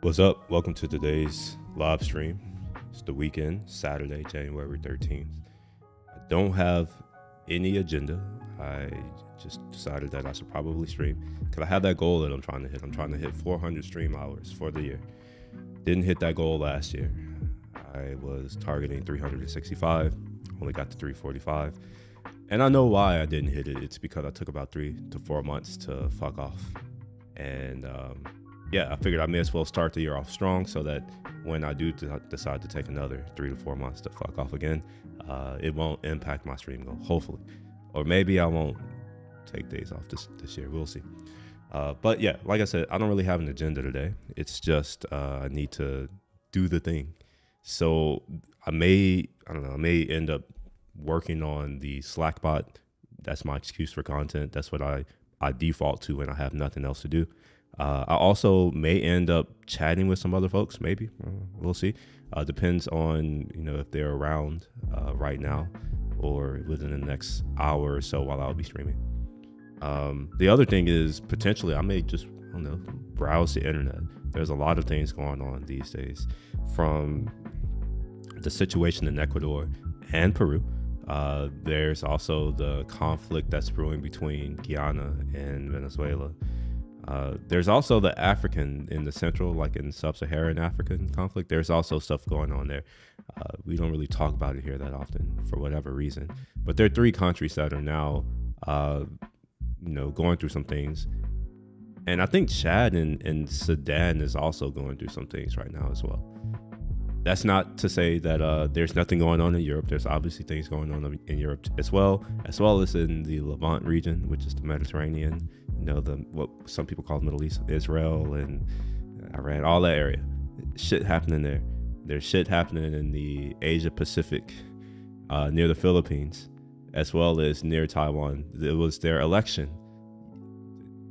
What's up? Welcome to today's live stream. It's the weekend, Saturday, January 13th. I don't have any agenda. I just decided that I should probably stream because I have that goal that I'm trying to hit. I'm trying to hit 400 stream hours for the year. Didn't hit that goal last year. I was targeting 365, only got to 345. And I know why I didn't hit it. It's because I took about 3 to 4 months to fuck off. And yeah, I figured I may as well start the year off strong so that when I do decide to take another 3 to 4 months to fuck off again, it won't impact my stream goal, hopefully. Or maybe I won't take days off this year. We'll see. But yeah, like I said, I don't really have an agenda today. It's just I need to do the thing. So I may end up working on the Slack bot. That's my excuse for content. That's what I default to when I have nothing else to do. I also may end up chatting with some other folks, maybe. We'll see. Depends on, if they're around right now or within the next hour or so while I'll be streaming. The other thing is potentially I may just, browse the internet. There's a lot of things going on these days, from the situation in Ecuador and Peru. There's also the conflict that's brewing between Guyana and Venezuela. There's also the African in the central, like in sub-Saharan African conflict. There's also stuff going on there. We don't really talk about it here that often for whatever reason. But there are 3 countries that are now, going through some things. And I think Chad and Sudan is also going through some things right now as well. That's not to say that there's nothing going on in Europe. There's obviously things going on in Europe as well as in the Levant region, which is the Mediterranean, what some people call the Middle East, Israel and Iran, all that area. Shit happening there. There's shit happening in the Asia Pacific, near the Philippines, as well as near Taiwan. It was their election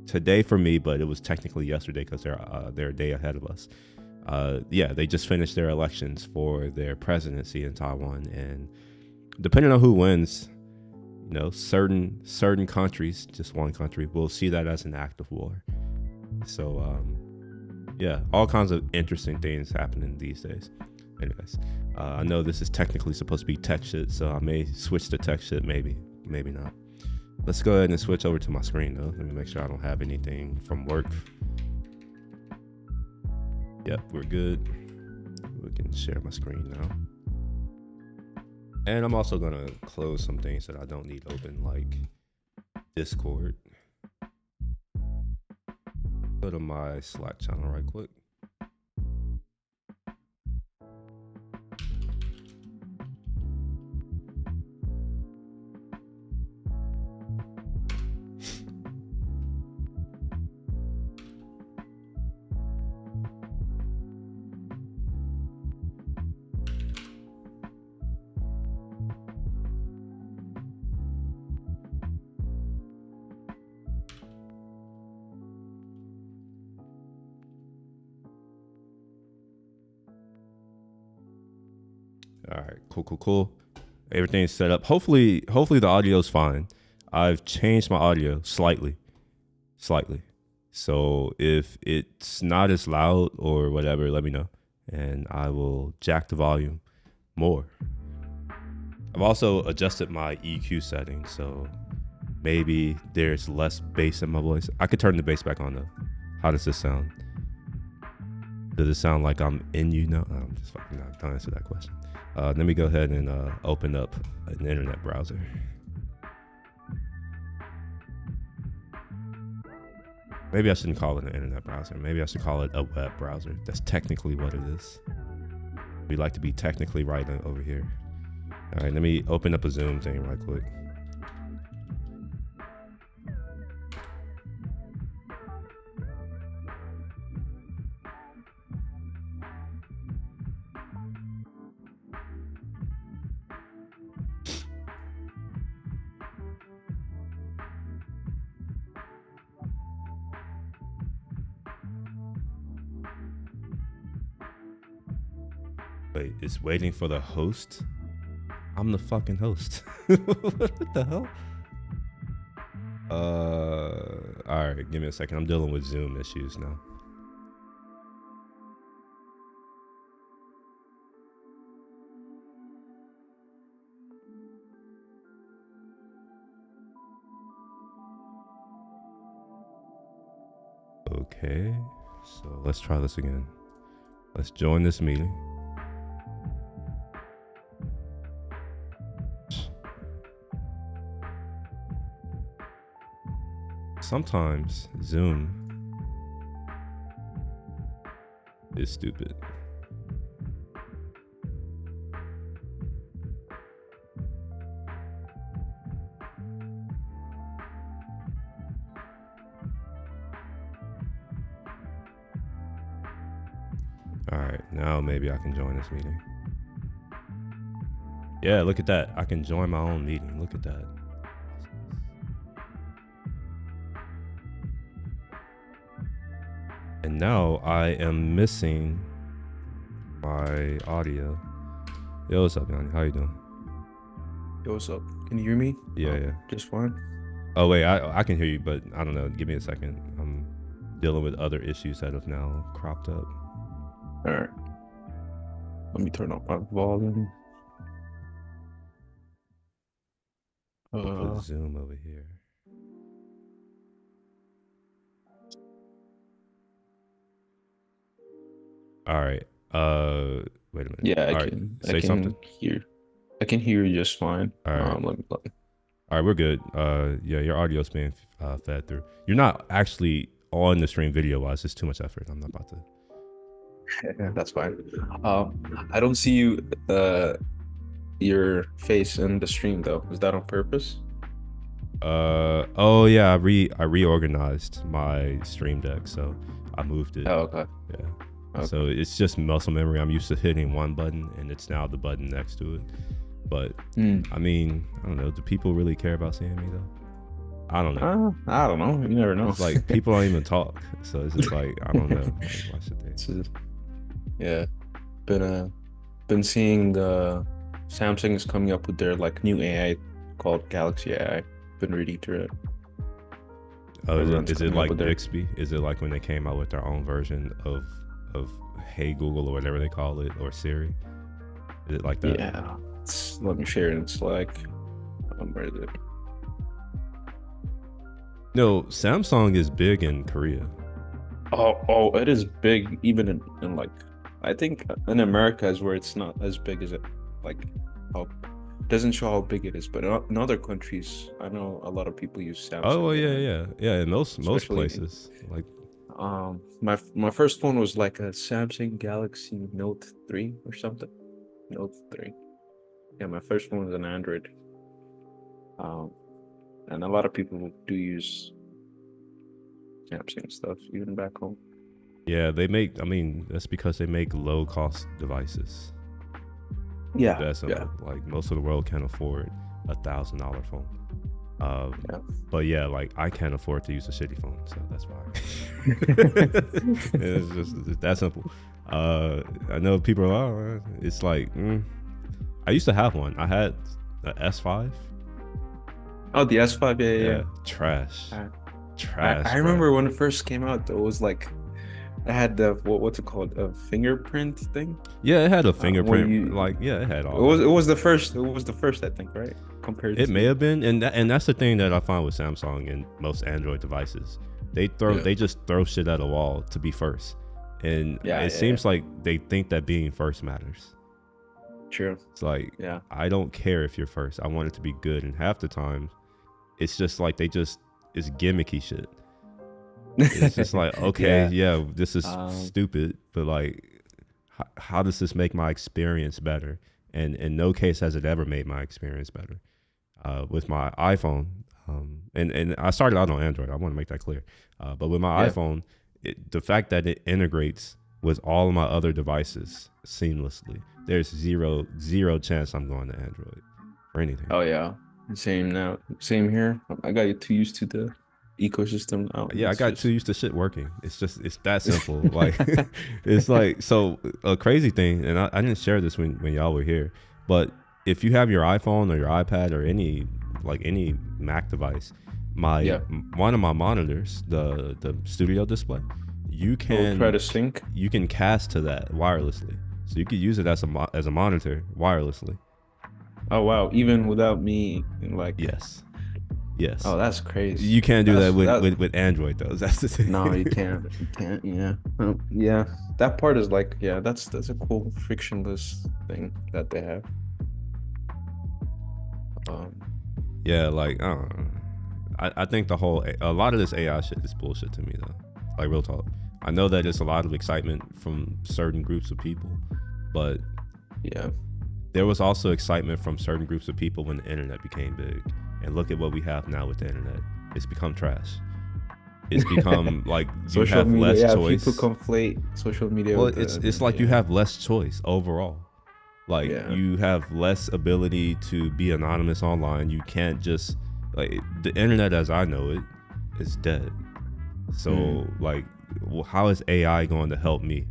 today for me, but it was technically yesterday because they're a day ahead of us. They just finished their elections for their presidency in Taiwan, and depending on who wins, certain countries, just one country, will see that as an act of war. So all kinds of interesting things happening these days. Anyways, I know this is technically supposed to be tech shit, so I may switch to tech shit, maybe not. Let's go ahead and switch over to my screen though. Let me make sure I don't have anything from work. Yep, we're good. We can share my screen now. And I'm also gonna close some things that I don't need open, like Discord. Go to my Slack channel right quick. All right, cool. Everything's set up. Hopefully the audio's fine. I've changed my audio slightly. So if it's not as loud or whatever, let me know, and I will jack the volume more. I've also adjusted my EQ settings, so maybe there's less bass in my voice. I could turn the bass back on though. How does this sound? Does it sound like I'm in you now? I'm just fucking not gonna answer that question. Let me go ahead and open up an internet browser. Maybe I shouldn't call it an internet browser. Maybe I should call it a web browser. That's technically what it is. We like to be technically right over here. All right, let me open up a Zoom thing right quick. Wait, it's waiting for the host? I'm the fucking host. What the hell? All right, give me a second. I'm dealing with Zoom issues now. Okay, so let's try this again. Let's join this meeting. Sometimes Zoom is stupid. All right, now maybe I can join this meeting. Yeah, look at that. I can join my own meeting. Look at that. And now I am missing my audio. Yo, what's up, Yanni? How you doing? Yo, what's up? Can you hear me? Yeah. Just fine. Oh, wait, I can hear you, but I don't know. Give me a second. I'm dealing with other issues that have now cropped up. All right. Let me turn up my volume. I'll put Zoom over here. All right. Wait a minute. Yeah, All right. Say something. I can hear you just fine. All right. Let me. All right, we're good. Yeah, your audio's being fed through. You're not actually on the stream video wise. It's too much effort. I'm not about to. Yeah, that's fine. I don't see your face in the stream though. Is that on purpose? Oh yeah, I reorganized my stream deck, so I moved it. Oh, okay. Yeah. Okay. So it's just muscle memory. I'm used to hitting one button, and it's now the button next to it. But I mean, I don't know. Do people really care about seeing me though? I don't know. I don't know. You never know. It's like people don't even talk, so it's just like I don't know. Like, why should they? Yeah, been seeing Samsung is coming up with their like new AI called Galaxy AI. Been reading through it. Oh, is it like Bixby? Is it like when they came out with their own version of Hey Google or whatever they call it, or Siri? Is it like that? Yeah. Let me share it. It's like, where is it? No, Samsung is big in Korea. Oh, it is big even in like, I think in America is where it's not as big as it, like, doesn't show how big it is, but in other countries, I know a lot of people use Samsung. Oh well, yeah. In most places, like. My first phone was like a Samsung Galaxy Note 3 or something. Note 3. Yeah, my first phone was an Android. And a lot of people do use Samsung stuff even back home. Yeah, that's because they make low cost devices. Yeah. That's simple. Yeah. Like most of the world can't afford $1,000 phone. But yeah, like I can't afford to use a shitty phone, so that's why. It's that simple. I know people are. It's like I used to have one. I had an S5. Oh, the S5, yeah. Trash. I remember when it first came out. It was like, it had the what's it called, a fingerprint thing. Yeah, it had a fingerprint. It had all. It was the first. It was the first, I think, right? Compared. It may have been, and that's the thing that I find with Samsung and most Android devices. They just throw shit at a wall to be first, and it seems like they think that being first matters. True. It's like, I don't care if you're first. I want it to be good, and half the time, it's just like it's gimmicky shit. It's just like, okay, this is stupid, but like, how does this make my experience better? And in no case has it ever made my experience better. With my iPhone, and I started out on Android. I want to make that clear. But with my iPhone, the fact that it integrates with all of my other devices seamlessly, there's zero chance I'm going to Android for anything. Oh yeah, same here. I got too used to the ecosystem now. I got too used to shit working. It's that simple. Like, it's like, so a crazy thing, and I didn't share this when y'all were here, but if you have your iPhone or your iPad or any Mac device, one of my monitors, the studio display, you can try to sync. You can cast to that wirelessly, so you could use it as a monitor wirelessly. Oh wow! Even without me, like. Yes. Yes. Oh, that's crazy. You can't do that That with Android though. That's the thing. no, you can't. You can't. Yeah. Yeah. That part is like, yeah, that's a cool frictionless thing that they have. Um, Yeah, like I don't know. I think a lot of this AI shit is bullshit to me though. Like real talk. I know that it's a lot of excitement from certain groups of people, but yeah. there was also excitement from certain groups of people when the internet became big. And look at what we have now with the internet. It's become trash. It's become like you Social have media, less yeah, choice. people conflate social media Well, with it's like you have less choice overall. Like Yeah. you have less ability to be anonymous online. You can't just like the internet as I know it is dead. So like, how is AI going to help me?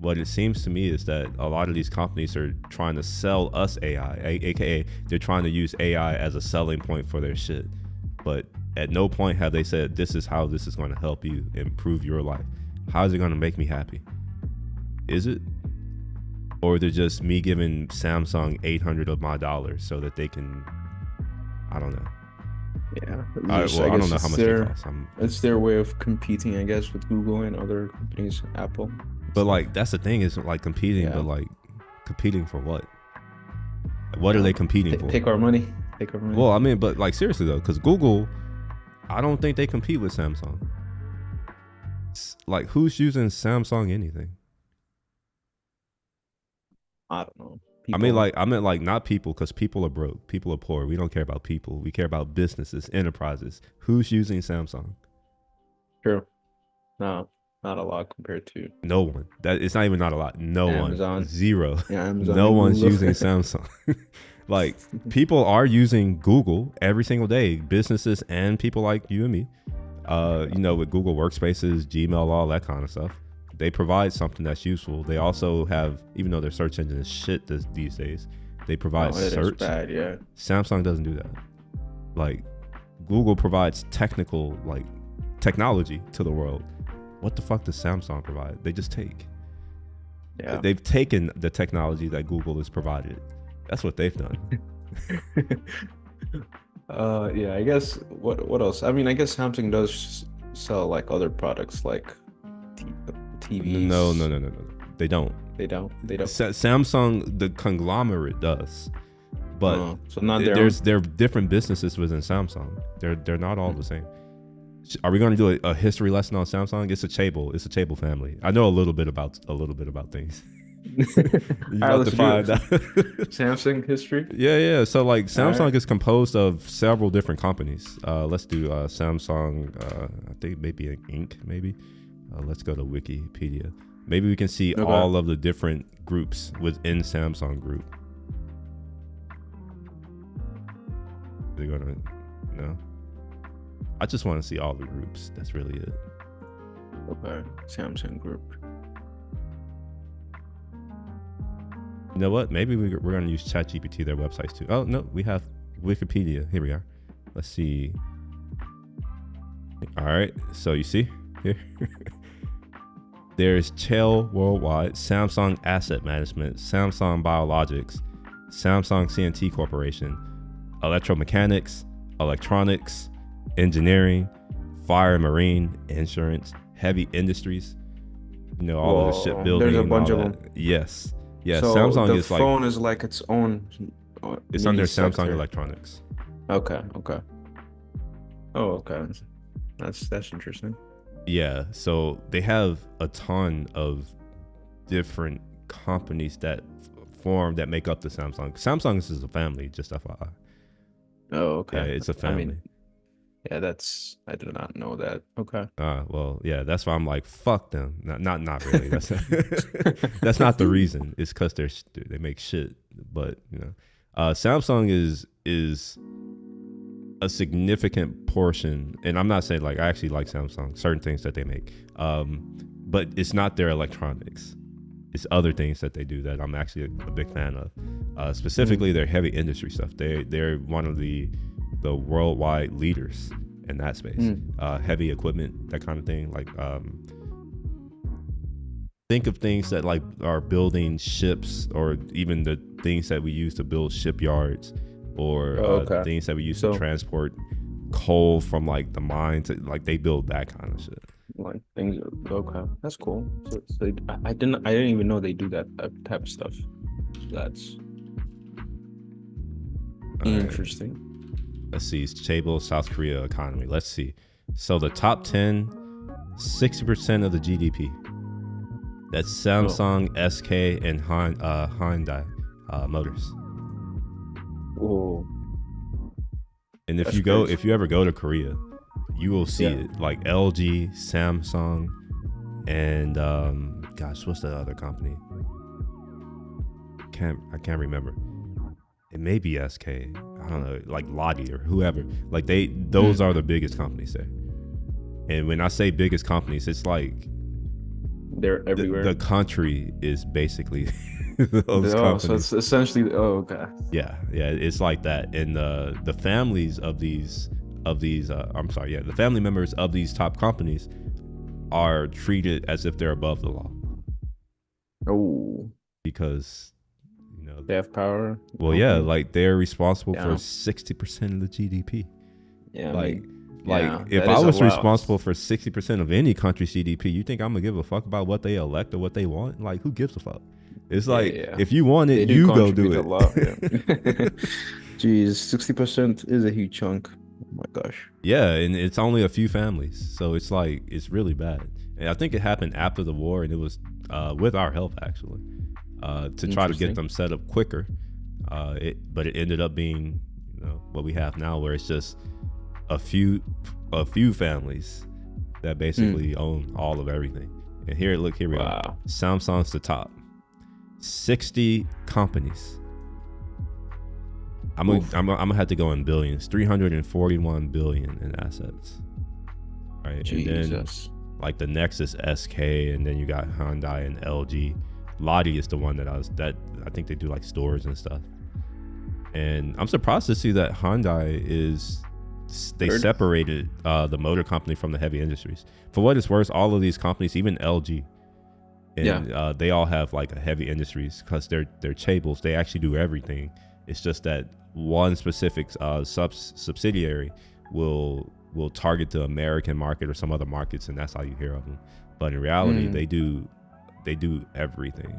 What it seems to me is that a lot of these companies are trying to sell us AI, aka they're trying to use AI as a selling point for their shit. But at no point have they said this is how this is going to help you improve your life. How is it going to make me happy? Is it? Or is it just me giving Samsung $800 of my dollars so that they can, I don't know. Yeah. I don't know how much they cost. It's their way of competing, I guess, with Google and other companies, Apple. But like that's the thing is like competing, but like competing for what? What are they competing for? Take our money. Take our money. Well, I mean, but like seriously though, because Google, I don't think they compete with Samsung. Like who's using Samsung anything? I don't know. I meant like not people, because people are broke, people are poor. We don't care about people. We care about businesses, enterprises. Who's using Samsung? True. No, not a lot compared to no one. That it's not even not a lot. No Amazon. One. Zero. Yeah, Amazon. No one's using Samsung. Like people are using Google every single day. Businesses and people like you and me. With Google Workspaces, Gmail, all that kind of stuff. They provide something that's useful. They also have, even though their search engine is shit these days, they provide search. Is bad, yeah. Samsung doesn't do that. Like Google provides technology to the world. What the fuck does Samsung provide? They just take. Yeah. They've taken the technology that Google has provided. That's what they've done. Yeah, I guess what else? I mean, I guess Samsung does sell like other products like TVs. No. They don't. They don't. Samsung, the conglomerate does, but so not there are different businesses within Samsung. They're not all the same. Are we going to do a history lesson on Samsung? It's a Chable family. I know a little bit about things. You about to find out. Samsung history. Yeah. So like Samsung is composed of several different companies. Let's do Samsung. I think maybe an Inc. Maybe. Let's go to Wikipedia. Maybe we can see all of the different groups within Samsung Group. They're gonna no. I just want to see all the groups. That's really it. Okay, Samsung Group. You know what? Maybe we're going to use ChatGPT, their websites too. Oh, no, we have Wikipedia. Here we are. Let's see. All right. So you see here, there's Chell Worldwide, Samsung Asset Management, Samsung Biologics, Samsung C&T Corporation, Electromechanics, Electronics, Engineering, Fire and Marine, Insurance, Heavy Industries. All of the shipbuilding. There's a bunch of them. Yes. Yeah, so Samsung is like... The phone is like its own... It's under Samsung Electronics. Okay. Oh, okay. That's interesting. Yeah, so they have a ton of different companies that make up the Samsung. Samsung is a family, just FYI. Oh, okay. Yeah, it's a family. I mean, yeah, I did not know that. Okay. Well, yeah, that's why I'm like, fuck them. Not really. That's not the reason. It's because they make shit. But Samsung is a significant portion, and I'm not saying like I actually like Samsung, certain things that they make, but it's not their electronics. It's other things that they do that I'm actually a big fan of. Specifically, their heavy industry stuff. They're one of the worldwide leaders in that space. Heavy equipment, that kind of thing. Like think of things that like are building ships, or even the things that we use to build shipyards, or things that we use to transport coal from like the mines. Like they build that kind of shit. Like things. Okay, that's cool. So I didn't even know they do that type of stuff. That's All right. interesting. Let's see. Stable South Korea economy. Let's see. So the top 10, 60% of the GDP. That's Samsung, SK, and Hyundai Motors. Whoa. And if That's you go, crazy. if you ever go to Korea, you will see Yeah. it like LG, Samsung, and gosh, what's the other company? I can't remember. It may be SK. I don't know, like Lottie or whoever. Like those are the biggest companies there. And when I say biggest companies, it's like They're everywhere. the country is basically those companies. So it's essentially. Oh, okay. Yeah, it's like that. And the families of these the family members of these top companies are treated as if they're above the law Oh, because they have power. well, yeah, like they're responsible for Yeah. 60% of the GDP. Yeah, Like, yeah, if that I is a was lot. responsible for 60% of any country's GDP, you think I'm gonna give a fuck about what they elect or what they want? Like, who gives a fuck? It's like, yeah. if you want They it, you go do contribute it. a lot, yeah. Jeez, 60% is a huge chunk. Oh my gosh. Yeah, and it's only a few families, so it's like it's really bad. And I think it happened after the war, and it was with our help actually, to try to get Interesting. them set up quicker. But it ended up being what we have now, where it's just a few families that basically own all of everything. And here we are. Wow. Samsung's the top. 60 companies. I'm gonna have to go in billions. 341 billion in assets. Right. And then Jesus. like the next is SK, and then you got Hyundai and LG. Lottie is the one that I think they do like stores and stuff. And I'm surprised to see that Hyundai they Third. separated the motor company from the heavy industries. For what it's worth, all of these companies, even LG, and they all have like a heavy industries because they're chaebol. They actually do everything. It's just that one specific subsidiary will target the American market or some other markets, and that's how you hear of them. But in reality, they do everything,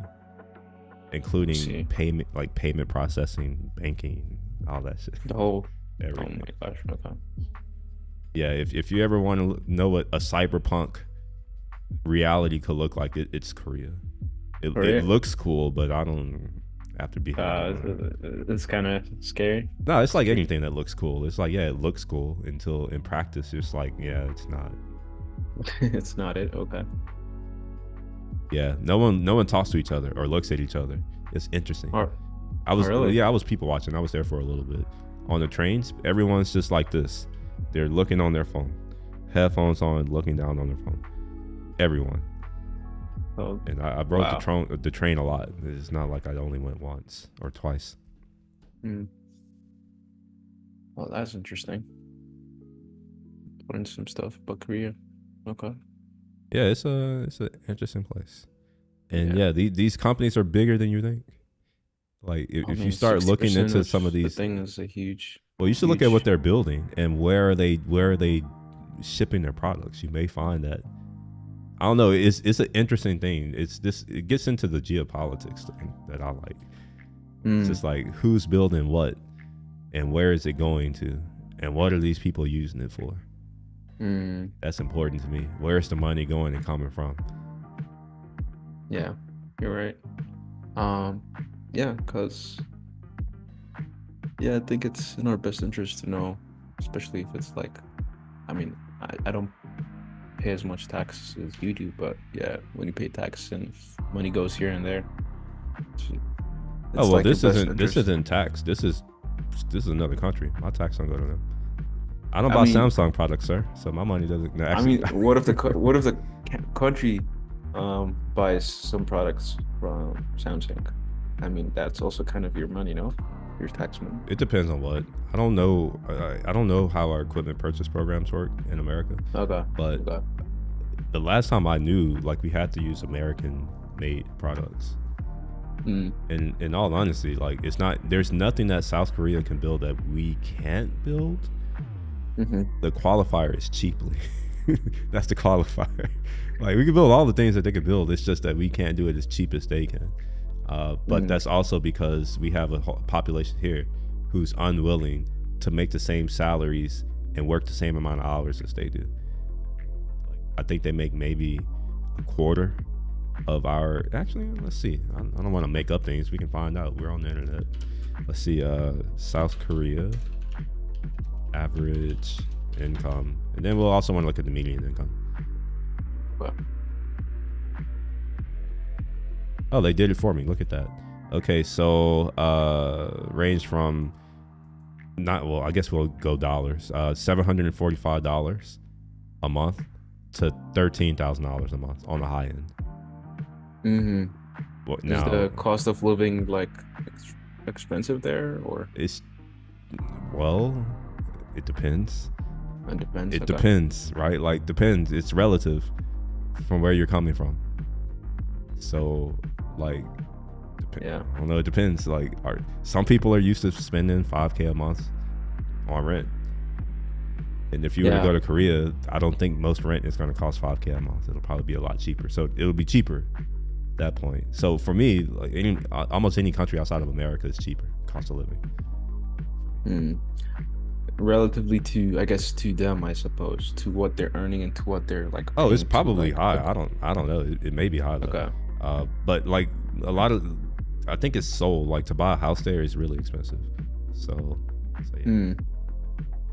including payment processing, banking, all that shit. The whole. Everything. Oh my gosh. Okay. Yeah, if you ever want to know what a cyberpunk reality could look like, it's Korea. It looks cool, but I don't have to be. It's kind of scary. No, it's like anything that looks cool. It's like, yeah, it looks cool until in practice, it's like, yeah, it's not. It's not it. Okay. Yeah, no one talks to each other or looks at each other. It's interesting. I was people watching. I was there for a little bit. On the trains, everyone's just like this. They're looking on their phone, headphones on, looking down on their phone. Everyone. Oh, And I rode the train a lot. It's not like I only went once or twice. well, that's interesting. Learn some stuff about Korea. Okay. Yeah, it's an interesting place. And these companies are bigger than you think. Like if you start looking into some of these, the thing is a huge. well, you should look at what they're building and where are they shipping their products. You may find that, I don't know, it's an interesting thing. It gets into the geopolitics thing that I like. It's just like who's building what and where is it going to and what are these people using it for? That's important to me. Where's the money going and coming from? Yeah, you're right. Yeah, because I think it's in our best interest to know, especially if it's like, I mean, I don't pay as much tax as you do, but yeah, when you pay tax and money goes here and there. This isn't tax. This is another country. My tax don't go to them. I don't buy Samsung products, sir. So my money doesn't. No, actually, what if the country buys some products from Samsung? I mean, that's also kind of your money, no? Your tax money. It depends on what. I don't know. I don't know how our equipment purchase programs work in America. Okay. But the last time I knew, like, we had to use American-made products. And in all honesty, like, there's nothing that South Korea can build that we can't build. Mm-hmm. The qualifier is cheaply. That's the qualifier. Like we can build all the things that they can build. It's just that we can't do it as cheap as they can. But that's also because we have a population here who's unwilling to make the same salaries and work the same amount of hours as they do. I think they make maybe a quarter of our. Actually, let's see. I don't want to make up things. We can find out. We're on the internet. Let's see. South Korea average income, and then we'll also want to look at the median income. Well, oh, they did it for me. Look at that. Okay, so range from I guess we'll go dollars. $745 a month to $13,000 a month on the high end. mm-hmm. Well, Is now the cost of living like expensive there, or it's it depends. it depends? It Okay. depends, right? Like depends. It's relative from where you're coming from. So like, Yeah. I don't know. It depends. Like, some people are used to spending $5K a month on rent, and if you were to Yeah. go to Korea, I don't think most rent is going to cost $5K a month. It'll probably be a lot cheaper. So it'll be cheaper at that point. So for me, like almost any country outside of America is cheaper cost of living. Relatively to, I guess, to them, I suppose, to what they're earning and to what they're like. Oh, it's paying to, probably like, high. I don't know. It may be high though. Okay. But like a lot of, I think it's Seoul. Like to buy a house there is really expensive. So yeah.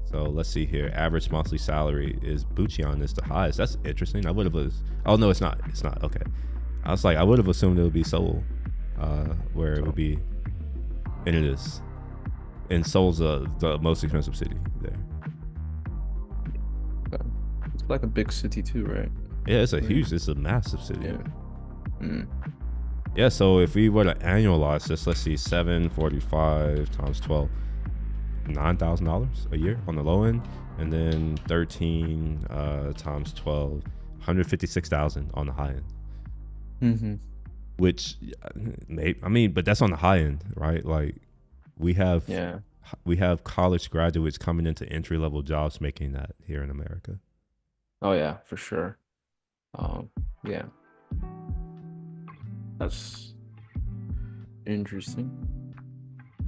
So let's see here. Average monthly salary is Bucheon is the highest. That's interesting. I would have. Oh no, it's not. It's not. Okay. I was like, I would have assumed it would be Seoul, where it would be, and it is. And Seoul's the most expensive city there. Okay. It's like a big city too, right? Yeah, it's a massive city. Yeah. Yeah, so if we were to annualize this, let's see, 745 times 12, $9,000 a year on the low end, and then 13 times 12, 156,000 on the high end. Which, but that's on the high end, right? Like we have college graduates coming into entry level jobs making that here in America. Oh yeah, for sure. Yeah. That's interesting.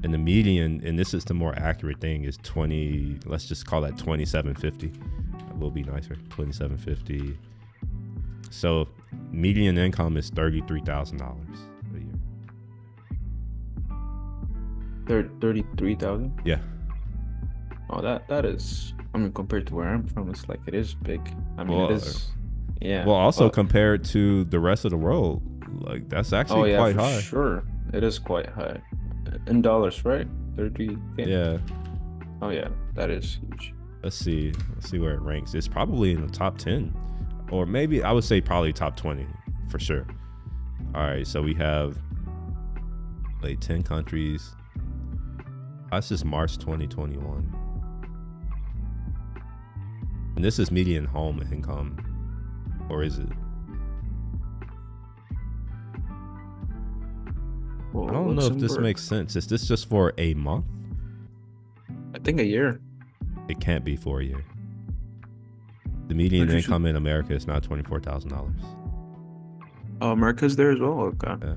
And the median, and this is the more accurate thing, is 20. Let's just call that 2750. That will be nicer. 2750. So median income is $33,000 a year. 33,000. Yeah. Oh, that is. I mean, compared to where I'm from, it's like it is big. I mean, it is. Yeah. Well, also compared to the rest of the world, like that's actually quite for high. Sure, it is quite high in dollars, right? 30. Yeah. Oh yeah, that is huge. Let's see where it ranks. It's probably in the top 10, or maybe I would say probably top 20 for sure. All right, so we have like 10 countries. That's just March 2021, and this is median home income, or is it? Well, I don't know if this makes sense. Is this just for a month? I think a year. It can't be for a year. The median income in America is not $24,000. Oh, America's there as well. Okay. Yeah.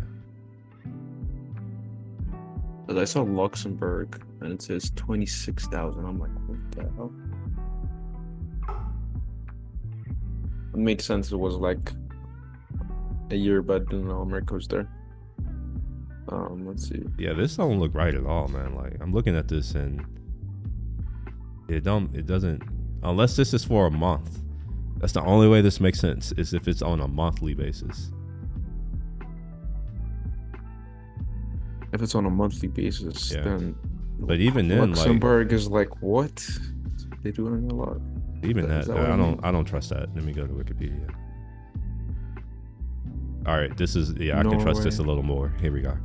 Because I saw Luxembourg and it says 26,000. I'm like, what the hell? It made sense. It was like a year, but I didn't know America was there. Let's see. Yeah, this don't look right at all, man. Like I'm looking at this and it doesn't, unless this is for a month. That's the only way this makes sense, is if it's on a monthly basis. If it's on a monthly basis, then. But even then, Luxembourg is like, what? They're doing a lot. Even that I don't trust that. Let me go to Wikipedia. All right, this is I can trust this a little more. Here we go.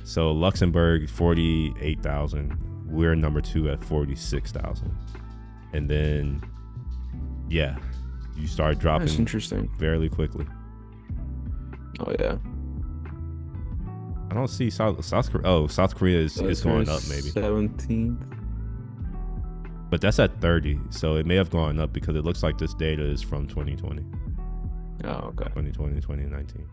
So Luxembourg 48,000. We're number 2 at 46,000, and then you start dropping. That's interesting. Fairly quickly. Oh yeah. I don't see South Korea. Oh, South Korea is going up maybe. 17th. but that's at 30. So it may have gone up because it looks like this data is from 2020. Oh, okay. 2020, 2019.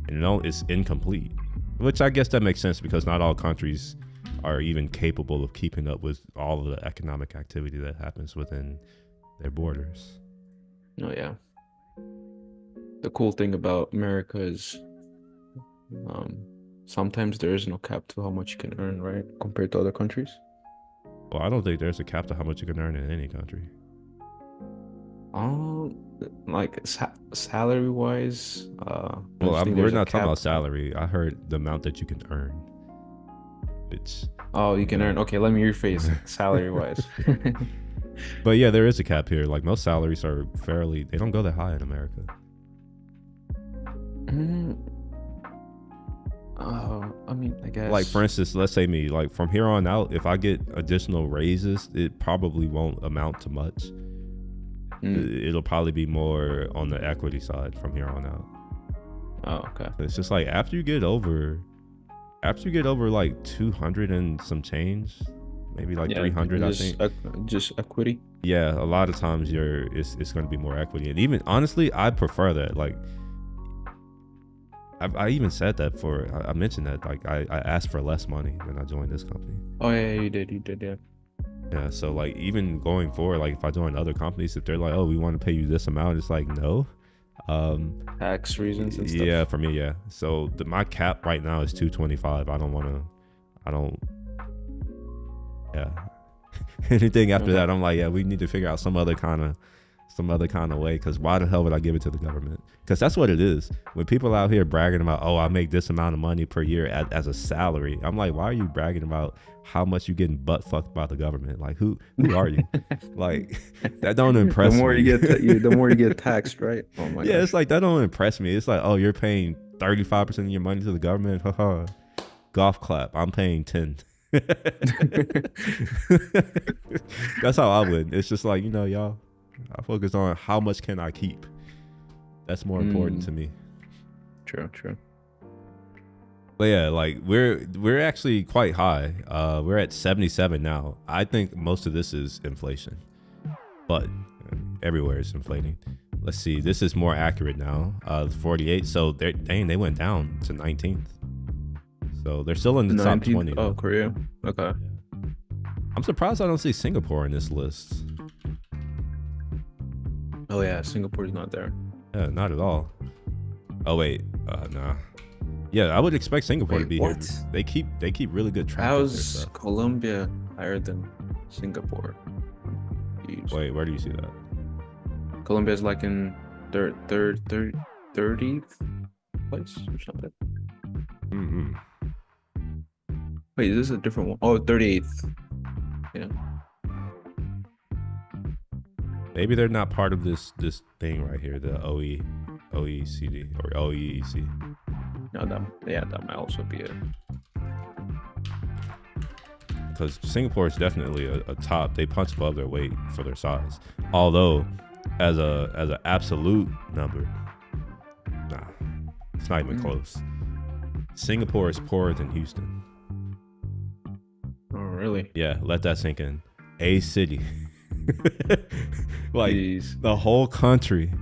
And no, it's incomplete, which I guess that makes sense because not all countries are even capable of keeping up with all of the economic activity that happens within their borders. Oh yeah. The cool thing about America is sometimes there is no cap to how much you can earn, right? Compared to other countries. Well, I don't think there's a cap to how much you can earn in any country. Like salary wise, well, we're not talking about salary. I heard the amount that you can earn. It's you can earn. Okay, let me rephrase it. Salary wise. But yeah, there is a cap here. Like most salaries are fairly, they don't go that high in America. I mean, I guess. Like for instance, let's say me, like from here on out, if I get additional raises, it probably won't amount to much. It'll probably be more on the equity side from here on out. Oh, okay. It's just like after you get over like 200 and some change, maybe like 300, I think. Just equity. Yeah, a lot of times it's going to be more equity, and even honestly, I prefer that. Like, I even said that I mentioned that like I asked for less money when I joined this company. Oh yeah, you did, yeah. Yeah, so like even going forward, like if I join other companies, if they're like, oh, we want to pay you this amount, it's like no. Tax reasons and stuff. Yeah, for me, yeah. So my cap right now is 225. Yeah. Anything after that, I'm like, yeah, we need to figure out some other kind of way, because why the hell would I give it to the government? Because that's what it is. When people out here bragging about, oh, I make this amount of money per year as a salary, I'm like, why are you bragging about how much you getting butt fucked by the government? Like, who are you? Like, that don't impress me. The more you get taxed, right? Oh my yeah, gosh. It's like, that don't impress me. It's like, oh, you're paying 35% of your money to the government. Haha. Golf clap. I'm paying 10. That's how I would. It's just like, y'all, I focus on how much can I keep. That's more important to me. True. But yeah, like we're actually quite high. We're at 77 now. I think most of this is inflation, but everywhere is inflating. Let's see. This is more accurate now. 48. So they went down to 19th. So they're still in the top 20. Oh, Korea. Okay. Yeah. I'm surprised I don't see Singapore in this list. Oh yeah, Singapore's not there. Yeah, not at all. Oh wait, nah. Yeah, I would expect Singapore to be here. They keep really good track. How's Colombia higher than Singapore? Jeez. Wait, where do you see that? Colombia's like in 30th place or something. Mm-hmm. Wait, is this a different one? Oh, 38th. Yeah. Maybe they're not part of this thing right here, the OECD or OEEC. No, that might also be it. Because Singapore is definitely a top. They punch above their weight for their size. Although, as an absolute number, nah, it's not even close. Singapore is poorer than Houston. Oh, really? Yeah, let that sink in. A city. Like, jeez. The whole country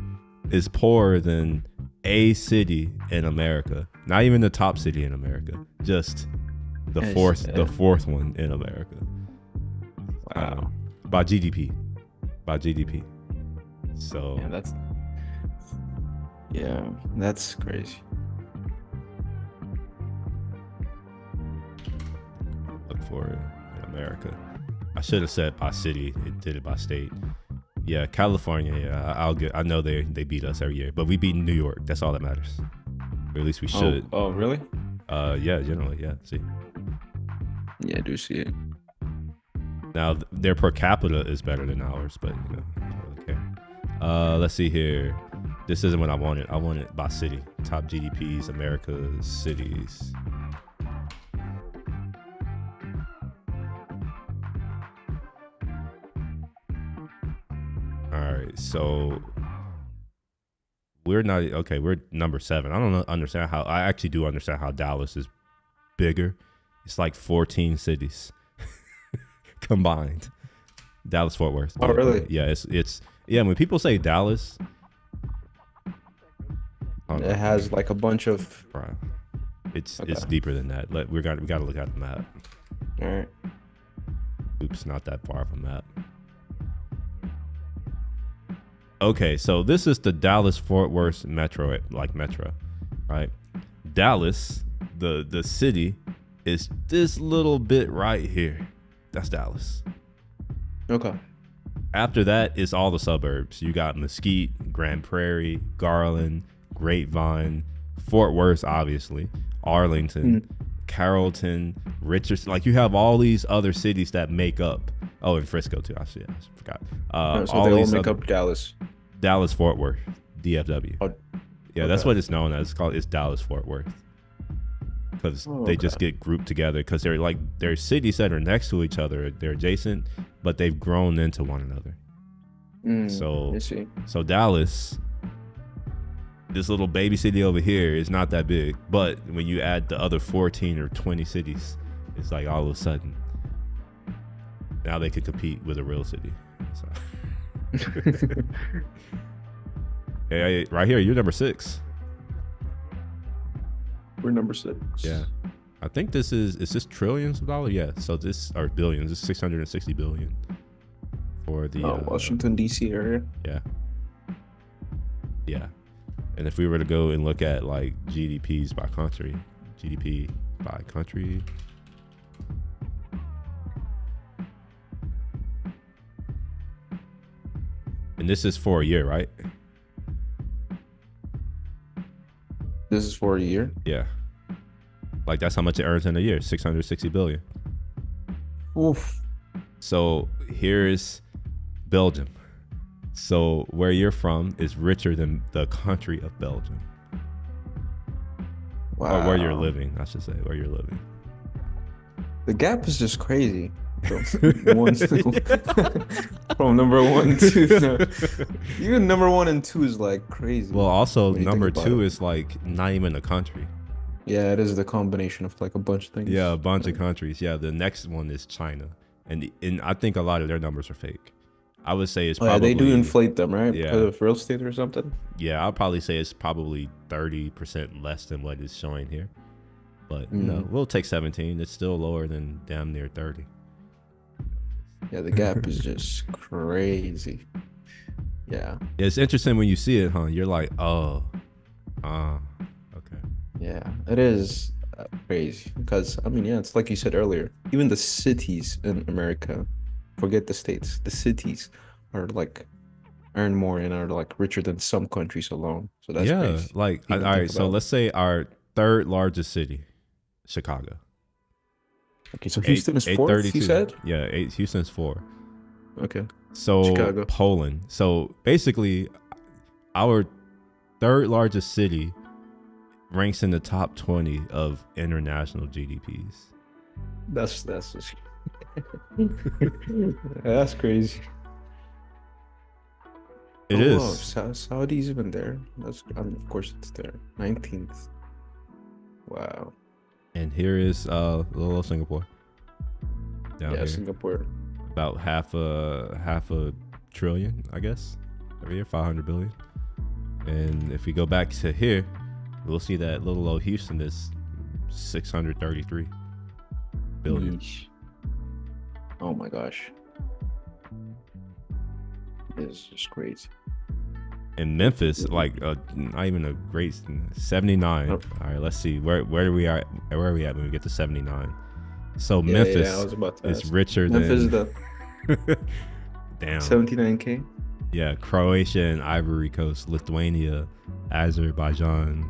is poorer than a city in America. Not even the top city in America. Just the fourth one in America. Wow. By GDP. So that's crazy. Look for it in America. I should have said by city. It did it by state. Yeah, California. Yeah, I know they beat us every year, but we beat New York. That's all that matters. Or at least we should. Oh, really? Yeah, generally, yeah. See. Yeah, I do see it. Now their per capita is better than ours, but I don't really care. Let's see here. This isn't what I wanted. I want it by city. Top GDPs, America's cities. All right, so we're not okay. We're number 7. I don't understand how. I actually do understand how Dallas is bigger. It's like 14 cities. combined. Dallas Fort Worth. Oh, really? Yeah, it's yeah. When people say Dallas, It has like a bunch of. bro, it's Okay. deeper than that. We got to look at the map. All right. Oops, not that far of a map. Okay, so this is the Dallas Fort Worth metro, right? Dallas, the city, is this little bit right here. That's Dallas. Okay. After that is all the suburbs. You got Mesquite, Grand Prairie, Garland, Grapevine, Fort Worth, obviously, Arlington, Carrollton, Richardson. Like you have all these other cities that make up. Oh, and Frisco too. I forgot. So they all make up Dallas. Dallas Fort Worth, DFW. Oh, Yeah, that's okay. what it's known as. It's Dallas Fort Worth. Because they just get grouped together because they're cities that are next to each other. They're adjacent, but they've grown into one another. I see. So Dallas, this little baby city over here is not that big, but when you add the other 14 or 20 cities, it's like all of a sudden now they can compete with a real city. So. Hey, right here, you're number 6. We're number 6. Yeah, I think this is this trillions of dollars? Yeah, so this are billions. This is 660 billion for the Washington D.C. area. Yeah. And if we were to go and look at like GDP by country, and this is for a year, right? This is for a year. Yeah. Like that's how much it earns in a year, 660 billion. Oof. So here's Belgium. So where you're from is richer than the country of Belgium. Wow. Or where you're living, I should say, where you're living. The gap is just crazy. From from number 1 to even number 1 and 2 is like crazy. Well, also when you number think about 2 it. is like not even a country. Yeah, it is the combination of like a bunch of things. Yeah, a bunch of countries. Yeah, the next one is China, and I think a lot of their numbers are fake. I would say it's Oh, probably yeah, they do inflate them, right? Yeah. Because of real estate or something. Yeah, I'll probably say it's probably 30% less than what is showing here. But you know, we'll take 17. It's still lower than damn near 30. Yeah, the gap is just crazy. Yeah. It's interesting when you see it, huh? You're like, oh, okay. Yeah, it is crazy because I mean, yeah, it's like you said earlier. Even the cities in America, forget the states. The cities are like earn more and are like richer than some countries alone. So that's crazy. Like Even all think right. So about- let's say our third largest city, Chicago. Okay, so Houston is 4th. 832. You said Yeah, Houston's 4. okay. So Chicago. Poland. So basically, our third largest city ranks in the top 20 of international GDPs. That's just that's crazy. It is. Wow, Saudi's even there. That's of course it's there. 19th. Wow. And here is little Singapore. Down Yeah, here. Singapore. About half a trillion, I guess. Every year, 500 billion. And if we go back to here, we'll see that little old Houston is 633 billion. Yeesh. Oh my gosh. It's just crazy. And Memphis, like not even a great 79. Oh. All right, let's see where are we at when we get to 79. So Yeah, Memphis I was about to is ask. richer Memphis is than the damn 79K. yeah, Croatia and Ivory Coast, Lithuania, Azerbaijan.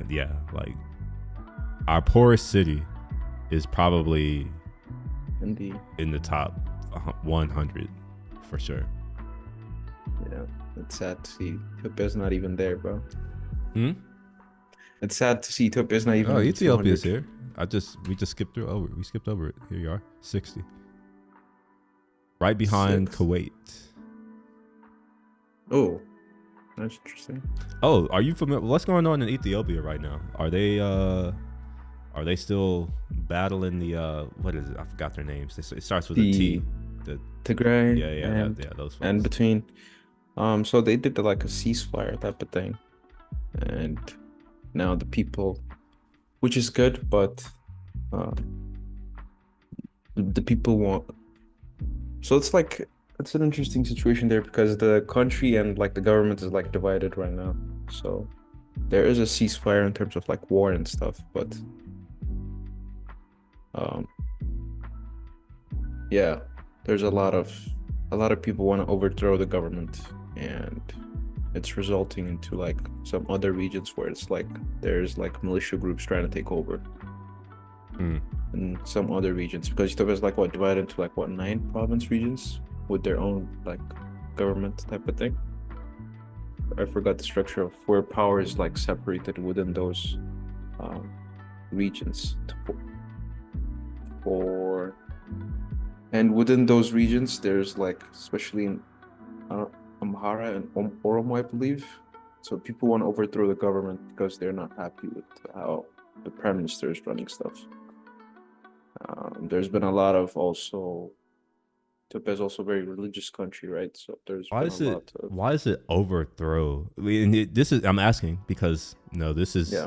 Yeah, like our poorest city is probably Indeed. in the top 100 for sure. Yeah. It's sad to see Ethiopia's not even there, bro. It's sad to see Ethiopia's not even. Oh, in the Ethiopia's 200. here. We just skipped over. We skipped over it. Here you are, 60. Right behind 6. Kuwait. Oh, that's interesting. Oh, are you familiar? What's going on in Ethiopia right now? Are they Are they still battling the what is it? I forgot their names. It starts with a T. The The Tigray yeah, those and folks. between. So they did like a ceasefire type of thing, and now the people, which is good, but uh, the people want. So it's like it's an interesting situation there because the country and like the government is like divided right now. So there is a ceasefire in terms of like war and stuff, but um, yeah, there's a lot of people want to overthrow the government, and it's resulting into like some other regions where it's like there's like militia groups trying to take over Mm. in some other regions because Ethiopia is like what divided into like what 9 province regions with their own like government type of thing. I forgot the structure of where power is like separated within those um, regions for and within those regions there's like especially in uh, Amhara and Oromo, I believe. So people want to overthrow the government because they're not happy with how the prime minister is running stuff. There's been a lot of also. Ethiopia is also a very religious country, right? So there's Why been a is it? lot of Why is it overthrow? I mean, this is. I'm asking because no, this is yeah,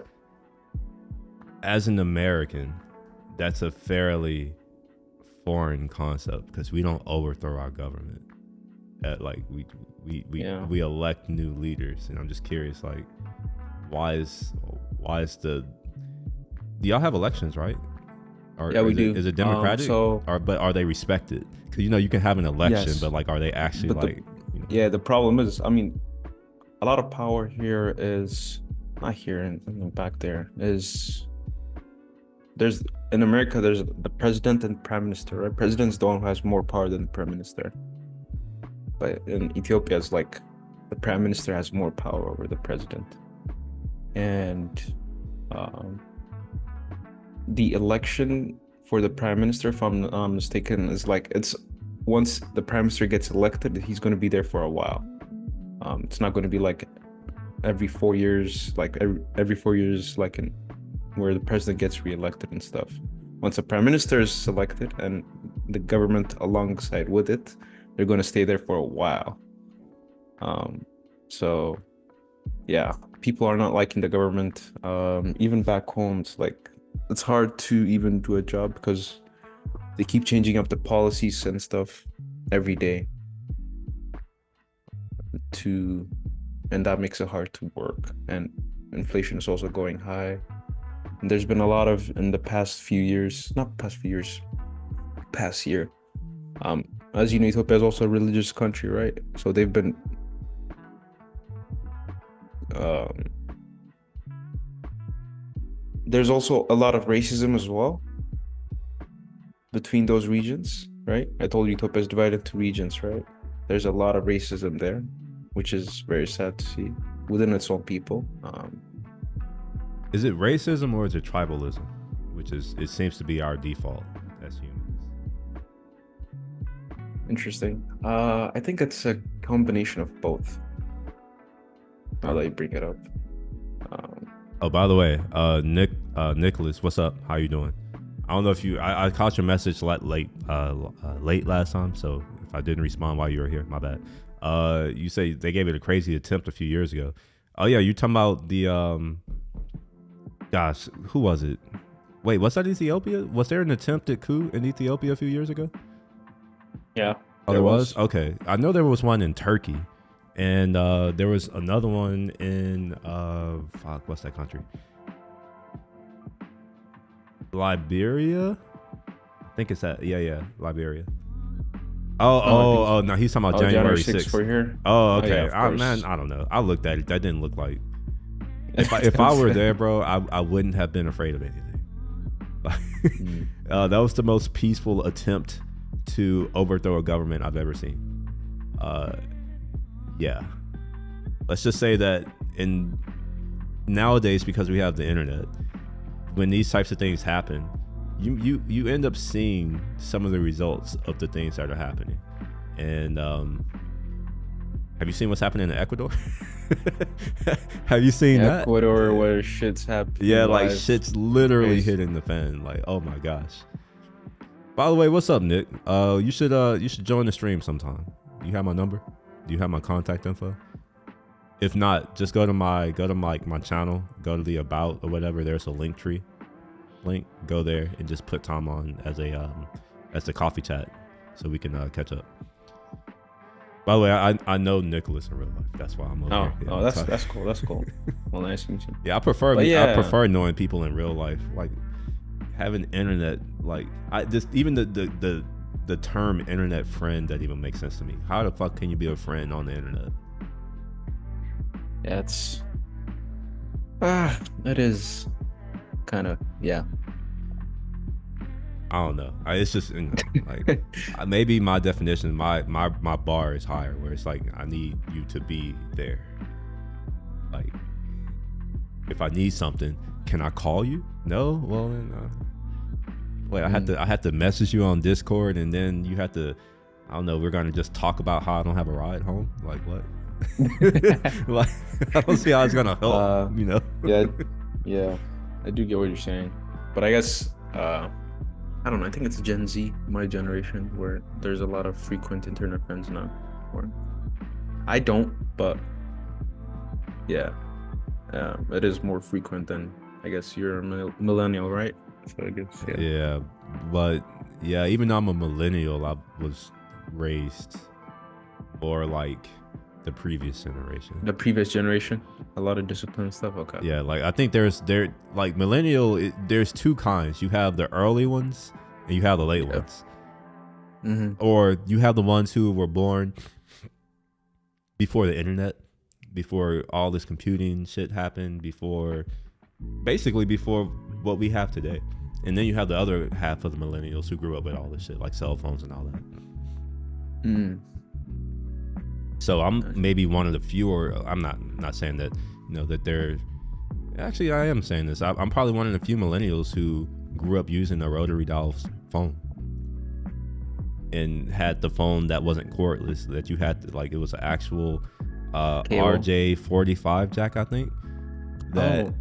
as an American, that's a fairly foreign concept because we don't overthrow our government. Like yeah, we elect new leaders, and I'm just curious, like, why is the do y'all have elections, right? Or yeah. We is do. it democratic? So Or but are they respected? Because you can have an election, yes, but like, are they actually but the like, you know? yeah, the problem is, I mean, a lot of power here is not here and I mean, back there is there's in America there's the president and prime minister, right? President's the one who has more power than the prime minister. But in Ethiopia, it's like the prime minister has more power over the president. And um, the election for the prime minister, if I'm not mistaken, is like it's once the prime minister gets elected, he's going to be there for a while. It's not going to be like every 4 years, like every 4 years, like in where the president gets reelected and stuff. Once a prime minister is selected and the government alongside with it, they're going to stay there for a while. So yeah, people are not liking the government. Even back home, it's hard to even do a job because they keep changing up the policies and stuff every day to and that makes it hard to work, and inflation is also going high. And there's been a lot of in the past few years, not past few years, past year. As you know, Ethiopia is also a religious country, right? So they've been um, there's also a lot of racism as well between those regions, right? I told you Ethiopia is divided into regions, right? There's a lot of racism there, which is very sad to see within its own people. Is it racism or is it tribalism? Which is it seems to be our default as humans. Interesting. I think it's a combination of both. Now that you bring it up. Oh, by the way, Nicholas, what's up? How you doing? I don't know if I caught your message late last time, so if I didn't respond while you were here, my bad. You say they gave it a crazy attempt a few years ago. Oh yeah, you talking about the gosh, who was it? Wait, was that Ethiopia? Was there an attempted coup in Ethiopia a few years ago? Yeah. Oh, there was? Okay. I know there was one in Turkey. And there was another one in what's that country? Liberia? I think it's that. Yeah, Liberia. Oh, no, he's talking about January 6th. For here. Oh, okay. Yeah, Man, I don't know. I looked at it. That didn't look like. If I were there, bro, I wouldn't have been afraid of anything. That was the most peaceful attempt to overthrow a government I've ever seen. Yeah. Let's just say that nowadays, because we have the internet, when these types of things happen, you end up seeing some of the results of the things that are happening. And have you seen what's happening in Ecuador? Have you seen that? Ecuador, where shit's happening. Yeah, like live. shit's literally Crazy. hitting the fan. Like, oh my gosh. By the way, what's up, Nick? You should join the stream sometime. You have my number? Do you have my contact info? If not, just go to my channel, go to the about or whatever. There's a link tree link. Go there and just put Tom on as the coffee chat, so we can catch up. By the way, I know Nicholas in real life. That's why I'm over here. Yeah, That's cool. That's cool. Well, nice to meet you. Yeah, I prefer But I prefer knowing people in real life. Like having internet, like I just even the term internet friend that even makes sense to me. How the fuck can you be a friend on the internet? Yeah, it's it is kind of, yeah. I don't know. It's just like maybe my definition, my bar is higher, where it's like I need you to be there. Like if I need something, can I call you? No. Well then, wait. I had to message you on Discord, and then you have to. I don't know. We're gonna just talk about how I don't have a ride home. Like what? Like I don't see how it's gonna help. Yeah. I do get what you're saying, but I guess I don't know. I think it's Gen Z, my generation, where there's a lot of frequent internet friends now. Or I don't, but yeah, it is more frequent than, I guess you're a millennial, right? So I guess Yeah, but yeah, even though I'm a millennial, I was raised more like the previous generation. The previous generation, a lot of discipline stuff. Okay. Yeah, like I think there's like millennial. There's two kinds. You have the early ones, and you have the late ones. Mm-hmm. Or you have the ones who were born before the internet, before all this computing shit happened, basically before what we have today. And then you have the other half of the millennials who grew up with all this shit, like cell phones and all that. Mm. So I'm maybe one of the fewer. I'm not saying that, that they're. Actually, I am saying this. I'm probably one of the few millennials who grew up using a rotary dial phone and had the phone that wasn't cordless, that you had to, like, it was an actual RJ45 jack, I think. That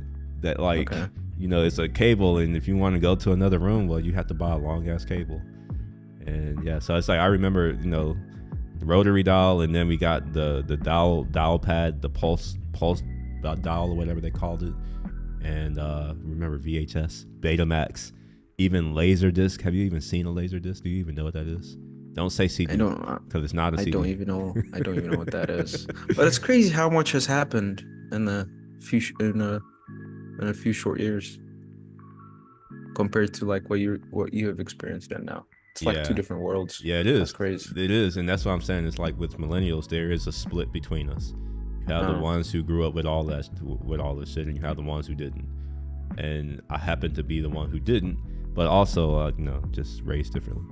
like, okay. It's a cable, and if you want to go to another room, well, you have to buy a long ass cable. And yeah, so it's like I remember, rotary dial, and then we got the dial pad, the pulse dial or whatever they called it, and remember VHS, Betamax, even Laserdisc. Have you even seen a Laserdisc? Do you even know what that is? Don't say CD. I don't, because it's not a CD. I don't even know what that is. But it's crazy how much has happened in a few short years compared to like what you have experienced and now. It's like two different worlds. Yeah, it is. That's crazy. It is, and that's what I'm saying. It's like with millennials, there is a split between us. You have the ones who grew up with all this shit, and you have the ones who didn't. And I happen to be the one who didn't, but also, just raised differently.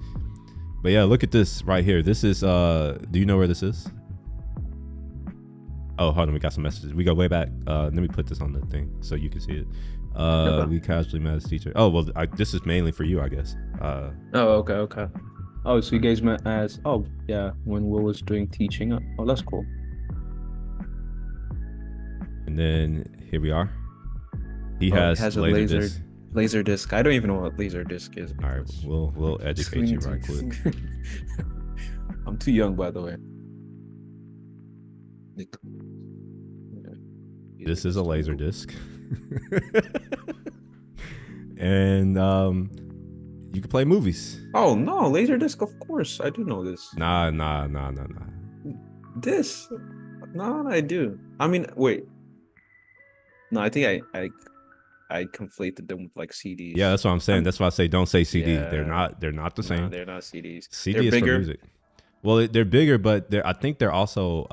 But yeah, look at this right here. This is, do you know where this is? Oh, hold on, we got some messages. We go way back. Let me put this on the thing so you can see it. We casually met as teacher. Oh, well, this is mainly for you, I guess. Okay. Oh, so you guys met as, when Will was doing teaching. Oh, that's cool. And then here we are. He has a laser disc. I don't even know what laser disc is. All right, we'll educate you right quick. I'm too young, by the way. This is a laser disc. And you can play movies. Oh no, laser disc, of course. I do know this. Nah. This? No, I do. I mean, wait. No, I think I conflated them with like CDs. Yeah, that's what I'm saying. That's why I say don't say CD. Yeah. They're not the same. No, they're not CDs. CD they're is bigger. for music. Well, they're bigger, but I think they're also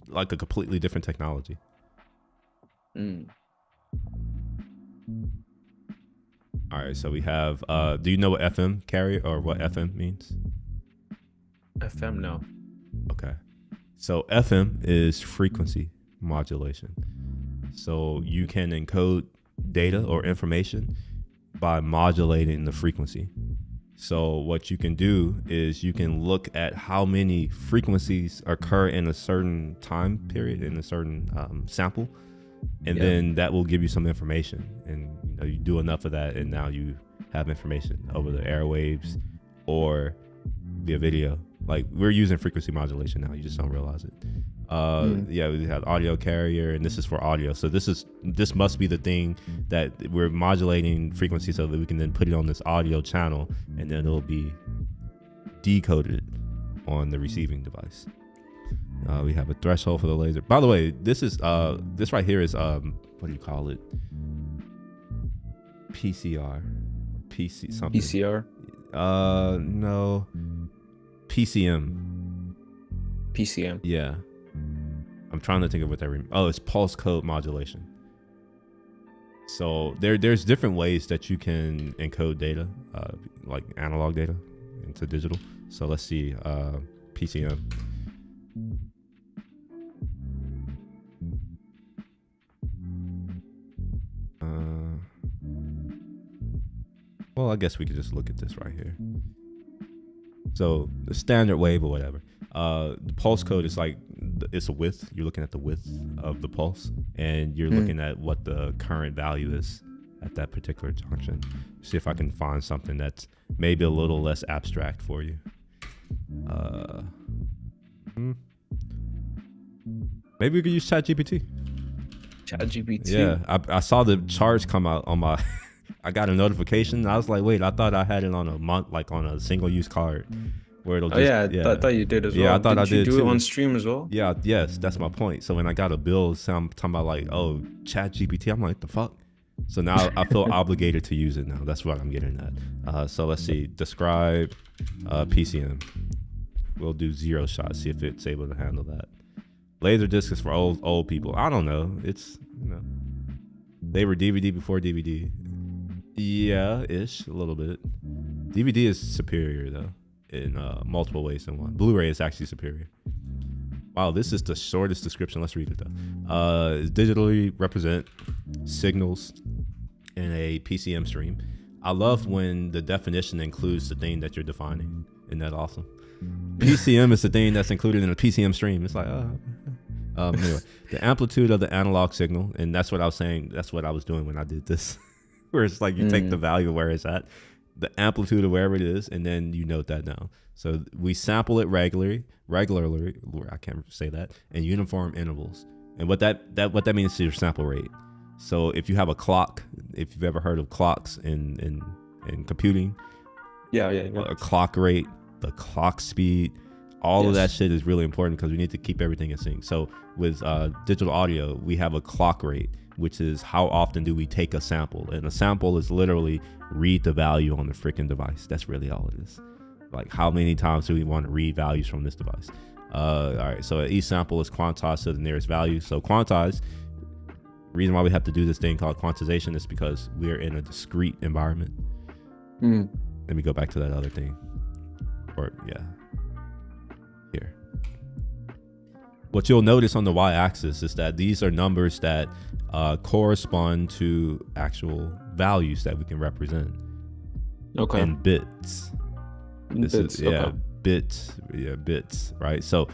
like a completely different technology. Mm. All right, so we have. Do you know what FM carrier or what FM means? FM, no. Okay, so FM is frequency modulation. So you can encode data or information by modulating the frequency. So what you can do is you can look at how many frequencies occur in a certain time period, in a certain sample, and then that will give you some information. And you do enough of that, and now you have information over the airwaves or via video. Like, we're using frequency modulation now, you just don't realize it. Yeah, we have audio carrier, and this is for audio. So this must be the thing that we're modulating frequency so that we can then put it on this audio channel, and then it'll be decoded on the receiving device. We have a threshold for the laser. By the way, this right here is what do you call it? PCR, PC something. PCR. No. PCM. PCM. Yeah. I'm trying to think of what that it's pulse code modulation. So there's different ways that you can encode data, like analog data into digital. So let's see, PCM. Well, I guess we could just look at this right here. So the standard wave or whatever. The pulse code is like, it's a width. You're looking at the width of the pulse, and you're looking at what the current value is at that particular junction. See if I can find something that's maybe a little less abstract for you. Maybe we could use ChatGPT. ChatGPT. Yeah, I saw the charts come out on my. I got a notification. I was like, wait, I thought I had it on a month, like on a single-use card, where it'll just. I thought you did as well. Yeah, I thought I did too. Did you do too. it on stream as well? Yeah, yes, that's my point. So when I got a bill, so I'm talking about like, oh, ChatGPT, I'm like, the fuck. So now I feel obligated to use it now. That's what I'm getting at. So let's see, describe PCM. We'll do 0 shots, see if it's able to handle that. Laser disc is for old people. I don't know. It's, they were DVD before DVD. Yeah, ish, a little bit. DVD is superior though, in multiple ways than one. Blu-ray is actually superior. Wow, this is the shortest description. Let's read it though. Digitally represent signals in a PCM stream. I love when the definition includes the thing that you're defining. Isn't that awesome? PCM is the thing that's included in a PCM stream. It's like, anyway, the amplitude of the analog signal, and that's what I was saying. That's what I was doing when I did this. Where it's like you take the value of where it's at, the amplitude of wherever it is, and then you note that down. So we sample it regularly, I can't say that, in uniform intervals. And what that means is your sample rate. So if you have a clock, if you've ever heard of clocks in computing, a clock rate, the clock speed, all of that shit is really important because we need to keep everything in sync. So with digital audio, we have a clock rate, which is how often do we take a sample. And a sample is literally read the value on the freaking device. That's really all it is. Like, how many times do we want to read values from this device? All right, so each sample is quantized to the nearest value. So quantized, reason why we have to do this thing called quantization is because we're in a discrete environment. Let me go back to that other thing. Here. What you'll notice on the y-axis is that these are numbers that correspond to actual values that we can represent. Okay. In bits. Bits, right? So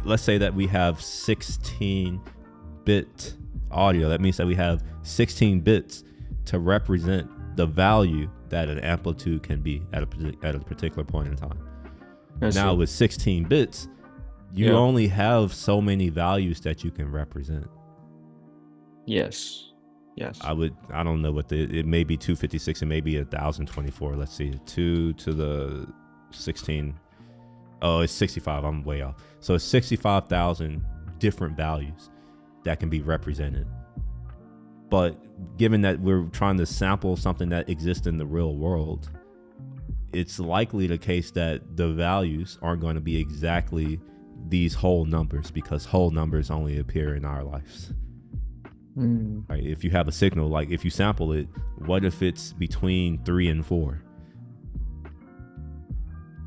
let's say that we have 16-bit audio. That means that we have 16 bits to represent the value that an amplitude can be at a particular point in time. Now with 16 bits, you only have so many values that you can represent. Yes. I don't know what it may be 256, it may be 1024. Let's see, 2 to the 16. Oh, it's 65. I'm way off. So it's 65,000 different values that can be represented. But given that we're trying to sample something that exists in the real world, it's likely the case that the values aren't going to be exactly these whole numbers, because whole numbers only appear in our lives. Right? If you have a signal, like if you sample it, what if it's between 3 and 4?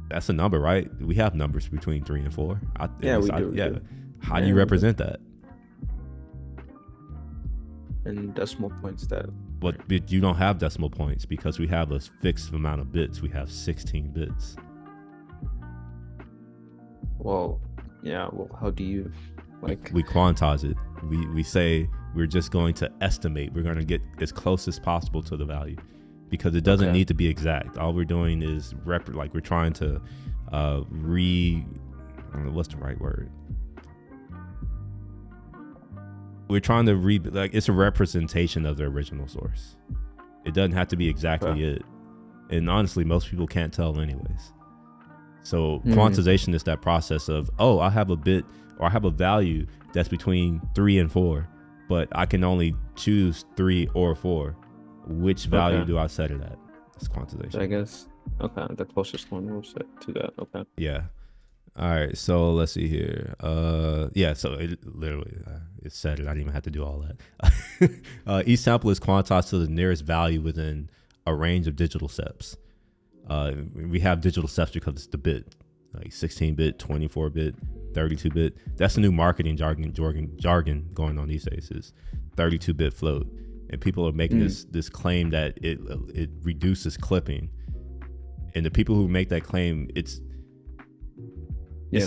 That's a number, right? We have numbers between 3 and 4. We do. How do you represent that? and decimal points that. But you don't have decimal points because we have a fixed amount of bits. We have 16 bits. Well, yeah. Well, how do you like? We quantize it. We say we're just going to estimate. We're going to get as close as possible to the value because it doesn't need to be exact. All we're doing is we're trying to I don't know what's the right word. We're trying to it's a representation of the original source. It doesn't have to be exactly it. And honestly, most people can't tell anyways. So quantization is that process of, I have a bit or I have a value that's between 3 and 4, but I can only choose 3 or 4. Which value do I set it at? It's quantization. I guess. Okay, the closest one will set to that. Okay. Yeah. All right, so let's see here. Yeah, so it literally it said it. I didn't even have to do all that. Each sample is quantized to the nearest value within a range of digital steps. We have digital steps because it's the bit, like 16-bit, 24-bit, 32-bit. That's the new marketing jargon going on these days. Is 32-bit float, and people are making this claim that it reduces clipping. And the people who make that claim, it's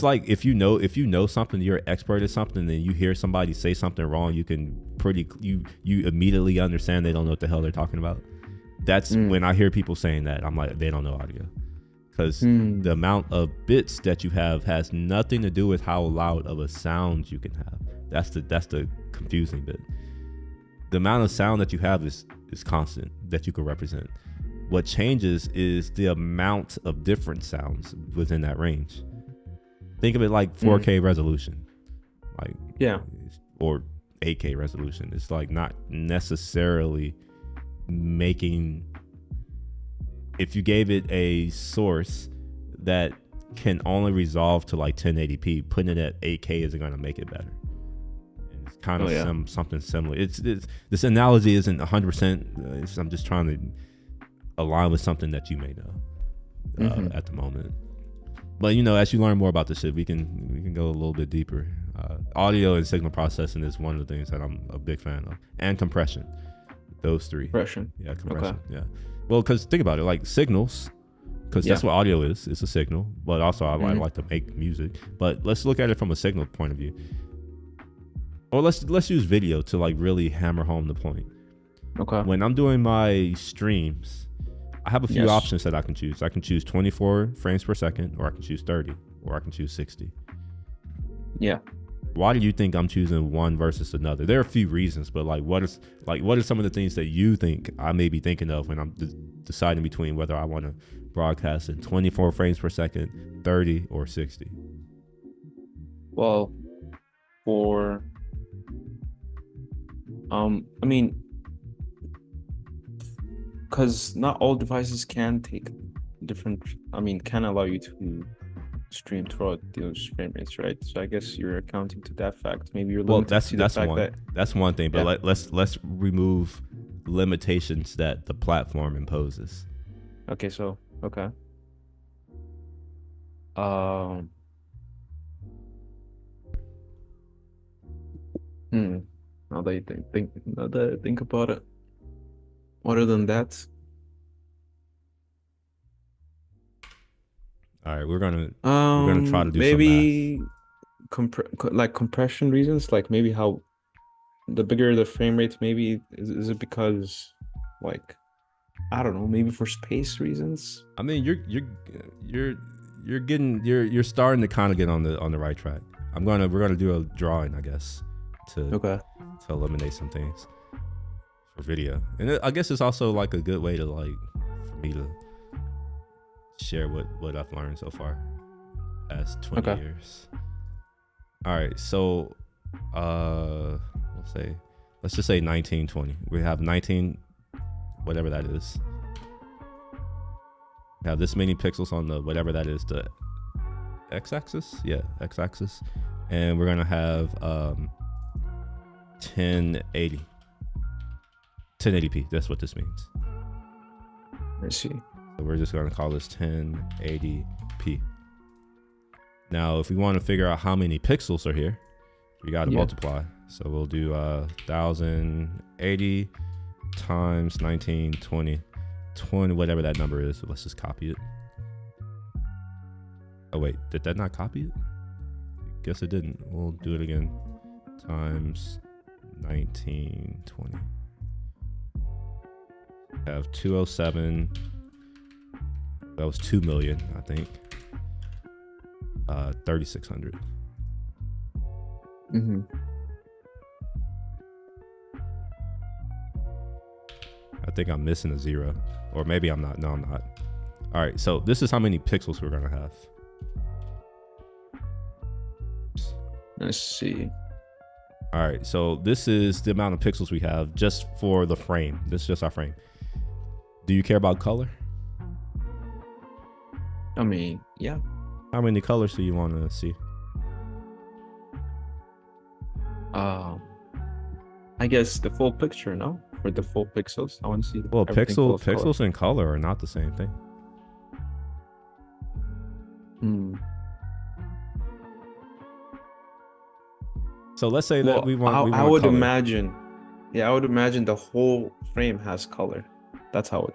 like if you know something, you're an expert at something, and you hear somebody say something wrong, you can you immediately understand they don't know what the hell they're talking about. That's when I hear people saying that, I'm like, they don't know audio, because the amount of bits that you have has nothing to do with how loud of a sound you can have. That's the confusing bit. The amount of sound that you have is constant that you can represent. What changes is the amount of different sounds within that range. Think of it like 4K resolution, or 8K resolution. It's like not necessarily making. If you gave it a source that can only resolve to like 1080p, putting it at 8K isn't going to make it better. It's kind of something similar. It's this analogy isn't 100%. I'm just trying to align with something that you may know at the moment. But as you learn more about this shit, we can go a little bit deeper. Audio and signal processing is one of the things that I'm a big fan of, and compression. Those three. Compression. Yeah, compression. Okay. Yeah. Well, because think about it, like signals, because that's what audio is. It's a signal, but also I like to make music. But let's look at it from a signal point of view. Or let's use video to like really hammer home the point. Okay. When I'm doing my streams, I have a few options that I can choose. I can choose 24 frames per second, or I can choose 30, or I can choose 60. Yeah. Why do you think I'm choosing one versus another? There are a few reasons, but what are some of the things that you think I may be thinking of when I'm deciding between whether I want to broadcast in 24 frames per second, 30, or 60? Well, because not all devices can take can allow you to stream throughout those frame rates, right? So I guess you're accounting to that fact. Maybe you're limited to the fact that's one thing. But let's remove limitations that the platform imposes. Okay. So okay. Now that you think about it. Other than that, all right, we're gonna try to do maybe compression reasons, like maybe how the bigger the frame rate, maybe is it because I don't know, maybe for space reasons. I mean, you're starting to kind of get on the right track. We're gonna do a drawing, I guess, to eliminate some things for video, and I guess it's also like a good way to for me to share what I've learned so far past 20 years. All right, so let's just say 1920. We have 19, whatever that is. We have this many pixels on the whatever that is, the x-axis. Yeah, x-axis, and we're gonna have 1080p. That's what this means. I see. So we're just going to call this 1080p. Now, if we want to figure out how many pixels are here, We got to Yeah. multiply. So we'll do 1080 times 1920, 20, whatever that number is. So let's just copy it. Oh wait, did that not copy it? Guess it didn't. We'll do it again. Times 1920. Have 207. That was 2 million, I think. 3,600. Mm-hmm. I think I'm missing a 0, or maybe I'm not. No, I'm not. All right, so this is how many pixels we're gonna have. Let's see. All right, so this is the amount of pixels we have just for the frame. This is just our frame. Do you care about color? I mean, yeah. How many colors do you want to see? I guess the full picture, no? For the full pixels, I want to see. Well, everything full of color. pixels and color are not the same thing. Hmm. So let's say that Well, we want. I would color. imagine. Yeah, I would imagine the whole frame has color. That's how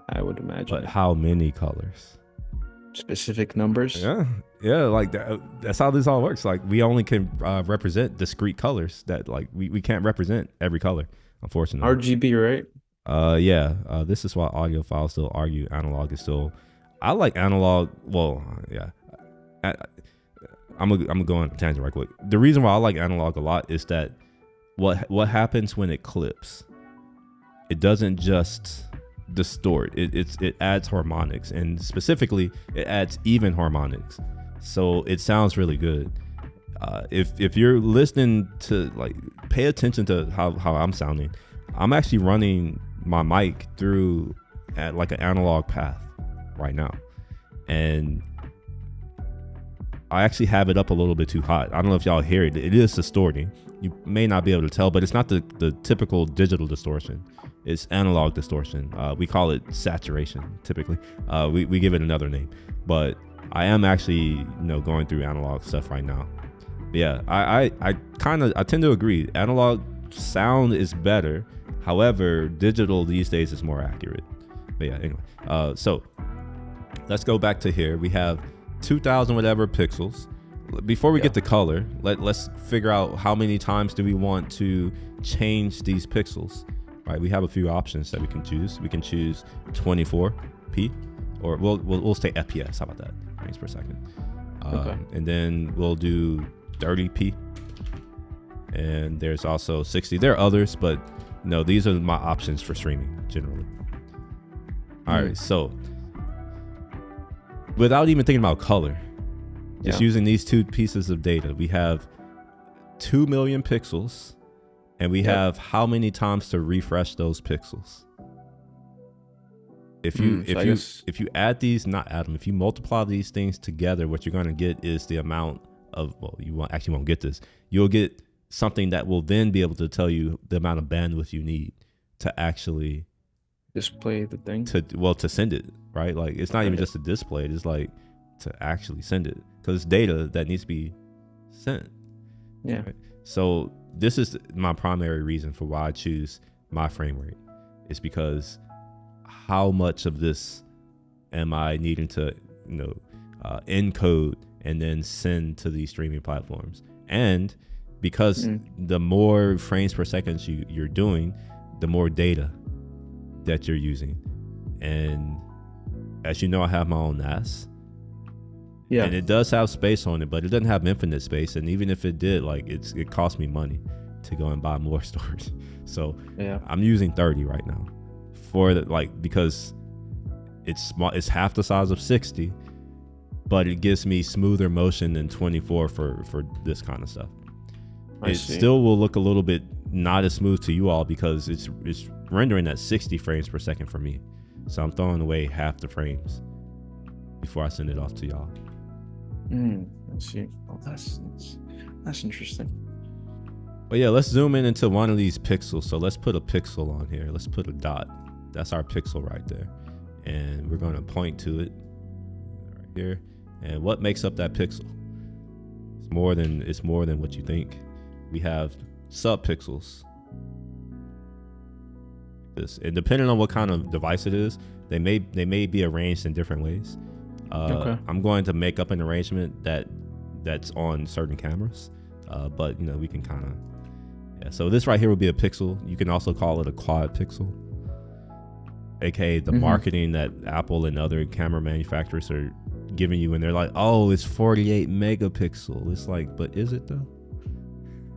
I would imagine. But how many colors? Specific numbers. Yeah, like that's how this all works. Like we only can represent discrete colors. That like we can't represent every color, unfortunately. RGB, right? Yeah. This is why audiophiles still argue analog is still. I like analog. Well, yeah. I'm gonna go on a tangent right quick. The reason why I like analog a lot is that what happens when it clips, it doesn't just distort. It adds harmonics, and specifically it adds even harmonics. So it sounds really good. If you're listening to, like, pay attention to how I'm sounding. I'm actually running my mic through at like an analog path right now, and I actually have it up a little bit too hot. I don't know if y'all hear it. It is distorting. You may not be able to tell, but it's not the typical digital distortion. It's analog distortion. We call it saturation typically. We give it another name, but I am actually going through analog stuff right now. But yeah, I tend to agree. Analog sound is better. However, digital these days is more accurate. But yeah, anyway. So let's go back to here. We have 2,000 whatever pixels. Before we get to color, let's figure out how many times do we want to change these pixels. Right, we have a few options that we can choose. We can choose 24p, or we'll say FPS. How about that? Frames per second. Okay. And then we'll do 30p. And there's also 60. There are others, but these are my options for streaming generally. All right, so without even thinking about color, just using these two pieces of data, we have 2 million pixels, and we have how many times to refresh those pixels. If you add these, not add them, if you multiply these things together, what you're going to get is the amount of, you won't get this. You'll get something that will then be able to tell you the amount of bandwidth you need to actually display the thing, to send it, right? Like, it's not even just to display it, it's like to actually send it, because it's data that needs to be sent. Yeah. Right? So this is my primary reason for why I choose my frame rate, is because how much of this am I needing to encode and then send to these streaming platforms? And because the more frames per second you're doing, the more data that you're using. And as you know, I have my own NAS. Yeah. And it does have space on it, but it doesn't have infinite space. And even if it did, like, it cost me money to go and buy more storage. So I'm using 30 right now because it's small. It's half the size of 60, but it gives me smoother motion than 24 for this kind of stuff. It still will look a little bit not as smooth to you all because it's rendering at 60 frames per second for me. So I'm throwing away half the frames before I send it off to y'all. I see. Oh, that's interesting. But yeah, let's zoom in into one of these pixels. So let's put a pixel on here. Let's put a dot. That's our pixel right there. And we're going to point to it right here. And what makes up that pixel? It's more than what you think. we have subpixels. And depending on what kind of device it is, they may be arranged in different ways. Okay. I'm going to make up an arrangement that's on certain cameras, but we can kind of, yeah. So this right here would be a pixel. You can also call it a quad pixel, aka the marketing that Apple and other camera manufacturers are giving you, and they're like, oh, it's 48 megapixel. It's like, but is it though?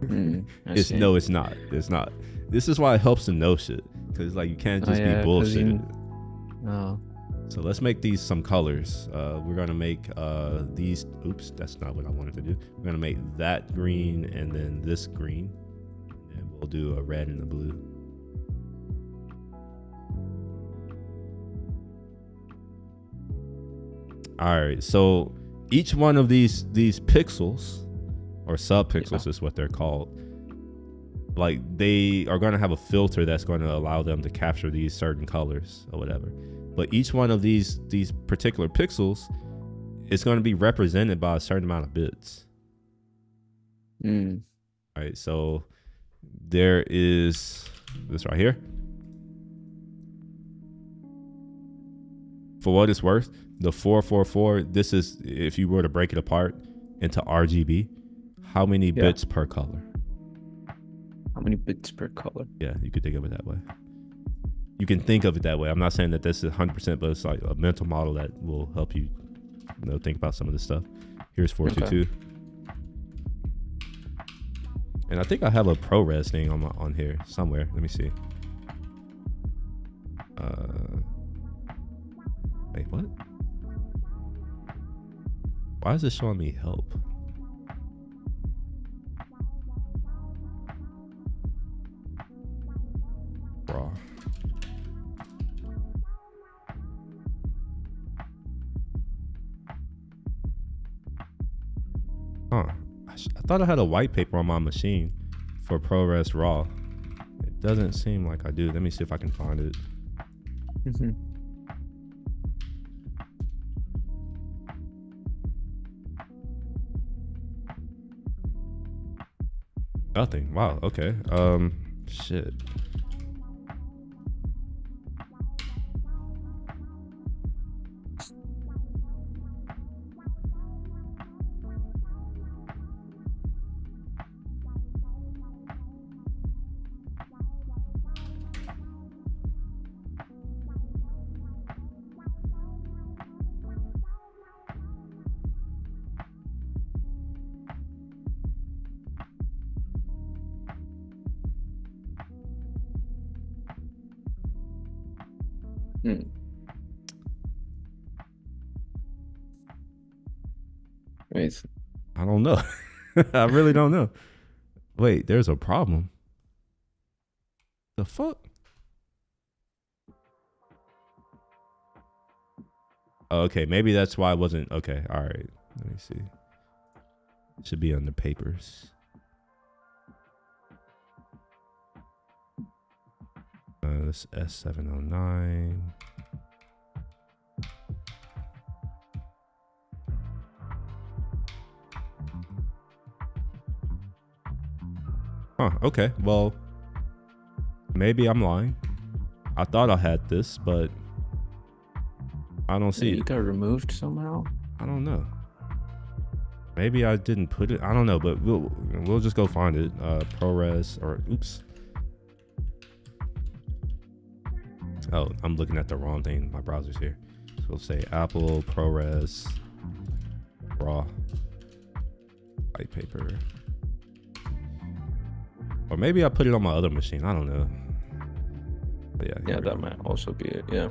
No, it's not. It's not. This is why it helps to know shit, because like you can't just be bullshit. So let's make these some colors. We're gonna make these. Oops, that's not what I wanted to do. We're gonna make that green and then this green, and we'll do a red and a blue. All right. So each one of these pixels or subpixels is what they're called. Like they are going to have a filter that's going to allow them to capture these certain colors or whatever. But each one of these particular pixels is going to be represented by a certain amount of bits. All right. So there is this right here. For what it's worth, the 444, this is, if you were to break it apart into RGB, how many bits per color? How many bits per color? Yeah, you could think of it that way. You can think of it that way. I'm not saying that this is 100%, but it's like a mental model that will help you, think about some of this stuff. Here's 422. And I think I have a ProRes thing on here somewhere. Let me see. Wait, what? Why is it showing me help? Raw. Huh. I thought I had a white paper on my machine for ProRes RAW. It doesn't seem like I do. Let me see if I can find it. Nothing. Wow. Okay. Shit. Wait. I don't know. I really don't know. Wait, there's a problem. The fuck? Okay, maybe that's why I wasn't. Okay, all right. Let me see. It should be on the papers. This S709. Huh, okay. Well, maybe I'm lying. I thought I had this, but I don't see it. It got removed somehow? I don't know. Maybe I didn't put it. I don't know, but we'll just go find it. ProRes or oops. Oh, I'm looking at the wrong thing. My browser's here. So we'll say Apple ProRes RAW white paper. Or maybe I put it on my other machine. I don't know. But yeah, that might also be it. Yeah.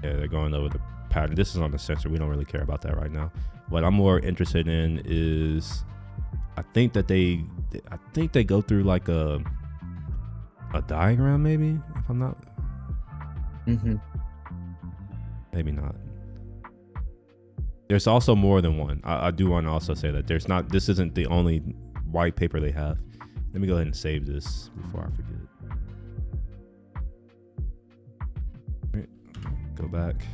Yeah, they're going over the pattern. This is on the sensor. We don't really care about that right now. What I'm more interested in is, I think they go through like a diagram, maybe, if I'm not. Maybe not. There's also more than one. I do want to also say that this isn't the only white paper they have. Let me go ahead and save this before I forget. All right, go back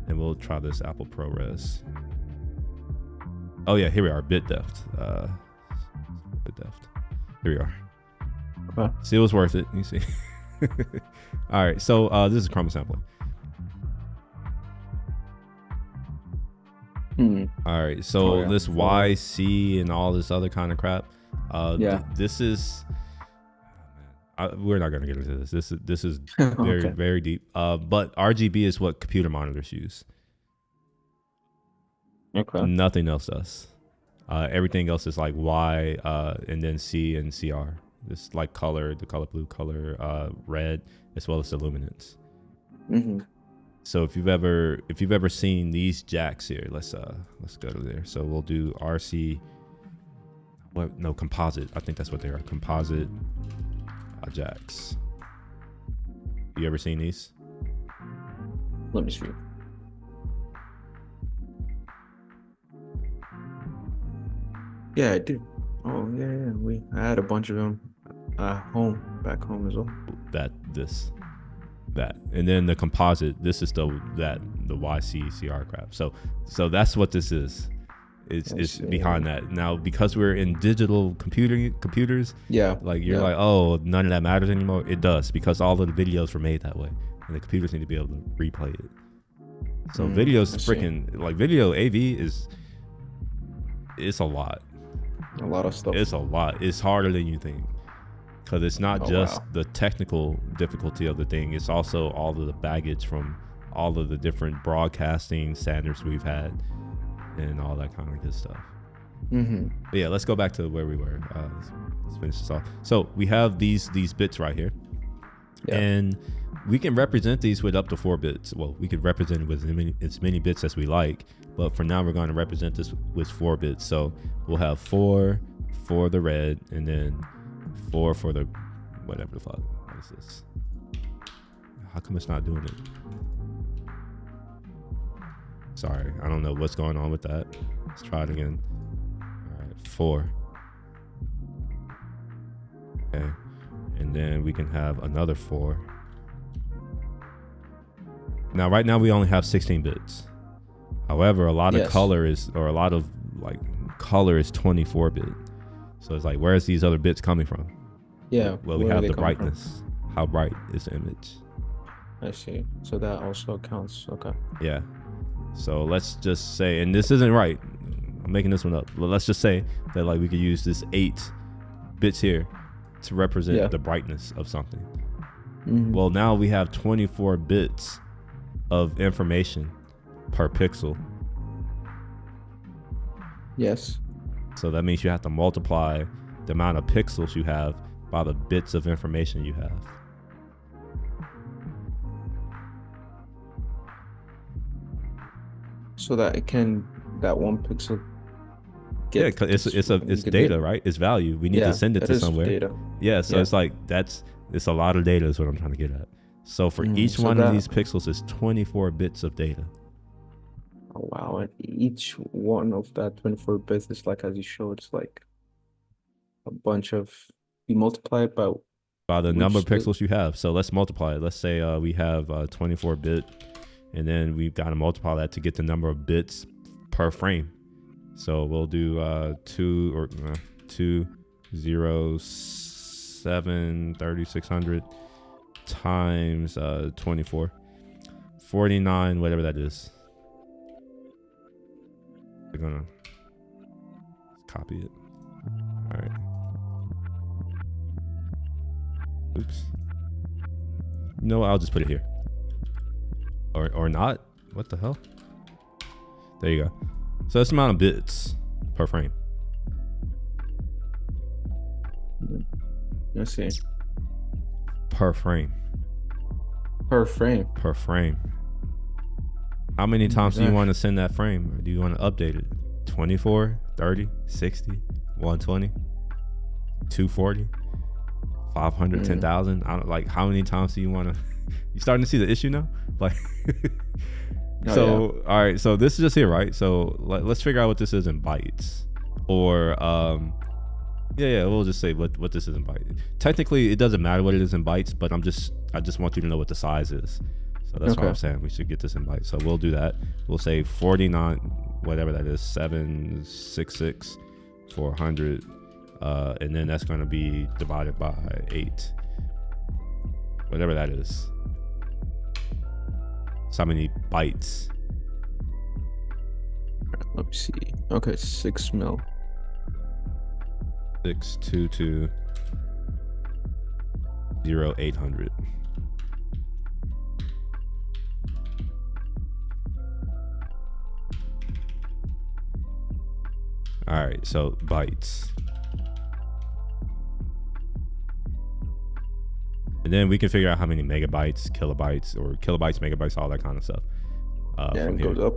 and we'll try this Apple ProRes. Oh yeah, here we are. Bit depth. Bit depth. Here we are. Okay. See, it was worth it. You see. All right. So this is chroma sampling. All right. So this YC and all this other kind of crap. This is. We're not gonna get into this. This is very Okay. very deep. But RGB is what computer monitors use. Okay. Nothing else does. Everything else is like Y, and then C and CR. This like color, the color blue, color red, as well as the luminance. So if you've ever seen these jacks here, let's go to there. So we'll do RC. What? No, composite. I think that's what they are. Composite jacks. You ever seen these? Let me see. Yeah, I do. Oh yeah. I had a bunch of them back home as well. That, and then the composite. This is the YCCR crap. So that's what this is. It's behind that. Now, because we're in digital computers, like you're like, oh, none of that matters anymore. It does, because all of the videos were made that way, and the computers need to be able to replay it. So videos freaking like video AV it's a lot. A lot of stuff. It's a lot. It's harder than you think, because it's not just the technical difficulty of the thing. It's also all of the baggage from all of the different broadcasting standards we've had and all that kind of good stuff. But yeah, let's go back to where we were. Let's finish this off. So we have these bits right here, and we can represent these with up to 4 bits. Well, we could represent it with as many bits as we like, but for now we're going to represent this with 4 bits. So we'll have 4 for the red, and then 4 for the whatever the fuck. What is this? How come it's not doing it? Sorry, I don't know what's going on with that. Let's try it again. All right, 4. Okay, and then we can have another 4. Now, right now we only have 16 bits. However, a lot of color is 24 bit. So it's like, where's these other bits coming from? Yeah. Well, we have the brightness. How bright is the image? I see. So that also counts. Okay. Yeah. So let's just say, and this isn't right, I'm making this one up, but let's just say that like we could use this 8 bits here to represent the brightness of something. Well, now we have 24 bits of information per pixel. Yes. So that means you have to multiply the amount of pixels you have by the bits of information you have. So that that 1 pixel. Yeah, because it's data, right? It's value. We need to send it to somewhere. Data. Yeah, so it's like it's a lot of data is what I'm trying to get at. So for each one of these pixels is 24 bits of data. Oh wow! And each one of that 24 bits is like, as you showed, it's like a bunch of, you multiply it by the number of pixels you have. So let's multiply it. Let's say we have 24 bit, and then we've got to multiply that to get the number of bits per frame. So we'll do 207 3600 times 24, 49, whatever that is. We're gonna copy it. All right. Oops. You know what? I'll just put it here. Or not. What the hell? There you go. So that's the amount of bits per frame. Let's see. Per frame. Per frame. Per frame. How many times do you want to send that frame? Or do you want to update it? 24, 30, 60, 120, 240, 500, 10,000? I don't, like, how many times do you want to? You starting to see the issue now? Like, all right. So this is just here, right? So let's figure out what this is in bytes, or we'll just say what this is in bytes. Technically, it doesn't matter what it is in bytes, but I just want you to know what the size is. So that's why I'm saying we should get this in bytes. So we'll do that. We'll say 49. whatever that is, 766 for 100, and then that's going to be divided by 8, whatever that is. So how many bytes? Let me see. Okay, 6 mil. 6220800. All right, so bytes. And then we can figure out how many megabytes, kilobytes, or kilobytes, megabytes, all that kind of stuff. Yeah, it goes up.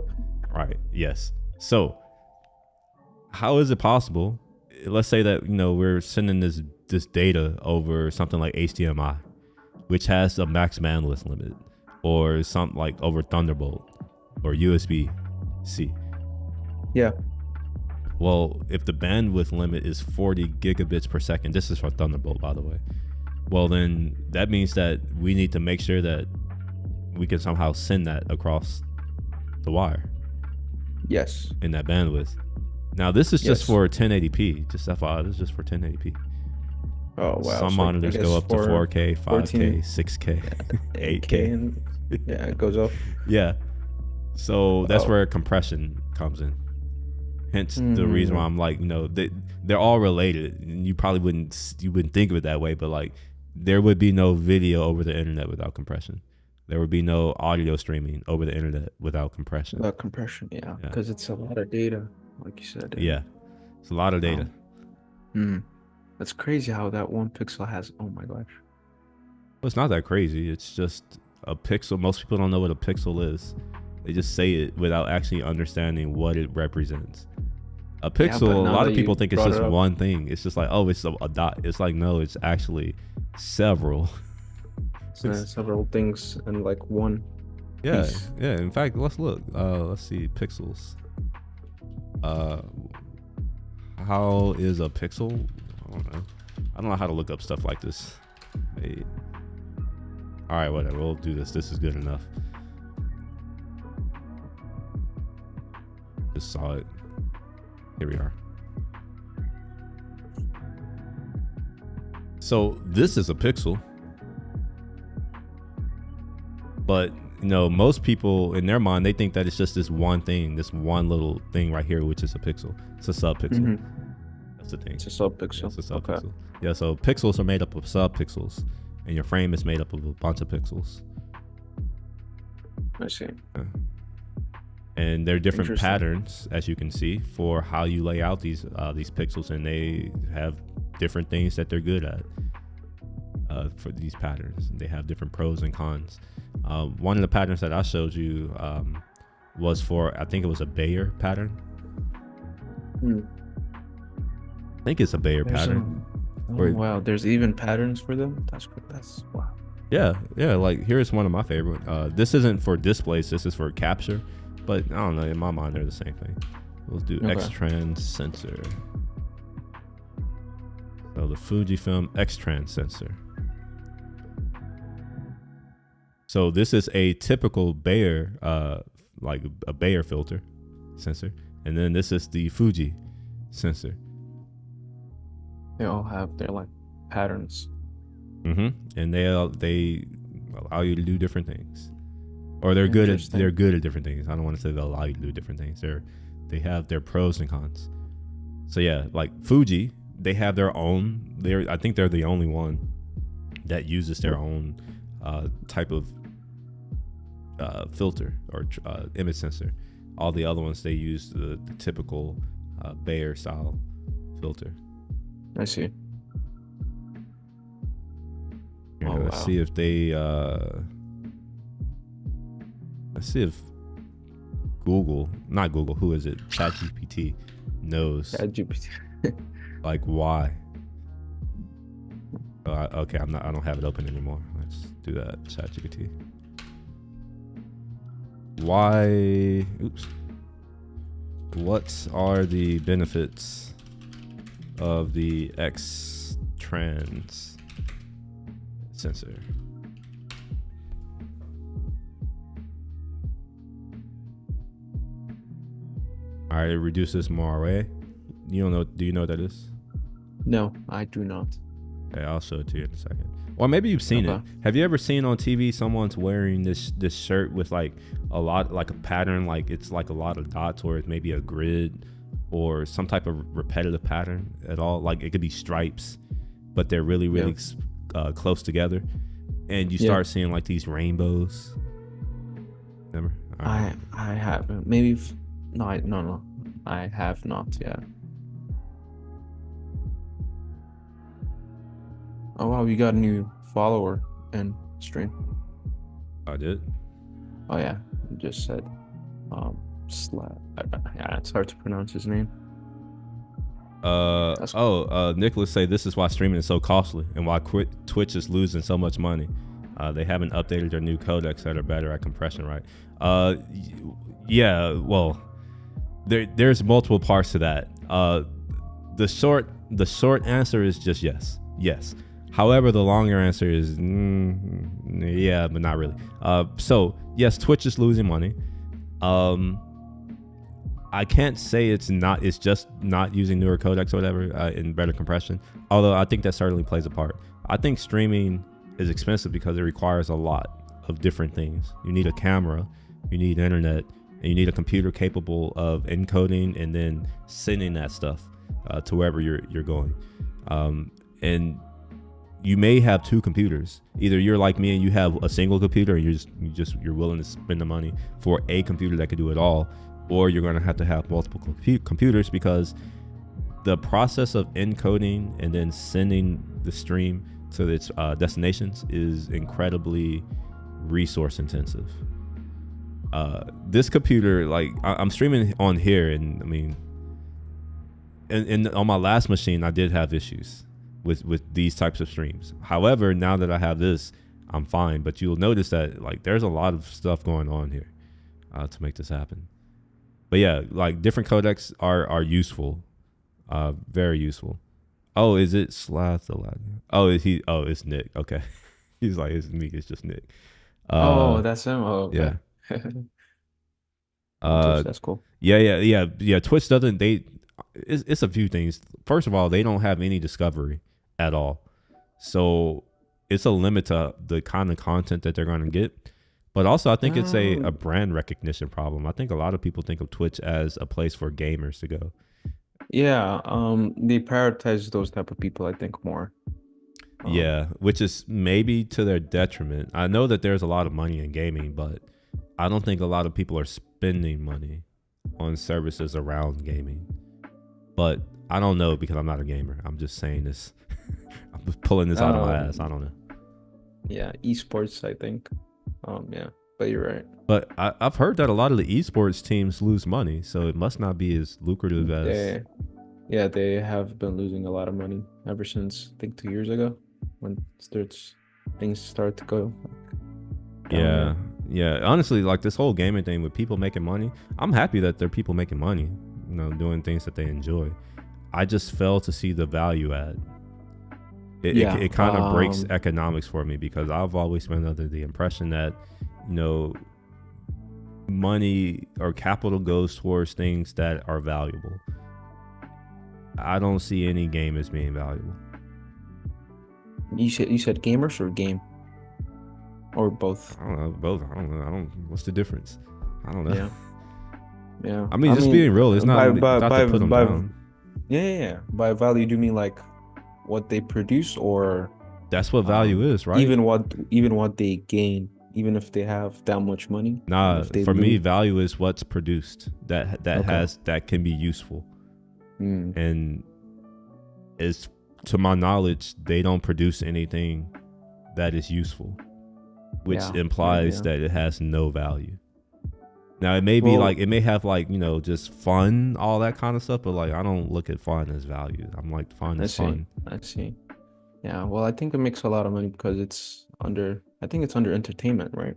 Right. Yes. So, how is it possible? Let's say that we're sending this data over something like HDMI, which has a max bandwidth limit, or something like over Thunderbolt or USB-C. Yeah. Well, if the bandwidth limit is 40 gigabits per second, this is for Thunderbolt, by the way. Well, then that means that we need to make sure that we can somehow send that across the wire. Yes. In that bandwidth. Now, this is just for 1080p. Just FYI, this is just for 1080p. Oh, wow. Some monitors go up to 4K, 5K, 6K, 8K. And, yeah, it goes up. Yeah. So that's where compression comes in. Hence the reason why I'm like, they're all related. And you probably wouldn't think of it that way, but like there would be no video over the internet without compression. There would be no audio streaming over the internet without compression. Without compression, yeah. Because it's a lot of data, like you said. Yeah. It's a lot of data. That's crazy how that one pixel has, oh my gosh. Well, it's not that crazy. It's just a pixel. Most people don't know what a pixel is. They just say it without actually understanding what it represents. A pixel, a lot of people think it's just one thing. It's just like, oh, it's a dot. It's like, no, it's actually several. Several things and like one piece. Yeah. In fact, let's look. Let's see, pixels. How is a pixel? I don't know how to look up stuff like this. Wait. All right, whatever. We'll do this. This is good enough. Just saw it. Here we are. So this is a pixel, but most people in their mind, they think that it's just this one thing, this one little thing right here, which is a pixel. It's a subpixel. That's the thing. It's a subpixel. It's a subpixel. Okay. Yeah. So pixels are made up of subpixels, and your frame is made up of a bunch of pixels. I see. Yeah. And there are different patterns, as you can see, for how you lay out these pixels, and they have different things that they're good at for these patterns. They have different pros and cons. One of the patterns that I showed you was for, I think it was a Bayer pattern. I think it's a Bayer pattern. Wow, there's even patterns for them. That's good. That's wow. Yeah. Like here's one of my favorite. This isn't for displays. This is for capture. But I don't know, in my mind, they're the same thing. Let's do X-Trans sensor. So the Fujifilm X-Trans sensor. So this is a typical Bayer, like a Bayer filter sensor. And then this is the Fuji sensor. They all have their like patterns. And they allow you to do different things. Or they're good at different things. I don't want to say they'll allow you to do different things. They have their pros and cons. So yeah, like Fuji, they have their own. I think they're the only one that uses their own type of filter or image sensor. All the other ones, they use the typical Bayer style filter. I see. Let's see if they. Let's see if not Google, who is it? ChatGPT knows. ChatGPT. Like why? Okay, I don't have it open anymore. Let's do that. ChatGPT. Why? Oops. What are the benefits of the X-Trans sensor? All right, reduce this moire. You don't know? Do you know what that is? No, I do not. Okay, I'll show it to you in a second. Or maybe you've seen it. Okay. Have you ever seen on TV someone's wearing this shirt with like a lot, like a pattern, like it's like a lot of dots, or it's maybe a grid, or some type of repetitive pattern at all? Like it could be stripes, but they're really, really close together, and you start seeing like these rainbows. Never. I haven't. Maybe. No. I have not yet. Oh wow, you got a new follower in stream. I did. Oh yeah, you just said, yeah, it's hard to pronounce his name. Nicholas say this is why streaming is so costly and why Twitch is losing so much money. They haven't updated their new codecs that are better at compression, right? Yeah. Well, there's multiple parts to that. The short answer is just yes. However, the longer answer is yeah, but not really. So yes, Twitch is losing money. I can't say it's just not using newer codecs or whatever in better compression. Although I think that certainly plays a part. I think streaming is expensive because it requires a lot of different things. You need a camera, you need internet, and you need a computer capable of encoding and then sending that stuff to wherever you're going. And you may have two computers. Either you're like me and you have a single computer and you're willing to spend the money for a computer that can do it all, or you're going to have multiple computers, because the process of encoding and then sending the stream to its destinations is incredibly resource intensive. This computer, like I'm streaming on here, and I mean, and on my last machine I did have issues with these types of streams. However, now that I have this, I'm fine. But you'll notice that like there's a lot of stuff going on here to make this happen. But yeah, like different codecs are useful, very useful. Oh, is it Slath? Oh, is he? Oh, it's Nick. Okay, he's like, it's me. It's just Nick. Oh, that's him. Oh, okay. Yeah. Twitch, that's cool. Yeah. Twitch doesn't. It's a few things. First of all, they don't have any discovery at all, so it's a limit to the kind of content that they're going to get. But also, I think it's a brand recognition problem. I think a lot of people think of Twitch as a place for gamers to go. Yeah, they prioritize those type of people, I think, more. Yeah, which is maybe to their detriment. I know that there's a lot of money in gaming, but I don't think a lot of people are spending money on services around gaming. But I don't know, because I'm not a gamer. I'm just saying this. I'm just pulling this out of my ass. I don't know. Yeah, esports, I think. Yeah, but you're right. But I've heard that a lot of the esports teams lose money, so it must not be as lucrative as. Yeah, they have been losing a lot of money ever since, I think, 2 years ago, when things start to go. Yeah. Honestly, like this whole gaming thing with people making money, I'm happy that there are people making money, doing things that they enjoy. I just fail to see the value add. It kind of breaks economics for me, because I've always been under the impression that, money or capital goes towards things that are valuable. I don't see any game as being valuable. You said gamers or game? Or both? I don't know. Both. I don't know. What's the difference? I don't know. Yeah. I mean, being real, it's not to put them down. Yeah. By value, do you mean like what they produce, or that's what value is, right? Even what they gain, even if they have that much money? Nah, for me, value is what's produced that can be useful. And is, to my knowledge, they don't produce anything that is useful, which implies that it has no value. Now it may be like, it may have like, just fun, all that kind of stuff, but like I don't look at fun as value. I'm like, fun is fun. I see. Yeah, well, I think it makes a lot of money because it's under entertainment, right?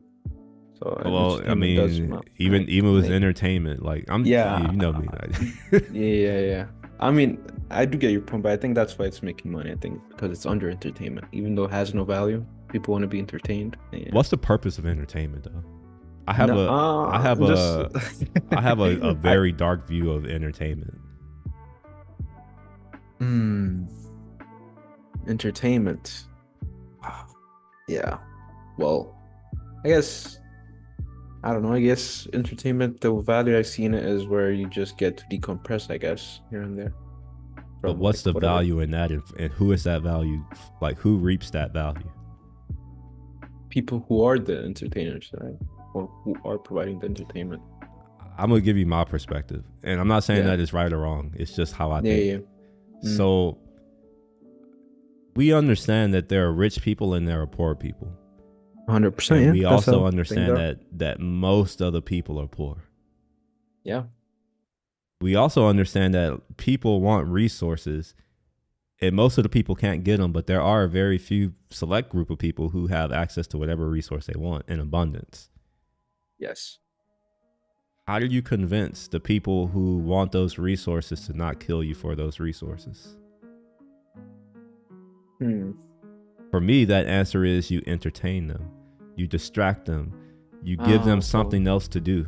So well, I mean, even with entertainment, like you know me. Like. yeah. I mean, I do get your point, but I think that's why it's making money. I think because it's under entertainment, even though it has no value, people want to be entertained. What's the purpose of entertainment, though? I have No, a I have just a I have a I very dark view of entertainment. mm, entertainment. Yeah. Well, I guess I don't know. I guess entertainment, the value I see in it is where you just get to decompress, I guess, here and there But from what's like the whatever value in that, and who is that value? Like, who reaps that value? people who are the entertainers, right? Or who are providing the entertainment. I'm gonna give you my perspective, and I'm not saying Yeah. that it's right or wrong. It's just how I Yeah, think. yeah. Mm, So we understand that there are rich people and there are poor people, 100%, and yeah. we That's also how things understand are. that most of the people are poor. Yeah. We also understand that people want resources, and most of the people can't get them, but there are a very few select group of people who have access to whatever resource they want in abundance. Yes. How do you convince the people who want those resources to not kill you for those resources? Hmm. For me, that answer is you entertain them, you distract them, you give them So something else to do.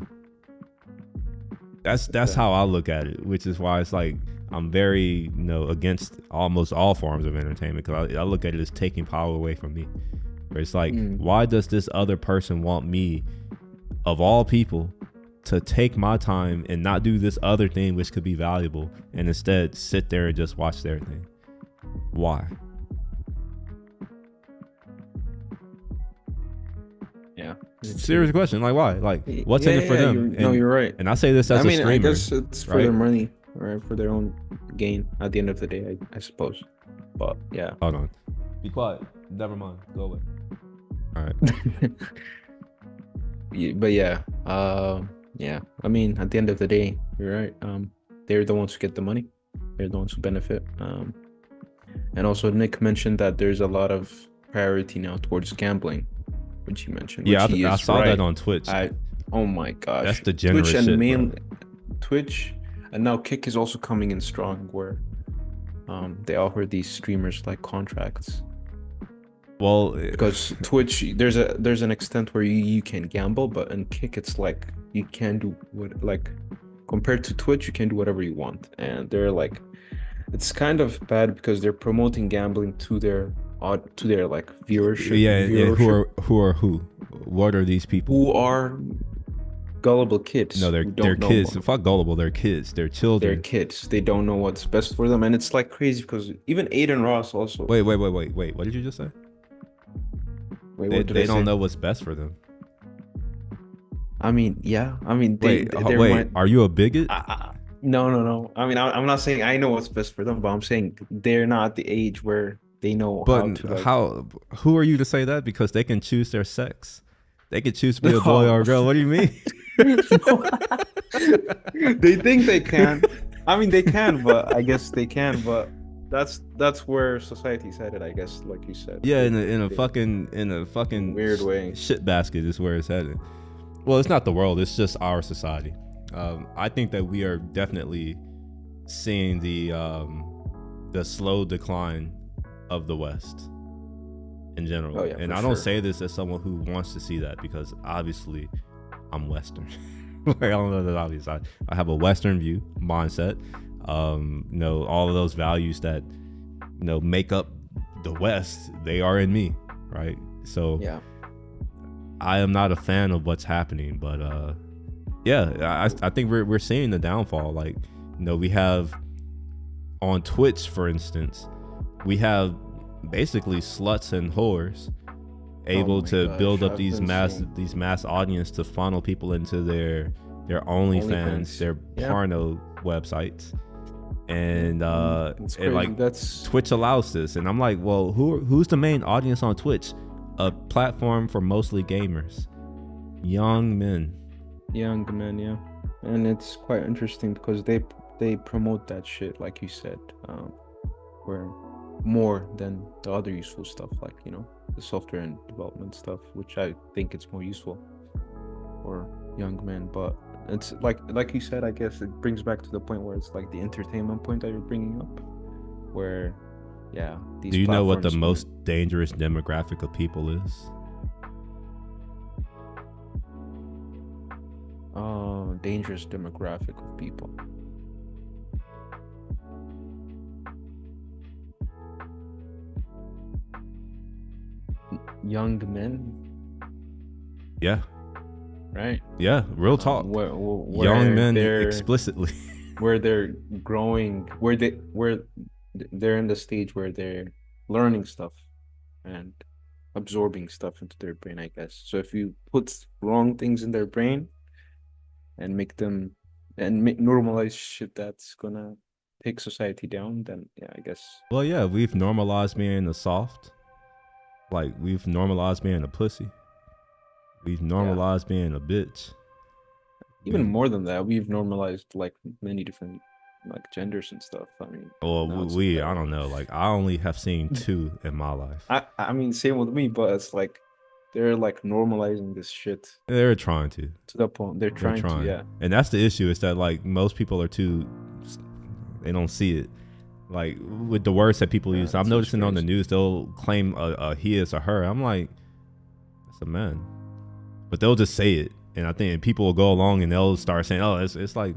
That's okay. how I look at it, which is why it's like I'm very against almost all forms of entertainment, because I look at it as taking power away from me. Where it's like, Mm. why does this other person want me, of all people, to take my time and not do this other thing which could be valuable, and instead sit there and just watch their thing? Why? Yeah. Serious question. Like, why? Like, what's Yeah, in it for yeah, them? you're right. And I say this I as a mean, I streamer, guess it's for right? their money, or for their own gain at the end of the day, I suppose. But yeah. Hold on. Be quiet. Never mind. Go away. All right. But yeah, yeah. I mean, at the end of the day, you're right. They're the ones who get the money. They're the ones who benefit. And also Nick mentioned that there's a lot of priority now towards gambling, which he mentioned, Yeah, which he I is saw right. that on Twitch. Oh my gosh, That's degenerate Twitch and shit, main bro. Twitch, and now Kick is also coming in strong, where they offer these streamers like contracts. Well, Because Twitch, there's an extent where you can gamble, but in Kick it's like you can do what, like, compared to Twitch you can do whatever you want, and they're like, it's kind of bad because they're promoting gambling to their like viewership yeah, and who viewership are who? What are these people? who are gullible kids No, who they're don't know kids. Fuck gullible. They're kids. They're they're children. kids. They don't know what's best for them, and it's like crazy because even Aiden Ross also. Wait. What did you just say? Wait, They what did I don't say? know what's best for them. I mean, yeah. I mean, Wait, they wait. might. Are you a bigot? No, no, no. I mean, I'm not saying I know what's best for them, but I'm saying they're not at the age where they know But how to, like. how? Who are you to say that? Because they can choose their sex. They can choose to be a boy No. or a girl. What do you mean? They think they can. I mean, they can, but I guess they can, but that's where society's headed, I guess, like you said. Yeah, in a They- fucking weird way. shit basket is where it's headed. Well, it's not the world; it's just our society. I think that we are definitely seeing the slow decline of the West in general. Oh, yeah, And for I don't sure. say this as someone who wants to see that, because obviously I'm Western. Like, I don't know that obvious. I have a Western view mindset. All of those values that make up the West, they are in me, right? So Yeah. I am not a fan of what's happening, but yeah, I think we're seeing the downfall. Like, we have on Twitch, for instance, we have basically sluts and whores able my to gosh, build up I've these been mass seeing- these mass audience to funnel people into their OnlyFans, their Yeah. porno websites, and It's and crazy. like That's Twitch allows this, and I'm like, well, who's the main audience on Twitch? A platform for mostly gamers, young men. young men, yeah. And it's quite interesting because they promote that shit, like you said, where more than the other useful stuff, like, the software and development stuff, which I think it's more useful for young men. But it's like you said, I guess it brings back to the point where it's like the entertainment point that you're bringing up, where, yeah, these Do you know what the platforms most dangerous demographic of people is? dangerous demographic of people. Young men, Yeah, right? yeah, real talk. Where Young men they're explicitly. where they're growing, where they're in the stage where they're learning stuff and absorbing stuff into their brain, I guess. So if you put wrong things in their brain and make them normalize shit that's gonna take society down, then yeah, I guess. Well, yeah, we've normalized being a soft. Like, we've normalized being a pussy. We've normalized being a bitch. Even more than that, we've normalized like many different like genders and stuff. I mean, Well, now it's I don't know. Like, I only have seen 2 in my life. I mean, same with me, but it's like they're like normalizing this shit They're trying to. to the point they're trying to, yeah. And that's the issue, is that like most people are too, they don't see it. Like with the words that people use, I'm noticing on the news, they'll claim a he is a her. I'm like, that's a man, but they'll just say it, and I think people will go along and they'll start saying, oh, it's like,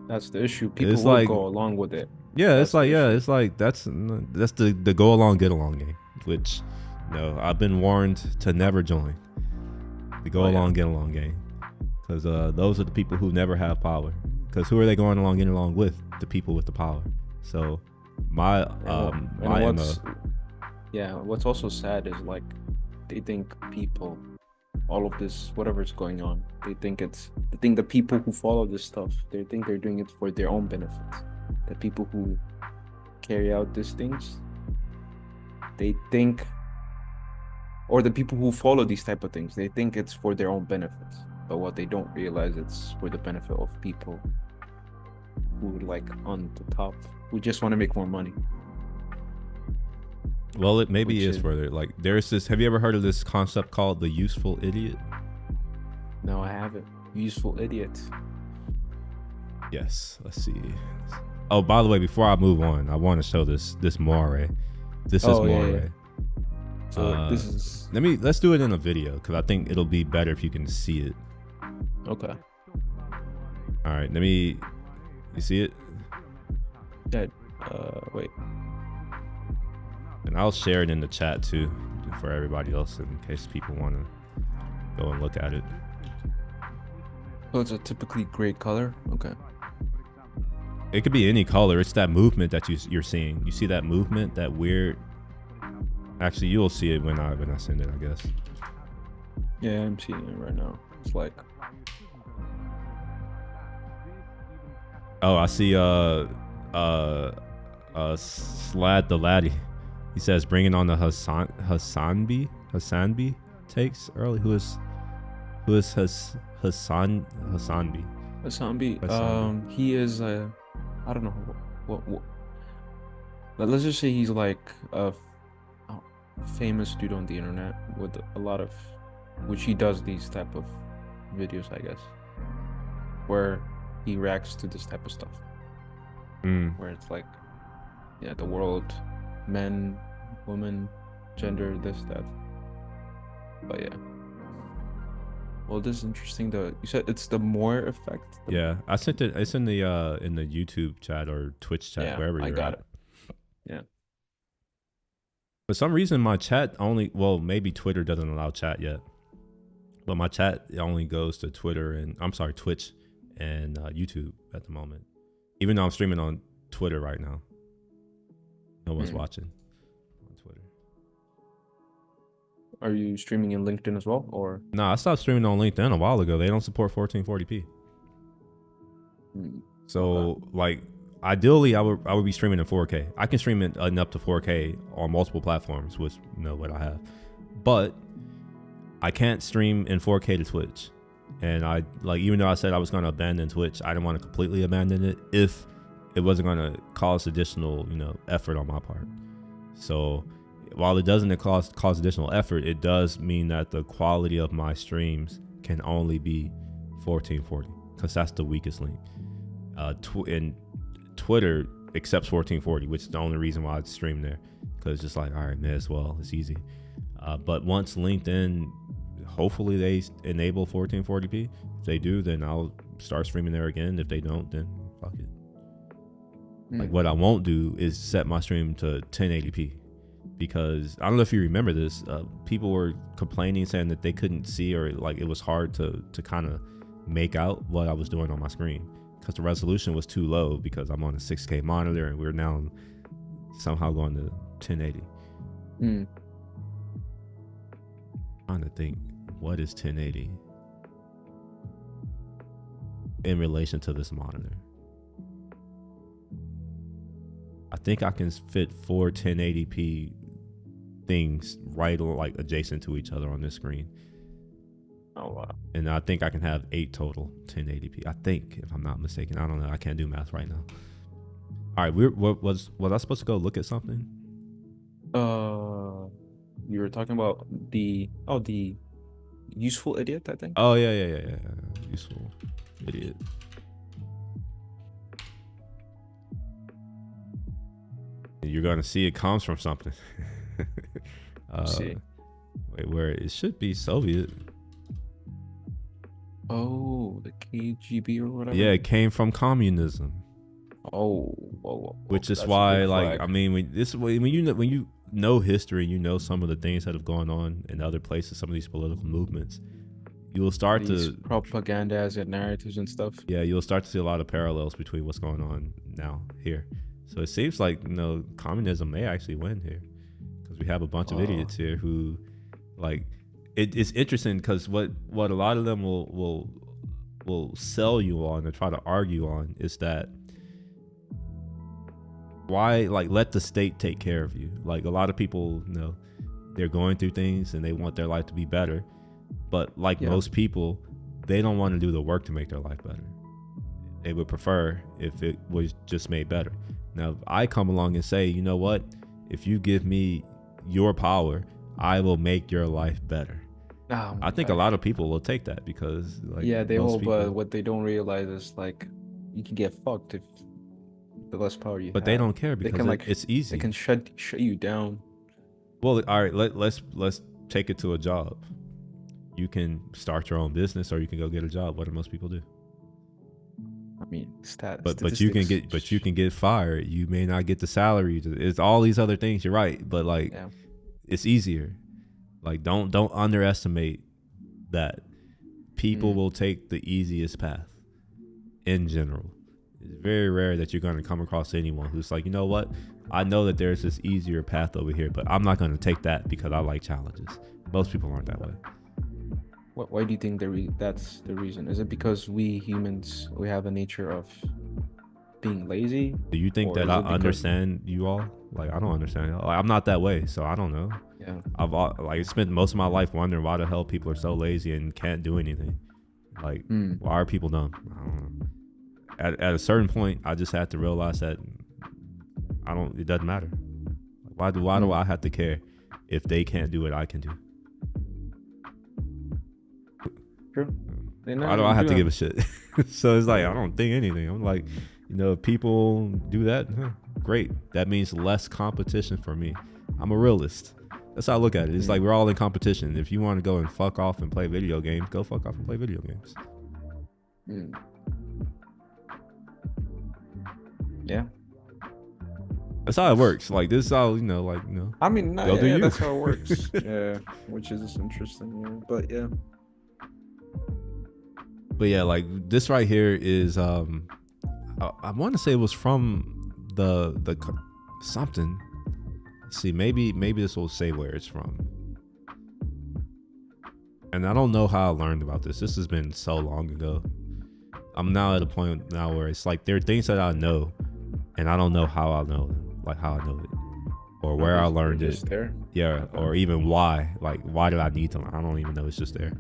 that's the issue. People it's will like, go along with it. Yeah, That's it's like, the yeah, issue. it's like that's the go along get along game, which, I've been warned to never join the go along get along game, because those are the people who never have power. Because who are they going along getting along with? The people with the power. So my what's also sad is like they think people, all of this, whatever's going on, they think the people who follow this stuff, they think they're doing it for their own benefits. The people who carry out these things, they think, or the people who follow these type of things, they think it's for their own benefits. But what they don't realize, it's for the benefit of people who like on the top, who just want to make more money. Well, it maybe is further. Like, there's this. Have you ever heard of this concept called the useful idiot? No, I haven't. Useful idiot. Yes. Let's see. Oh, by the way, before I move on, I want to show this moire. This is moire. Yeah. So this is. Let's do it in a video, because I think it'll be better if you can see it. Okay. All right. You see it? Yeah. Wait. And I'll share it in the chat too, for everybody else, in case people want to go and look at it. So it's a typically gray color. Okay. It could be any color. It's that movement that you're seeing. You see that movement, that weird. Actually, you'll see it when I send it, I guess. Yeah, I'm seeing it right now. It's like. Oh, I see. Slad the Laddie. He says bringing on the Hassanbi takes early. Who is Hassanbi? Hassanbi. He is I don't know what. But let's just say he's like a famous dude on the internet with a lot of, which he does these type of videos, I guess, where he reacts to this type of stuff. Where it's like, yeah, the world, men, women, gender, this, that. But yeah. Well, this is interesting. You said it's the Moore effect. Yeah, I sent it. It's in the YouTube chat or Twitch chat, wherever you're at. Yeah. For some reason, my chat only. Well, maybe Twitter doesn't allow chat yet, but my chat only goes to Twitch and YouTube at the moment. Even though I'm streaming on Twitter right now, no one's watching on Twitter. Are you streaming in LinkedIn as well, or? No, I stopped streaming on LinkedIn a while ago. They don't support 1440p. So, like, ideally, I would be streaming in 4K. I can stream it up to 4K on multiple platforms, which what I have, but I can't stream in 4K to Twitch. And even though I said I was going to abandon Twitch, I didn't want to completely abandon it if it wasn't going to cause additional, effort on my part. So while it doesn't cause additional effort, it does mean that the quality of my streams can only be 1440, because that's the weakest link. And Twitter accepts 1440, which is the only reason why I stream there, because it's just like, all right, may as well, it's easy. But once LinkedIn, hopefully they enable 1440p. If they do, then I'll start streaming there again. If they don't, then fuck it. Like Mm. what I won't do is set my stream to 1080p, because I don't know if you remember this. People were complaining, saying that they couldn't see, or like it was hard to kind of make out what I was doing on my screen because the resolution was too low, because I'm on a 6K monitor and we're now somehow going to 1080. Mm. Trying to think, what is 1080 in relation to this monitor? I think I can fit 4 1080p things right like adjacent to each other on this screen. Oh wow. And I think I can have 8 total 1080p. I think, if I'm not mistaken. I don't know. I can't do math right now. All right, was I supposed to go look at something? You were talking about the useful idiot, I think. Oh yeah. Useful idiot. You're gonna see it comes from something. See. Wait, where it should be Soviet. Oh, the KGB or whatever. Yeah, it came from communism. Oh, whoa. Which is That's a why, big like, flag. I mean, when you know history, you know some of the things that have gone on in other places, some of these political movements, you will start These to propaganda and narratives and stuff. you'll start to see a lot of parallels between what's going on now here. So it seems like, communism may actually win here, because we have a bunch of idiots here who, like, it's interesting because what a lot of them will sell you on and try to argue on is that why, like, let the state take care of you. Like, a lot of people, they're going through things and they want their life to be better, but like most people, they don't want to do the work to make their life better. They would prefer if it was just made better. Now, if I come along and say, you know what, if you give me your power, I will make your life better. Oh, I think a lot of people will take that, because, like, they most will, people, but what they don't realize is, like, you can get fucked if the less power you have. but they don't care, They because can, like, it's easy. They can shut you down. Well, all right, let's take it to a job. You can start your own business, or you can go get a job. What do most people do? I mean, But you can get fired. You may not get the salary. It's all these other things. You're right, but like, it's easier. Like, don't underestimate that. People will take the easiest path. In general, it's very rare that you're going to come across anyone who's like, you know what, I know that there's this easier path over here, but I'm not going to take that because I like challenges. Most people aren't that way. Why do you think that's the reason? Is it because we humans, we have a nature of being lazy? Do you think Or that is I it because- understand you all? Like, I don't understand. Like, I'm not that way, so I don't know. Yeah. I've spent most of my life wondering why the hell people are so lazy and can't do anything. Like, why are people dumb? I don't know. At a certain point, I just had to realize that it doesn't matter. Why do I have to care if they can't do what I can do? True. Why do I have to give a shit? So it's like, I don't think anything. I'm like, if people do that, great. That means less competition for me. I'm a realist. That's how I look at it. It's like we're all in competition. If you want to go and fuck off and play video games, go fuck off and play video games. Yeah. That's how it works. Like, this is how, I mean, Go do you. that's how it works. Yeah, which is interesting. Yeah. But yeah. But yeah, like, this right here is, I want to say it was from the something. Let's see, maybe this will say where it's from. And I don't know how I learned about this. This has been so long ago. I'm now at a point now where it's like there are things that I know, and I don't know how I know them, like how I know it, or where I learned it. There. Yeah, or even why. Like, why did I need to learn? I don't even know. It's just there.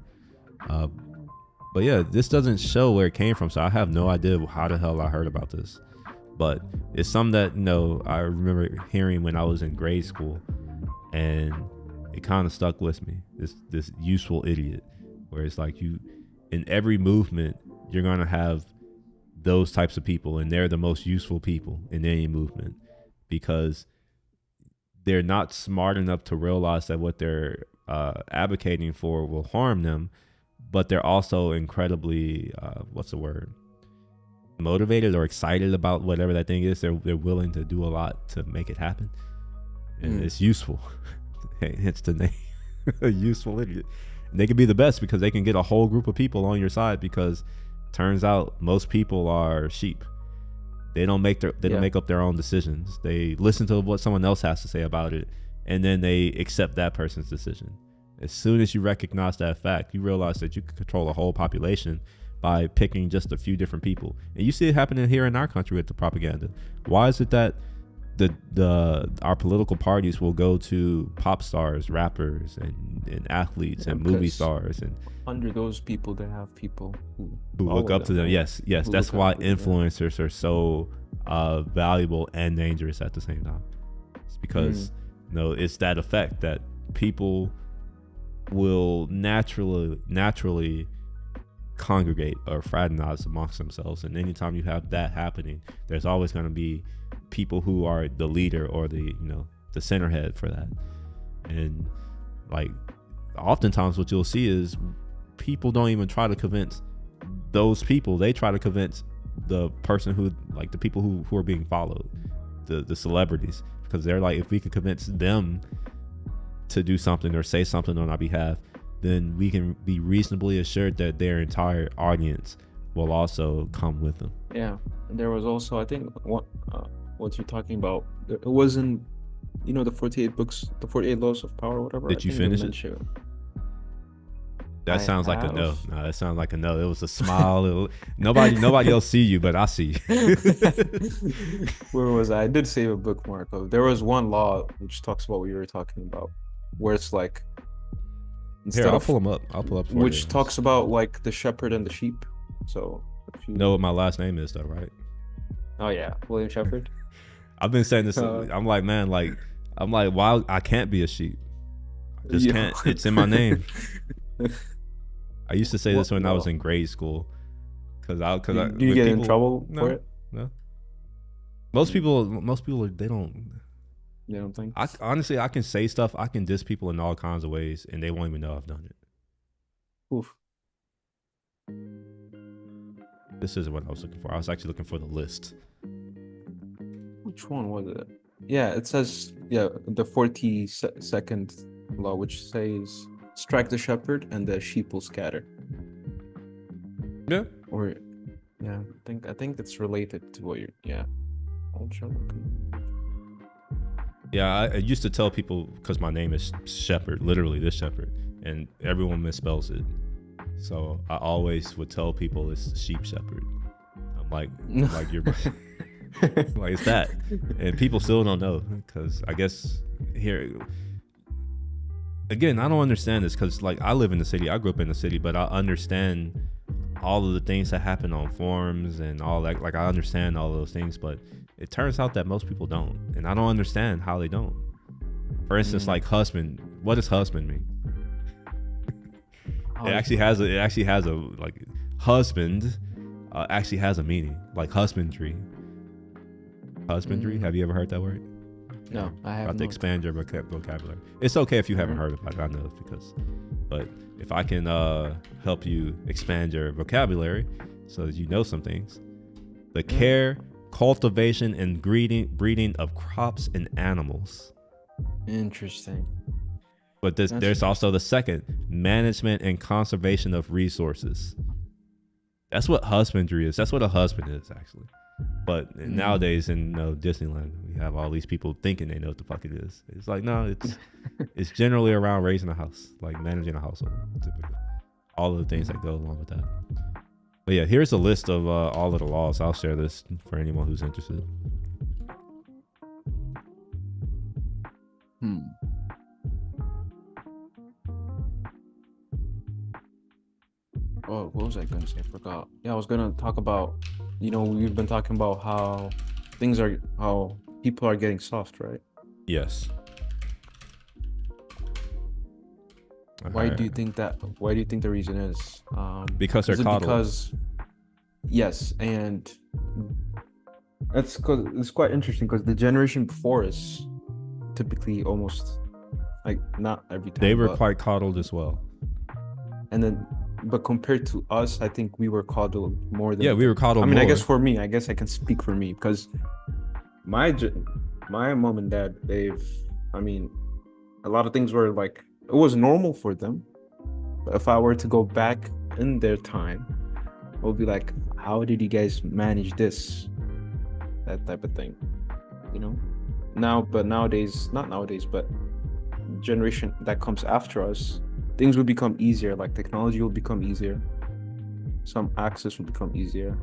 But yeah, this doesn't show where it came from, so I have no idea how the hell I heard about this. But it's something that, I remember hearing when I was in grade school, and it kind of stuck with me. This useful idiot, where it's like, in every movement, you're going to have those types of people, and they're the most useful people in any movement, because they're not smart enough to realize that what they're advocating for will harm them, but they're also incredibly what's the word, motivated or excited about whatever that thing is. They're willing to do a lot to make it happen, and it's useful. Hence the name. A useful idiot. And they can be the best because they can get a whole group of people on your side, because turns out most people are sheep. They don't make up their own decisions. They listen to what someone else has to say about it, and then they accept that person's decision. As soon as you recognize that fact, you realize that you can control a whole population by picking just a few different people. And you see it happening here in our country with the propaganda. Why is it that our political parties will go to pop stars, rappers, and athletes and movie stars, and under those people they have people who look up to them. Yes, that's why influencers are so valuable and dangerous at the same time. It's because it's that effect that people will naturally congregate or fraternize amongst themselves, and anytime you have that happening, there's always going to be people who are the leader or the center head for that. And like oftentimes what you'll see is people don't even try to convince those people. They try to convince the person who, like, the people who are being followed, the celebrities, because they're like, if we can convince them to do something or say something on our behalf, then we can be reasonably assured that their entire audience will also come with them. Yeah, and there was also, I think, what you're talking about, it wasn't, the 48 books, the 48 laws of power, whatever. Did you finish it? That sounds like a no. No, that sounds like a no. It was a smile. Nobody else see you, but I see you. Where was I? I did save a bookmark. There was one law which talks about what you were talking about, where it's like, here, I'll pull them up. I'll pull up. Which talks about like the shepherd and the sheep. So if you know what my last name is, though, right? Oh yeah, William Shepherd. I've been saying this. I'm like, man, why I can't be a sheep? I just can't. It's in my name. I used to say this when I was in grade school, do you get in trouble for it? No. Most people they don't. You don't think? Honestly, I can say stuff. I can diss people in all kinds of ways, and they won't even know I've done it. Oof. This isn't what I was looking for. I was actually looking for the list. Which one was it? Yeah, it says, the 42nd law, which says, strike the shepherd and the sheep will scatter. Yeah. Or, yeah, I think it's related to what you're, Yeah, I used to tell people, because my name is Shepherd, literally this Shepherd, and everyone misspells it. So I always would tell people it's sheep shepherd. I'm like you're like, it's that. And people still don't know, because I guess here, again, I don't understand this, because like I live in the city, I grew up in the city, but I understand all of the things that happen on forums and all that. Like I understand all those things, but it turns out that most people don't, and I don't understand how they don't. For instance, like husband. What does husband mean? It actually has a like husband actually has a meaning, like husbandry. Husbandry. Have you ever heard that word? No, I haven't. About to expand your vocabulary. It's okay if you haven't heard about it. I know, but if I can help you expand your vocabulary so that you know some things, the care, cultivation, and breeding of crops and animals. Interesting. But there's also the second, management and conservation of resources. That's what husbandry is. That's what a husband is, actually. But nowadays in Disneyland, we have all these people thinking they know what the fuck it is. It's like, no, it's generally around raising a house, like managing a household, typically. All of the things that go along with that. But yeah, here's a list of all of the laws. I'll share this for anyone who's interested. Oh, what was I gonna say? I forgot. Yeah, I was gonna talk about, we've been talking about how people are getting soft, right? Yes. Why do you think the reason is? Because they're coddled. Yes, and it's quite interesting because the generation before us typically almost, like, not every time. They were quite coddled as well. And then but compared to us, I think we were coddled more than Yeah, we were them. coddled I mean, I guess more. for me, I guess I can speak for me because my mom and dad, I mean, a lot of things were like it was normal for them. But if I were to go back in their time, I would be like, how did you guys manage this? That type of thing, you know? But nowadays, not nowadays, but generation that comes after us, things will become easier. Like technology will become easier. Some access will become easier.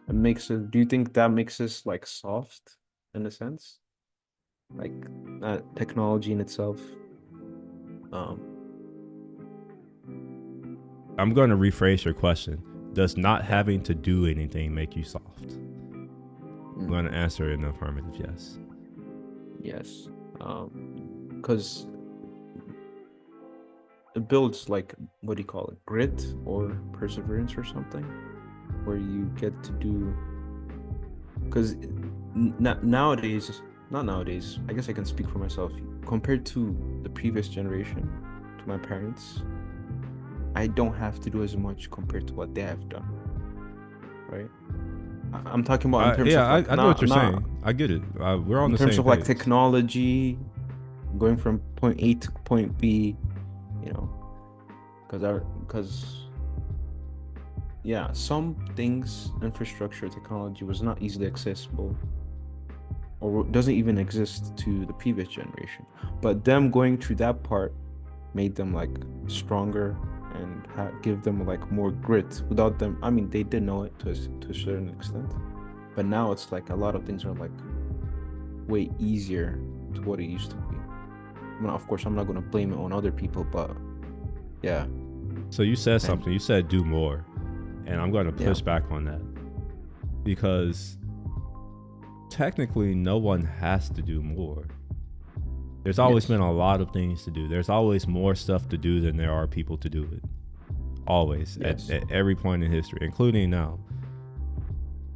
It makes it. Do you think that makes us like soft in a sense? Like technology in itself. Um, I'm going to rephrase your question. Does not having to do anything make you soft? I'm going to answer in the affirmative, yes. Yes. Because it builds like, what do you call it? Grit or perseverance or something, where you get to do. Because nowadays, not nowadays, I guess I can speak for myself. Compared to the previous generation, to my parents, I don't have to do as much compared to what they have done. Right? I'm talking about in terms of like, I know what you're saying. I get it. We're on the same page. In terms of like page. technology, going from point A to point B, you know, because yeah, some things, infrastructure, technology was not easily accessible or doesn't even exist to the previous generation. But them going through that part made them like stronger and give them like more grit. Without them, I mean, they did know it to a certain extent, but now it's like a lot of things are like way easier to what it used to be. I mean, of course, I'm not going to blame it on other people, but yeah. So you said something. You said do more, and I'm going to push back on that because technically no one has to do more. There's always been a lot of things to do. There's always more stuff to do than there are people to do it. Always, at every point in history, including now.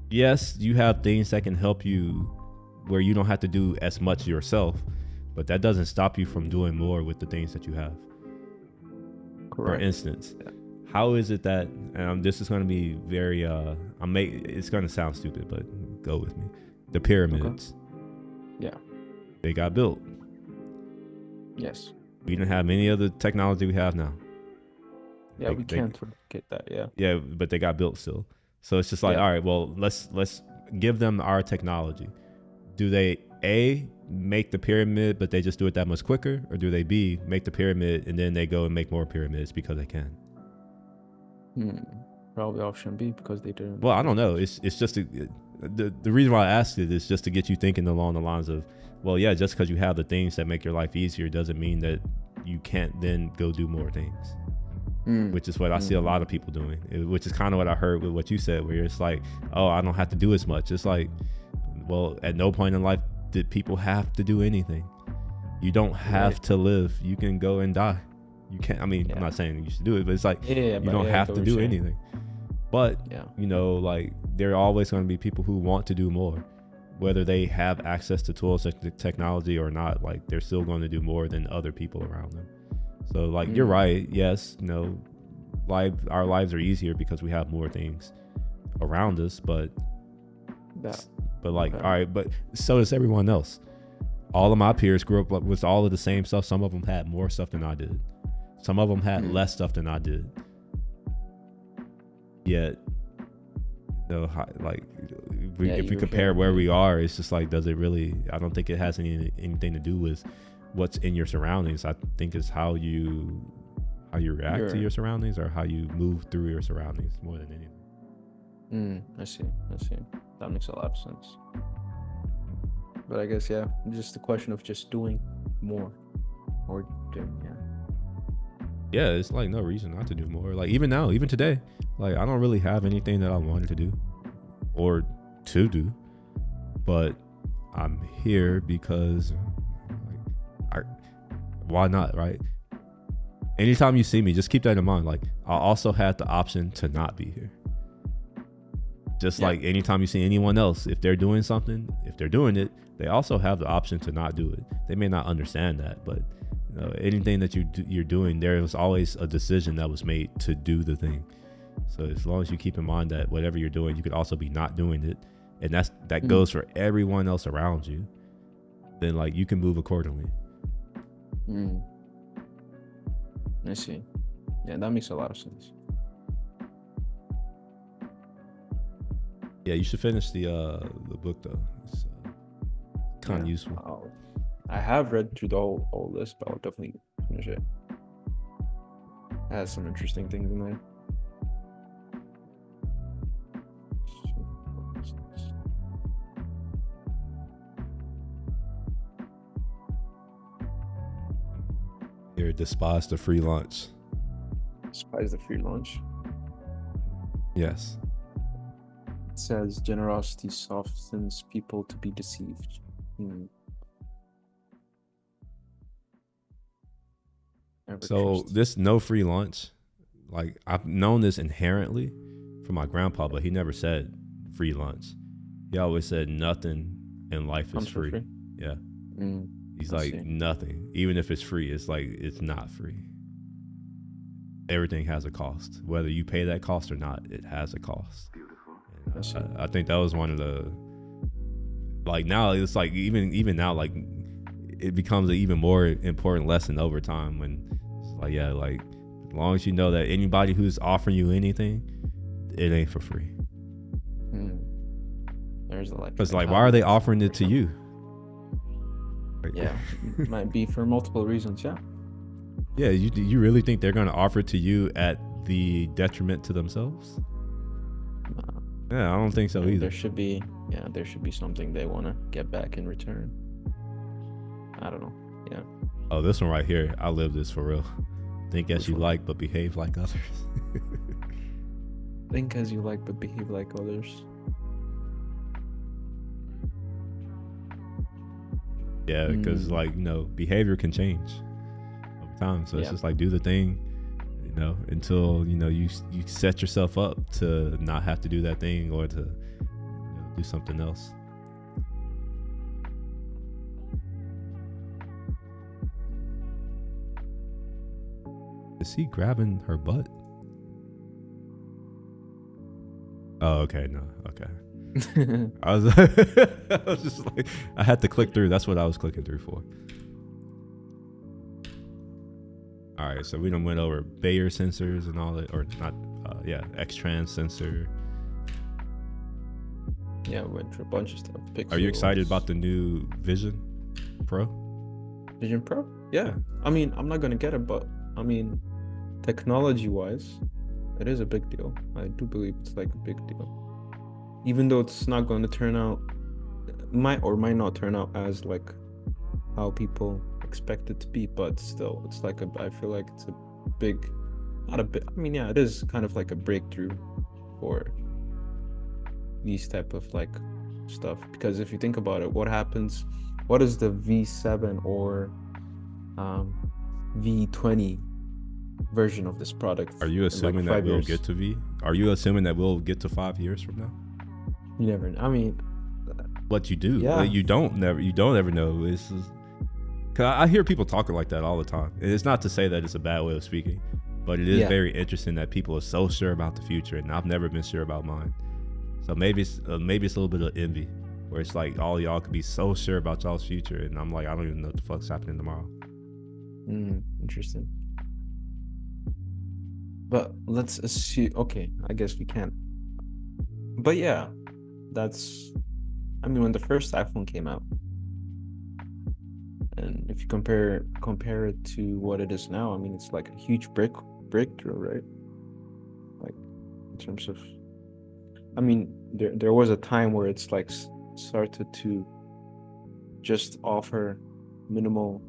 Yes, you have things that can help you where you don't have to do as much yourself, but that doesn't stop you from doing more with the things that you have. Correct. For instance, how is it that, and this is going to be very, it's going to sound stupid, but go with me. The pyramids. Okay. Yeah. They got built. Yes. We didn't have any of the technology we have now. Yeah, we can't get that. Yeah. Yeah, but they got built still. So it's just like, all right, well, let's give them our technology. Do they A, make the pyramid, but they just do it that much quicker, or do they B, make the pyramid and then they go and make more pyramids because they can? Probably option B because they didn't. Well, I don't know. It's just the reason why I asked it is just to get you thinking along the lines of, well, yeah, just because you have the things that make your life easier doesn't mean that you can't then go do more things. Which is what I see a lot of people doing, which is kind of what I heard with what you said, where it's like, oh, I don't have to do as much. It's like, well, at no point in life did people have to do anything. You don't have to live. You can go and die. You can't. I mean, I'm not saying you should do it, but it's like you don't have to do anything. But you know, like there are always going to be people who want to do more, whether they have access to tools like technology or not. Like they're still going to do more than other people around them. So like you're right. Yes, you know, our lives are easier because we have more things around us. But like, all right, but so does everyone else. All of my peers grew up with all of the same stuff. Some of them had more stuff than I did. Some of them had less stuff than I did. Yet, you know, like if we compare where we are, it's just like, does it really? I don't think it has anything to do with what's in your surroundings. I think it's how you react to your surroundings or how you move through your surroundings more than anything. I see. That makes a lot of sense. But I guess just the question of just doing more or doing Yeah, it's like no reason not to do more. Like even now, even today, like I don't really have anything that I wanted to do or to do, but I'm here because why not, right? Anytime you see me, just keep that in mind. Like I also had the option to not be here. Just like anytime you see anyone else, if they're doing something, if they're doing it, they also have the option to not do it. They may not understand that, but anything that you're doing, there was always a decision that was made to do the thing. So as long as you keep in mind that whatever you're doing, you could also be not doing it, and that goes for everyone else around you, then like you can move accordingly. I see. Yeah, that makes a lot of sense. Yeah, you should finish the book though. It's kind of useful. I have read through the whole list, but I'll definitely finish it. It has some interesting things in there. Here, despise the free lunch. Despise the free lunch? Yes. It says generosity softens people to be deceived. So this no free lunch, like I've known this inherently from my grandpa, but he never said free lunch. He always said nothing in life is free. Yeah. He's like nothing. Even if it's free, it's like it's not free. Everything has a cost. Whether you pay that cost or not, it has a cost. Beautiful. I think that was one of the, like now it's like even now, like it becomes an even more important lesson over time when it's like, yeah, like as long as you know that anybody who's offering you anything, it ain't for free. There's a Because like, why are they offering it to you? Yeah, might be for multiple reasons. Yeah, you really think they're going to offer it to you at the detriment to themselves? Yeah, I don't think so either. There should be something they want to get back in return. I don't know. Yeah. Oh, this one right here, I live this for real. Think as you like, but behave like others. Think as you like, but behave like others. Yeah, because like, behavior can change over time. So it's just like, do the thing, until, you set yourself up to not have to do that thing or to do something else. Is he grabbing her butt? Oh, okay. No. Okay. I was just like, I had to click through. That's what I was clicking through for. All right, so we done went over Bayer sensors and all that, or not? X-Trans sensor. Yeah, we went through a bunch of stuff. Pixels. Are you excited about the new Vision Pro? Vision Pro? Yeah. I mean, I'm not gonna get it, but I mean, technology-wise, it is a big deal. I do believe it's like a big deal. Even though it's not going to turn out, might not turn out as like how people expect it to be, but still, it's like I feel like it's a big, not a bit. I mean, yeah, it is kind of like a breakthrough for these type of like stuff. Because if you think about it, what is the V7 or V20 version of this product? Are you assuming that we'll get to V? Are you assuming that we'll get to 5 years from now? You never. I mean, what you do, yeah. You don't ever know. It's just, cause I hear people talking like that all the time. And it's not to say that it's a bad way of speaking, but it is very interesting that people are so sure about the future, and I've never been sure about mine. So maybe it's a little bit of envy, where it's like all y'all could be so sure about y'all's future, and I'm like, I don't even know what the fuck's happening tomorrow. Interesting. But let's assume. Okay, I guess we can't. But yeah. When the first iPhone came out, and if you compare it to what it is now, I mean, it's like a huge breakthrough, right? Like in terms of, I mean, there was a time where it's like started to just offer minimal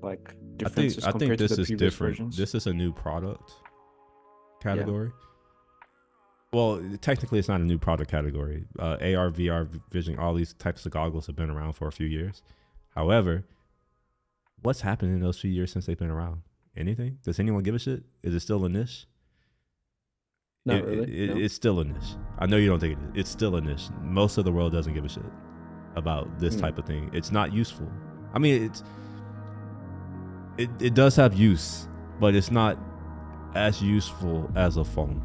like differences. I think this to the is different. Versions. This is a new product category. Yeah. Well, technically, it's not a new product category. AR, VR, vision, all these types of goggles have been around for a few years. However, what's happened in those few years since they've been around? Anything? Does anyone give a shit? Is it still a niche? Not really. No. It's still a niche. I know you don't think it is. It's still a niche. Most of the world doesn't give a shit about this type of thing. It's not useful. I mean, it does have use, but it's not as useful as a phone.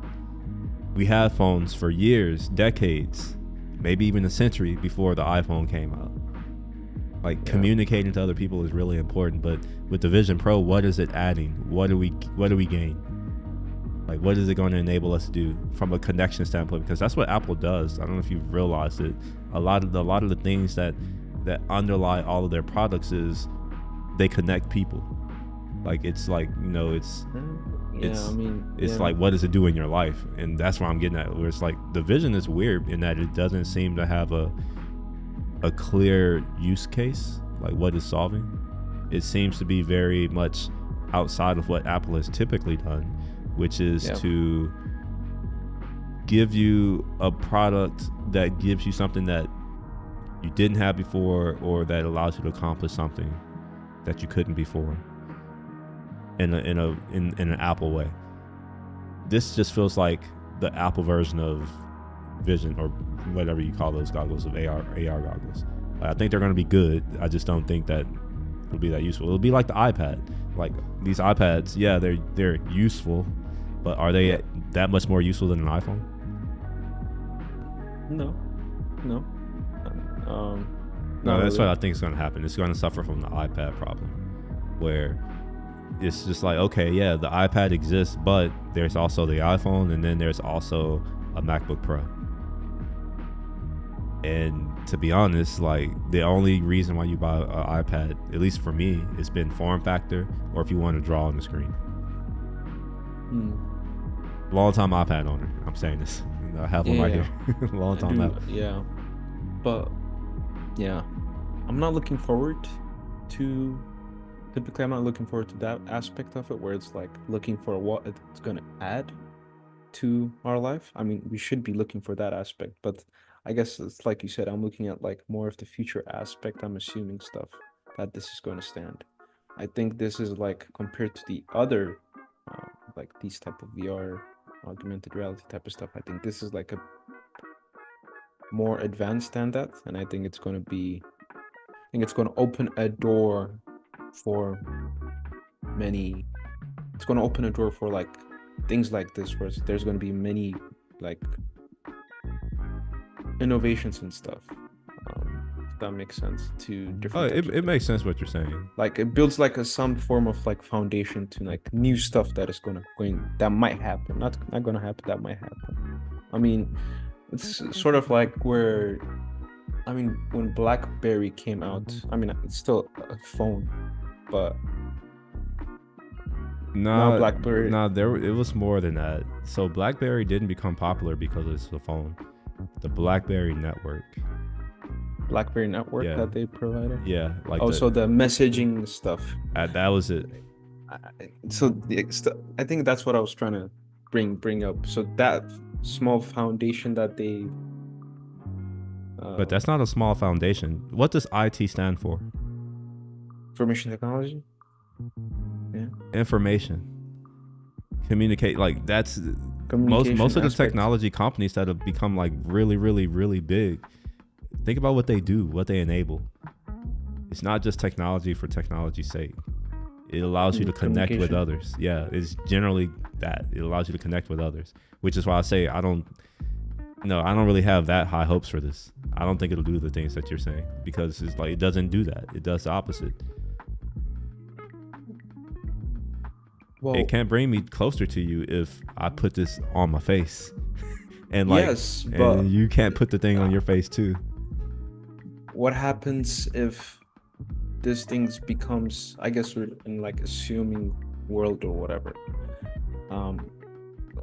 We had phones for years, decades, maybe even a century before the iPhone came out. Like communicating to other people is really important, but with the Vision Pro, what is it adding? What do we gain? Like, what is it going to enable us to do from a connection standpoint? Because that's what Apple does. I don't know if you've realized it. A lot of the things that underlie all of their products is they connect people. Like, it's like, it's like, what does it do in your life? And that's what I'm getting at, where it's like the Vision is weird in that it doesn't seem to have a clear use case, like what it's solving. It seems to be very much outside of what Apple has typically done, which is to give you a product that gives you something that you didn't have before, or that allows you to accomplish something that you couldn't before in an Apple way. This just feels like the Apple version of Vision, or whatever you call those goggles, of AR goggles. I think they're going to be good. I just don't think that it'll be that useful. It'll be like the iPad. Like these iPads, yeah, they're useful, but are they that much more useful than an iPhone? No. No, that's really what I think is going to happen. It's going to suffer from the iPad problem, where it's just like, okay, yeah, the iPad exists, but there's also the iPhone, and then there's also a MacBook Pro. And to be honest, like, the only reason why you buy an iPad, at least for me, it's been form factor, or if you want to draw on the screen. Long time iPad owner. I'm saying this. I have one right here. Long time out. Yeah. But yeah, I'm not looking forward to. Typically, I'm not looking forward to that aspect of it, where it's like looking for what it's gonna add to our life. I mean, we should be looking for that aspect, but I guess it's like you said, I'm looking at like more of the future aspect. I'm assuming stuff that this is going to stand. I think this is like, compared to the other like these type of VR augmented reality type of stuff, I think this is like a more advanced than that, and I think it's going to open a door for many. It's going to open a door for like things like this, where there's going to be many like innovations and stuff. If that makes sense to different. It makes sense what you're saying. Like, it builds like some form of like foundation to like new stuff that is that might happen. Not gonna happen. That might happen. I mean, it's sort of like where, I mean, when BlackBerry came out. I mean, it's still a phone, but now BlackBerry. It was more than that. So BlackBerry didn't become popular because it's a phone. The BlackBerry network that they provided. Yeah, like so the messaging stuff. That was it. I think that's what I was trying to bring up. So that small foundation that they. But that's not a small foundation. What does IT stand for? Information technology. Yeah. Information. Communicate. Like, that's most of the technology companies that have become like really, really, really big. Think about what they do, what they enable. It's not just technology for technology's sake. It allows you to connect with others. Yeah, it's generally that. It allows you to connect with others, which is why I say I don't really have that high hopes for this. I don't think it'll do the things that you're saying, because it's like, it doesn't do that. It does the opposite. Well, it can't bring me closer to you if I put this on my face. And like, yes, but and you can't put the thing on your face too. What happens if this thing becomes, I guess we're in like assuming world or whatever.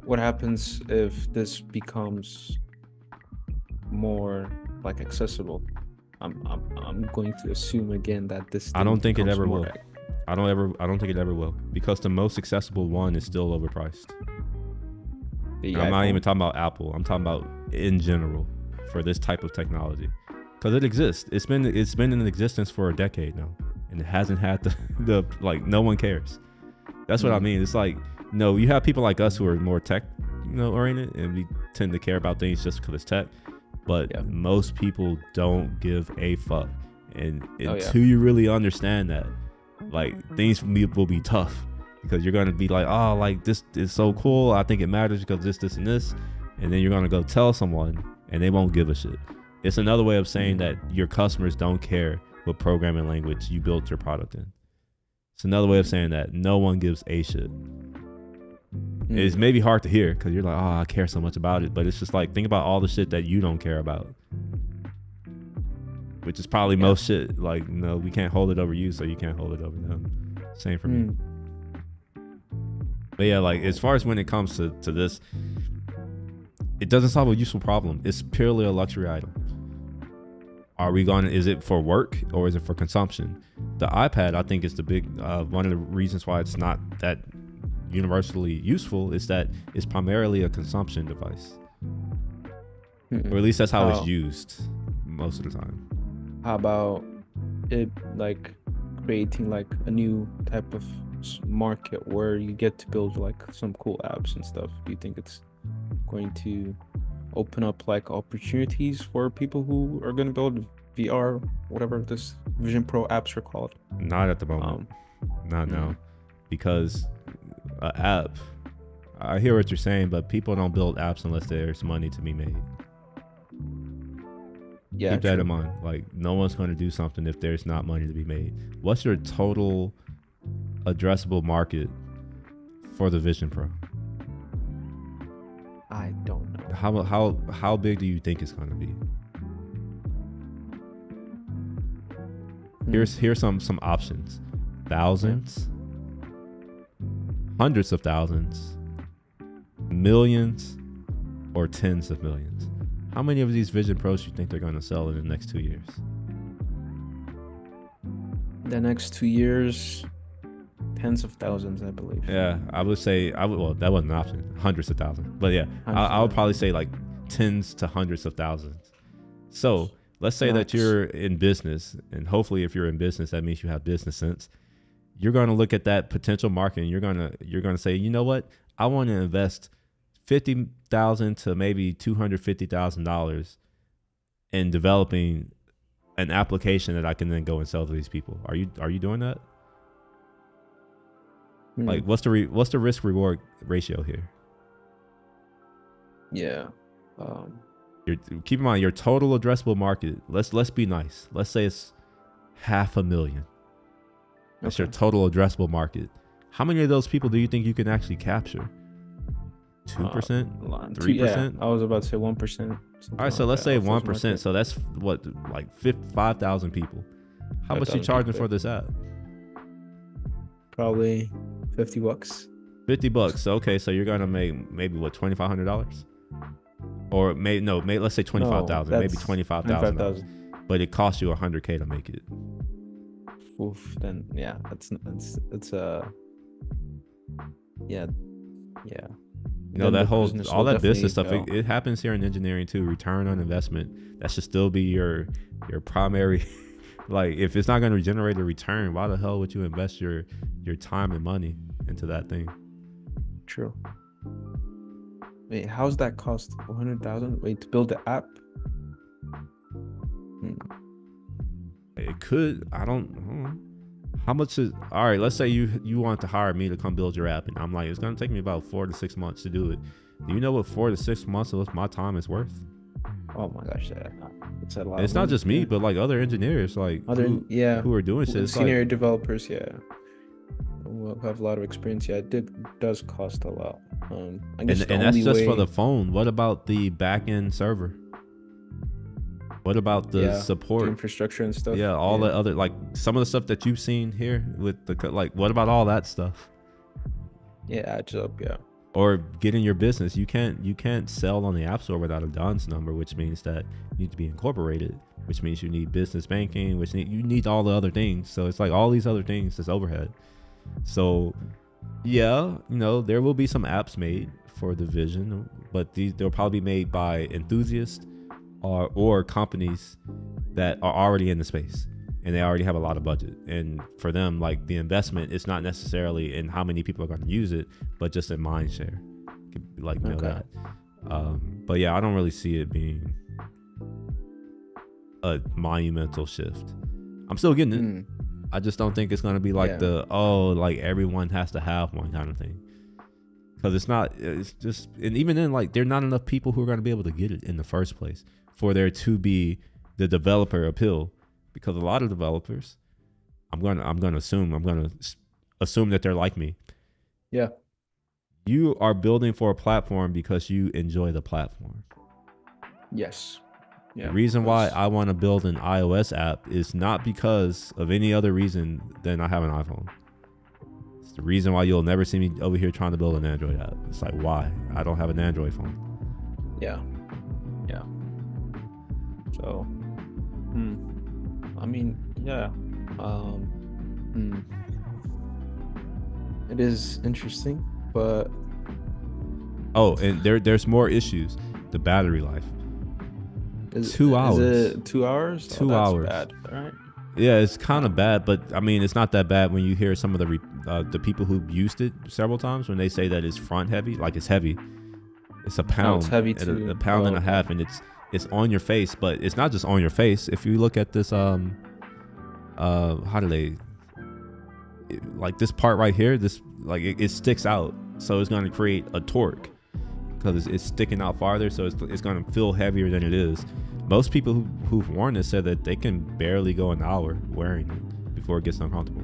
What happens if this becomes more like accessible? I'm going to assume again that this thing I don't think it ever will. more I don't think it ever will, because the most accessible one is still overpriced. I'm not even talking about Apple. I'm talking about in general for this type of technology, because it exists. It's been in existence for a decade now, and it hasn't had the like, no one cares. That's what I mean. It's like, no, you have people like us who are more tech, oriented, and we tend to care about things just because it's tech. But most people don't give a fuck, and until you really understand that, like things will be tough because you're gonna be like, oh, like this is so cool. I think it matters because this, and this, and then you're gonna go tell someone and they won't give a shit. It's another way of saying that your customers don't care what programming language you built your product in. It's another way of saying that no one gives a shit. It's maybe hard to hear because you're like, oh, I care so much about it, but it's just like, think about all the shit that you don't care about, which is probably most shit. Like, no, we can't hold it over you, so you can't hold it over them. Same for me. But yeah, like as far as when it comes to this, it doesn't solve a useful problem. It's purely a luxury item. Is it for work or is it for consumption? The iPad, I think, is the big one of the reasons why it's not that universally useful is that it's primarily a consumption device, or at least that's how it's used most of the time. How about it like creating like a new type of market where you get to build like some cool apps and stuff? Do you think it's going to open up like opportunities for people who are going to build VR, whatever this Vision Pro apps are called? Not at the moment. Not now, because app, I hear what you're saying, but people don't build apps unless there's money to be made. Keep that in mind. Like, no one's going to do something if there's not money to be made. What's your total addressable market for the Vision Pro? I don't know. How big do you think it's going to be? Here's some options. Thousands, hundreds of thousands, millions, or tens of millions. How many of these Vision Pros do you think they're going to sell in the next 2 years? The next 2 years, tens of thousands, I believe. Yeah, I would say well, that wasn't an option. Hundreds of thousands, but yeah, I would probably say like tens to hundreds of thousands. So let's say that you're in business, and hopefully, if you're in business, that means you have business sense. You're going to look at that potential market, and you're gonna say, you know what? I want to invest $50,000 to maybe $250,000 in developing an application that I can then go and sell to these people. Are you doing that? Like, what's the risk reward ratio here? Yeah. Keep in mind your total addressable market. Let's be nice. Let's say it's 500,000. That's your total addressable market. How many of those people do you think you can actually capture? 2%, 3%? Yeah, I was about to say 1%. All right, so let's say 1%. So that's what, like 5,000 people. How much are you charging for this app? Probably $50. $50. Okay, so you're gonna make maybe what, $2,500? Or let's say 25,000. Maybe 25,000. But it costs you $100K to make it. Oof. Then yeah, it's yeah. You know, that whole all that business stuff, it happens here in engineering too. Return on investment, that should still be your primary. Like, if it's not going to generate a return, why the hell would you invest your time and money into that thing? True. Wait, how's that cost? 100,000? Wait, to build the app? It could. I don't know. How much is, all right, let's say you want to hire me to come build your app, and I'm like, it's going to take me about 4 to 6 months to do it. Do you know what 4 to 6 months of my time is worth? Oh my gosh, it's a lot. It's not just me, but like other engineers, like who are doing shit. Senior developers, who have a lot of experience. Yeah, it does cost a lot. I guess and that's just for the phone. What about the back end server? What about the support, the infrastructure and stuff? Yeah, all the other, like some of the stuff that you've seen here with the, like, what about all that stuff? Yeah, adds up. Yeah. Or get in your business. You can't sell on the App Store without a DUNS number, which means that you need to be incorporated, which means you need business banking, you need all the other things. So it's like all these other things is overhead. So yeah, there will be some apps made for the Vision, but they'll probably be made by enthusiasts or companies that are already in the space and they already have a lot of budget. And for them, like, the investment is not necessarily in how many people are going to use it, but just in mind share. Like, that. But yeah, I don't really see it being a monumental shift. I'm still getting it. I just don't think it's gonna be like Yeah. like everyone has to have one kind of thing. Because it's not. It's just, and even then, like, there are not enough people who are gonna be able to get it in the first place for there to be the developer appeal. Because a lot of developers, I'm gonna assume that they're like me. Yeah. You are building for a platform because you enjoy the platform. Yes. The Yeah. reason why That's I want to build an iOS app is not because of any other reason than I have an iPhone. It's the reason why you'll never see me over here trying to build an Android app. It's like, why? I don't have an Android phone. yeah. Yeah. So, I mean, yeah. Um, hmm. It is interesting, but Oh, and there's more issues. The battery life. is 2 hours. it 2 hours? Oh, 2 that's hours. bad. All right. Yeah, it's kind of bad, but I mean, it's not that bad when you hear some of the people who've used it several times when they say that it's front heavy, like it's heavy. It's a Oh, pound, it's heavy and too. a pound and a Okay. half, and it's on your face, but it's not just on your face. If you look at this, how do they, like this part right here, this like it sticks out, so it's going to create a torque because it's sticking out farther, so it's going to feel heavier than it is. Most people who've worn this said that they can barely go an hour wearing it before it gets uncomfortable.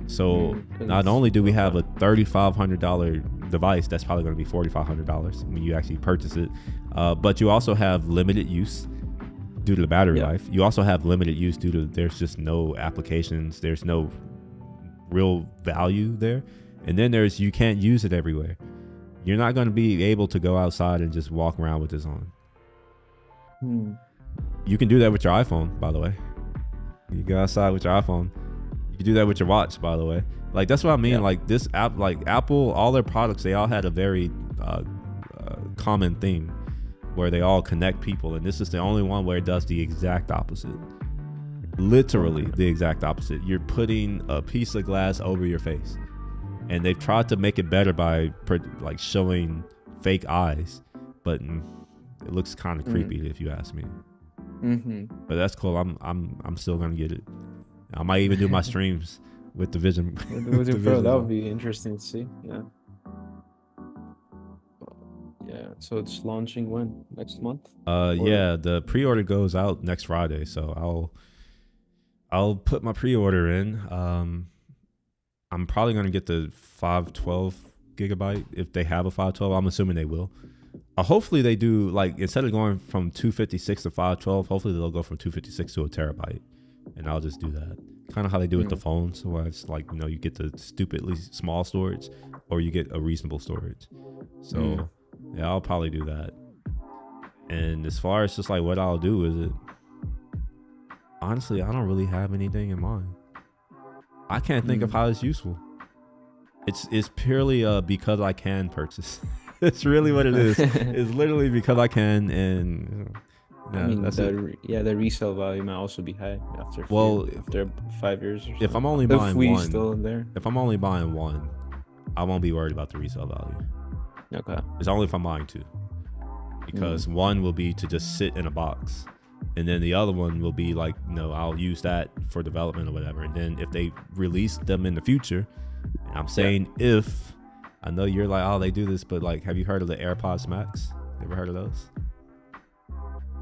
So not only do we have a $3,500 device that's probably going to be $4,500 when you actually purchase it, but you also have limited use due to the battery life. You also have limited use due to there's just no applications, there's no real value there, and then there's you can't use it everywhere. You're not going to be able to go outside and just walk around with this on. You can do that with your iPhone, by the way. You go outside with your iPhone. You can do that with your watch, by the way. Like, that's what I mean. Yeah. Like, this app, like Apple, all their products, they all had a very common theme where they all connect people, and this is the only one where it does the exact opposite. Literally the exact opposite. You're putting a piece of glass over your face, and they've tried to make it better by like showing fake eyes, but it looks kind of creepy if you ask me. But that's cool. I'm still gonna get it. I might even do my streams with the Vision. With your Pro, that would be interesting to see. Yeah. Yeah. So it's launching when? Next month? Yeah, the pre-order goes out next Friday, so I'll put my pre-order in. I'm probably gonna get the 512 gigabyte if they have a 512. I'm assuming they will. Hopefully they do, like, instead of going from 256 to 512, hopefully they'll go from 256 to a terabyte, and I'll just do that. Kind of how they do with the phones, where it's like, you know, you get the stupidly small storage or you get a reasonable storage. So yeah, I'll probably do that. And as far as just like what I'll do is it, honestly, I don't really have anything in mind. I can't think of how it's useful. It's purely because I can purchase. It's really what it is. It's literally because I can, and yeah, I mean, that's it. the resale value might also be high after after 5 years or so. If I'm only buying one, still in there. If I'm only buying one, I won't be worried about the resale value. Okay. It's only if I'm buying two, because one will be to just sit in a box, and then the other one will be like, you know, I'll use that for development or whatever. And then if they release them in the future, and I'm saying if, I know you're like, oh, they do this, but like, have you heard of the AirPods Max? Ever heard of those?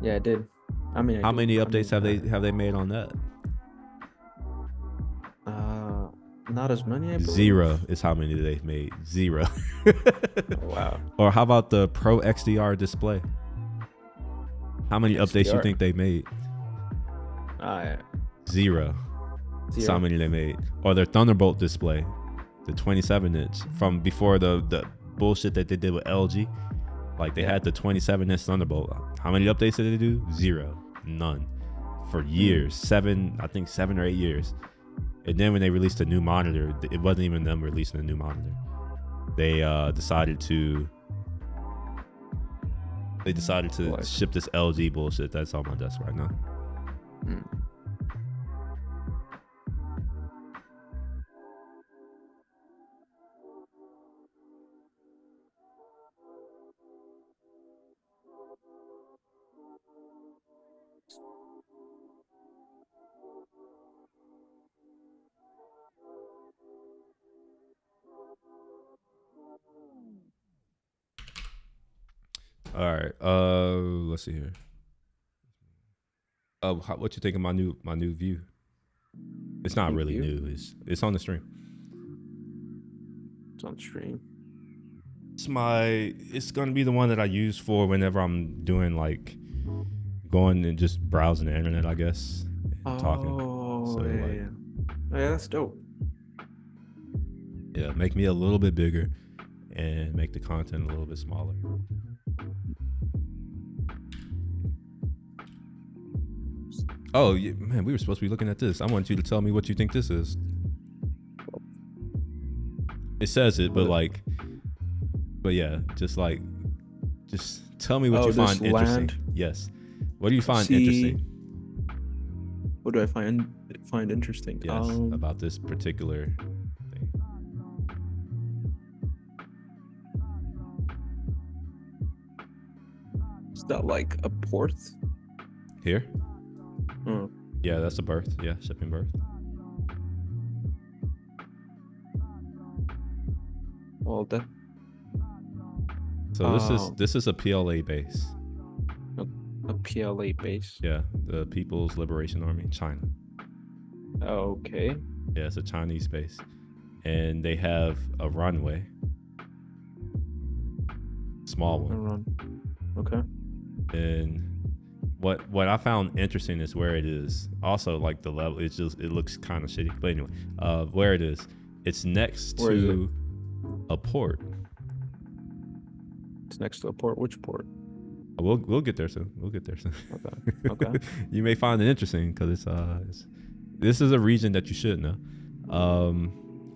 Yeah, I did. I mean, how many updates have they made on that? Not as many. I believe. 0 is how many they've made. 0. Wow. Or how about the Pro XDR display? How many updates you think they made? Yeah. 0. That's how many they made. Or their Thunderbolt display, the 27-inch from before the bullshit that they did with LG. Like, they had the 27-inch Thunderbolt. How many updates did they do? 0. None. For years. I think 7 or 8 years. And then when they released a new monitor, it wasn't even them releasing a new monitor. They decided to ship this LG bullshit that's on my desk right now. All right. Let's see here. What you think of my new view? It's not New really view? new. It's on the stream. It's on stream. It's gonna be the one that I use for whenever I'm doing like going and just browsing the internet, I guess, and talking. Oh, So, yeah, like, yeah. Oh, yeah, that's dope. Yeah, make me a little bit bigger and make the content a little bit smaller. Oh, yeah, man, we were supposed to be looking at this. I want you to tell me what you think this is. It says it, but yeah, just tell me what Oh, you this find interesting. land? Yes. What do you find See, interesting? What do I find interesting? Yes, about this particular thing. Is that like a port? Here? Oh, Yeah, that's a berth. Yeah, shipping berth. well, that So this is a PLA base. a PLA base. Yeah, the People's Liberation Army, China. Okay. Yeah, it's a Chinese base, and they have a runway, small one. Run. Okay. And what I found interesting is where it is. Also, like the level, it looks kind of shitty. But anyway, where it is, it's next Where is to a port. It's next to a port. Which port? We'll get there soon. We'll get there soon. Okay. Okay. You may find it interesting because this is a region that you should know.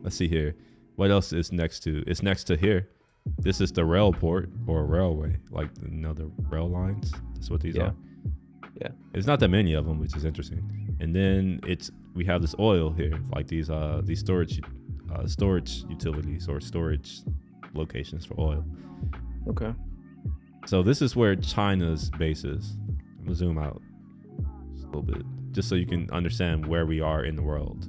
Let's see here. What else is next to? It's next to here. This is the rail port or railway, like the rail lines. That's what these Yeah. are. Yeah. It's not that many of them, which is interesting. And then we have this oil here, like these storage utilities or storage locations for oil. Okay. So this is where China's base is. I'm gonna zoom out just a little bit, just so you can understand where we are in the world.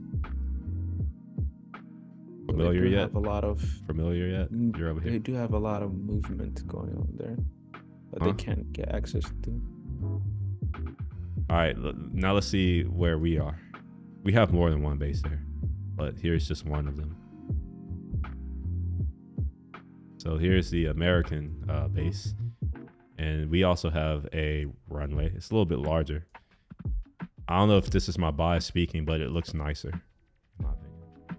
Familiar They do yet? have a lot of. Familiar yet? You're over They here. do have a lot of movement going on there that Huh? they can't get access to. All right, now let's see where we are. We have more than one base there, but here's just one of them. So here's the American base, and we also have a runway. It's a little bit larger. I don't know if this is my bias speaking, but it looks nicer, in my opinion.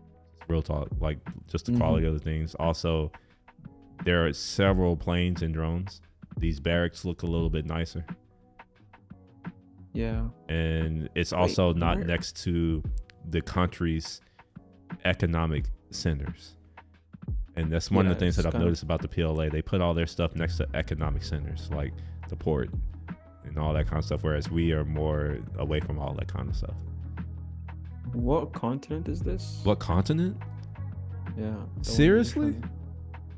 Real talk, like just the quality of the things. Also, there are several planes and drones. These barracks look a little bit nicer. Yeah. And it's also not where- next to the country's economic centers. And that's one of Yeah, the things that it's I've kind of- noticed about the PLA. They put all their stuff next to economic centers, like the port and all that kind of stuff, whereas we are more away from all that kind of stuff. What continent is this? What continent? Yeah. the one you're Seriously? showing.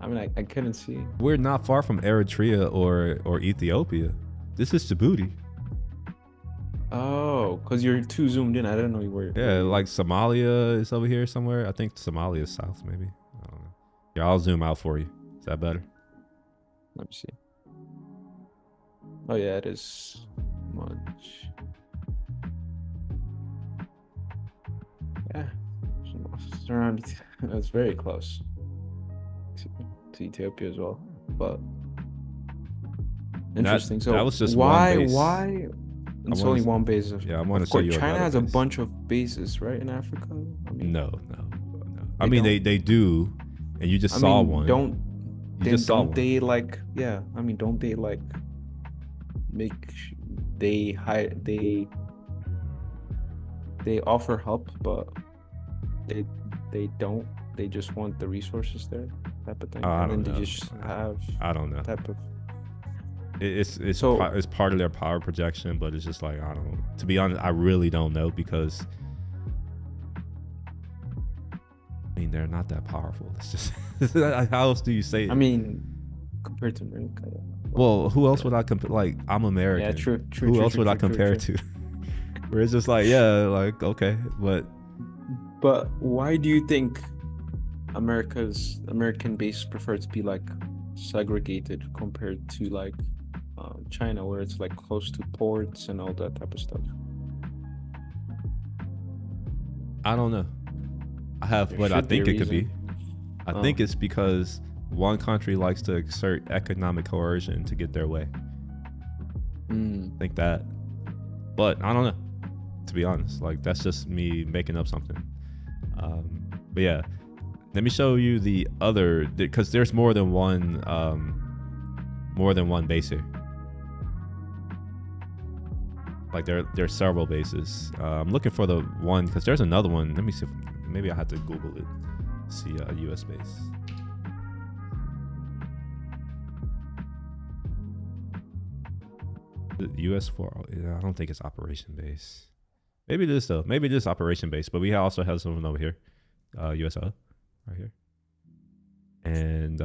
I mean, I couldn't see. We're not far from Eritrea or Ethiopia. This is Djibouti. Oh, because you're too zoomed in. I didn't know you were. Yeah, like Somalia is over here somewhere. I think Somalia is south, maybe. I don't know. Yeah, I'll zoom out for you. Is that better? Let me see. Oh yeah, it is much. Yeah, it's around. It's very close to Ethiopia as well. But interesting. So that was just one why base. why? It's wanna only s- one base. Yeah, I want to Of show course, you China another has a base. bunch of bases, right, in Africa. I mean, No. I They mean, don't? they do, and you just I saw mean, one. Don't You then just saw don't one. they like? Yeah, I mean, don't they like they offer help, but they don't. They just want the resources there, type of thing. I And then don't they know. just have I don't know. type of. It's So- it's part of their power projection, but it's just like I don't. To be honest, I really don't know because I mean they're not that powerful. It's just how else do you say it? I mean, compared to America. Yeah. well, who else would I compare? Like I'm American. Yeah, true. Who else would I compare to? Where it's just like yeah, like okay, but But why do you think American base prefer to be like segregated compared to like China, where it's like close to ports and all that type of stuff? I don't know. I have There what I should be a think it could be. reason. I Oh. think it's because one country likes to exert economic coercion to get their way. Mm. I think that, but I don't know. To be honest, like that's just me making up something. But yeah, let me show you the other because there's more than one base here. Like there's several bases. I'm looking for the one because there's another one. Let me see. Maybe I have to Google it. See a U.S. base. The U.S. I don't think it's operation base. Maybe it is though. Maybe it is operation base. But we also have someone over here, USO, right here. And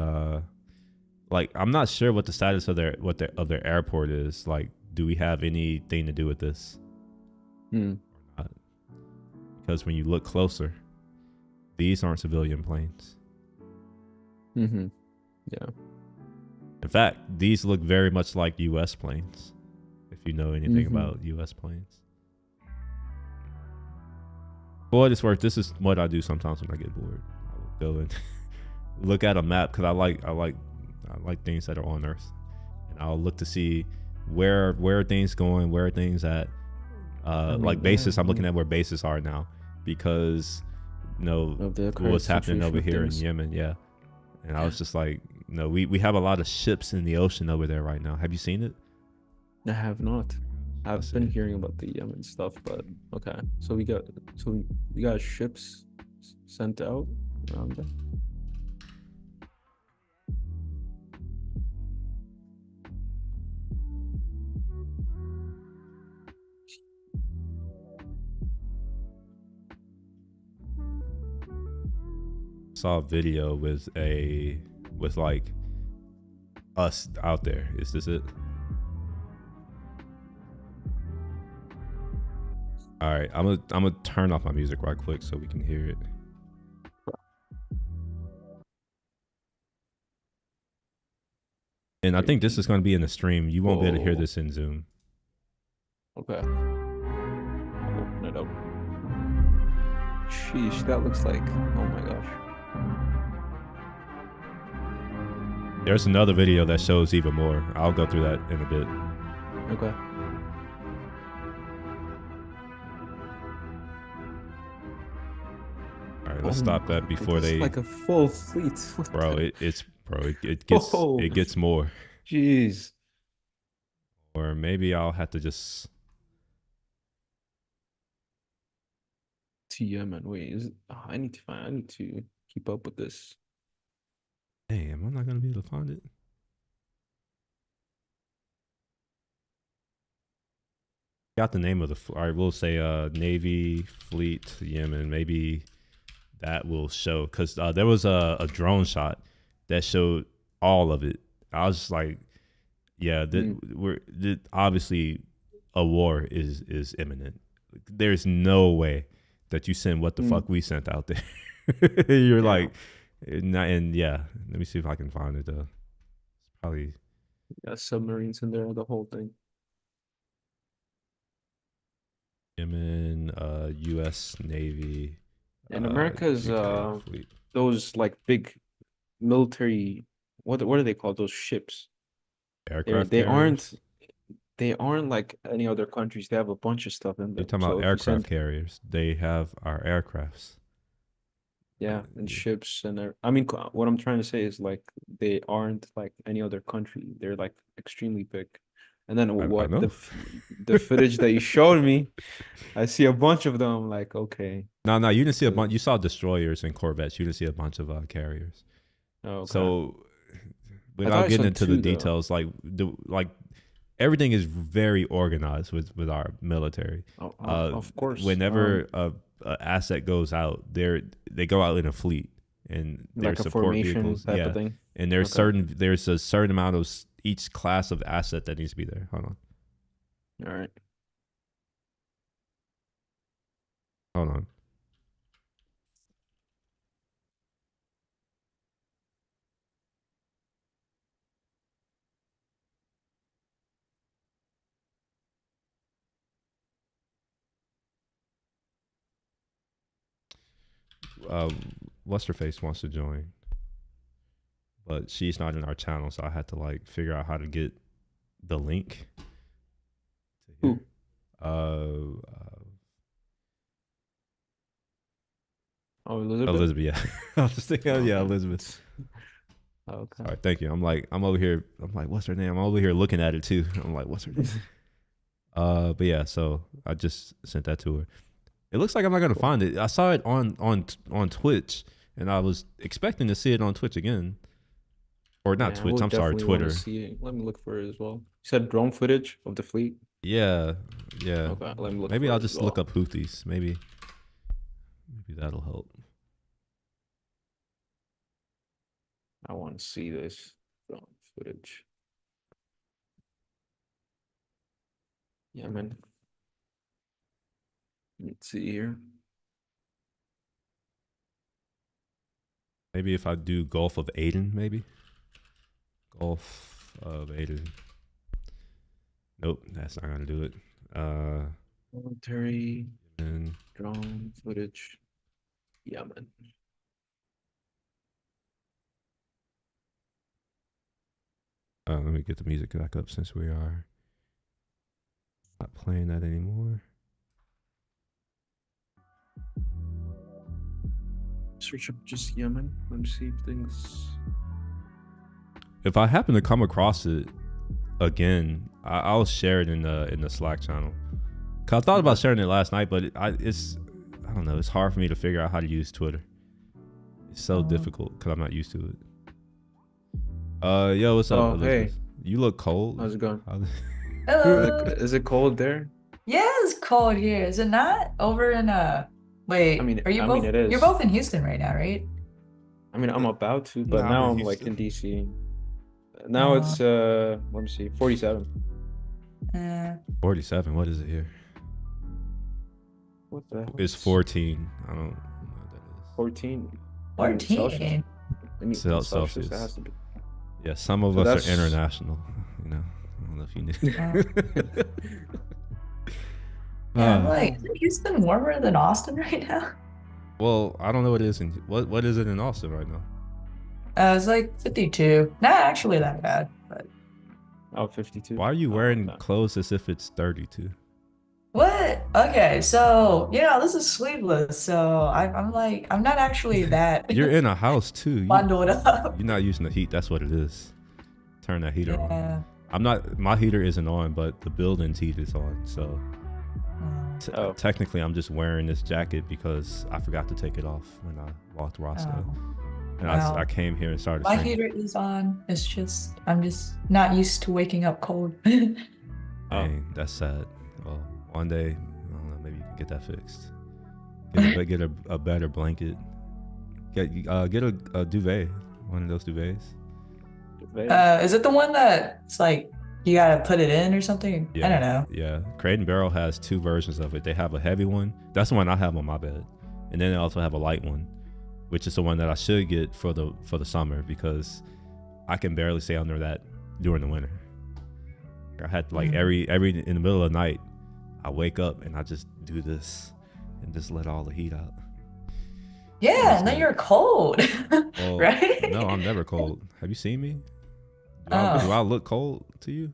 like I'm not sure what the status of their airport is. Like, do we have anything to do with this? Hmm. Because when you look closer, these aren't civilian planes. Mm-hmm. Yeah. In fact, these look very much like U.S. planes. If you know anything about U.S. planes. For what it's worth, this is what I do sometimes when I get bored. I will go and look at a map because I like things that are on Earth, and I'll look to see where are things going, where are things at. Like bases, I'm looking at where bases are now because Of the what's current happening over situation of here in things. Yemen, yeah. And I was just like, we have a lot of ships in the ocean over there right now. Have you seen it? I have not. I've Let's been see. hearing about the Yemen stuff, but okay. So we got ships sent out around there. Saw a video with like us out there. Is this it? All right, I'm gonna turn off my music right quick so we can hear it. And I think this is going to be in the stream. You won't be able to hear Whoa. this in Zoom. Okay. I'll open it up. Sheesh, that looks like, oh my gosh. There's another video that shows even more. I'll go through that in a bit. Okay. All right, let's stop that before It's they. like a full fleet. What Bro, the- it Oh, gets more. jeez. Or maybe I'll have to just. To Yemen. Wait, is it? Oh, I need to find. I need to keep up with this. Damn, I'm not gonna be able to find it. Got the name of the. All right, we'll say Navy Fleet Yemen. Maybe that will show because there was a drone shot that showed all of it. I was just like, yeah, obviously a war is imminent. There's no way that you send what the fuck we sent out there. You're Yeah. like, and yeah, let me see if I can find it though. It's probably Got submarines in there, the whole thing. Yemen, U.S. Navy, And America's GK fleet. those like big military, what are they called? Those ships. Aircraft They carriers. aren't like any other countries. They have a bunch of stuff in You're them. talking So about if you aircraft send, carriers. They have our aircrafts. yeah, and ships and I mean, what I'm trying to say is like they aren't like any other country. They're like extremely big. And then I what know. the footage that you showed me, I see a bunch of them. I'm like, okay, No, you didn't see a so bunch. You saw destroyers and corvettes. You didn't see a bunch of carriers. okay. So, I thought without I saw getting into the two though. details, like everything is very organized with our military. Oh, Uh, of course. Whenever a asset goes out, they go out in a fleet and their Like a support formation vehicles. type of Yeah, thing. and Okay. there's a certain amount of each class of asset that needs to be there. All right. Hold on. what's her face wants to join, but she's not in our channel, so I had to like figure out how to get the link to Who? here. Oh, Elizabeth. Elizabeth, yeah. I was just thinking, yeah, Elizabeth. Okay. All right, thank you. I'm over here. I'm like, what's her name? I'm over here looking at it too. I'm like, what's her name? But yeah, so I just sent that to her. It looks like I'm not gonna find it. I saw it on Twitch, and I was expecting to see it on Twitch again, or not Yeah, I Twitch. would I'm sorry, definitely wanna Twitter. see it. Let me look for it as well. You said drone footage of the fleet. Yeah, yeah. Okay, let me look. Maybe for I'll it as just look well. up Houthis. Maybe that'll help. I want to see this drone footage. Yeah, man. Let's see here. Maybe if I do Gulf of Aden, maybe Gulf of Aden. Nope, that's not gonna do it. Military And drone footage. Yemen. let me get the music back up since we are not playing that anymore. Search up just Yemen. Let me see if things. If I happen to come across it again, I'll share it in the Slack channel. Cause I thought about sharing it last night, but I don't know. It's hard for me to figure out how to use Twitter. It's so difficult because I'm not used to it. Yo, what's up, Elizabeth? Hey. You look cold. How's it going? Hello. Is it cold there? Yeah, it's cold here. Is it not? Over in wait, I mean, are you I both? mean, it is. You're both in Houston right now, right? I mean, I'm about to, but No, now I'm I'm in like in Houston. DC. Now it's let me see, 47. 47. What is it here? What the hell? It's 14. I don't know what that is. 14. I mean, Celsius. 14. I mean, Celsius. That has to be. Yeah, some of So us that's- are international. You know, I don't know if you knew. Yeah, I'm like, isn't Houston warmer than Austin right now? Well, I don't know what it is in what is it in Austin right now. It's like 52. Not actually that bad, but Oh, 52. Why are you Oh, wearing okay. clothes as if it's 32? what? Okay, so this is sleeveless, so I'm like, I'm not actually that You're in a house too. bundled up. You're not using the heat. That's what it is. Turn that heater on. Yeah. I'm not. My heater isn't on, but the building's heat is on. So Oh. technically, I'm just wearing this jacket because I forgot to take it off when I walked Roscoe. And Wow. I came here and started My singing. heater is on. It's just I'm just not used to waking up cold. Dang, that's sad. Well, one day, I don't know, maybe you can get that fixed. Get a better blanket. Get a duvet, one of those duvets. Is it the one that it's like you gotta put it in or something? I don't know. Yeah, Crate and Barrel has two versions of it. They have a heavy one. That's the one I have on my bed, and then they also have a light one, which is the one that I should get for the summer because I can barely stay under that during the winter. I had like every in the middle of the night, I wake up and I just do this and just let all the heat out. Yeah, and then you're cold, Well, right? No, I'm never cold. Have you seen me? Do Oh. I look cold to you?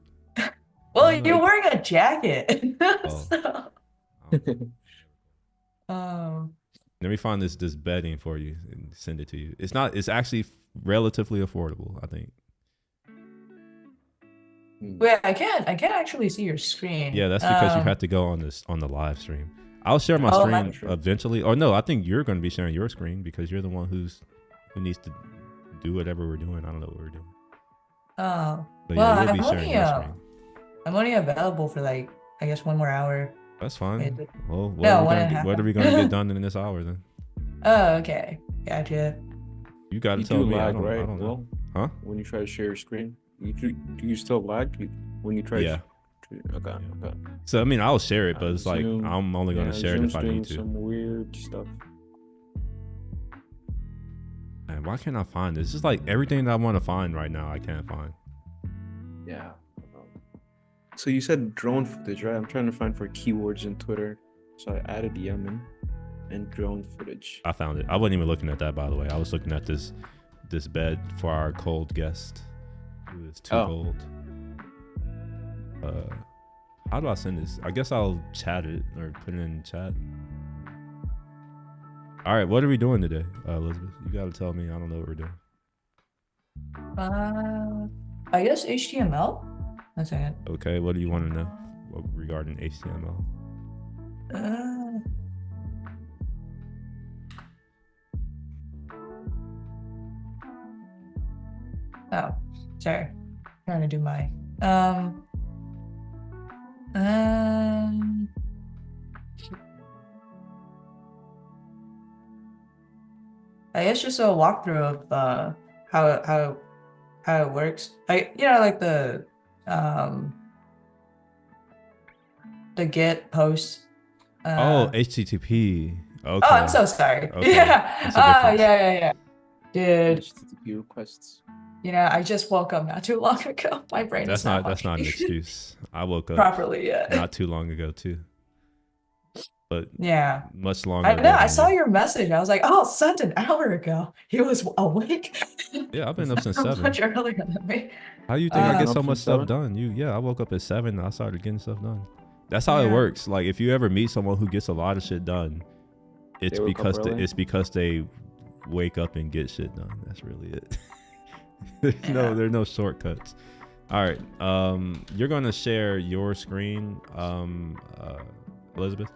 Well, you're wearing a jacket. Oh. So, Let me find this bedding for you and send it to you. It's actually relatively affordable, I think. wait, I can't actually see your screen. Yeah, that's because you had to go on the live stream. I'll share my live screen eventually. Or no, I think you're going to be sharing your screen because you're the one who needs to do whatever we're doing. I don't know what we're doing. Oh, But well, yeah, you'll I'm be sharing only your screen. I'm only available for like I guess 1 more hour. That's fine. Wait, Well, no, 1.5 what are we going to get done in this hour then? Oh, okay, gotcha. You got to You tell do me. lag, I right? don't know. Well, Huh? when you try to share your screen, do you still lag when you try? Yeah. Okay. Yeah. Okay. So I mean, I'll share it, but it's like Zoom- I'm only going to share it Zoom's if I doing need to. Some weird stuff. Man, why can't I find this? It's just like everything that I want to find right now, I can't find. Yeah. So you said drone footage, right? I'm trying to find for keywords in Twitter. So I added Yemen. and drone footage. I found it. I wasn't even looking at that, by the way. I was looking at this bed for our cold guest who is too cold. How do I send this? I guess I'll chat it or put it in chat. All right, what are we doing today, Elizabeth? You got to tell me. I don't know what we're doing. I guess HTML. That's it. Okay, what do you want to know regarding HTML? Oh, sorry. Trying to do my I guess just a walkthrough of how it works. Like the Git post. HTTP. Okay. Oh, I'm so sorry. Okay. Yeah. Yeah. Dude. HTTP requests. I just woke up not too long ago. My brain is not that's not an functioning excuse. I woke up properly. Yeah. not too long ago too. But yeah, much longer. I know. I saw your message. I was like, oh, sent an hour ago. He was awake. Yeah, I've been up since 7. Much earlier than me. How do you think I get so much stuff 7? done? I woke up at 7 and I started getting stuff done. That's how Yeah. it works. Like if you ever meet someone who gets a lot of shit done, it's They woke up because early? it's because they wake up and get shit done. That's really it. Yeah. There's no shortcuts. All right. You're gonna share your screen, Elizabeth,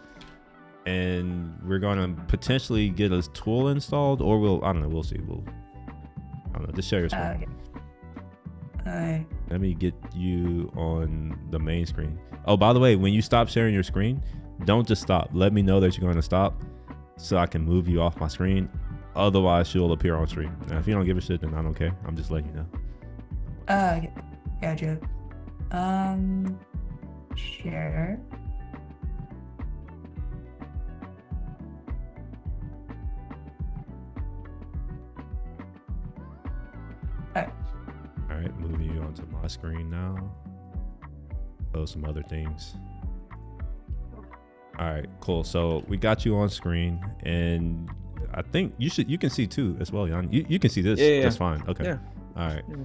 and we're gonna potentially get a tool installed, or I don't know. We'll see. I don't know. Just share your screen. Okay. Let me get you on the main screen. Oh, by the way, when you stop sharing your screen, don't just stop. Let me know that you're going to stop so I can move you off my screen. Otherwise, you'll appear on stream. Now, if you don't give a shit, then I don't care. I'm just letting you know. Gotcha. Share. All right, moving you onto my screen now. Close some other things. All right, cool. So we got you on screen, and I think you can see too as well, Jan. You can see this just fine. Okay. Yeah. All right. Yeah.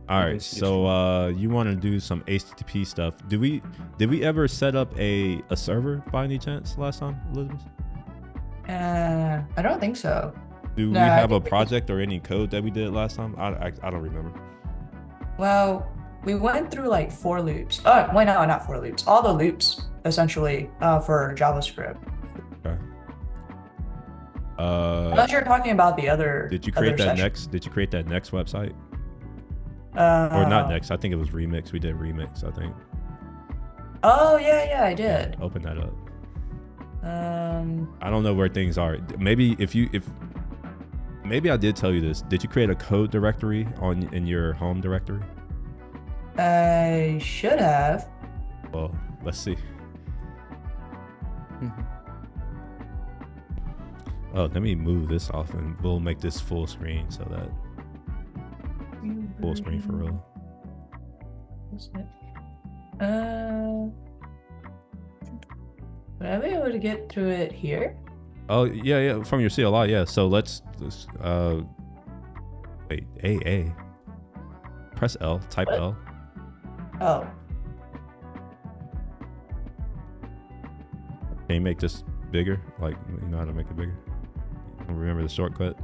All can right. see it So you want to do some HTTP stuff? Did we ever set up a server by any chance last time, Elizabeth? I don't think so. Do No, we I have a think we just- project or any code that we did last time? I don't remember. Well, we went through like 4 loops. Oh, wait, no, not 4 loops. All the loops essentially for JavaScript. Okay. Unless you're talking about the other. Did you create other that section. next? Did you create that next website? Or not Uh, next? I think it was Remix. We did Remix. I think. Oh yeah, I did. Open that up. Um, I don't know where things are. Maybe maybe I did tell you this. Did you create a code directory in your home directory? I should have. Well, let's see. Oh, let me move this off and we'll make this full screen so that full screen for real. Would I be able to get through it here? Oh yeah, from your CLI, yeah. So let's wait, AA. Press L, type What? L. Oh, Can you make this bigger? Like, you know how to make it bigger? Remember the shortcut?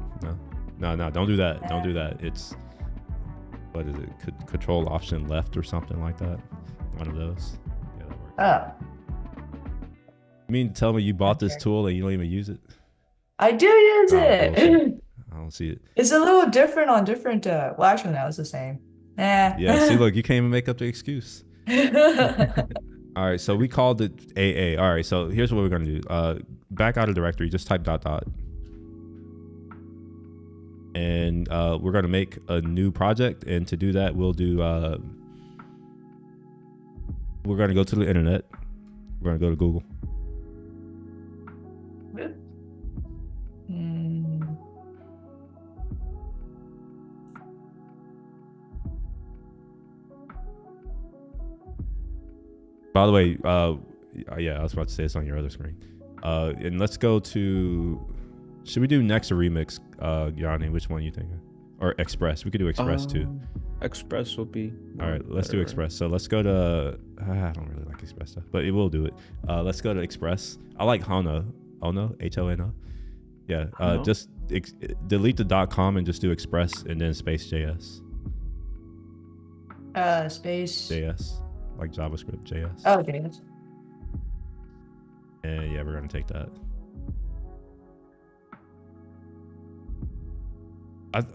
No, don't do that. Don't do that. It's, what is it? Control Option left or something like that. One of those. Yeah, that works. oh. You mean to tell me you bought this Okay. tool and you don't even use it? I do use Oh, it. bullshit. I don't see it. It's a little different on different. Well, actually, no, it's the same. Yeah, see, look, you can't even make up the excuse. All right, so we called it AA. All right, so here's what we're gonna do. Back out of directory, just type ... And we're gonna make a new project. And to do that, we'll do. We're gonna go to the internet. We're gonna go to Google. Hmm. By the way, yeah, I was about to say it's on your other screen. And let's go to. Should we do next or remix, Yanni? Which one you thinking? Or Express? We could do Express too. Express will be. All right, let's do Express. So let's go to. I don't really like Express stuff, but it will do it. Let's go to Express. I like Hono. Hono, Hono. Yeah. Just delete the .com and just do Express and then space JS. Space. JS, like JavaScript JS. Oh, JS. And yeah, we're gonna take that.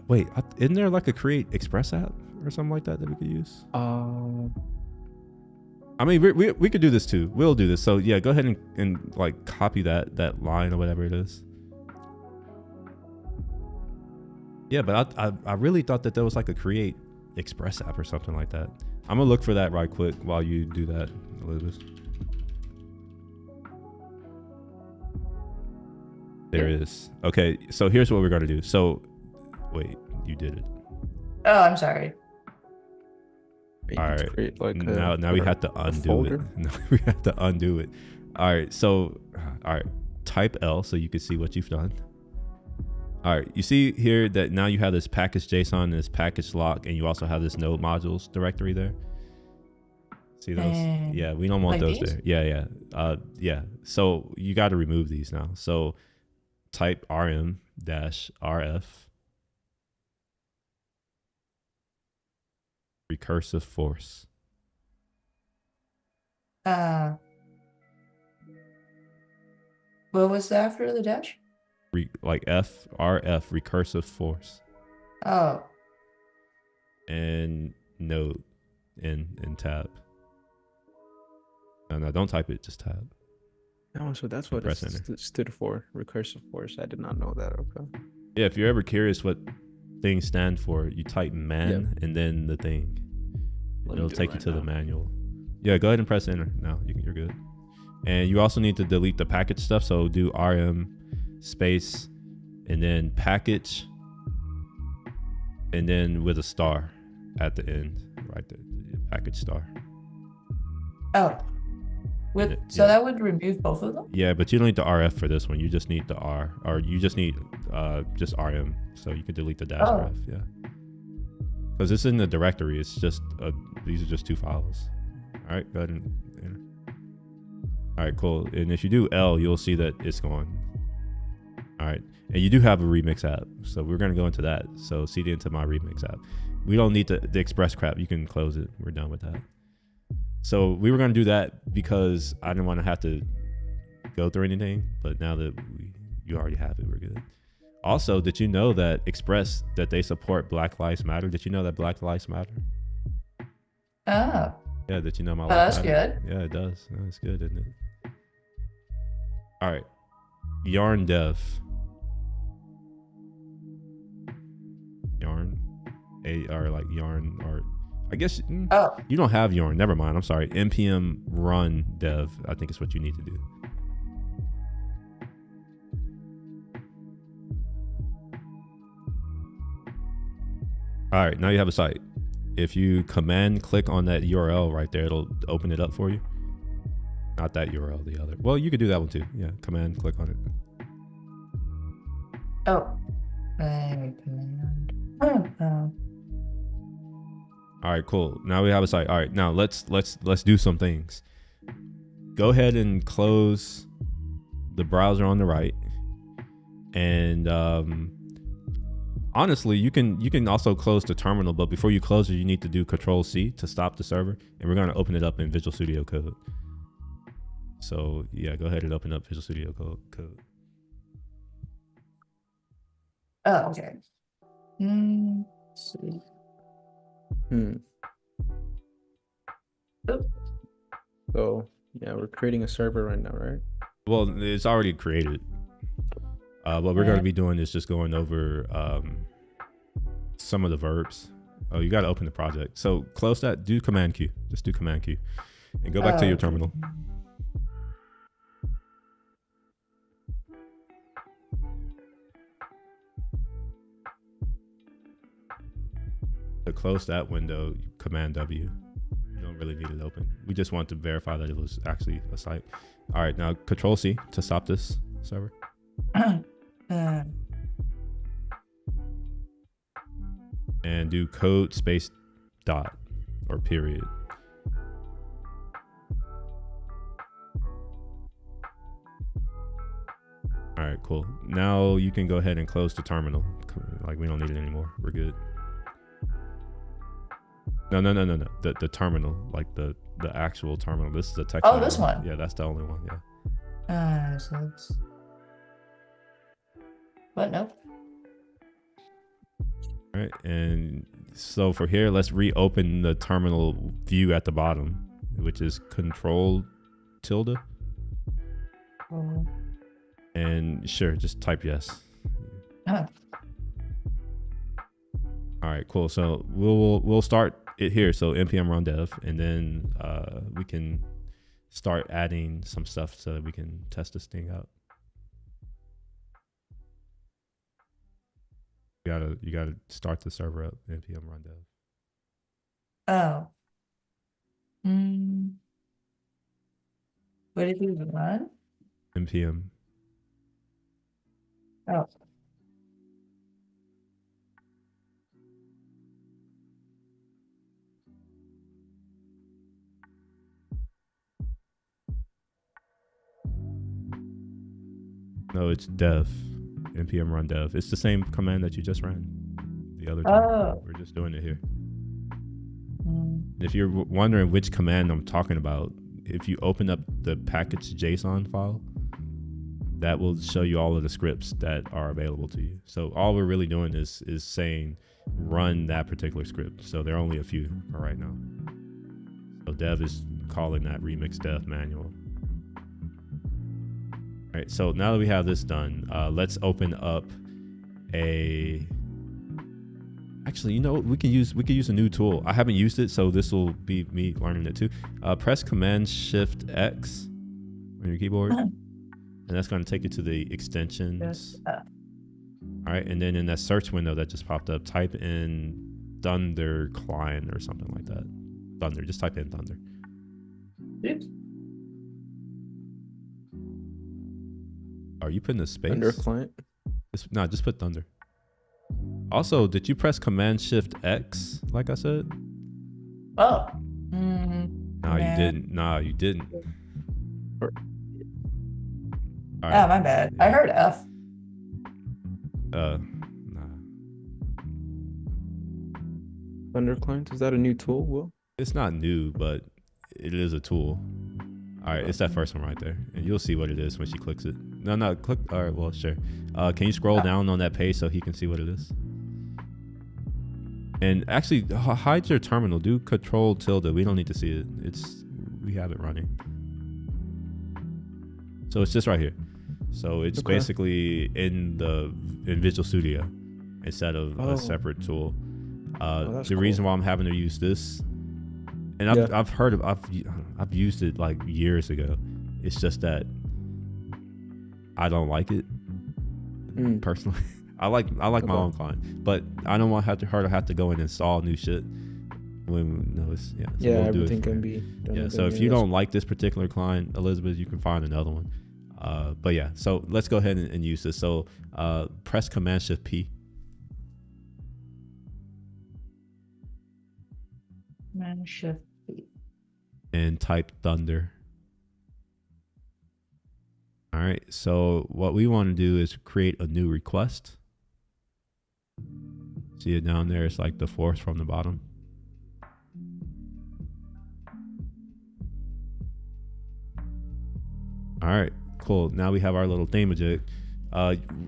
Wait, isn't there like a Create Express app or something like that we could use? I mean, we could do this too. We'll do this. So yeah, go ahead and like copy that line or whatever it is. Yeah, but I really thought that there was like a Create Express app or something like that. I'm gonna look for that right quick while you do that, Elizabeth. There it is. Okay, so here's what we're gonna do. So, wait, you did it. Oh, I'm sorry. All right. Create like now we have to undo it. Now we have to undo it. All right. So, all right. Type L so you can see what you've done. All right. You see here that now you have this package JSON and this package lock, and you also have this node modules directory there. See those? Yeah, we don't want like those there. Yeah. Yeah. So you got to remove these now. So type rm-rf recursive force. What was that after the dash? Like rf recursive force. Oh. And node in tab. No, don't type it, just tab. Oh, so that's what it stood for, recursive force. I did not know that. Okay. Yeah, if you're ever curious what things stand for, you type man and then the thing. It'll take you to the manual. Yeah, go ahead and press enter. No, you're good. And you also need to delete the package stuff. So do rm space and then package and then with a star at the end, right there, package star. Oh. That would remove both of them? Yeah, but you don't need the RF for this one. You just need the R, or you just need just RM. So you can delete the dash ref. Yeah. Because it's in the directory. It's just these are just two files. All right, go ahead and enter. All right, cool. And if you do L, you'll see that it's gone. All right, and you do have a remix app, so we're gonna go into that. So cd into my remix app. We don't need the Express crap. You can close it. We're done with that. So we were going to do that because I didn't want to have to go through anything, but now that you already have it, we're good. Also, did you know that Express, that they support Black Lives Matter? Did you know that Black Lives Matter? Oh. Yeah, did you know my life that's matter? good. Yeah, it does. No, it's good, isn't it? All right. Yarn dev. Yarn. Or like yarn or... I guess you don't have Yarn. Never mind. I'm sorry. npm run dev. I think is what you need to do. All right. Now you have a site. If you command click on that URL right there, it'll open it up for you. Not that URL, the other. Well, you could do that one too. Yeah. Command click on it. Oh. Command. Oh. All right, cool. Now we have a site. All right, now let's do some things. Go ahead and close the browser on the right, and honestly, you can also close the terminal. But before you close it, you need to do Control-C to stop the server, and we're going to open it up in Visual Studio Code. So yeah, go ahead and open up Visual Studio Code. Oh, okay. Let's see. So yeah, we're creating a server right now, right? Well, it's already created. What we're going to be doing is just going over some of the verbs. Oh, you got to open the project. So close that. Do Command Q. Just do Command Q, and go back to your terminal. To close that window, Command W. You don't really need it open. We just want to verify that it was actually a site. All right, now Control C to stop this server. Uh, And do code space dot or period. All right, cool. Now you can go ahead and close the terminal. Like, we don't need it anymore. We're good. No. The terminal, like the actual terminal. This is the text. Oh, this one. Yeah, that's the only one. Yeah. so it's. But no. All right, and so for here, let's reopen the terminal view at the bottom, which is Control tilde. And sure, just type yes. Uh, All right, cool. So we'll start it here. So npm run dev, and then we can start adding some stuff so that we can test this thing out. You gotta start the server up. Npm run dev. oh. What did you run? npm. Oh. No, it's dev. npm run dev. It's the same command that you just ran the other time. Oh. We're just doing it here. Mm. If you're wondering which command I'm talking about, if you open up the package JSON file, that will show you all of the scripts that are available to you. So all we're really doing is saying run that particular script. So there are only a few for right now. So dev is calling that remix dev manual. All right, so now that we have this done, let's open up a. Actually, you know, we can use a new tool. I haven't used it, so this will be me learning it too. Press Command Shift X on your keyboard, and that's going to take you to the extensions. All right, and then in that search window that just popped up, type in Thunder Client or something like that. Thunder, just type in Thunder. Oops. Are you putting a space? Thunder client. Just put Thunder. Also, did you press Command Shift X like I said? Oh. No, you didn't. No, you didn't. All Ah, my bad. I heard F. Nah. Thunder client. Is that a new tool, Will? It's not new, but it is a tool. All right, it's that first one right there, and you'll see what it is when she clicks it. No, click. All right, well, sure. Can you scroll down on that page so he can see what it is? And actually, hide your terminal. Do Control tilde. We don't need to see it. We have it running. So it's just right here. So it's basically in Visual Studio instead of a separate tool. The reason why I'm having to use this, and I've used it like years ago. It's just that I don't like it personally. I like my own client, but I don't want her to have to go and install new shit. Everything can be done. Yeah, so if you don't like this particular client, Elizabeth, you can find another one. But yeah, so let's go ahead and use this. So press Command Shift P. Command Shift P. And type Thunder. All right, so what we want to do is create a new request. See it down there? It's like the fourth from the bottom. All right, cool. Now we have our little thingamajig.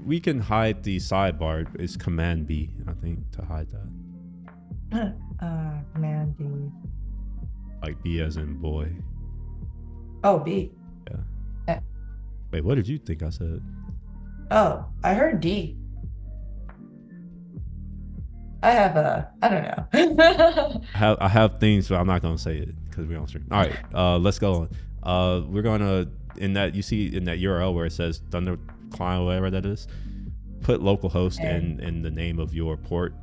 We can hide the sidebar. It's Command B, I think, to hide that. Command B. Like B as in boy. Oh, B. Yeah. Wait, what did you think I said? Oh, I heard D. I have I don't know. I have things, but I'm not gonna say it because we're on stream. All right, let's go on. We're gonna in that URL where it says Thunder Client, whatever that is, put localhost in the name of your port.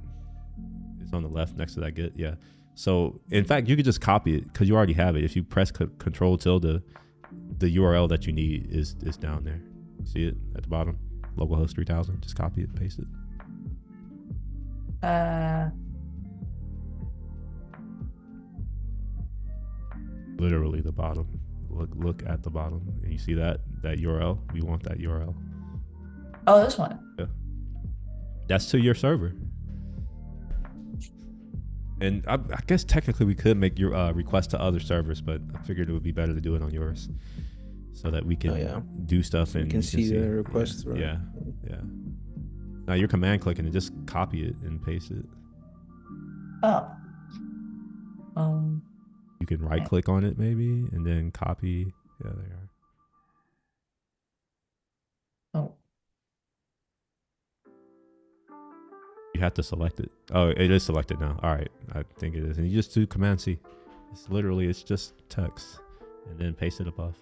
It's on the left next to that Git. Yeah. So in fact, you could just copy it because you already have it. If you press Control tilde, the URL that you need is down there. See it at the bottom? Localhost 3000. Just copy it, paste it. Literally the bottom. Look at the bottom, and you see that URL. We want that URL. Oh, this one. Yeah. That's to your server. And I guess technically we could make your request to other servers, but I figured it would be better to do it on yours, so that we can do stuff and you can see the requests. Yeah, right? Yeah. Now you're command clicking and just copy it and paste it. Oh. You can right click on it maybe and then copy. Yeah, there you are. Oh. You have to select it. Oh, it is selected now. All right, I think it is. And you just do Command C. It's just text, and then paste it above.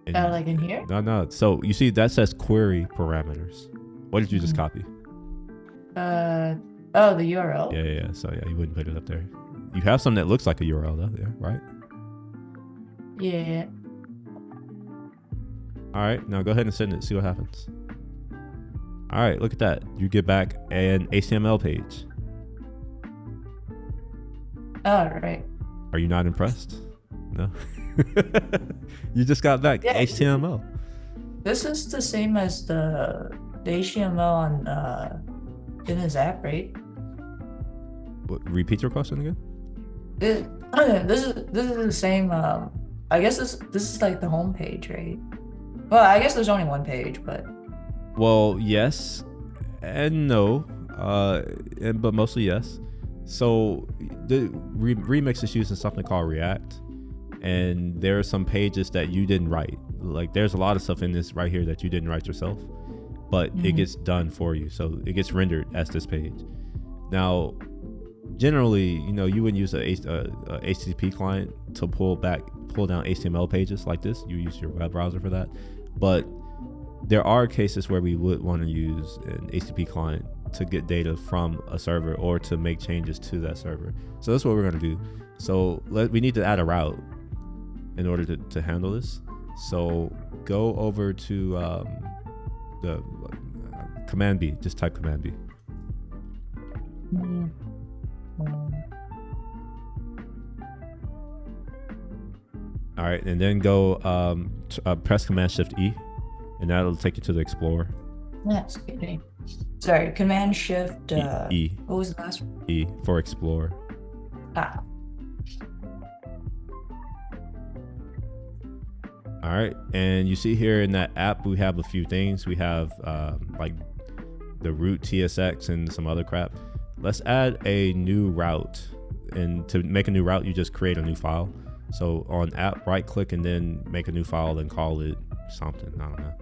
Like in here? No. So you see that says query parameters. What did you just copy? Oh, the URL. Yeah. So yeah, you wouldn't put it up there. You have something that looks like a URL though, there, right? Yeah. All right, now go ahead and send it. See what happens. All right, look at that. You get back an HTML page. Oh, right. Are you not impressed? No. You just got back HTML. This is the same as the HTML on in his app, right? What, repeat your question again? This is the same. I guess this is like the home page, right? Well, I guess there's only one page, but. Well, yes and no, but mostly yes. So the Remix is using something called React, and there are some pages that you didn't write. Like there's a lot of stuff in this right here that you didn't write yourself, but it gets done for you. So it gets rendered as this page. Now, generally, you wouldn't use a HTTP client to pull down HTML pages like this. You use your web browser for that, but there are cases where we would want to use an HTTP client to get data from a server or to make changes to that server. So that's what we're going to do. So we need to add a route in order to handle this. So go over to the Command B. Just type Command B. All right, and then go press Command Shift E. And that'll take you to the Explorer. That's good. Sorry, Command Shift. E. What was the last one? E for Explorer. Ah. All right, and you see here in that app we have a few things. We have like the root TSX and some other crap. Let's add a new route, and to make a new route, you just create a new file. So on app, right click and then make a new file, then call it something. I don't know.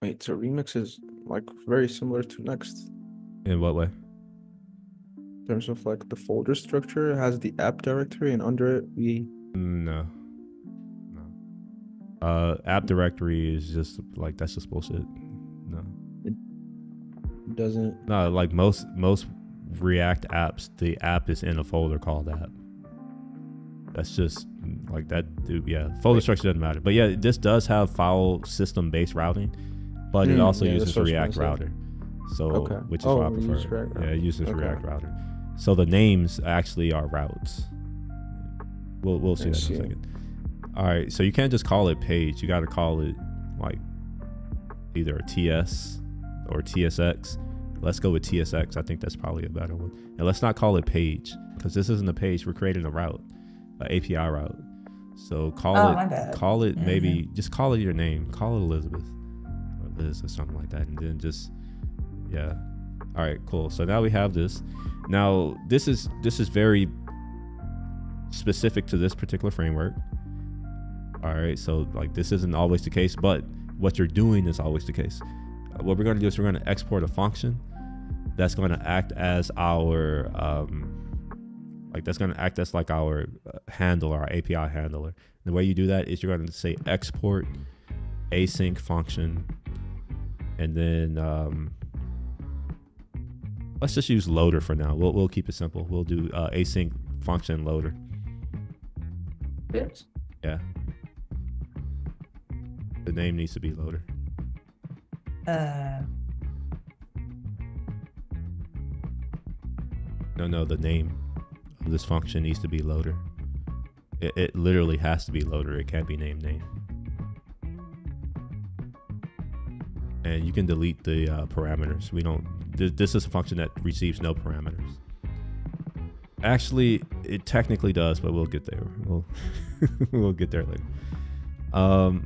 Wait, so Remix is like very similar to Next In what way? in terms of like the folder structure. It has the app directory, and under it we. No. App directory is just like, that's just bullshit. No. It doesn't. No, like most React apps, the app is in a folder called app. That's just like that, dude. Yeah, folder structure doesn't matter. But yeah, this does have file system based routing, but it also uses React router. So which is what I prefer. Yeah, it uses React router. So the names actually are routes. We'll see that in a second. All right, so you can't just call it page. You got to call it like either a TS or TSX. Let's go with TSX. I think that's probably a better one. And let's not call it page, because this isn't a page. We're creating a route, an API route. So call it maybe just call it your name. Call it Elizabeth or Liz or something like that, and then just All right, cool. So now we have this. Now this is very specific to this particular framework. All right, so like this isn't always the case, but what you're doing is always the case. What we're going to do is we're going to export a function that's going to act as our Like that's going to act as like our handler, our API handler. The way you do that is you're going to say export async function, and then let's just use loader for now. We'll keep it simple. We'll do async function loader. Yes. Yeah. The name needs to be loader. No, the name of this function needs to be loader. It literally has to be loader. It can't be named name. And you can delete the parameters. We don't. This is a function that receives no parameters. Actually, it technically does, but we'll get there. We'll get there later.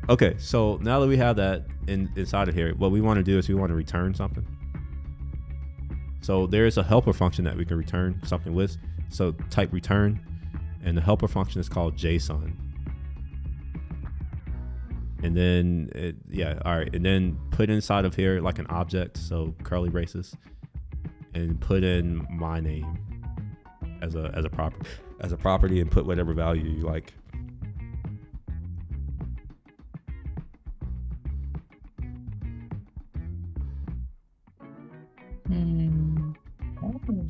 Okay, so now that we have that inside of here, what we want to do is we want to return something. So there's a helper function that we can return something with. So type return, and the helper function is called JSON. And then all right, and then put inside of here like an object, so curly braces, and put in my name as a property, and put whatever value you like.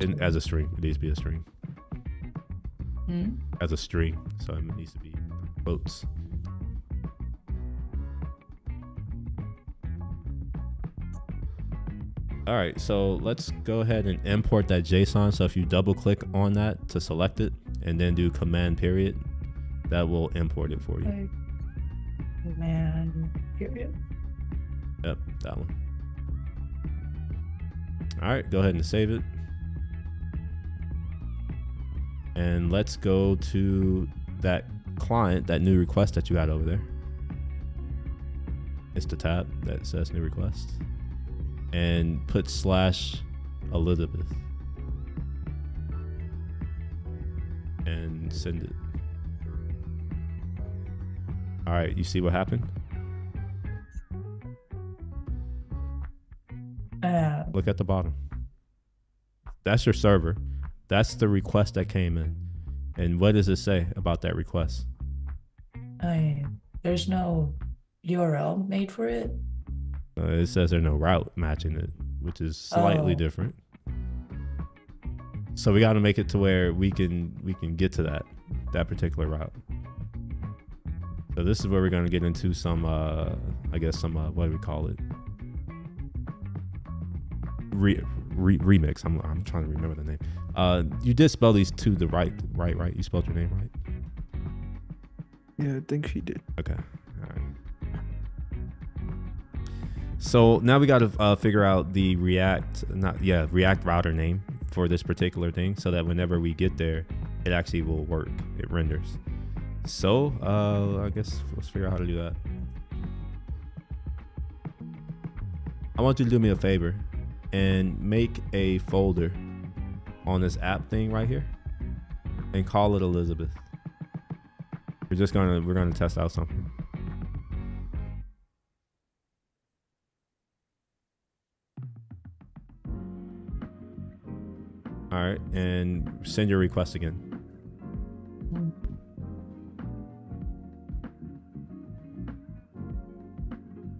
And as a string, it needs to be a string. As a string, so it needs to be quotes. All right, so let's go ahead and import that JSON. So if you double click on that to select it and then do command period, that will import it for you. Command period. Yep, that one. All right, go ahead and save it. And let's go to that client, that new request that you had over there. It's the tab that says new request. And put /Elizabeth. And send it. All right, you see what happened? Look at the bottom. That's your server. That's the request that came in. And what does it say about that request? There's no URL made for it. It says there's no route matching it, which is slightly different. So we got to make it to where we can get to that particular route. So this is where we're going to get into some, I guess some, what do we call it? Remix. I'm trying to remember the name. You did spell these two the right? You spelled your name right? Yeah, I think she did. Okay. All right. So now we got to figure out the React router name for this particular thing, so that whenever we get there, it actually will work. It renders. So I guess let's figure out how to do that. I want you to do me a favor and make a folder on this app thing right here and call it Elizabeth. We're gonna test out something. All right, and send your request again.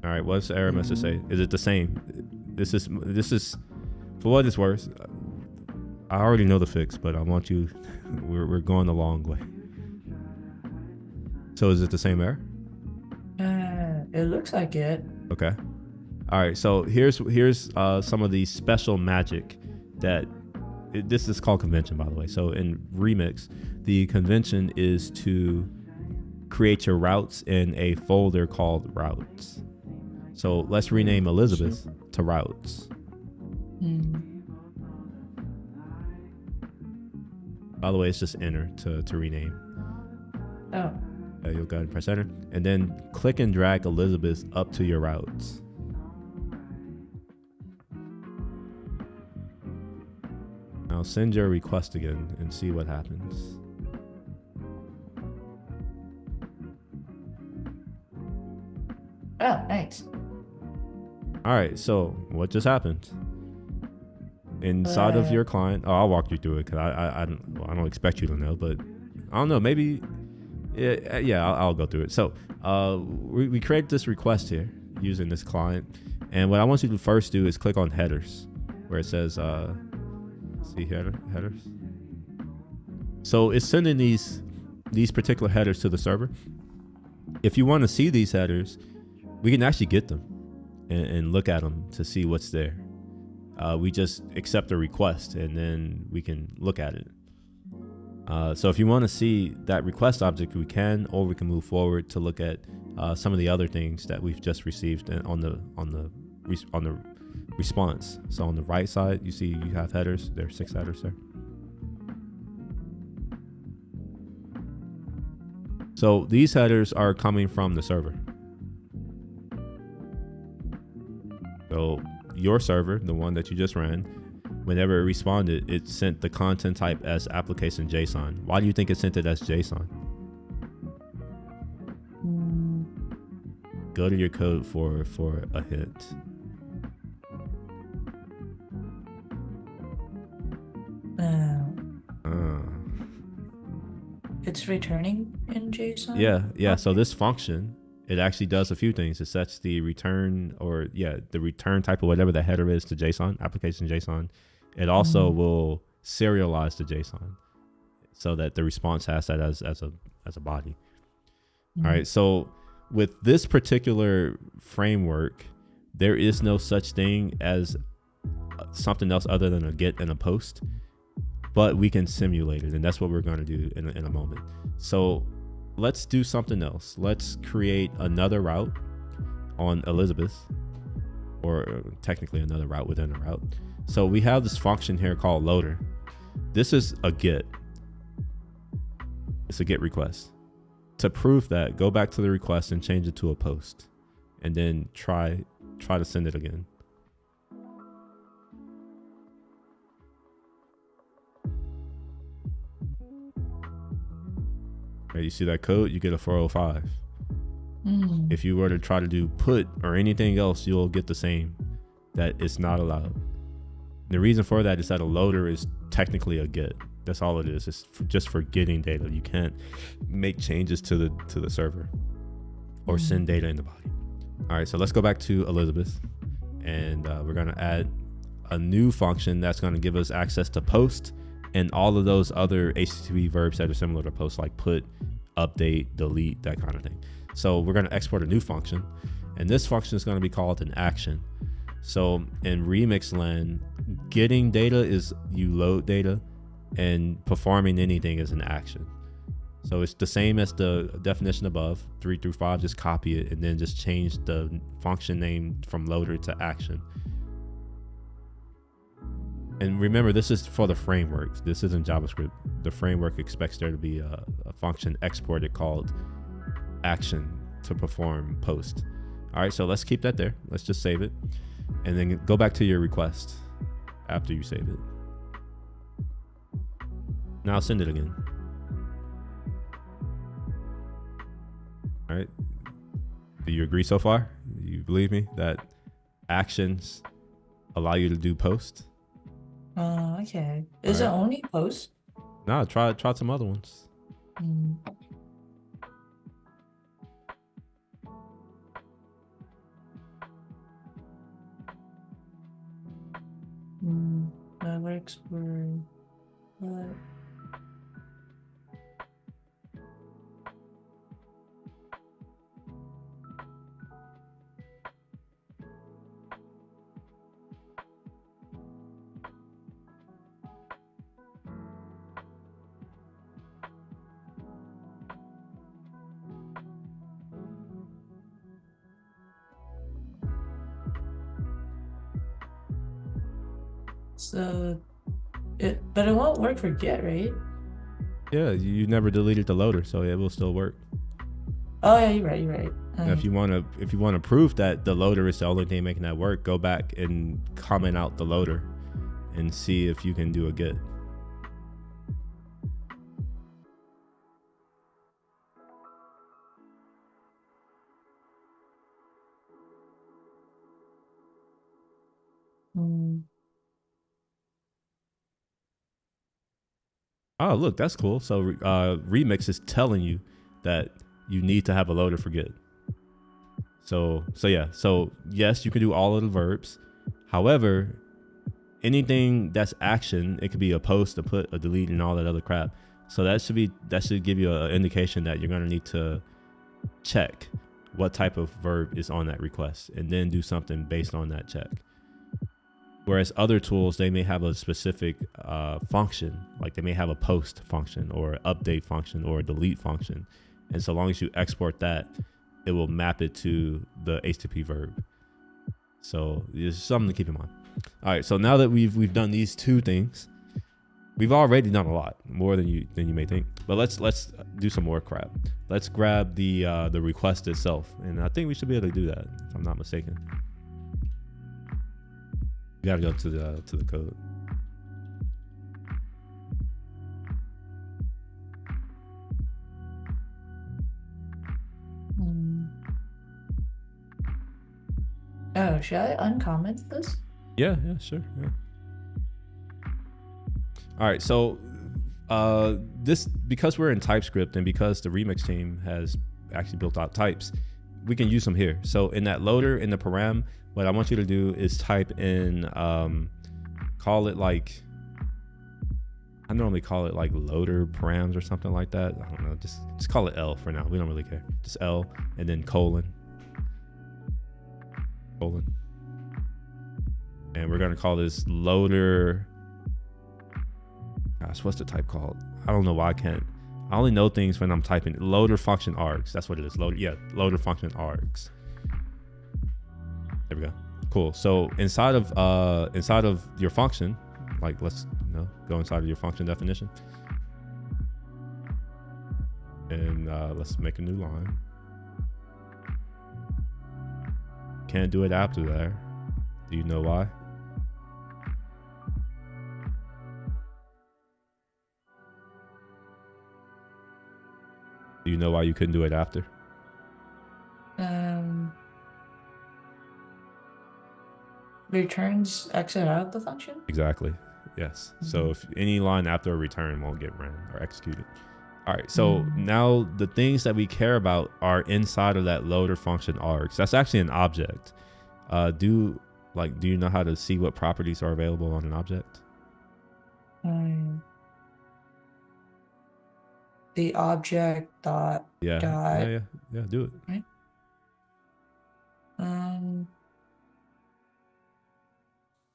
All right, what's the error message say? Is it the same? This is for what it's worth. I already know the fix, but I want you. We're going the long way. So is it the same error? It looks like it. Okay. All right. So here's some of the special magic that this is called convention, by the way. So in Remix, the convention is to create your routes in a folder called routes. So let's rename Elizabeth to routes. By the way, it's just enter to rename. Oh. You'll go ahead and press enter, and then click and drag Elizabeth up to your routes. Now send your request again and see what happens. Oh, nice. All right, so what just happened? inside of Uh, your client. Oh, I'll walk you through it because I don't expect you to know, but I don't know. Maybe yeah, I'll go through it. So we created this request here using this client, and what I want you to first do is click on headers where it says see headers. So it's sending these particular headers to the server. If you want to see these headers, we can actually get them and look at them to see what's there. We just accept a request and then we can look at it. So if you want to see that request object, we can, or we can move forward to look at some of the other things that we've just received on the response. So on the right side, you see you have headers. There are 6 headers there. So these headers are coming from the server. So your server, the one that you just ran, whenever it responded, it sent the content type as application JSON. Why do you think it sent it as JSON? Go to your code for a hint. It's returning in JSON. Yeah. So this function, it actually does a few things. It sets the return the return type of whatever the header is to JSON, application JSON. It also will serialize the JSON so that the response has that as a body. All right. So with this particular framework, there is no such thing as something else other than a get and a post, but we can simulate it, and that's what we're going to do in a moment. So let's do something else. Let's create another route on Elizabeth, or technically another route within a route. So we have this function here called loader. This is a get. It's a get request. To prove that, go back to the request and change it to a post, and then try to send it again. You see that code, you get a 405. If you were to try to do put or anything else, you'll get the same. That it's not allowed. The reason for that is that a loader is technically a get. That's all it is. It's just for getting data. You can't make changes to the server or send data in the body. All right, so let's go back to Elizabeth, and we're gonna add a new function that's gonna give us access to post and all of those other HTTP verbs that are similar to post, like put, update, delete, that kind of thing. So we're going to export a new function, and this function is going to be called an action. So in Remix land, getting data is you load data, and performing anything is an action. So it's the same as the definition above, 3 through 5, just copy it and then just change the function name from loader to action. And remember, this is for the framework. This isn't JavaScript. The framework expects there to be a function exported called action to perform post. All right, so let's keep that there. Let's just save it. And then go back to your request after you save it. Now send it again. All right. Do you agree so far? You believe me that actions allow you to do post? Okay. Is it only post? No, try some other ones. That works for what? So but it won't work for get, right? Yeah, you never deleted the loader, so it will still work. Oh yeah, you're right. If you want to prove that the loader is the only thing making that work, go back and comment out the loader and see if you can do a get. Oh, look, that's cool. So Remix is telling you that you need to have a loader for get. So yeah. So yes, you can do all of the verbs. However, anything that's action, it could be a post, a put, a delete, and all that other crap. So that should give you an indication that you're gonna need to check what type of verb is on that request, and then do something based on that check. Whereas other tools, they may have a specific function, like they may have a post function or update function or a delete function. And so long as you export that, it will map it to the HTTP verb. So it's something to keep in mind. All right, so now that we've done these two things, we've already done a lot more than you may think. But let's do some more crap. Let's grab the request itself, and I think we should be able to do that if I'm not mistaken. You gotta go to the code. Oh, should I uncomment this? Yeah, sure. Yeah. All right, so this, because we're in TypeScript and because the Remix team has actually built out types, we can use them here. So in that loader, in the param, what I want you to do is type in, call it like, I normally call it like loader params or something like that. I don't know, just call it L for now. We don't really care. Just L and then colon. And we're gonna call this loader. Gosh, what's the type called? I don't know why I can't. I only know things when I'm typing. Loader function args. That's what it is. Loader function args. There we go. Cool. So inside of your function, like let's go inside of your function definition, and let's make a new line. Can't do it after there. Do you know why? Do you know why you couldn't do it after? Returns exit out of the function? Exactly. Yes. So if any line after a return won't get ran or executed. All right. So now the things that we care about are inside of that loader function args. That's actually an object. Do you know how to see what properties are available on an object? The object dot Yeah. Do it. Right.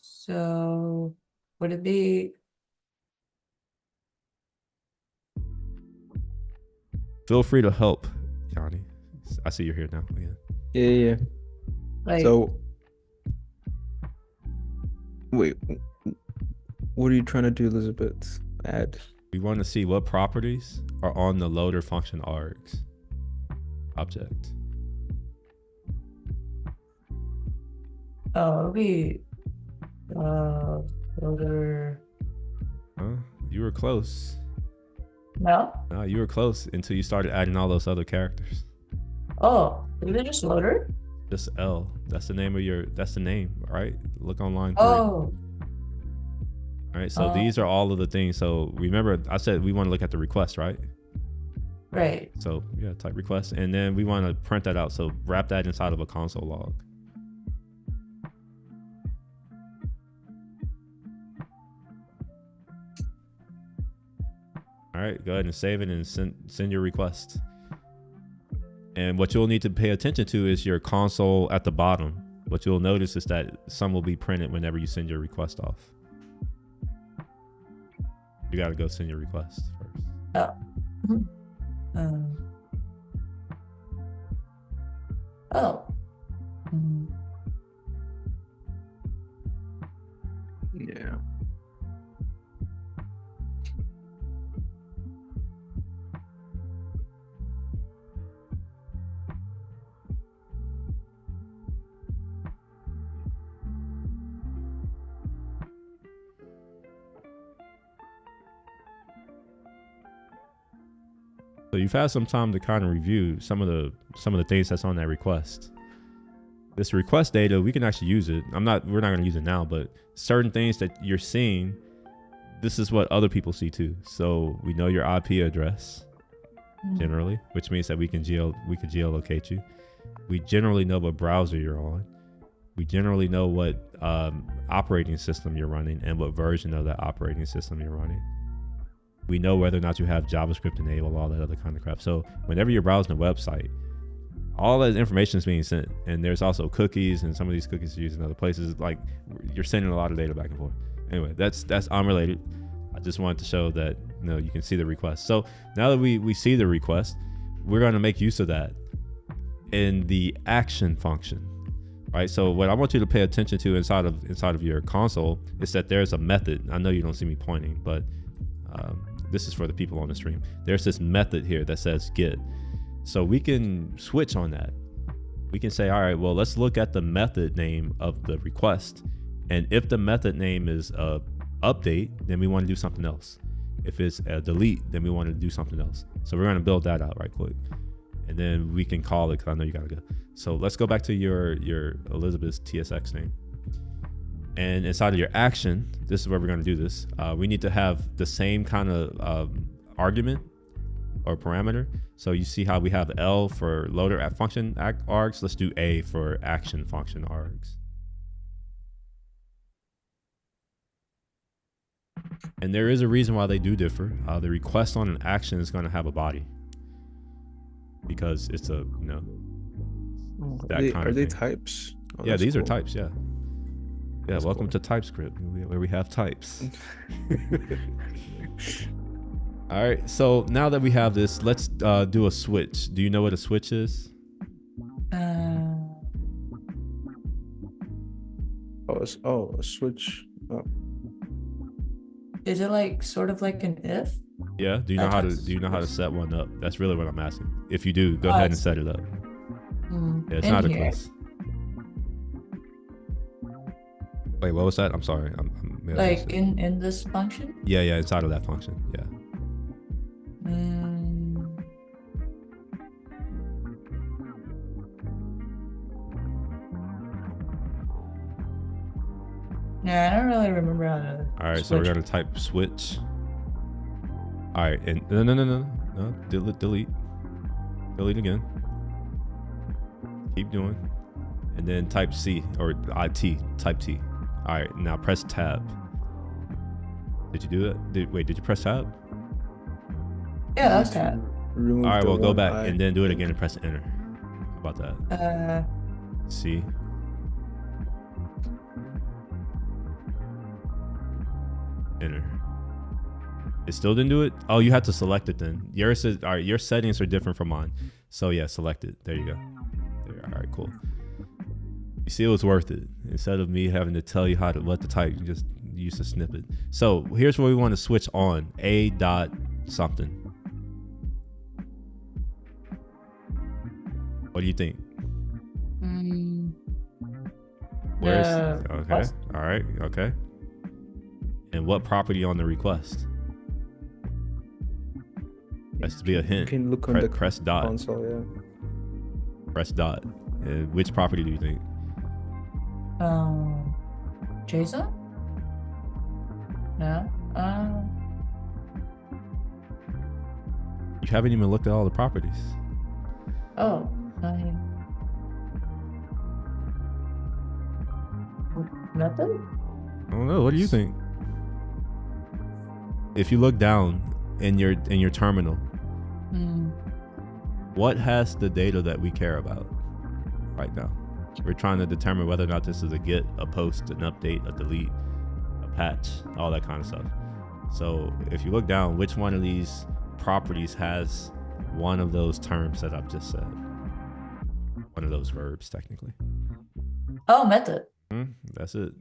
So would it be? Feel free to help, Yanni. I see you're here now. Yeah. Like, So, wait, what are you trying to do, Elizabeth? Add. We want to see what properties are on the loader function args object. Oh, it'll be loader. Huh? You were close. No. No, you were close until you started adding all those other characters. Oh, is it just loader? Just L. That's the name of that's the name, right? Look on line 3. Oh. All right, so these are all of the things. So remember, I said we want to look at the request, right? Right. So yeah, type request, and then we want to print that out. So wrap that inside of a console log. All right, go ahead and save it and send your request. And what you'll need to pay attention to is your console at the bottom. What you'll notice is that some will be printed whenever you send your request off. You got to go send your request first. Oh. Oh. Yeah. So you've had some time to kind of review some of the things that's on that request. This request data, we can actually use it. We're not going to use it now, but certain things that you're seeing, this is what other people see too. So we know your IP address generally, which means that we can geolocate you. We generally know what browser you're on. We generally know what operating system you're running and what version of that operating system you're running. We know whether or not you have JavaScript enabled, all that other kind of crap. So whenever you're browsing a website, all that information is being sent. And there's also cookies, and some of these cookies are used in other places. Like, you're sending a lot of data back and forth. Anyway, that's unrelated. I just wanted to show that, you know, you can see the request. So now that we see the request, we're going to make use of that in the action function, right? So what I want you to pay attention to inside of your console is that there's a method. I know you don't see me pointing, but this is for the people on the stream. There's this method here that says get. So we can switch on that. We can say, all right, well, let's look at the method name of the request. And if the method name is update, then we want to do something else. If it's a delete, then we want to do something else. So we're going to build that out right quick. And then we can call it, because I know you got to go. So let's go back to your Elizabeth's TSX name. And inside of your action, this is where we're going to do this. We need to have the same kind of argument or parameter. So you see how we have L for loader at function args. Let's do A for action function args. And there is a reason why they do differ. The request on an action is going to have a body, because it's a, you know, that kind of thing. Types? Oh, yeah, these cool. are types. Yeah. Yeah, That's welcome cool. to TypeScript, where we have types. All right, so now that we have this, let's do a switch. Do you know what a switch is? A switch. Oh. Is it like sort of like an if? Yeah. Do you know how to set one up? That's really what I'm asking. If you do, go ahead and set it up. Yeah, it's not a quiz. Wait, what was that? I'm sorry. I'm like in this function? Yeah, inside of that function. Yeah. Yeah, I don't really remember how to. All right, so we're gonna type switch. All right, and no, delete again. Keep doing, and then type C or type T. All right, now press tab. Did you do it? Did you press tab? Yeah, that's tab. All right, well, go back and then do it again and press enter. How about that? C. Enter. It still didn't do it? Oh, you had to select it then. Yours is, all right, your settings are different from mine. So yeah, select it. There you go. There. All right, cool. You see, it was worth it. Instead of me having to tell you what to type, you just use a snippet. So here's where we want to switch on. A dot something. What do you think? Where's okay? All right, okay. And what property on the request? That's to be a hint. You can look on the press dot. console, yeah. Press dot. And which property do you think? JSON? No. You haven't even looked at all the properties. Oh, method? I don't know. What do you think? If you look down in your terminal, what has the data that we care about right now? We're trying to determine whether or not this is a get, a post, an update, a delete, a patch, all that kind of stuff. So if you look down, which one of these properties has one of those terms that I've just said? One of those verbs, technically. Oh, method. That's it.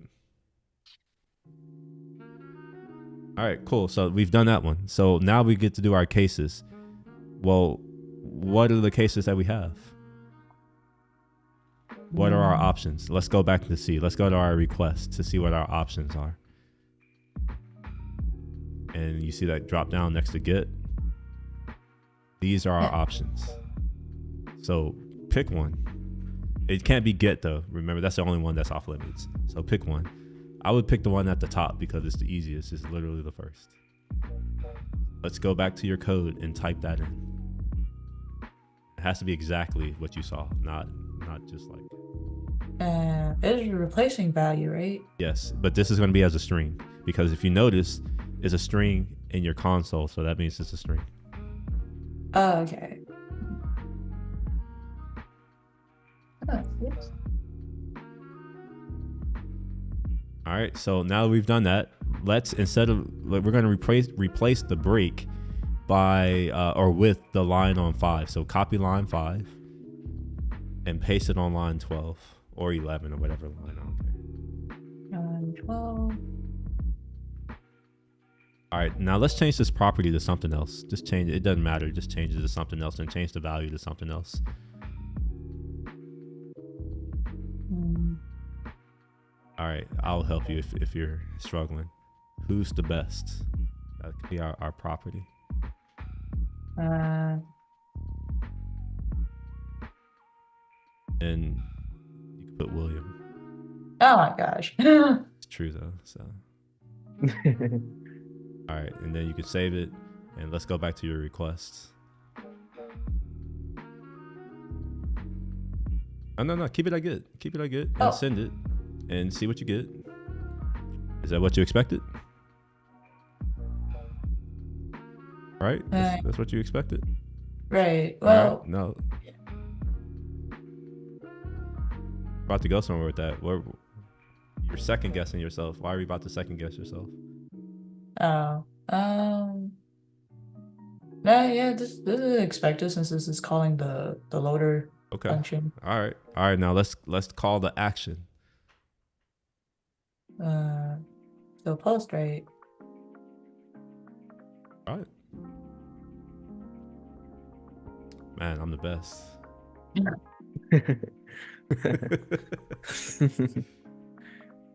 All right, cool. So we've done that one. So now we get to do our cases. Well, what are the cases that we have? What are our options? Let's go back to C. Let's go to our request to see what our options are. And you see that drop down next to get. These are our options. So pick one. It can't be get though. Remember, that's the only one that's off limits. So pick one. I would pick the one at the top because it's the easiest. It's literally the first. Let's go back to your code and type that in. It has to be exactly what you saw, not just like. It is replacing value, right? Yes, but this is going to be as a string because if you notice, it's a string in your console, so that means it's a string. Oh, okay. Oh, yes. All right, so now that we've done that, let's we're going to replace the break by or with the line on 5. So copy line 5 and paste it on line 12 or 11 or whatever line out there. 12. All right, now let's change this property to something else. Just change it. It doesn't matter. Just change it to something else and change the value to something else. All right, I'll help you if you're struggling. Who's the best? That could be our property. And you can put William. Oh my gosh. It's true though, so. All right, and then you can save it, and let's go back to your requests. Oh, no, keep it like good. Keep it like good, and send it, and see what you get. Is that what you expected? Right? That's what you expected? Right, well. Right, no. About to go somewhere with that. You're second guessing yourself. Why are you about to second guess yourself? Oh, no, yeah, this is expected since this is calling the loader function. All right. Now let's call the action. So post, right? All right. Man, I'm the best.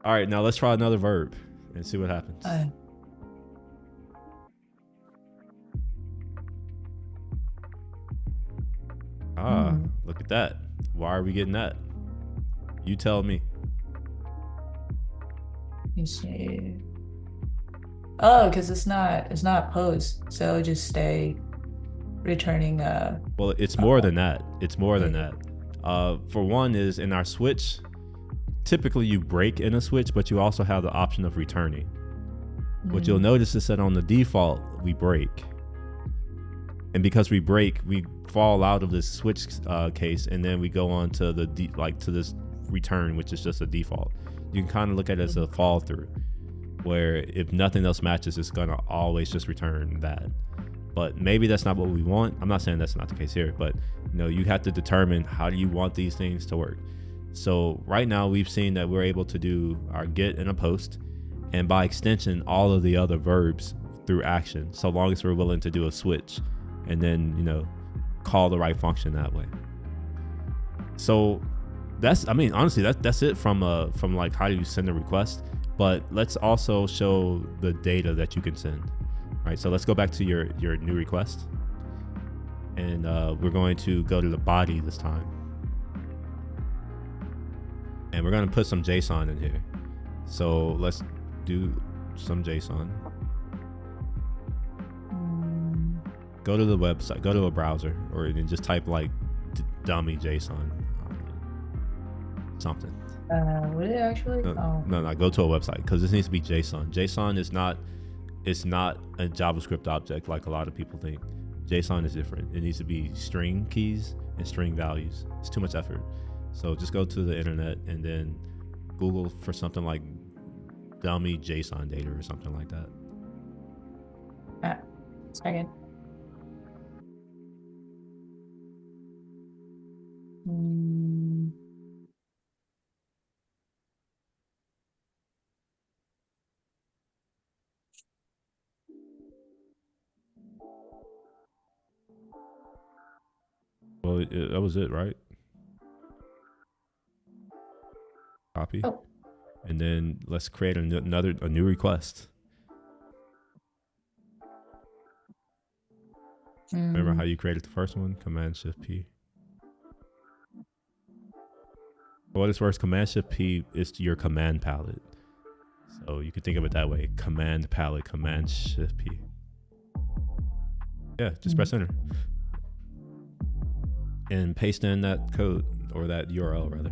All right, now let's try another verb and see what happens. Look at that. Why are we getting that? You tell me. Let me see. Oh, because it's not post, so it'll just stay returning well, it's more than that. It's more than that. For one is in our switch, typically you break in a switch, but you also have the option of returning. What you'll notice is that on the default, we break. And because we break, we fall out of this switch case, and then we go on to the to this return, which is just a default. You can kind of look at it as a fall through, where if nothing else matches, it's gonna always just return that. But maybe that's not what we want. I'm not saying that's not the case here, but you have to determine how do you want these things to work. So right now we've seen that we're able to do our get and a post, and by extension, all of the other verbs through action, so long as we're willing to do a switch and then, call the right function that way. So honestly, that's it from like how you send a request, but let's also show the data that you can send. All right, so let's go back to your new request, and we're going to go to the body this time, and we're going to put some JSON in here. So let's do some JSON. Go to the website, go to a browser, or just type like dummy JSON, something. Would it actually? No, go to a website, because this needs to be JSON. JSON is not, it's not a JavaScript object like a lot of people think. JSON is different. It needs to be string keys and string values. It's too much effort. So just go to the internet and then Google for something like dummy JSON data or something like that. Second. Well, that was it, right? Copy. Oh. And then let's create a new request. Remember how you created the first one? Command-Shift-P. For what it's worth, Command-Shift-P is your command palette. So you could think of it that way. Command palette, Command Shift P. Yeah, just press enter. And paste in that code, or that URL rather.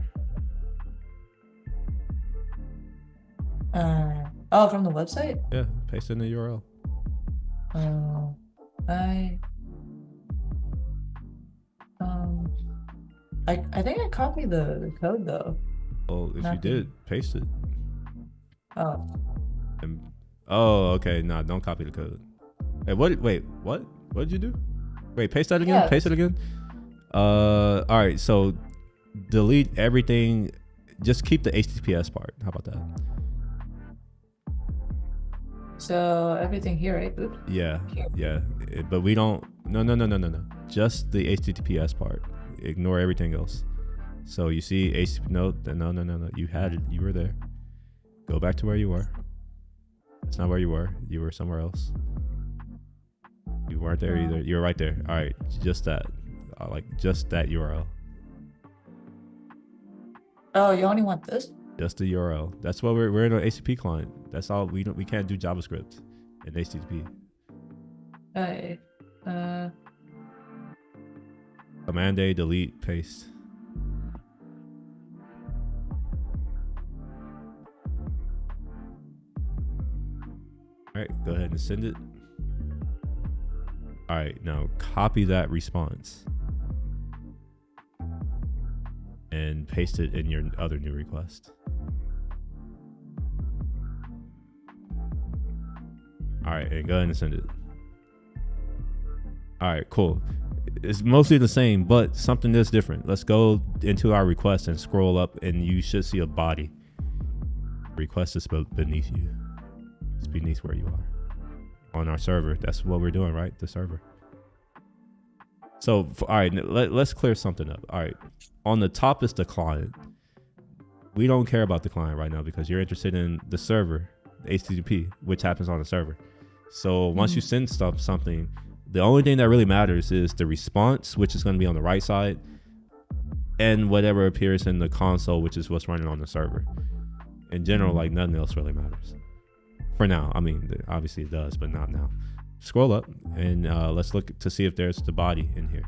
Oh, from the website? Yeah, paste in the URL. I think I copied the code though. Well, if you Nothing. did, paste it. Oh, Oh, okay. Nah, don't copy the code. Hey, wait, what? What did you do? Wait, paste that again? Yeah. Paste it again? All right, so delete everything. Just keep the HTTPS part. How about that? so everything here, right? Oops. Yeah, but we don't. No. Just the HTTPS part. Ignore everything else. So you see, no. You had it. You were there. Go back to where you were. That's not where you were. You were somewhere else. You weren't there either. You were right there. All right, just that. Just that URL. Oh, you only want this? Just the URL. That's what we're in an HTTP client. That's all. We can't do JavaScript in HTTP. Okay. Command A, delete, paste. All right, go ahead and send it. All right, now copy that response and paste it in your other new request. All right, and go ahead and send it. All right, cool. It's mostly the same, but something that's different. Let's go into our request and scroll up, and you should see a body. Request is beneath you. It's beneath where you are on our server. That's what we're doing, right? The server. So, all right, let's clear something up. All right, on the top is the client. We don't care about the client right now because you're interested in the server, the HTTP, which happens on the server. So once you send something, the only thing that really matters is the response, which is going to be on the right side, and whatever appears in the console, which is what's running on the server. In general, like nothing else really matters. For now, I mean, obviously it does, but not now. Scroll up and let's look to see if there's the body in here.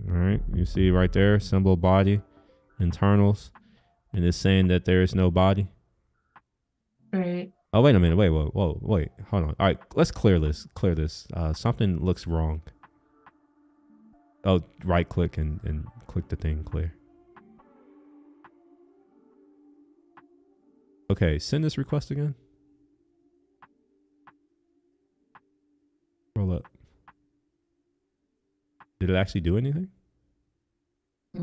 All right, you see right there, symbol body, internals, and it's saying that there is no body. Right. Oh, wait a minute. Wait, hold on. All right, let's clear this. Something looks wrong. Oh, right click and click the thing clear. Okay, send this request again. Roll up. Did it actually do anything? It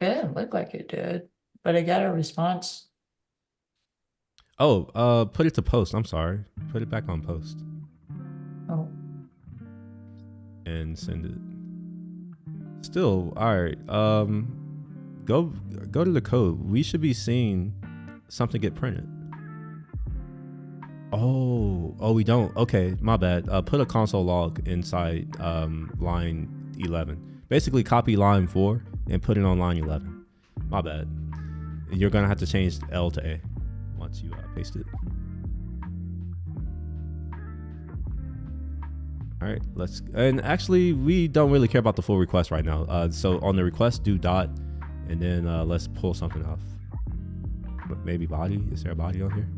didn't look like it did, but I got a response. Oh, put it to post. I'm sorry. Put it back on post. Oh. And send it. Still, all right. Go to the code. We should be seeing something get printed. Oh, we don't. Okay, my bad. Put a console log inside line 11. Basically, copy line 4 and put it on line 11. My bad. You're gonna have to change L to A once you paste it. All right, and actually we don't really care about the full request right now. So on the request, do dot, and then let's pull something off. Maybe body. Is there a body on here?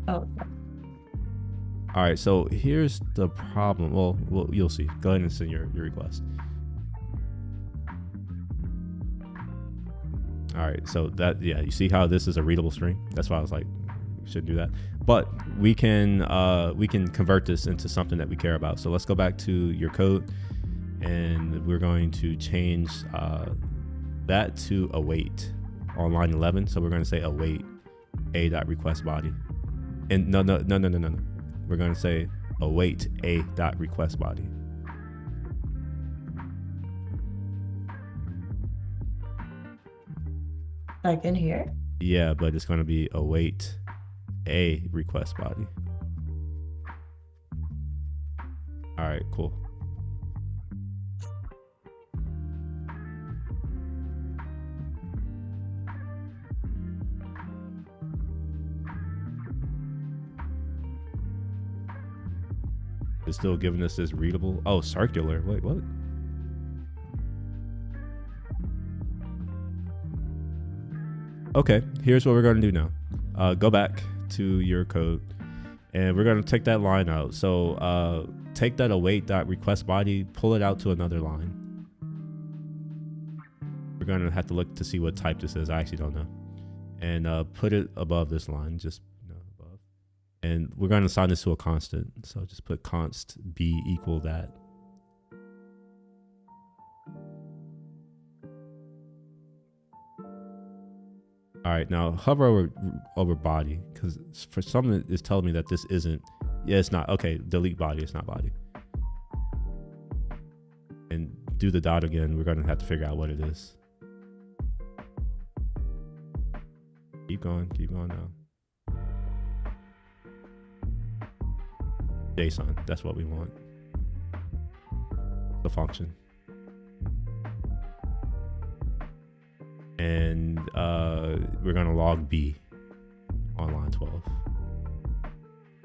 Oh. All right, so here's the problem. Well, you'll see. Go ahead and send your request. All right, so that, yeah, you see how this is a readable string? That's why I was like, we shouldn't do that. But we can convert this into something that we care about. So let's go back to your code, and we're going to change that to await on line 11. So we're going to say await a.request body. And no. We're going to say await a.request body. Like in here? Yeah, but it's going to be await a request body. All right, cool. It's still giving us this readable. Oh, circular. Wait, what? Okay, here's what we're going to do now. Go back to your code, and we're going to take that line out. So take that await.request body, pull it out to another line. We're going to have to look to see what type this is. I actually don't know. And put it above this line, just above. And we're going to assign this to a constant. So just put const b equal that. All right, now hover over body, because for some it's telling me that this isn't. Yeah, it's not. Okay, delete body. It's not body. And do the dot again. We're gonna have to figure out what it is. Keep going now. JSON. That's what we want. The function. And we're gonna log B on line 12. All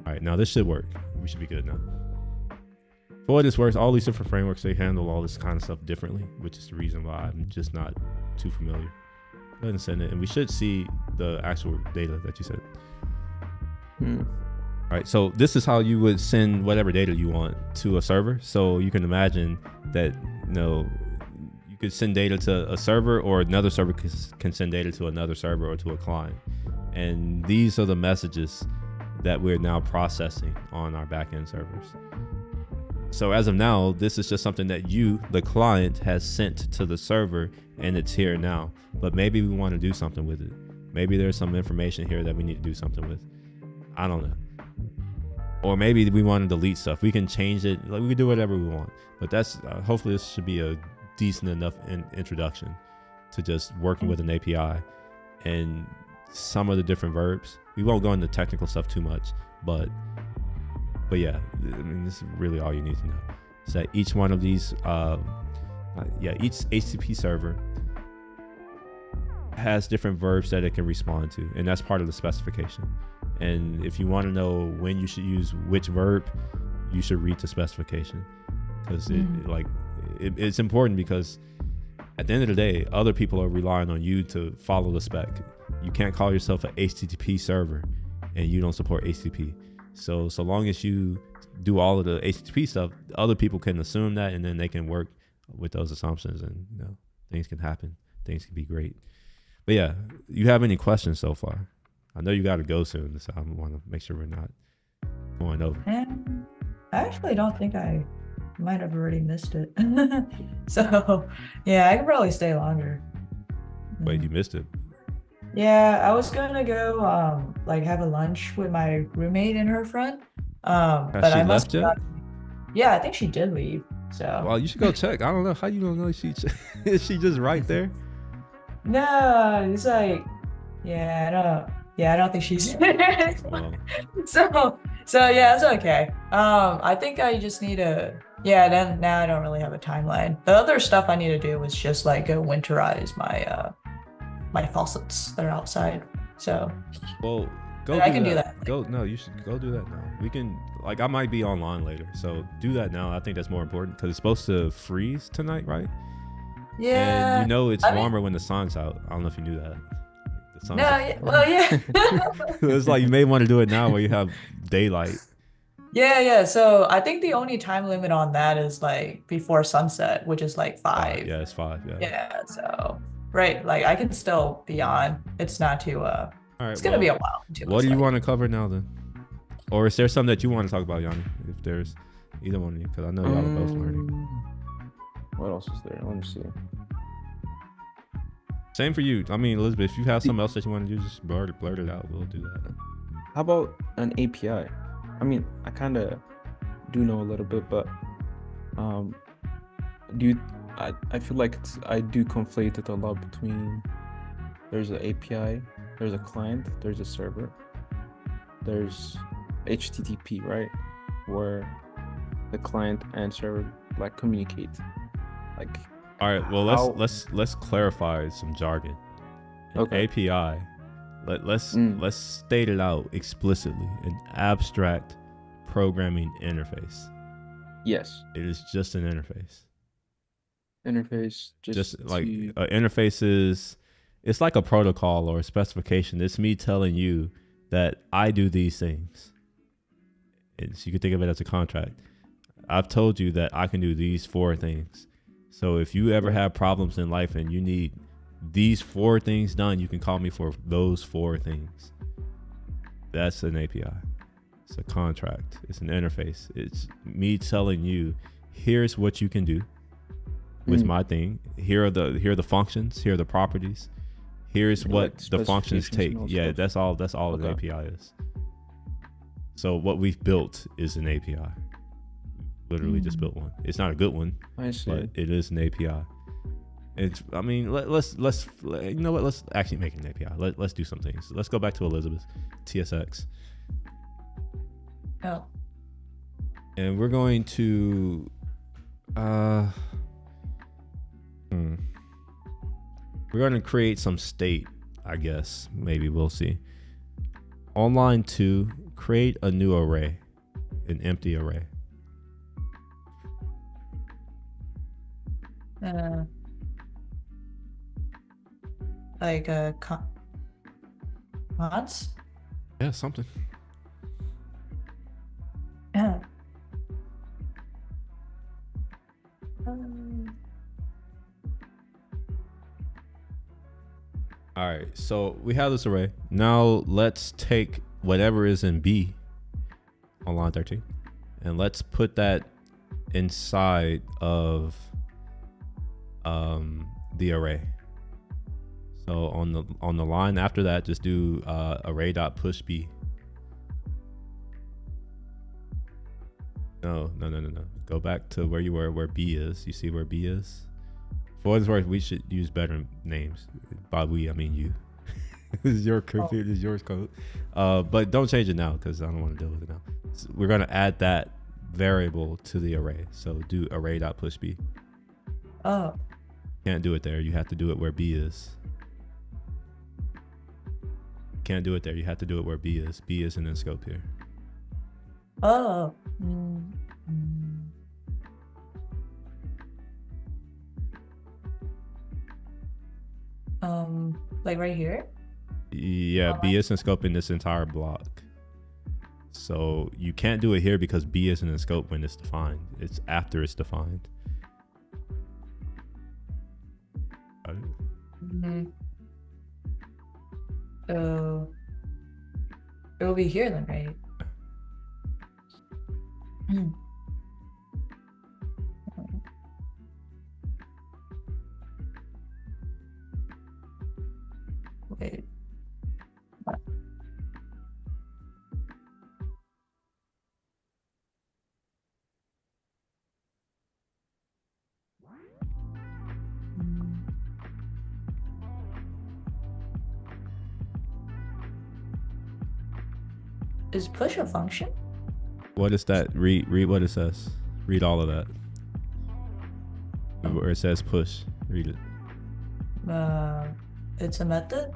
right, now this should work. We should be good now. For what this works, all these different frameworks, they handle all this kind of stuff differently, which is the reason why I'm just not too familiar. Go ahead and send it, and we should see the actual data that you said. All right, so this is how you would send whatever data you want to a server. So you can imagine that, you could send data to a server, or another server can send data to another server or to a client. And these are the messages that we're now processing on our backend servers. So as of now, this is just something that you, the client, has sent to the server, and it's here now. But maybe we want to do something with it. Maybe there's some information here that we need to do something with. I don't know. Or maybe we want to delete stuff. We can change it. Like, we can do whatever we want. But that's hopefully this should be a decent enough introduction to just working with an API and some of the different verbs. We won't go into technical stuff too much, but yeah, I mean, this is really all you need to know. So that each one of these, each HTTP server has different verbs that it can respond to, and that's part of the specification. And if you want to know when you should use which verb, you should read the specification, because it's important, because at the end of the day, other people are relying on you to follow the spec. You can't call yourself an HTTP server and you don't support HTTP. So long as you do all of the HTTP stuff, other people can assume that, and then they can work with those assumptions, and things can happen. Things can be great. But yeah, you have any questions so far? I know you got to go soon, so I want to make sure we're not going over. I actually don't think I might have already missed it. So yeah, I could probably stay longer. Wait, you missed it? Yeah, I was gonna go have a lunch with my roommate and her friend. But I must left yet? Yeah, I think she did leave. So well, you should go check. I don't know how you don't know is she just right there? No, it's like, I don't think she's there. So yeah, it's okay. I think I just need then now I don't really have a timeline. The other stuff I need to do is just like go winterize my my faucets that are outside. So well, go. I can do that. You should go do that now. We can, I might be online later, so do that now. I think that's more important, because it's supposed to freeze tonight, right? Yeah. And it's warmer when the sun's out. I don't know if you knew that. The sun's it's like you may want to do it now where you have daylight. Yeah. So I think the only time limit on that is like before sunset, which is like 5. Yeah, it's 5. Yeah. Yeah. So right, like I can still be on. It's not too. All right. It's gonna be a while. What do you want to cover now then? Or is there something that you want to talk about, Yanni? If there's either one of you, because I know y'all are both learning. What else is there? Let me see. Same for you. I mean, Elizabeth, if you have something else that you want to do, just blurt it out. We'll do that. How about an API? I mean, I kind of do know a little bit, but I feel like I do conflate it a lot between there's an API, there's a client, there's a server, there's HTTP, right? Where the client and server communicate. All right, well, let's clarify some jargon. Okay. API, let's state it out explicitly. An abstract programming interface. Yes. It is just an interface. Interface. Just like interface is, it's like a protocol or a specification. It's me telling you that I do these things. You can think of it as a contract. I've told you that I can do these 4 things. So if you ever have problems in life and you need these 4 things done, you can call me for those 4 things. That's an API. It's a contract. It's an interface. It's me telling you, here's what you can do with my thing. Here are the functions. Here are the properties. Here's what the functions take. Yeah, that's all an API is. So what we've built is an API. Literally just built one. It's not a good one, I see. but it is an API. It's, I mean, let's you know what? Let's actually make an API. Let's do some things. Let's go back to Elizabeth, TSX. Oh. And we're going to we're going to create some state, I guess. Maybe we'll see. On line 2, create a new array, an empty array. Like mods? Yeah, something. Yeah. All right, so we have this array. Now let's take whatever is in B on line 13 and let's put that inside of the array. So on the line after that, just do array.pushB. No. Go back to where you were, where B is. You see where B is? For what it's worth, we should use better names. By we, I mean you. This is your computer, this is yours code. But don't change it now because I don't want to deal with it now. So we're gonna add that variable to the array. So do array.pushB. Oh. Can't do it there. You have to do it where B is. Can't do it there. You have to do it where B is. B isn't in scope here. Oh. Like right here? Yeah, B isn't scope in this entire block. So you can't do it here because B isn't in scope when it's defined. It's after it's defined. So it will be here then, right? Wait. What? Is push a function? What is that? Read what it says. Read all of that. Where it says push. Read it. It's a method?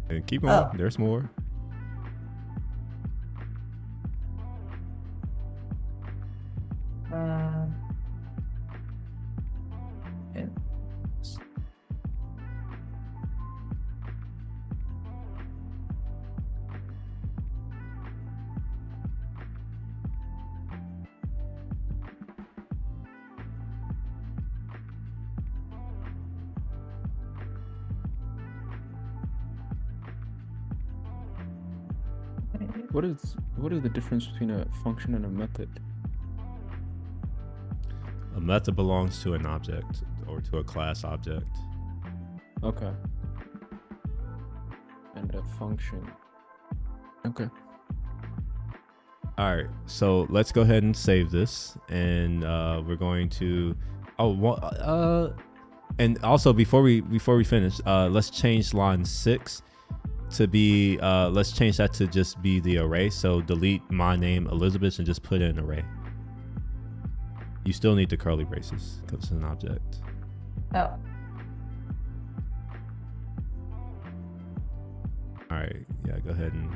And keep going. Oh. There's more. What is the difference between a function and a method? A method belongs to an object or to a class object. Okay. And a function. Okay. All right, so let's go ahead and save this, and we're going to. And also before we finish, let's change line 6 to be. Let's change that to just be the array. So delete my name Elizabeth and just put in array. You still need the curly braces because it's an object. Oh. All right, yeah, go ahead and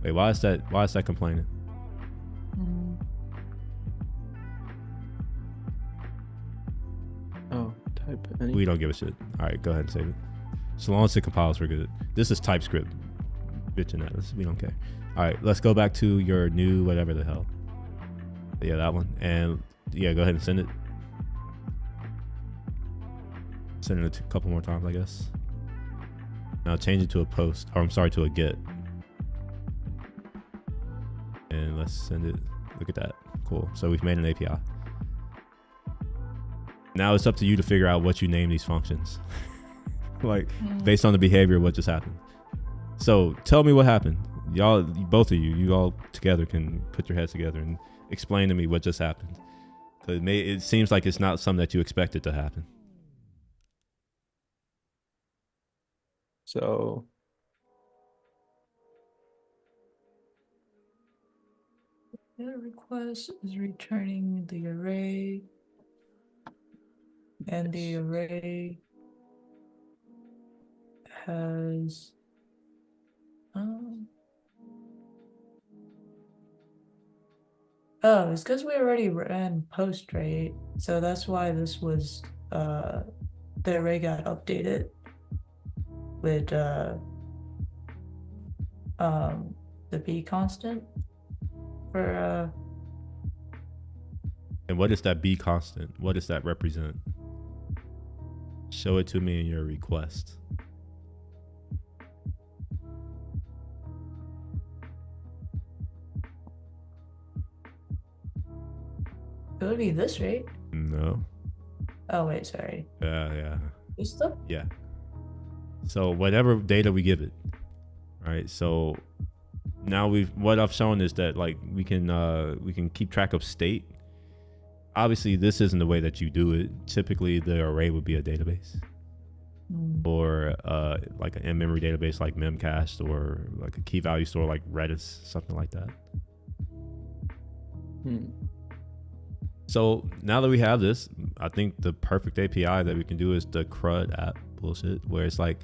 wait. Why is that complaining? type any. We don't give a shit. All right, go ahead and save it. So long as it compiles, we're good. This is TypeScript bitching at us. We don't care. All right, let's go back to your new whatever the hell. Yeah, that one. And yeah, go ahead and send it. Send it a couple more times, I guess. Now change it to a post, or I'm sorry, to a get. And let's send it. Look at that. Cool. So we've made an API. Now it's up to you to figure out what you name these functions. Like based on the behavior of what just happened. So tell me what happened. Y'all, both of you all together can put your heads together and explain to me what just happened. Because it seems like it's not something that you expected to happen. So The request is returning the array, and the array has oh, it's because we already ran post, right? So that's why this was the array got updated with the b constant for And what is that b constant? What does that represent? Show it to me in your request. it would be this, right? No. Oh wait, sorry. Yeah. This stuff? Yeah. So whatever data we give it, right? So now what I've shown is that like we can keep track of state. Obviously, this isn't the way that you do it. Typically, the array would be a database, or like an in-memory database like Memcached, or like a key value store like Redis, something like that. So now that we have this, I think the perfect API that we can do is the CRUD app bullshit, where it's like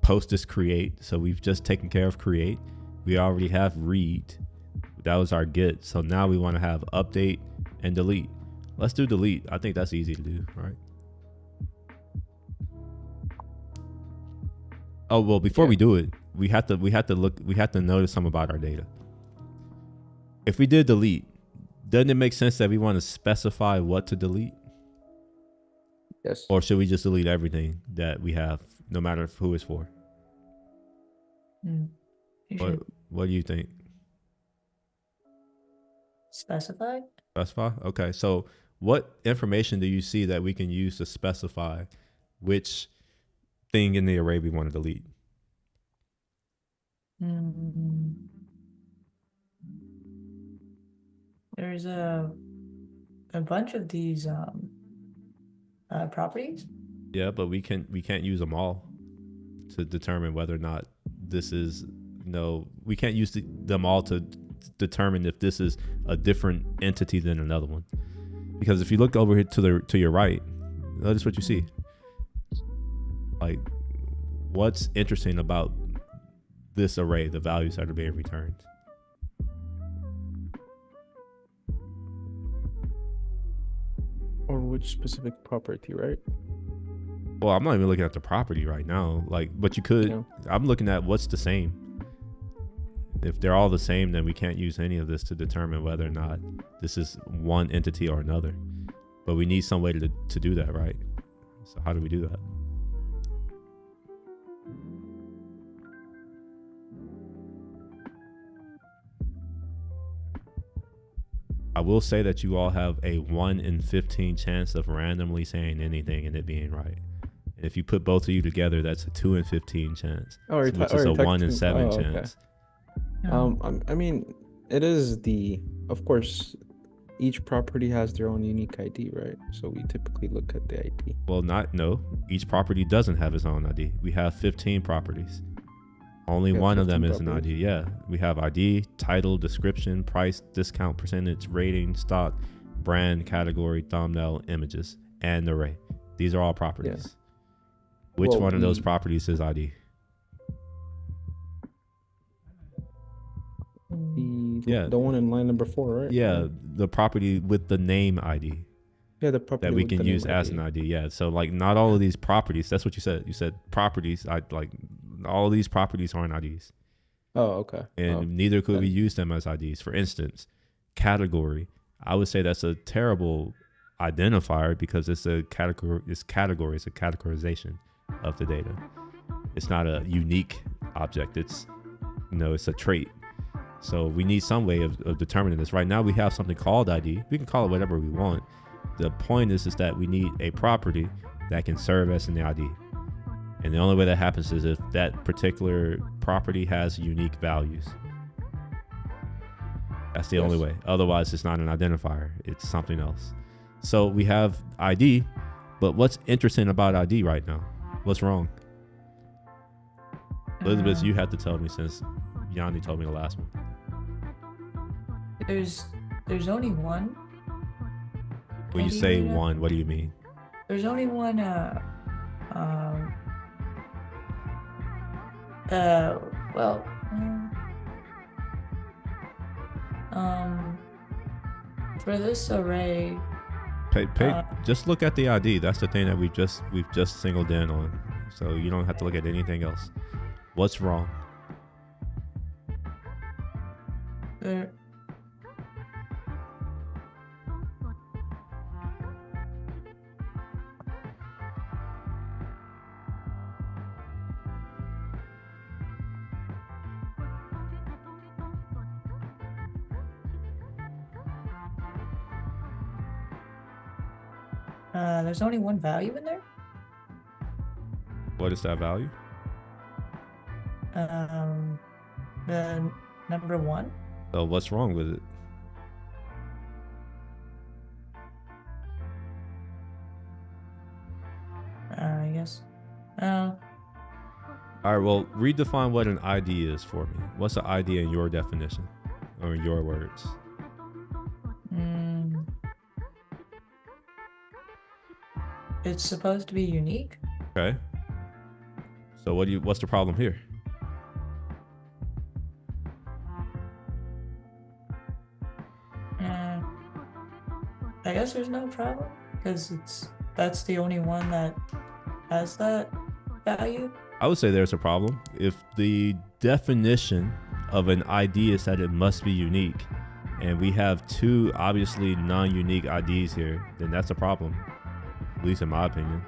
post is create. So we've just taken care of create. We already have read. That was our get. So now we want to have update and delete. Let's do delete. I think that's easy to do, right? Oh, well, before we do it, we have to notice something about our data. If we did delete, doesn't it make sense that we want to specify what to delete? Yes. Or should we just delete everything that we have, no matter who it's for? What do you think? Specify? Specify? Okay, so what information do you see that we can use to specify which thing in the array we want to delete? There's a bunch of these properties. Yeah, but we can't use them all to determine whether or not this is we can't use them all to determine if this is a different entity than another one. Because if you look over here to your right, notice what you see. Like, what's interesting about this array, the values that are being returned? Or which specific property, right? Well, I'm not even looking at the property right now. Like, but you could. Yeah. I'm looking at what's the same. If they're all the same, then we can't use any of this to determine whether or not this is one entity or another. But we need some way to do that, right? So how do we do that? I will say that you all have a 1 in 15 chance of randomly saying anything and it being right. And if you put both of you together, that's a 2 in 15 chance, which is a 1 in 7 chance. I mean, it is of course, each property has their own unique ID, right? So we typically look at the ID. Well, no, each property doesn't have its own ID. We have 15 properties. Only one of them is an ID. Yeah, we have ID, title, description, price, discount percentage, rating, stock, brand, category, thumbnail, images, and array. These are all properties. Yeah. Which one of those properties is ID? The one in line number 4, right? Yeah, the property with the name ID. Yeah, the property that we with can the name use as ID. an ID. Yeah. So like not all of these properties, that's what you said. You said properties. I like all of these properties aren't IDs. Oh, okay. And neither could we then- use them as IDs. For instance, category. I would say that's a terrible identifier because it's a category. It's category. It's a categorization of the data. It's not a unique object. It's it's a trait. So we need some way of determining this. Right now we have something called ID. We can call it whatever we want. The point is that we need a property that can serve as an ID. And the only way that happens is if that particular property has unique values. That's the only way. Otherwise, it's not an identifier. It's something else. So we have ID, but what's interesting about ID right now? What's wrong? Elizabeth, you have to tell me since Yanni told me the last one. There's only one. When you ID say data? one, what do you mean? There's only one. Well. For this array. Just look at the ID. That's the thing that we've just singled in on. So you don't have to look at anything else. What's wrong? There. There's only one value in there. What is that value? The number 1. So what's wrong with it? I guess. All right, well, redefine what an ID is for me. What's an ID in your definition or in your words? It's supposed to be unique. Okay. So what's the problem here? I guess there's no problem because that's the only one that has that value. I would say there's a problem. If the definition of an ID is that it must be unique, and we have two obviously non-unique IDs here, then that's a problem, at least in my opinion.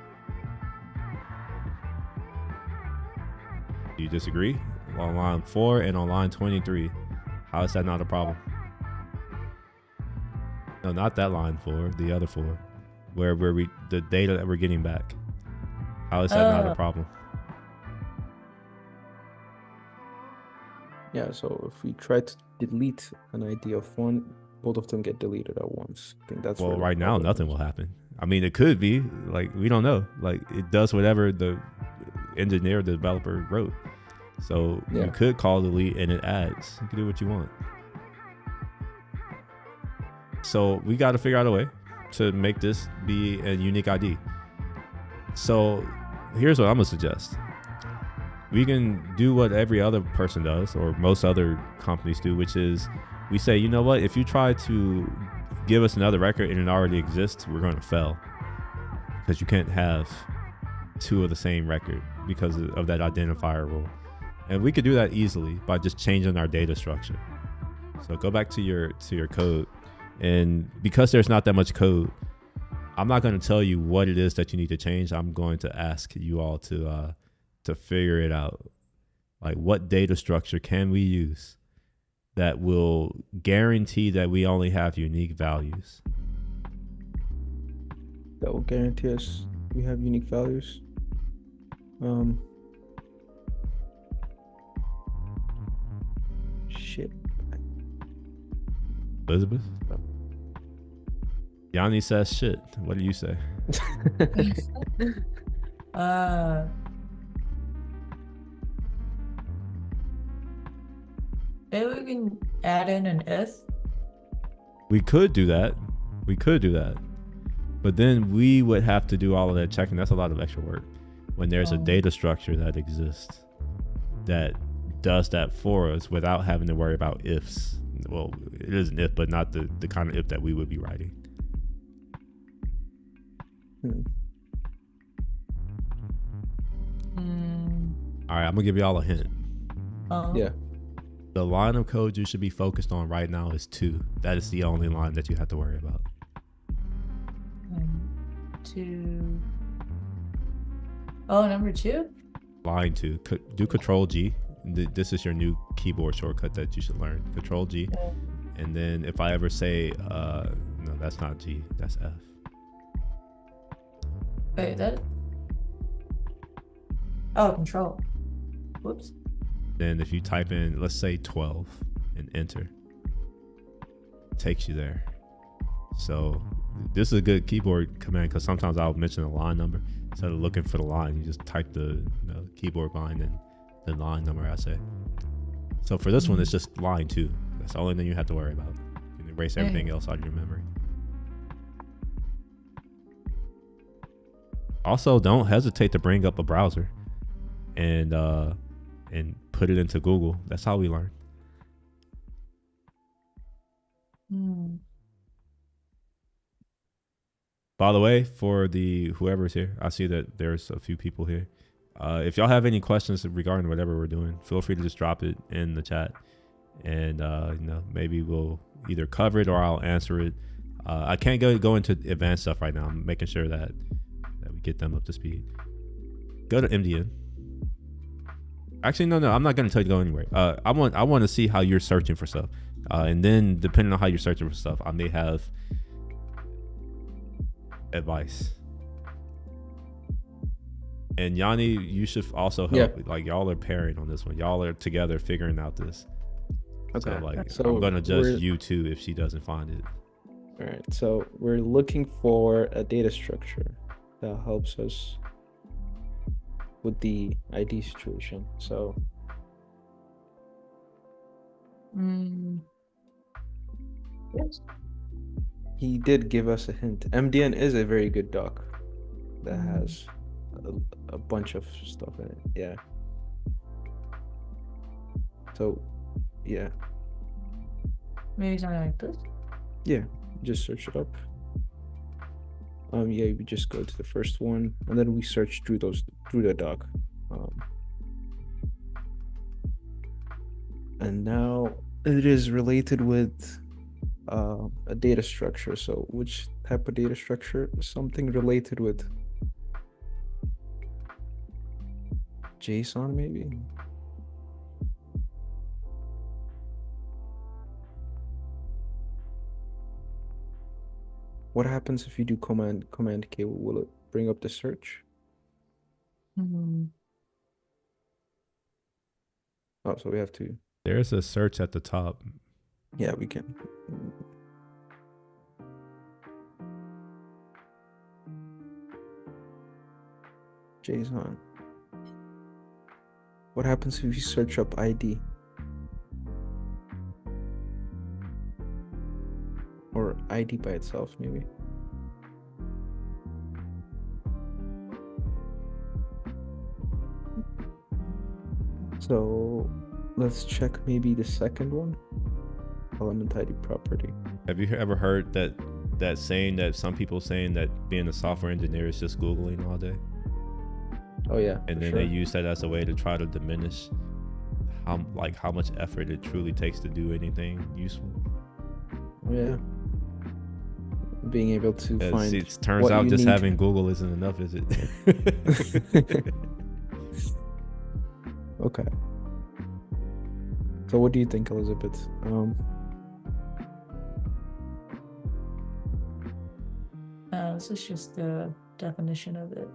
Do you disagree? On line 4 and on line 23, how is that not a problem? No, not that line 4, the other 4, where the data that we're getting back. How is that not a problem? Yeah, so if we try to delete an ID of one, both of them get deleted at once. I think that's well, where the right now problem nothing is. will happen. I mean, it could be like we don't know. Like it does whatever the engineer, the developer wrote. So Yeah. you could call delete and it adds. You can do what you want. So we got to figure out a way to make this be a unique ID. So here's what I'm gonna suggest. We can do what every other person does, or most other companies do, which is we say, you know what, if you try to give us another record and it already exists, we're going to fail. Because you can't have two of the same record because of that identifier rule. And we could do that easily by just changing our data structure. So go back to your code. And because there's not that much code, I'm not going to tell you what it is that you need to change. I'm going to ask you all to figure it out. Like, what data structure can we use that will guarantee that we only have unique values? That will guarantee us we have unique values. Shit. Elizabeth? Yanni says shit. What do you say? Maybe we can add in an if. We could do that. But then we would have to do all of that checking. That's a lot of extra work. When there's a data structure that exists that does that for us without having to worry about ifs. Well, it is an if, but not the kind of if that we would be writing. All right, I'm gonna give y'all a hint. Yeah. The line of code you should be focused on right now is 2. That is the only line that you have to worry about. 2. Oh, number 2? Line 2. Do Control G. This is your new keyboard shortcut that you should learn. Control G. And then if I ever say, no, that's not G, that's F. Wait, that. Oh, control. Whoops. Then if you type in, let's say 12 and enter, it takes you there. So this is a good keyboard command because sometimes I'll mention the line number. Instead of looking for the line, you just type the keyboard line and the line number I say. So for this one, it's just line 2. That's the only thing you have to worry about. You can erase everything else out of your memory. Also, don't hesitate to bring up a browser and put it into Google. That's how we learn. By the way, for whoever's here, I see that there's a few people here. If y'all have any questions regarding whatever we're doing, feel free to just drop it in the chat, and maybe we'll either cover it or I'll answer it. I can't go into advanced stuff right now. I'm making sure that we get them up to speed. Go to MDN. Actually, no, I'm not going to tell you to go anywhere. I want to see how you're searching for stuff, and then depending on how you're searching for stuff, I may have advice. And Yanni, you should also help. Yeah. Like, y'all are pairing on this one. Y'all are together figuring out this. Okay. So I'm gonna judge you too if she doesn't find it. All right. So we're looking for a data structure that helps us with the ID situation. So Yes. he did give us a hint. MDN is a very good doc that has a bunch of stuff in it. Yeah. So, yeah. Maybe something like this. Yeah. Just search it up. Yeah, we just go to the first one and then we search through the doc. And now it is related with a data structure. So which type of data structure? Something related with JSON, maybe. What happens if you do command K? Will it bring up the search? Oh, so we have to. There's a search at the top. Yeah, we can. JSON. What happens if you search up ID? Or ID by itself, maybe. So let's check maybe the second one. Element ID property. Have you ever heard that saying that some people saying that being a software engineer is just Googling all day? Oh yeah. And then they use that as a way to try to diminish how much effort it truly takes to do anything useful. Oh yeah. Being able to find. It turns out just having Google isn't enough, is it? Okay. So what do you think, Elizabeth? This is just the definition of it.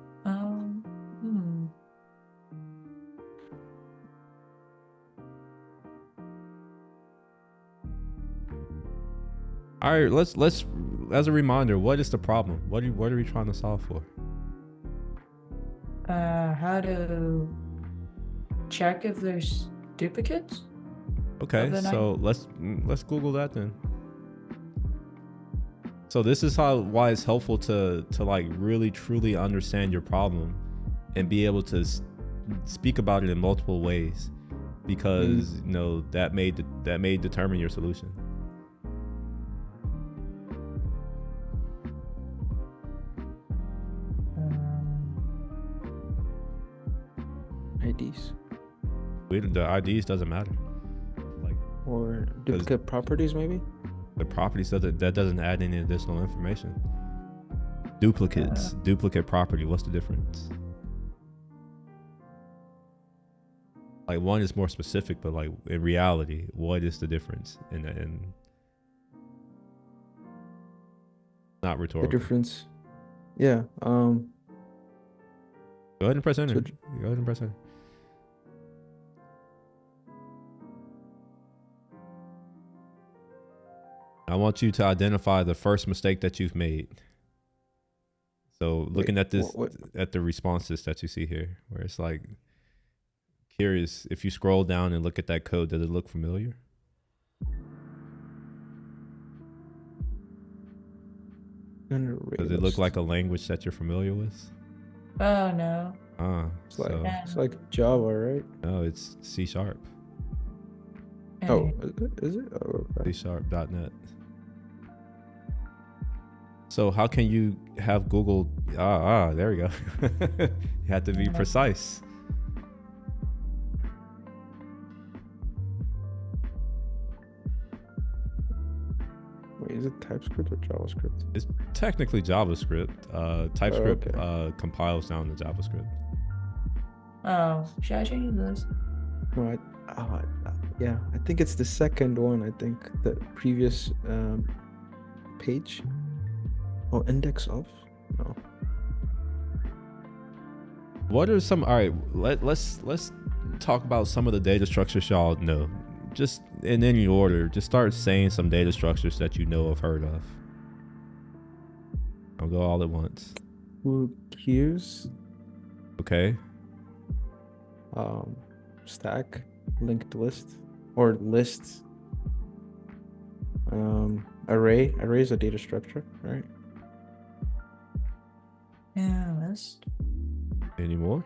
All right, let's as a reminder, what is the problem? What are we trying to solve for? How to check if there's duplicates? Okay, so let's Google that then. So this is why it's helpful to like really truly understand your problem and be able to speak about it in multiple ways, because that may determine your solution. IDs The IDs doesn't matter. Like or duplicate properties, maybe. the properties doesn't add any additional information. Duplicates, duplicate property. What's the difference? Like one is more specific, but like in reality, what is the difference? In not The rhetorical. difference. Yeah. Go ahead and press enter. So- Go ahead and press enter. I want you to identify the first mistake that you've made. So looking Wait, at this, what- at the responses that you see here, where it's like, curious, if you scroll down and look at that code, does it look familiar? Does it look like a language that you're familiar with? Oh no. It's like So, it's like Java, right? no, it's C#. Oh, is it? Oh, okay. C#.net. So how can you have Google? There we go. You have to be precise. Wait, is it TypeScript or JavaScript? It's technically JavaScript. TypeScript okay. compiles down to JavaScript. Oh, should I change this? Right. Yeah, I think it's the second one. I think the previous page. Oh, index of? No. What are some? All right, let's talk about some of the data structures y'all know. Just in any order. Just start saying some data structures that you know of, heard of. I'll go all at once. Queues, Okay. stack, linked list, or lists. Array is a data structure, right? Yeah, list. Any more?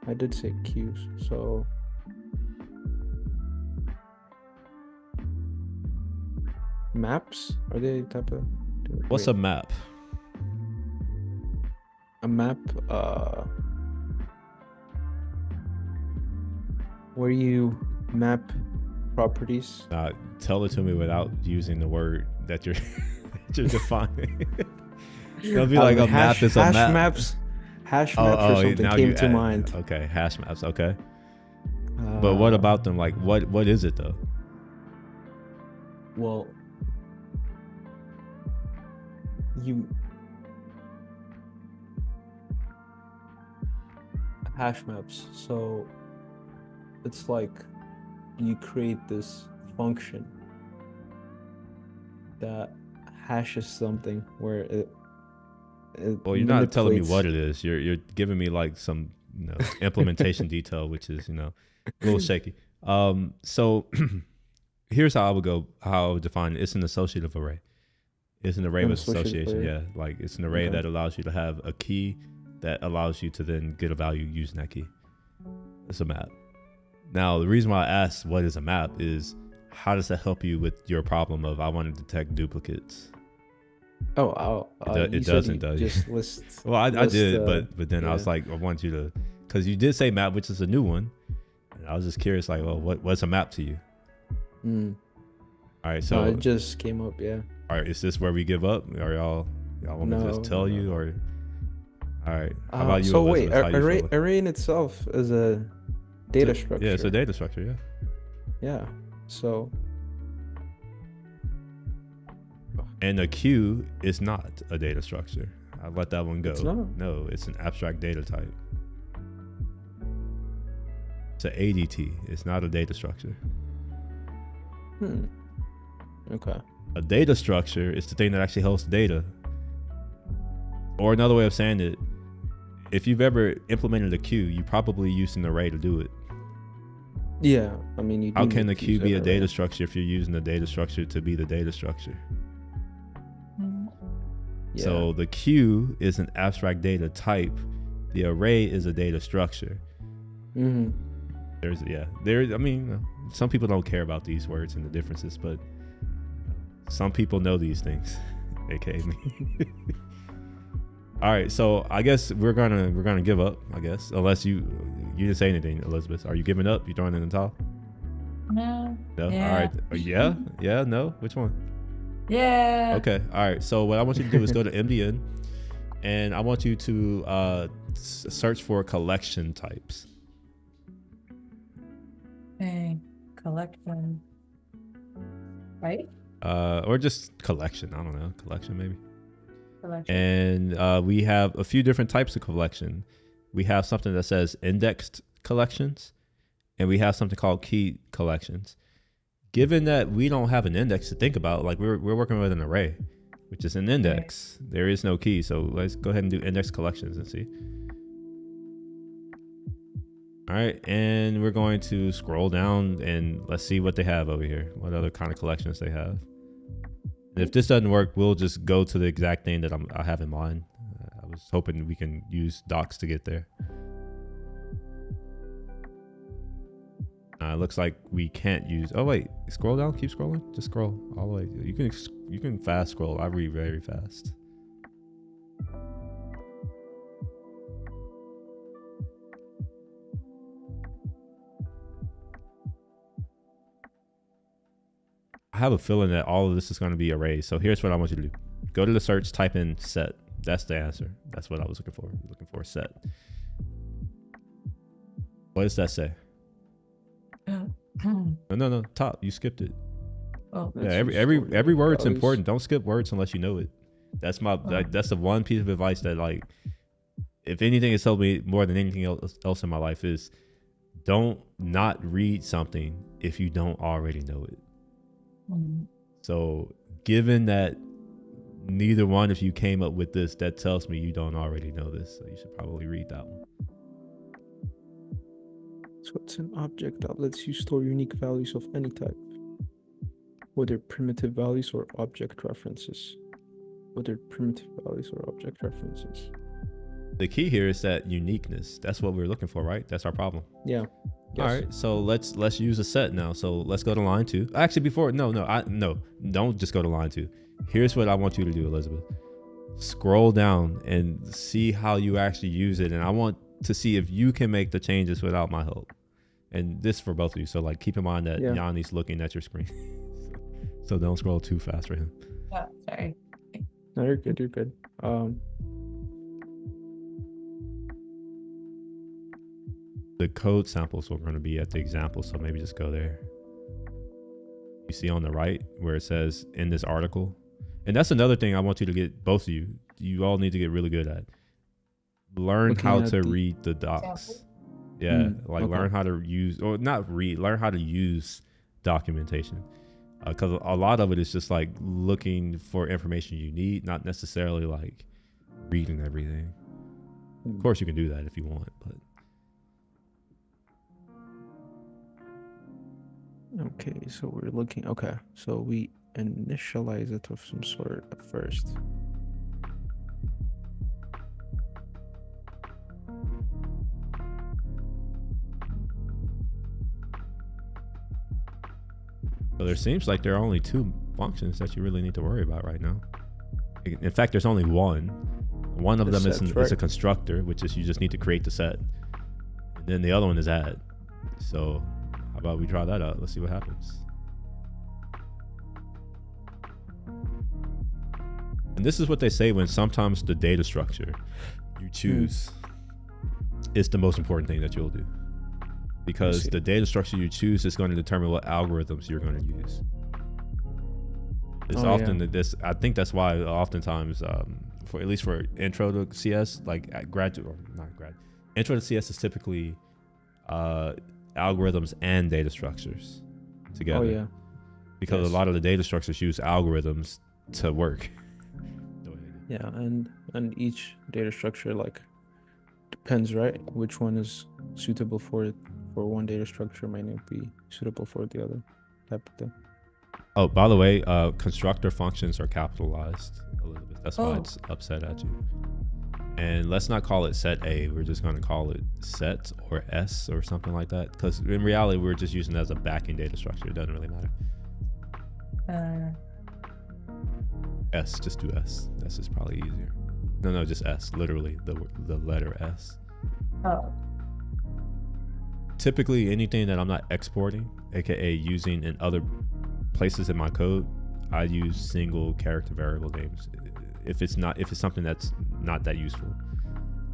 I did say queues, so maps, are they a type of? What's a map? a map? Where you map properties. Tell it to me without using the word that you're that you're defining. It'll be like a map is a map. Hash maps or something now came you to add- mind. Okay, hash maps. Okay, but what about them? Like, what is it though? Well, hash maps. So it's like you create this function that hashes something where it Well, you're not telling me manipulates- what it is. You're giving me like some implementation detail, which is a little shaky. So here's how I would define it. It's an associative array. It's an array An with associative association. array. Yeah, like it's an array Okay. that allows you to have a key that allows you to then get a value using that key. It's a map. Now, the reason why I asked what is a map is how does that help you with your problem of I want to detect duplicates? Oh, It you said doesn't, you does it? just list. Well, I list, did, but then I was yeah. like, I want you to, because you did say map, which is a new one. And I was just curious, like, well, what's a map to you? All right, so it just came up. Yeah. all right, is this where we give up? Or y'all want me to just No, tell no. you, or all right? How about you? So wait, Elizabeth? How you array feel? array in itself is a data structure. Yeah, it's a data structure. Yeah. Yeah. So And a queue is not a data structure. I let that one go. It's not? No, it's an abstract data type. It's an ADT. It's not a data structure. Okay. A data structure is the thing that actually holds the data. Or another way of saying it, if you've ever implemented a queue, you probably used an array to do it. Yeah, I mean, you. How do can need the to queue use be a an data array. structure if you're using the data structure to be the data structure? Yeah. So the queue is an abstract data type. The array is a data structure. Mm-hmm. I mean, some people don't care about these words and the differences, but some people know these things, aka me. All right, so I guess we're gonna give up. I guess unless you didn't say anything, Elizabeth. Are you giving up? You throwing in the towel? No. No. Yeah. All right. Yeah. Yeah. No. Which one? Yeah. Okay. All right. So what I want you to do is go to MDN, and I want you to search for collection types. Okay. Collection. Right? Or just collection. I don't know. Collection maybe. Collection. And we have a few different types of collection. We have something that says indexed collections, and we have something called key collections. Given that we don't have an index to think about, like we're working with an array, which is an index. There is no key, so let's go ahead and do index collections and see. All right, and we're going to scroll down and let's see what they have over here. What other kind of collections they have. And if this doesn't work, we'll just go to the exact thing that I have in mind. I was hoping we can use docs to get there. It looks like we can't use. Oh wait, scroll down. Keep scrolling. Just scroll all the way. You can fast scroll. I read very fast. I have a feeling that all of this is going to be arrays. So here's what I want you to do. Go to the search, type in set. That's the answer. That's what I was looking for. Looking for a set. What does that say? No. Top. You skipped it. Oh. Yeah, every word's important. Don't skip words unless you know it. That's that's the one piece of advice that, like, if anything has helped me more than anything else in my life, is don't not read something if you don't already know it. So given that neither one of you came up with this, that tells me you don't already know this. So you should probably read that one. So it's an object that lets you store unique values of any type, whether primitive values or object references. The key here is that uniqueness. That's what we're looking for, right? That's our problem. Yeah. Yes. All right, so let's use a set now. So let's go to line 2. Actually, before don't just go to line 2. Here's what I want you to do, Elizabeth. Scroll down and see how you actually use it, and I want to see if you can make the changes without my help. And this for both of you. So like, keep in mind that Yanni's looking at your screen, so don't scroll too fast for him. Oh, sorry. No, you're good. You're good. The code samples are going to be at the example, so maybe just go there. You see on the right where it says in this article, and that's another thing I want you to get, both of you. You all need to get really good at. Learn how to read the docs. Yeah, learn how to use, or not read, learn how to use documentation. Because a lot of it is just like looking for information you need, not necessarily like reading everything. Of course, you can do that if you want, but. Okay, so we're looking. Okay, so we initialize it of some sort at first. So there seems like there are only 2 functions that you really need to worry about right now. In fact, there's only one. One of them is a constructor, which is you just need to create the set. And then the other one is add. So how about we try that out? Let's see what happens. And this is what they say when sometimes the data structure you choose is the most important thing that you'll do. Because the data structure you choose is going to determine what algorithms you're going to use. It's I think that's why oftentimes, for at least for intro to CS, like intro to CS is typically algorithms and data structures together. Because a lot of the data structures use algorithms to work. Yeah, and each data structure like depends, right? Which one is suitable for it. For one data structure might not be suitable for the other type of thing. Oh, by the way, constructor functions are capitalized, Elizabeth. That's why it's upset at you. And let's not call it set A. We're just going to call it set or S or something like that. Because in reality, we're just using it as a backing data structure. It doesn't really matter. S, just do S. S is probably easier. No, just S. Literally, the letter S. Oh. Typically, anything that I'm not exporting, aka using in other places in my code, I use single character variable names. If it's something that's not that useful,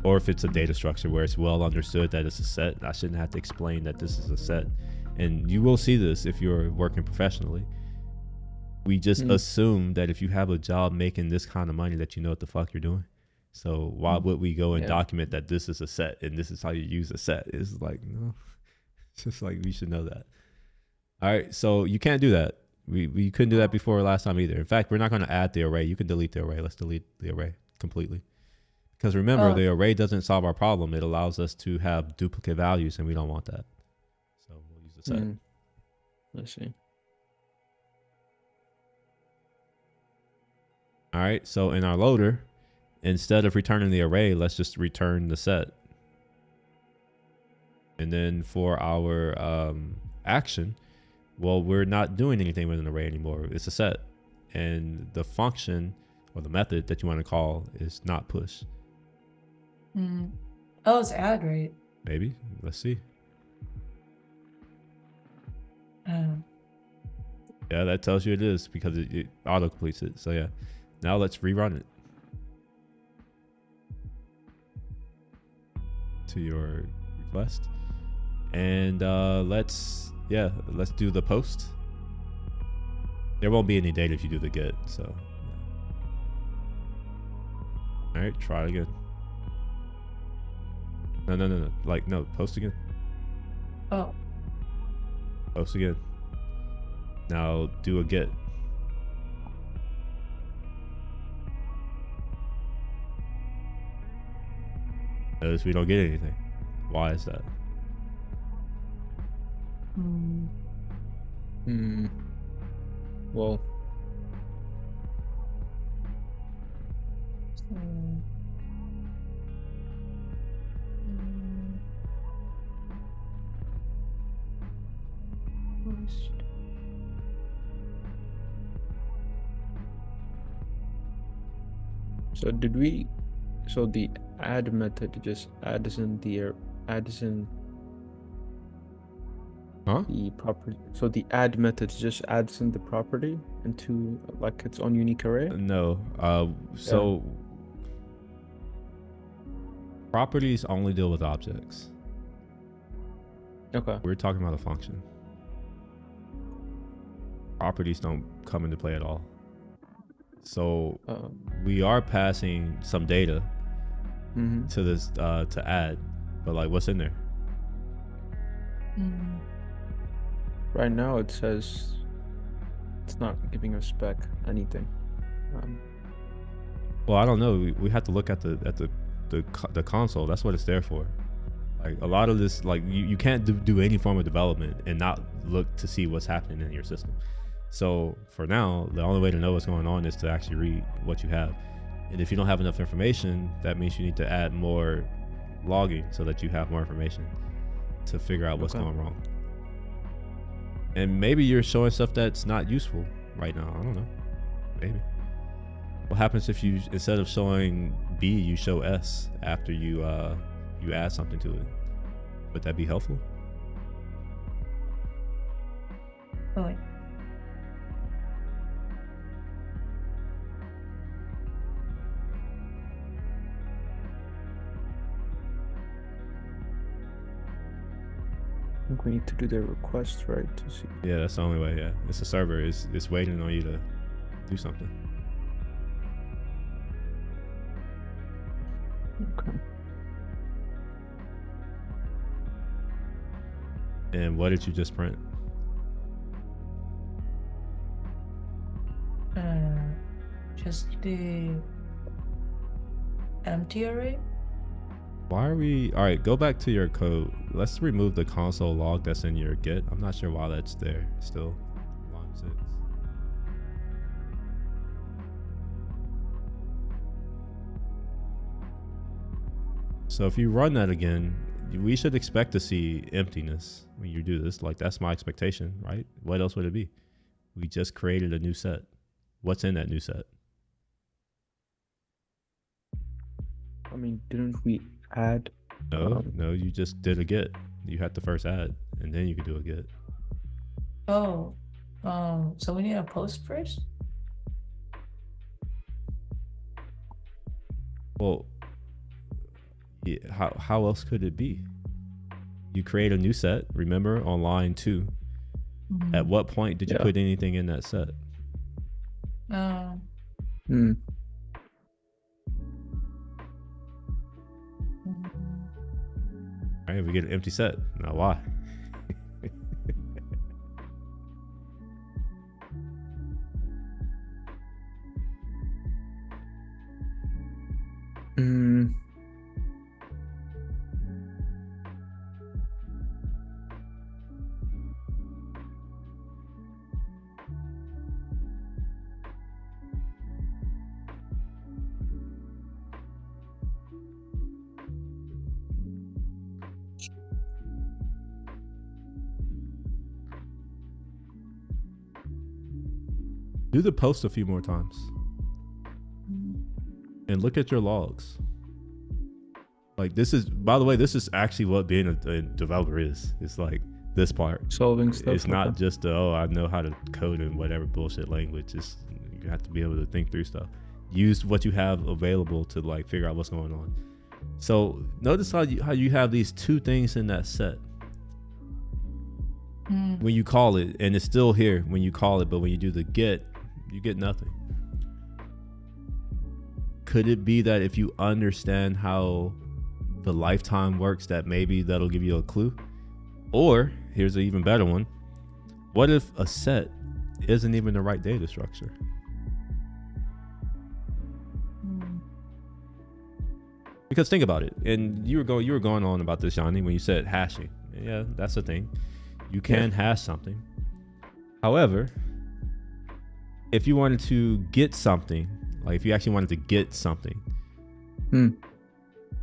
or if it's a data structure where it's well understood that it's a set, I shouldn't have to explain that this is a set. And you will see this if you're working professionally. We just assume that if you have a job making this kind of money that you know what the fuck you're doing. So why would we go and document that this is a set and this is how you use a set? It's like, no, it's just like, we should know that. All right, so you can't do that. We couldn't do that before last time either. In fact, we're not going to add the array. You can delete the array. Let's delete the array completely. Because remember, the array doesn't solve our problem. It allows us to have duplicate values, and we don't want that. So we'll use the set. Let's see. All right, so in our loader, instead of returning the array, let's just return the set. And then for our action, well, we're not doing anything with an array anymore. It's a set. And the function or the method that you want to call is not push. Oh, it's add, right? Maybe. Let's see. Yeah, that tells you it is because it auto completes it. So yeah. Now let's rerun it to your request. And let's do the post. There won't be any data if you do the get, so all right, try it again. No, like, no, post again. Oh. Post again. Now do a get. Notice we don't get anything. Why is that? Well, so the add method just adds in the property. So the add method just adds in the property into like its own unique array? No. So properties only deal with objects. Okay. We're talking about a function. Properties don't come into play at all. So we are passing some data to this to add, but like, what's in there? Right now it says it's not giving us back anything. Well, I don't know. We have to look at the console. That's what it's there for. Like a lot of this, like you can't do any form of development and not look to see what's happening in your system. So for now, the only way to know what's going on is to actually read what you have. And if you don't have enough information, that means you need to add more logging so that you have more information to figure out what's going wrong. And maybe you're showing stuff that's not useful right now. I don't know. Maybe. What happens if you, instead of showing B, you show S after you add something to it? Would that be helpful? Oh. I think we need to do the request, right, to see. Yeah, that's the only way. Yeah, it's a server. It's waiting on you to do something. Okay. And what did you just print? Just the empty array. Why are we? All right, go back to your code. Let's remove the console log that's in your get. I'm not sure why that's there still. Line 6. So if you run that again, we should expect to see emptiness when you do this. Like, that's my expectation, right? What else would it be? We just created a new set. What's in that new set? I mean, didn't we add? No, no, you just did a get. You had to first add, and then you could do a get. Oh, so we need a post first? Well, yeah, how else could it be? You create a new set, remember, on line 2. At what point did you Yeah. put anything in that set? Um, Hmm. All right, we get an empty set. Now why? Hmm. Do the post a few more times and look at your logs. Like this is, by the way, this is actually what being a developer is. It's like this part. Solving stuff. It's not okay. just I know how to code in whatever bullshit language. It's, you have to be able to think through stuff. Use what you have available to like figure out what's going on. So notice how you have these 2 things in that set. When you call it, and it's still here when you call it, but when you do the get, you get nothing. Could it be that if you understand how the lifetime works, that maybe that'll give you a clue? Or here's an even better one. What if a set isn't even the right data structure? Because think about it, and you were going on about this, Yanni, when you said hashing. Yeah, that's the thing. You can hash something. However, if you wanted to get something, like if you actually wanted to get something,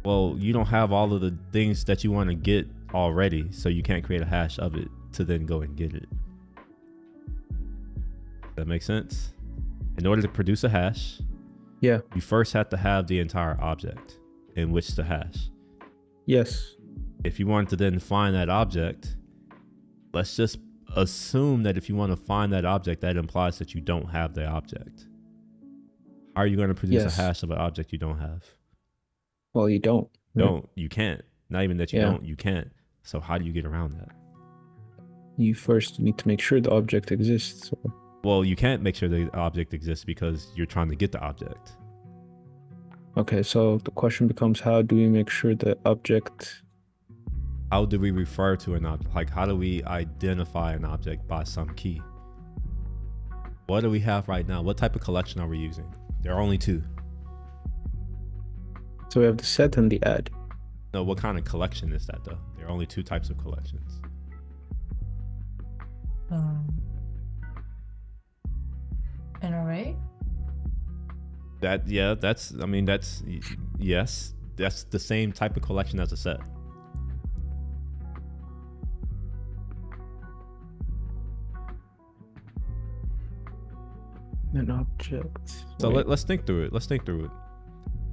well, you don't have all of the things that you want to get already, so you can't create a hash of it to then go and get it. That makes sense? In order to produce a hash, Yeah. you first have to have the entire object in which to hash. Yes. If you want to then find that object, let's just assume that if you want to find that object, that implies that you don't have the object. How are you going to produce Yes. a hash of an object you don't have? Well, you don't. right? You can't. Not even that you Yeah. don't, you can't. So how do you get around that? You first need to make sure the object exists. Or... Well, you can't make sure the object exists because you're trying to get the object. Okay, so the question becomes, how do we make sure the object? How do we refer to an object? Like, how do we identify an object by some key? What do we have right now? What type of collection are we using? There are only 2. So we have the set and the add. No, what kind of collection is that though? There are only 2 types of collections. An array? Yes, that's the same type of collection as a set. An object. So Wait, let's think through it.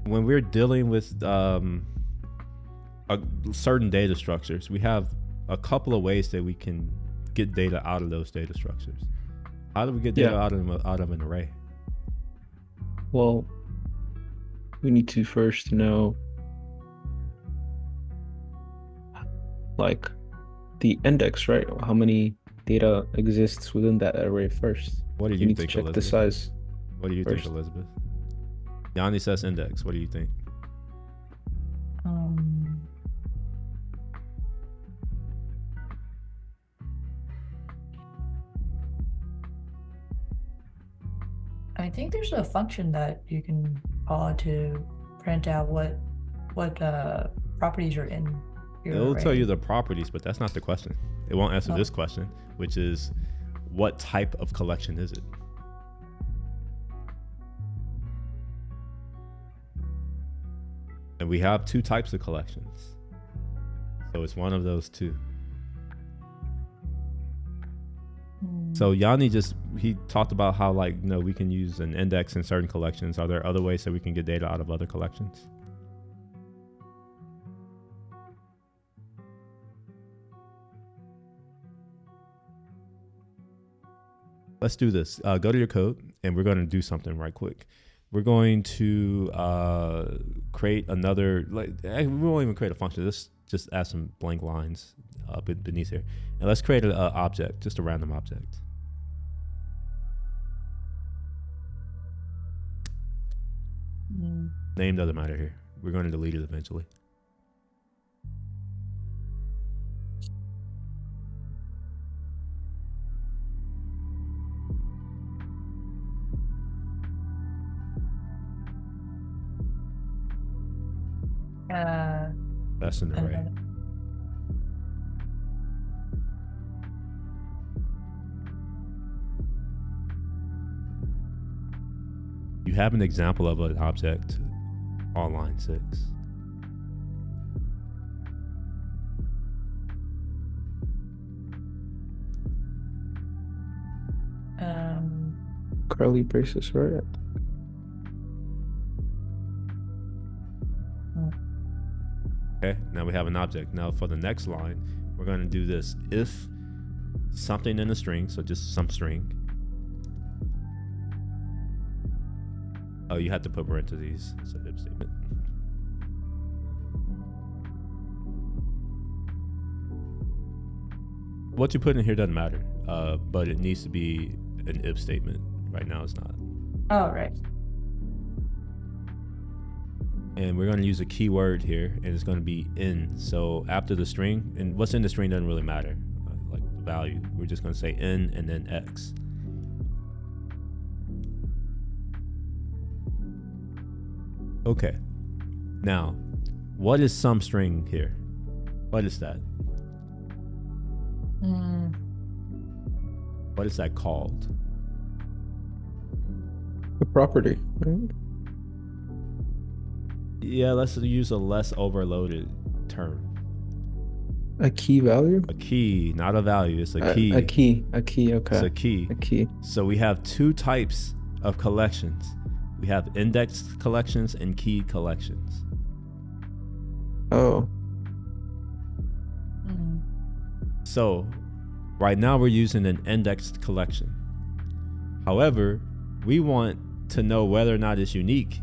When we're dealing with certain data structures, we have a couple of ways that we can get data out of those data structures. How do we get data out of an array? Well, we need to first know, like, the index, right? How many data exists within that array first. What do You you need think, to check Elizabeth? the size. What do you first. think, Elizabeth? Yanni says index. What do you think? I think there's a function that you can call to print out what properties are in your It'll tell array. you the properties, but that's not the question. It won't answer Oh. this question, which is what type of collection is it? And we have 2 types of collections. So it's one of those 2. So Yanni he talked about how, like, we can use an index in certain collections. Are there other ways that we can get data out of other collections? let's do this. Go to your code, and we're going to do something right quick. We're going to create another, we won't even create a function. Let's just add some blank lines beneath here. And let's create an object, just a random object. Name doesn't matter here. We're going to delete it eventually. That's an array. You have an example of an object on line 6. Curly braces, right? Okay, now we have an object. Now for the next line, we're going to do this. If something in a string, so just some string. Oh, you have to put parentheses. It's an if statement. What you put in here doesn't matter, but it needs to be an if statement. Right now it's not. Oh, right. And we're going to use a keyword here, and it's going to be in. So after the string, and what's in the string doesn't really matter, like the value. We're just going to say in and then x. Okay. Now, what is some string here? What is that? What is that called? The property, right? Yeah, let's use a less overloaded term. A key value? A key, not a value. It's a key. A key, okay. It's a key. A key. So we have two types of collections. We have indexed collections and key collections. Oh. So right now we're using an indexed collection. However, we want to know whether or not it's unique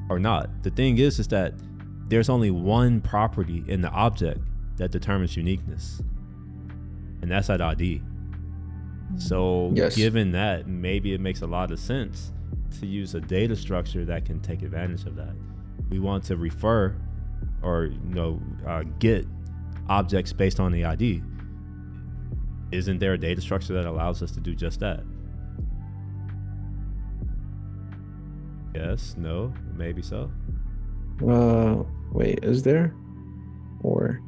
or not. The thing is that there's only one property in the object that determines uniqueness, and that's at ID. So Yes. given that, maybe it makes a lot of sense to use a data structure that can take advantage of that. We want to refer or get objects based on the ID. Isn't there a data structure that allows us to do just that? Yes, no, maybe so. Wait, is there? Or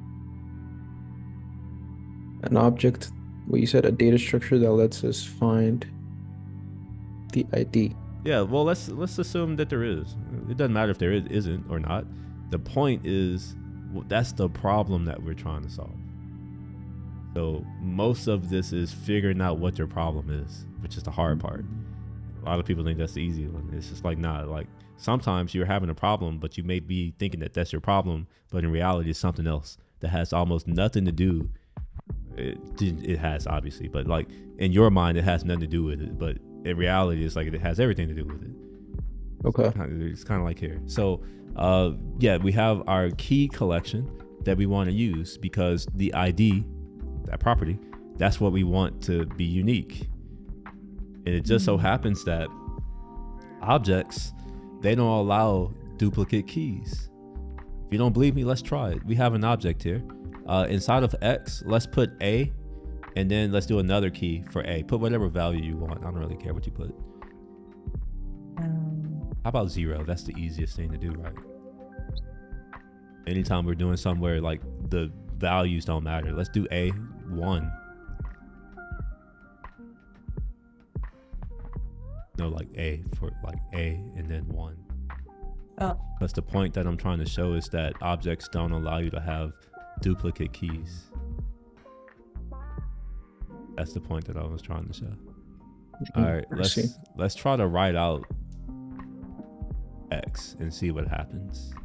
an object, well, you said a data structure that lets us find the ID. Yeah, well, let's assume that there is. It doesn't matter if there isn't or not. The point is, that's the problem that we're trying to solve. So most of this is figuring out what your problem is, which is the hard part. A lot of people think that's the easy one. It's just like, nah, like sometimes you're having a problem, but you may be thinking that that's your problem, but in reality it's something else that has almost nothing to do. It has, obviously, but like in your mind it has nothing to do with it, but in reality it's like it has everything to do with it. Okay. It's kind of like here. So yeah, we have our key collection that we want to use because the ID, that property, that's what we want to be unique. And it just so happens that objects, they don't allow duplicate keys. If you don't believe me, let's try it. We have an object here. Inside of X, let's put A, and then let's do another key for A. Put whatever value you want. I don't really care what you put. How about 0? That's the easiest thing to do, right? Anytime we're doing something where like the values don't matter, let's do A, 1. No, like A for like A and then 1. Oh. That's the point that I'm trying to show, is that objects don't allow you to have duplicate keys. That's the point that I was trying to show. All right, let's try to write out X and see what happens.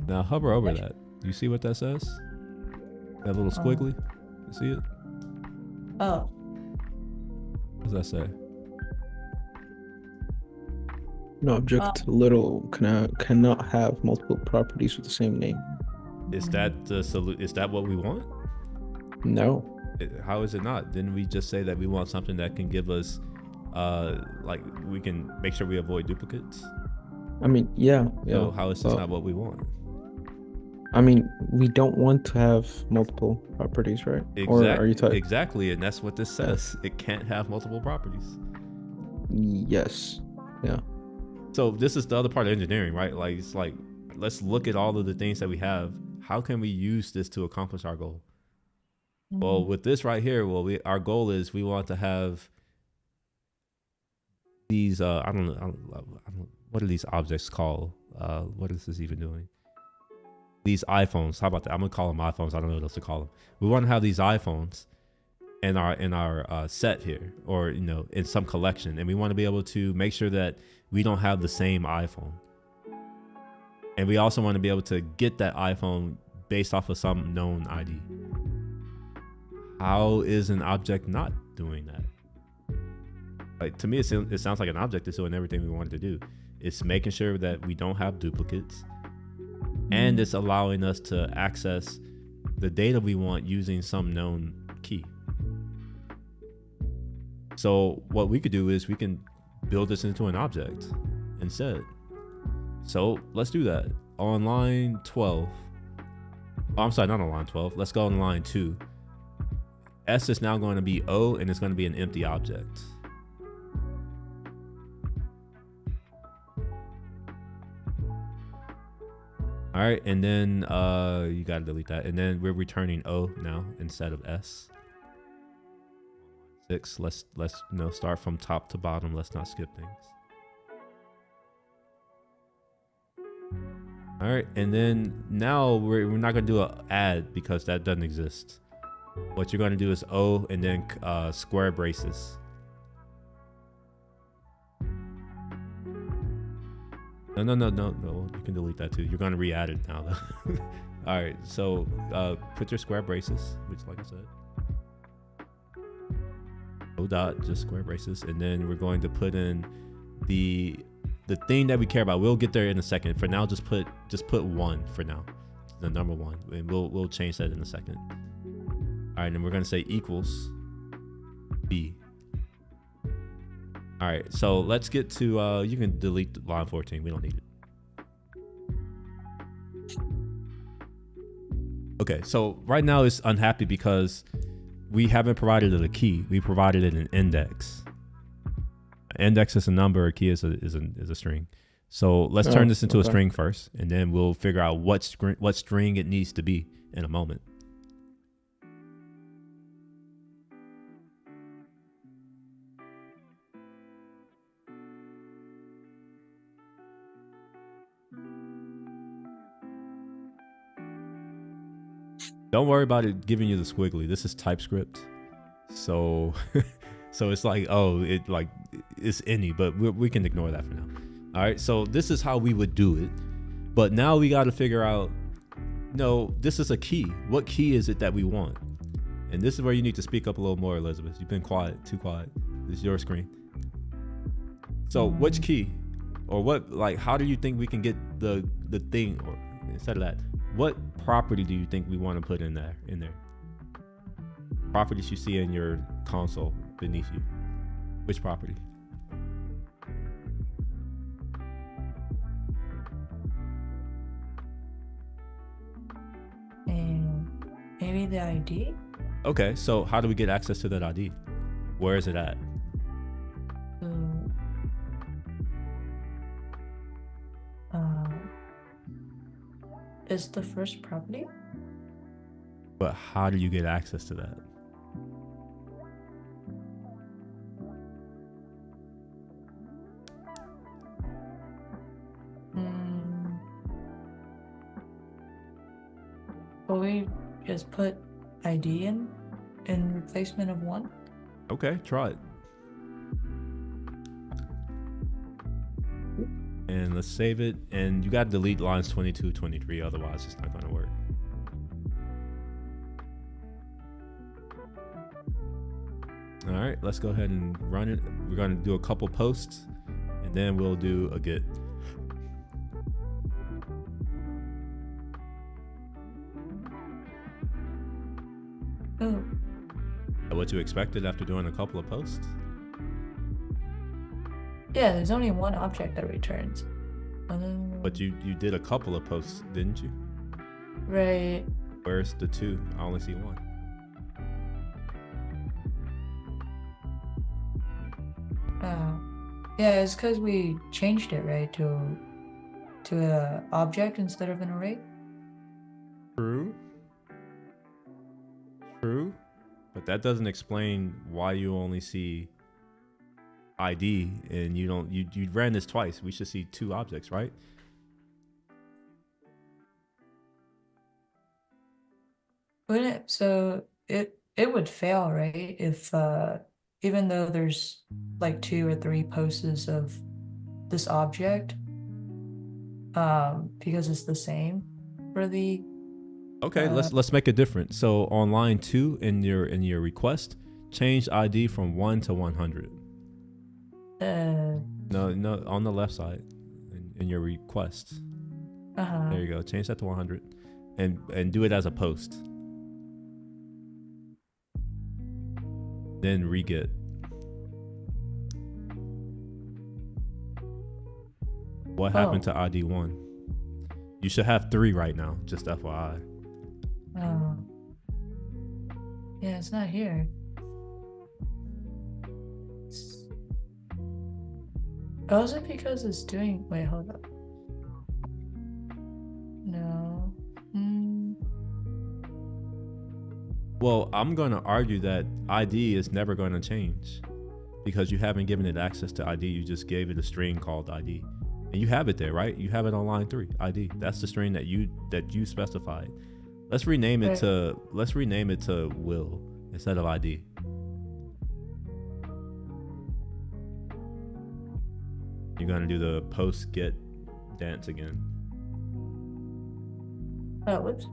Now hover over that. You see what that says? That little squiggly? You see it? Oh, What does that say? An object little cannot have multiple properties with the same name. Is that the Is that what we want? No. How is it not? Didn't we just say that we want something that can give us, like we can make sure we avoid duplicates? I mean, yeah. So how is this well, not what we want? I mean, we don't want to have multiple properties, right? Or are you talking? Exactly, and that's what this says. It can't have multiple properties. Yes. Yeah. So this is the other part of engineering, right? Like it's like, let's look at all of the things that we have. How can we use this to accomplish our goal? Well, with this right here, our goal is we want to have these. I don't know, what are these objects called? What is this even doing? These iPhones. How about that? I'm gonna call them iPhones. I don't know what else to call them. We want to have these iPhones in our set here, or in some collection, and we want to be able to make sure that we don't have the same iPhone. And we also want to be able to get that iPhone based off of some known ID. How is an object not doing that? Like, to me, it sounds like an object is doing everything we wanted to do. It's making sure that we don't have duplicates, and it's allowing us to access the data we want using some known key. So what we could do is we can build this into an object instead. So let's do that. On line 12, oh, I'm sorry, not on line 12. Let's go on line 2. S is now going to be O, and it's going to be an empty object. All right, and then you got to delete that. And then we're returning O now instead of S. 6. Let's start from top to bottom. Let's not skip things. All right, and then now we're not gonna do an add because that doesn't exist. What you're gonna do is O and then square braces. No. You can delete that too. You're gonna re-add it now though. All right, so put your square braces, which, like I said, O dot, just square braces, and then we're going to put in the thing that we care about. We'll get there in a second. For now, just put 1 for now, the number 1, and we'll change that in a second. All right, and we're gonna say equals B. All right, so let's get to you can delete line 14. We don't need it. Okay, so right now it's unhappy because we haven't provided it a key. We provided it an index. Index is a number, a key is a string. So let's turn this into a string first, and then we'll figure out what string it needs to be in a moment. Don't worry about it giving you the squiggly. This is TypeScript, so so it's like, oh, it's any, but we can ignore that for now. All right, so this is how we would do it, but now we got to figure out, no, this is a key. What key is it that we want? And this is where you need to speak up a little more, Elizabeth. You've been quiet, too quiet. This is your screen. So which key, or what, like, how do you think we can get the thing, or instead of that, what property do you think we want to put in there? Properties you see in your console beneath you. Which property? And maybe the ID? Okay, so how do we get access to that ID? Where is it at? Is the first property? But how do you get access to that? Will we just put ID in replacement of 1? Okay, try it. And let's save it. And you got to delete lines 22, 23, otherwise it's not going to work. All right, let's go ahead and run it. We're going to do a couple posts and then we'll do a get. Oh, What you expected after doing a couple of posts? yeah, there's only one object that returns. But you did a couple of posts, didn't you? Right. Where's the two? I only see one. Oh. Yeah, it's because we changed it, right, to a object instead of an array. True. True. But that doesn't explain why you only see ID and you ran this twice. We should see two objects, right? Wouldn't it? So it would fail, right? If even though there's like 2 or 3 poses of this object, because it's the same for the Okay, let's make it different. So on line 2 in your request, change ID from 1 to 100. No, on the left side in your request. There you go. Change that to 100 and do it as a post. Then re-get. What happened to ID 1? You should have 3 right now, just FYI. Oh. Yeah, it's not here. Oh, is it because it's doing... Wait, hold up. No. Well, I'm going to argue that ID is never going to change because you haven't given it access to ID. You just gave it a string called ID. And you have it there, right? You have it on line 3, ID. That's the string that you specified. Let's rename it to Will instead of ID. You're gonna do the post get dance again. Oh, whoops.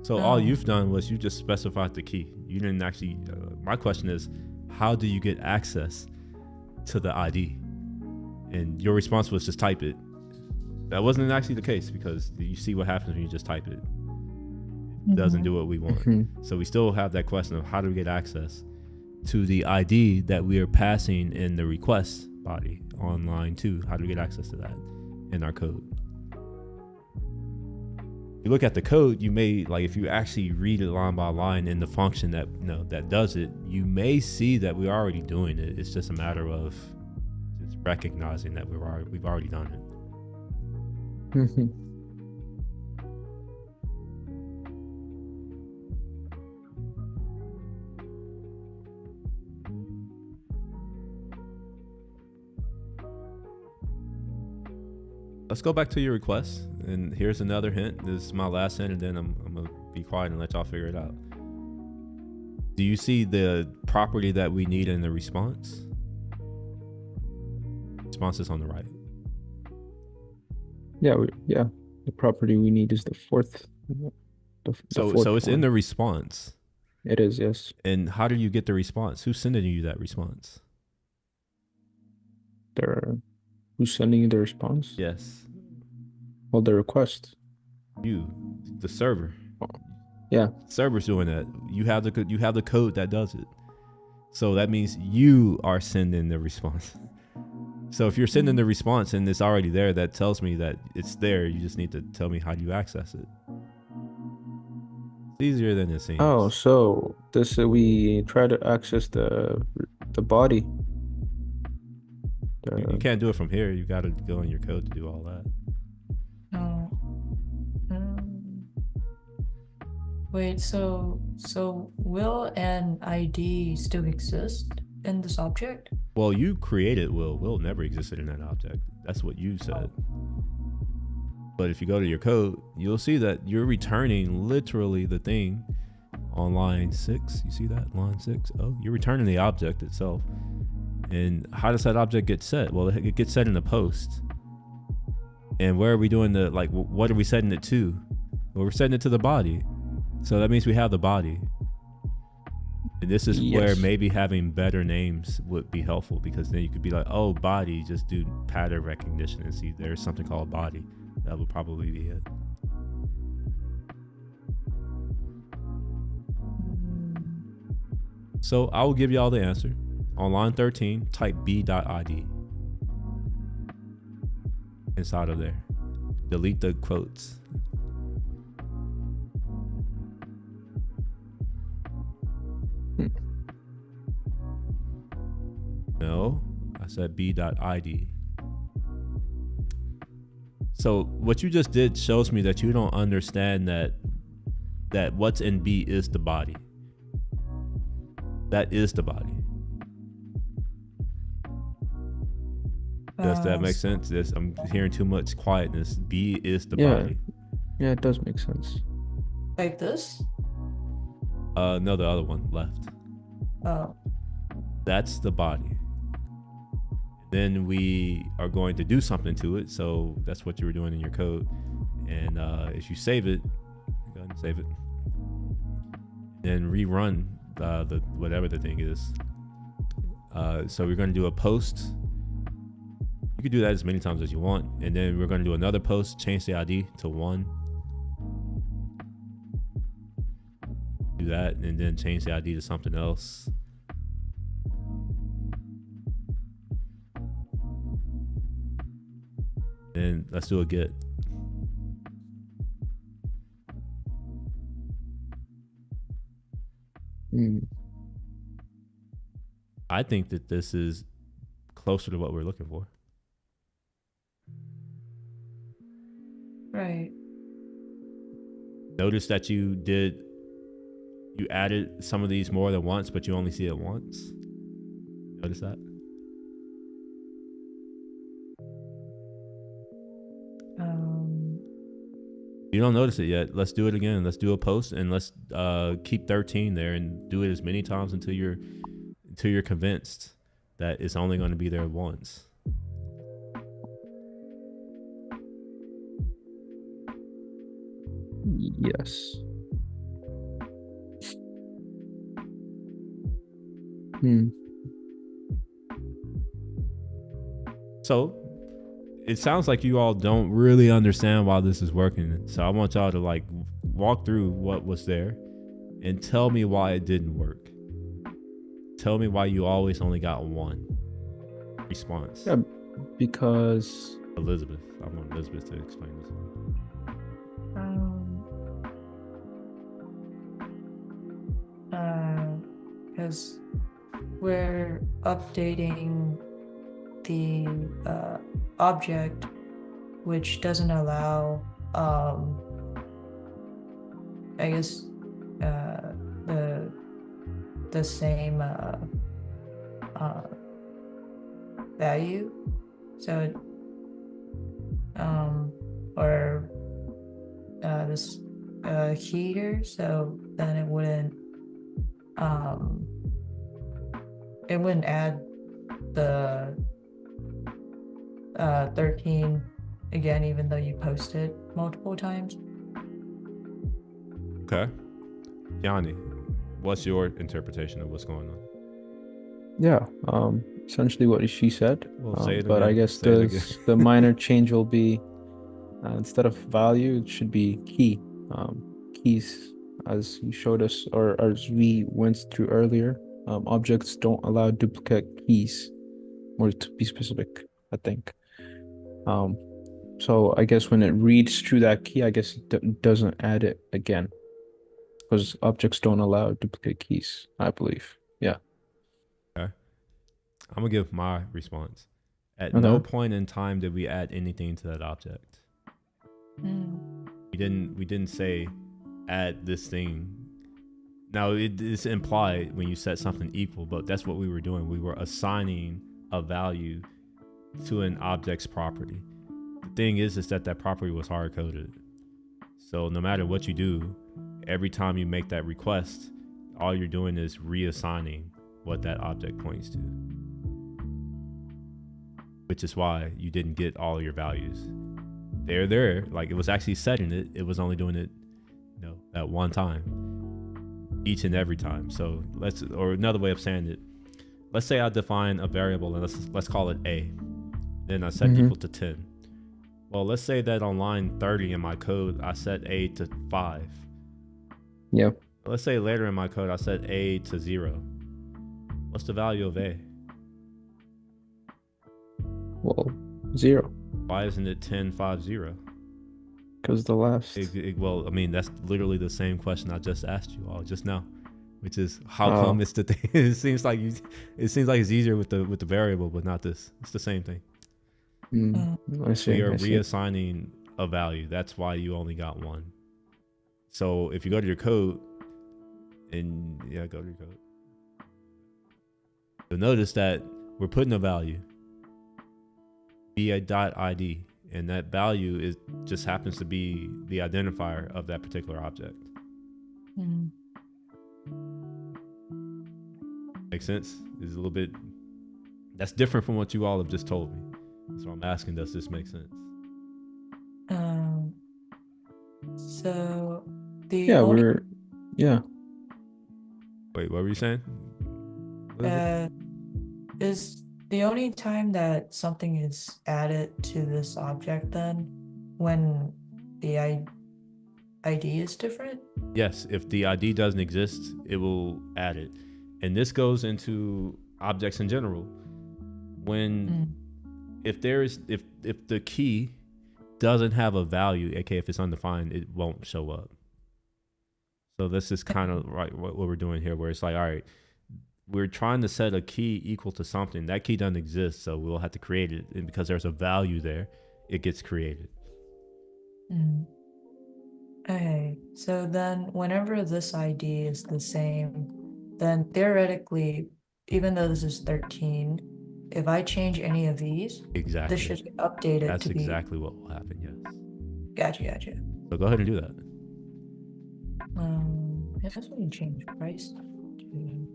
So all you've done was you just specified the key. You didn't actually. My question is, how do you get access to the ID? And your response was just type it. That wasn't actually the case because you see what happens when you just type it. It doesn't do what we want. So we still have that question of how do we get access to the ID that we are passing in the request body on line 2. How do we get access to that in our code? You look at the code, you may, like, if you actually read it line by line in the function that that does it, you may see that we're already doing it. It's just a matter of just recognizing that we've already done it. Let's go back to your request, and here's another hint. This is my last hint, and then I'm gonna be quiet and let y'all figure it out. Do you see the property that we need in the response? Response is on the right. Yeah, the property we need is the fourth. So it's in the response. It is, yes. And how do you get the response? Who's sending you that response? Who's sending you the response? Yes. Well, the request. You, the server. Yeah. Server's doing that. You have the code that does it. So that means you are sending the response. So if you're sending the response and it's already there, that tells me that it's there. You just need to tell me how do you access it. It's easier than it seems. Oh, so we try to access the body. You can't do it from here. You got to go in your code to do all that. No. Wait, so will and ID still exist in this object? Well, you created Will. Will never existed in that object. That's what you said. But if you go to your code, you'll see that you're returning literally the thing on line 6. You see that? Line 6. Oh, you're returning the object itself. And how does that object get set? Well, it gets set in the post. And where are we doing the, like, what are we setting it to? Well, we're setting it to the body. So that means we have the body. And this is where maybe having better names would be helpful, because then you could be like, oh, body, just do pattern recognition and see there's something called body. That would probably be it. So I will give you all the answer. On line 13, type b.id inside of there. Delete the quotes. No, I said b.id. So what you just did shows me that you don't understand that what's in B is the body. That is the body. Does that make sense? I'm hearing too much quietness. B is the body. Yeah, it does make sense. Like this? No, the other one left. Oh. That's the body. Then we are going to do something to it. So that's what you were doing in your code. And if you save it, go ahead and save it. Then rerun the whatever the thing is. So we're going to do a post. You can do that as many times as you want. And then we're going to do another post, change the ID to 1. Do that, and then change the ID to something else. Then let's do a get. I think that this is closer to what we're looking for. Right. Notice that you added some of these more than once, but you only see it once. Notice that? You don't notice it yet. Let's do it again. Let's do a post, and let's keep 13 there and do it as many times until you're convinced that it's only going to be there once. Yes. So it sounds like you all don't really understand why this is working. So I want y'all to like walk through what was there and tell me why it didn't work. Tell me why you always only got one response. Yeah, because Elizabeth. I want Elizabeth to explain this. Because we're updating the object, which doesn't allow, I guess, the same value. So, or this heater. So then it wouldn't add the 13 again, even though you posted multiple times. Okay. Yanni, what's your interpretation of what's going on? Yeah, essentially what she said. Well, say it but again. I guess Say it again. the minor change will be instead of value, it should be key. Keys, as you showed us, or as we went through earlier, objects don't allow duplicate keys, or to be specific, I think. So I guess when it reads through that key, I guess it doesn't add it again, because objects don't allow duplicate keys, I believe. Yeah. Okay. I'm gonna give my response. At no point in time did we add anything to that object. We didn't say add this thing. Now it is implied when you set something equal, but that's what we were doing. We were assigning a value to an object's property. thing is that property was hard coded. So no matter what you do, every time you make that request, all you're doing is reassigning what that object points to, which is why you didn't get all your values. They're there, like it was actually setting it. It was only doing it, at one time, each and every time. So or another way of saying it, let's say I define a variable and let's call it A. Then I set equal to 10. Well, let's say that on line 30 in my code, I set A to 5. Yeah. Let's say later in my code, I set A to 0. What's the value of A? Well, 0. Why isn't it 10, 5, 0? Because the last. Well, I mean, that's literally the same question I just asked you all just now, which is how come it's the thing? It seems like it's easier with the variable, but not this. It's the same thing. I see. So you're reassigning a value. That's why you only got one. So if you go to your code, go to your code. You'll notice that we're putting a value, bi.id, and that value just happens to be the identifier of that particular object. Makes sense? It's a little bit. That's different from what you all have just told me. So I'm asking, does this make sense? So the Wait, what were you saying? Is the only time that something is added to this object then when the ID is different? Yes, if the ID doesn't exist, it will add it. And this goes into objects in general. When if the key doesn't have a value, aka if it's undefined, it won't show up. So this is kind of right what we're doing here, where it's like, all right, we're trying to set a key equal to something. That key doesn't exist, so we'll have to create it. And because there's a value there, it gets created. Okay, so then whenever this ID is the same, then theoretically, even though this is 13, if I change any of these, Exactly. this should get updated. That's to be... exactly what will happen, yes. Gotcha. So go ahead and do that. That's when you change price to...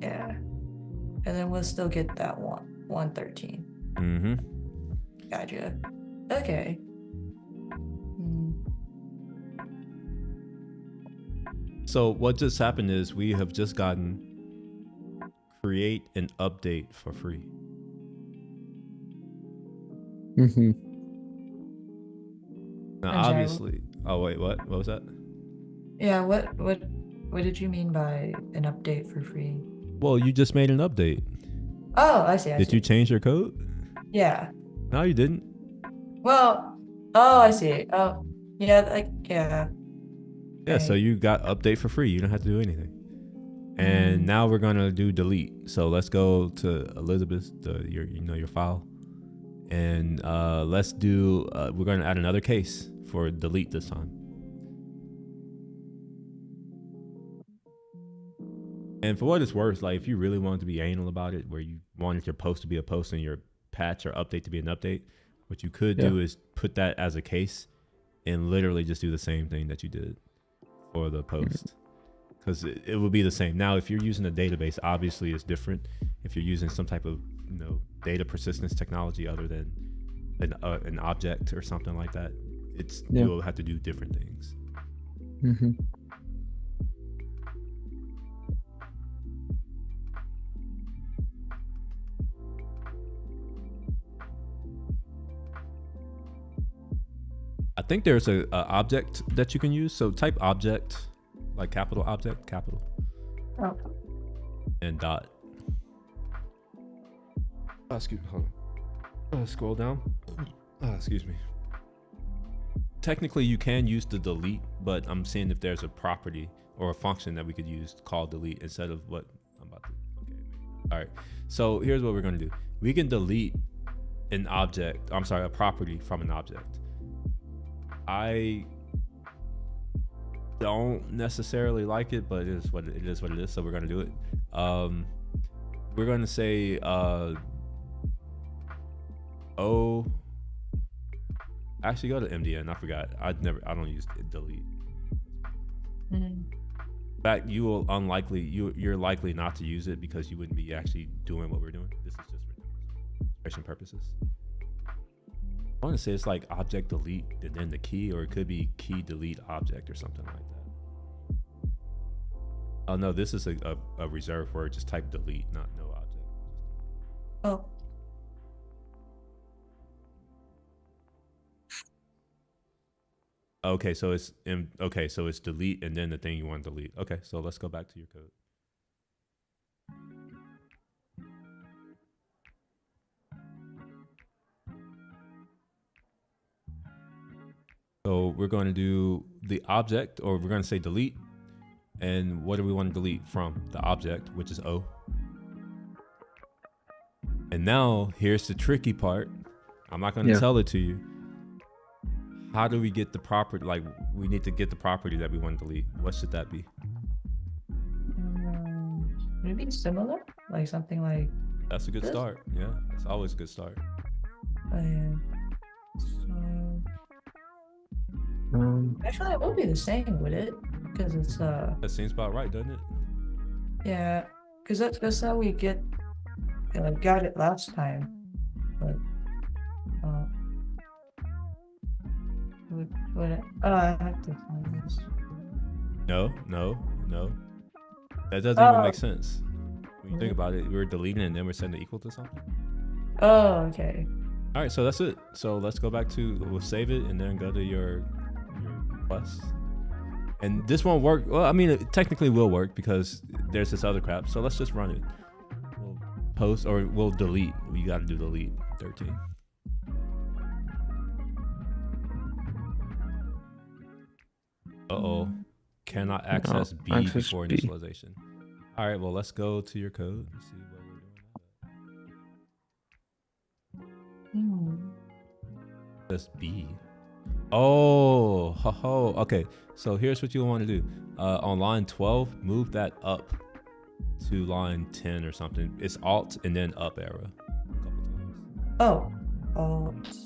Yeah, and then we'll still get that 113. Gotcha. Okay. So what just happened is we have just gotten create an update for free. Now, obviously. Oh wait, what was that? Yeah, what did you mean by an update for free? Well, you just made an update. Oh, I see. Did you change your code? Yeah. No, you didn't. Well, oh, I see. Oh, yeah, yeah. Yeah, so you got update for free. You don't have to do anything. And now we're gonna do delete. So let's go to Elizabeth, your file, and let's do. We're gonna add another case for delete this time. And for what it's worth, like if you really wanted to be anal about it, where you wanted your post to be a post and your patch or update to be an update, what you could do is put that as a case and literally just do the same thing that you did for the post, because it will be the same. Now, if you're using a database, obviously it's different. If you're using some type of data persistence technology other than an object or something like that, you'll have to do different things. I think there's a object that you can use. So type object, like capital object, capital, and dot. Excuse me, hold on. Scroll down. Excuse me. Technically, you can use the delete, but I'm seeing if there's a property or a function that we could use called delete instead of what I'm about to. Okay. All right. So here's what we're gonna do. We can delete an object. I'm sorry, a property from an object. I don't necessarily like it, but it is what it is. So we're gonna do it. We're gonna say O. Actually, go to MDN. I forgot. I don't use delete. Mm. In fact, you're likely not to use it because you wouldn't be actually doing what we're doing. This is just for demonstration purposes. I want to say it's like object delete and then the key, or it could be key delete object or something like that. Oh no, this is a reserved word. Just type delete, not no object. Oh. Okay, so it's delete and then the thing you want to delete. Okay, so let's go back to your code. So we're going to do the object, or we're going to say delete. And what do we want to delete from? The object, which is O. And now here's the tricky part. I'm not going to tell it to you. How do we get the property? Like, we need to get the property that we want to delete. What should that be? Maybe similar, like something like. That's a good this? start. Yeah, it's always a good start. So, actually, it will be the same with it, because it's That seems about right, doesn't it? yeah, because that's how we got it last time, but I have to find this. No. That doesn't even make sense. When you think about it, we're deleting and then we're setting it equal to something. Oh, okay. All right, so that's it. So let's go back we'll save it and then go to your request. And this won't work. Well, I mean, it technically will work because there's this other crap. So let's just run it. We'll post, or we'll delete. We got to do delete 13. Uh-oh. Cannot access B before initialization. All right, well, let's go to your code and see what we're doing. That's B. Oh, okay. So here's what you want to do. On line 12, move that up to line 10 or something. It's Alt and then up arrow a couple times. Oh, Alt.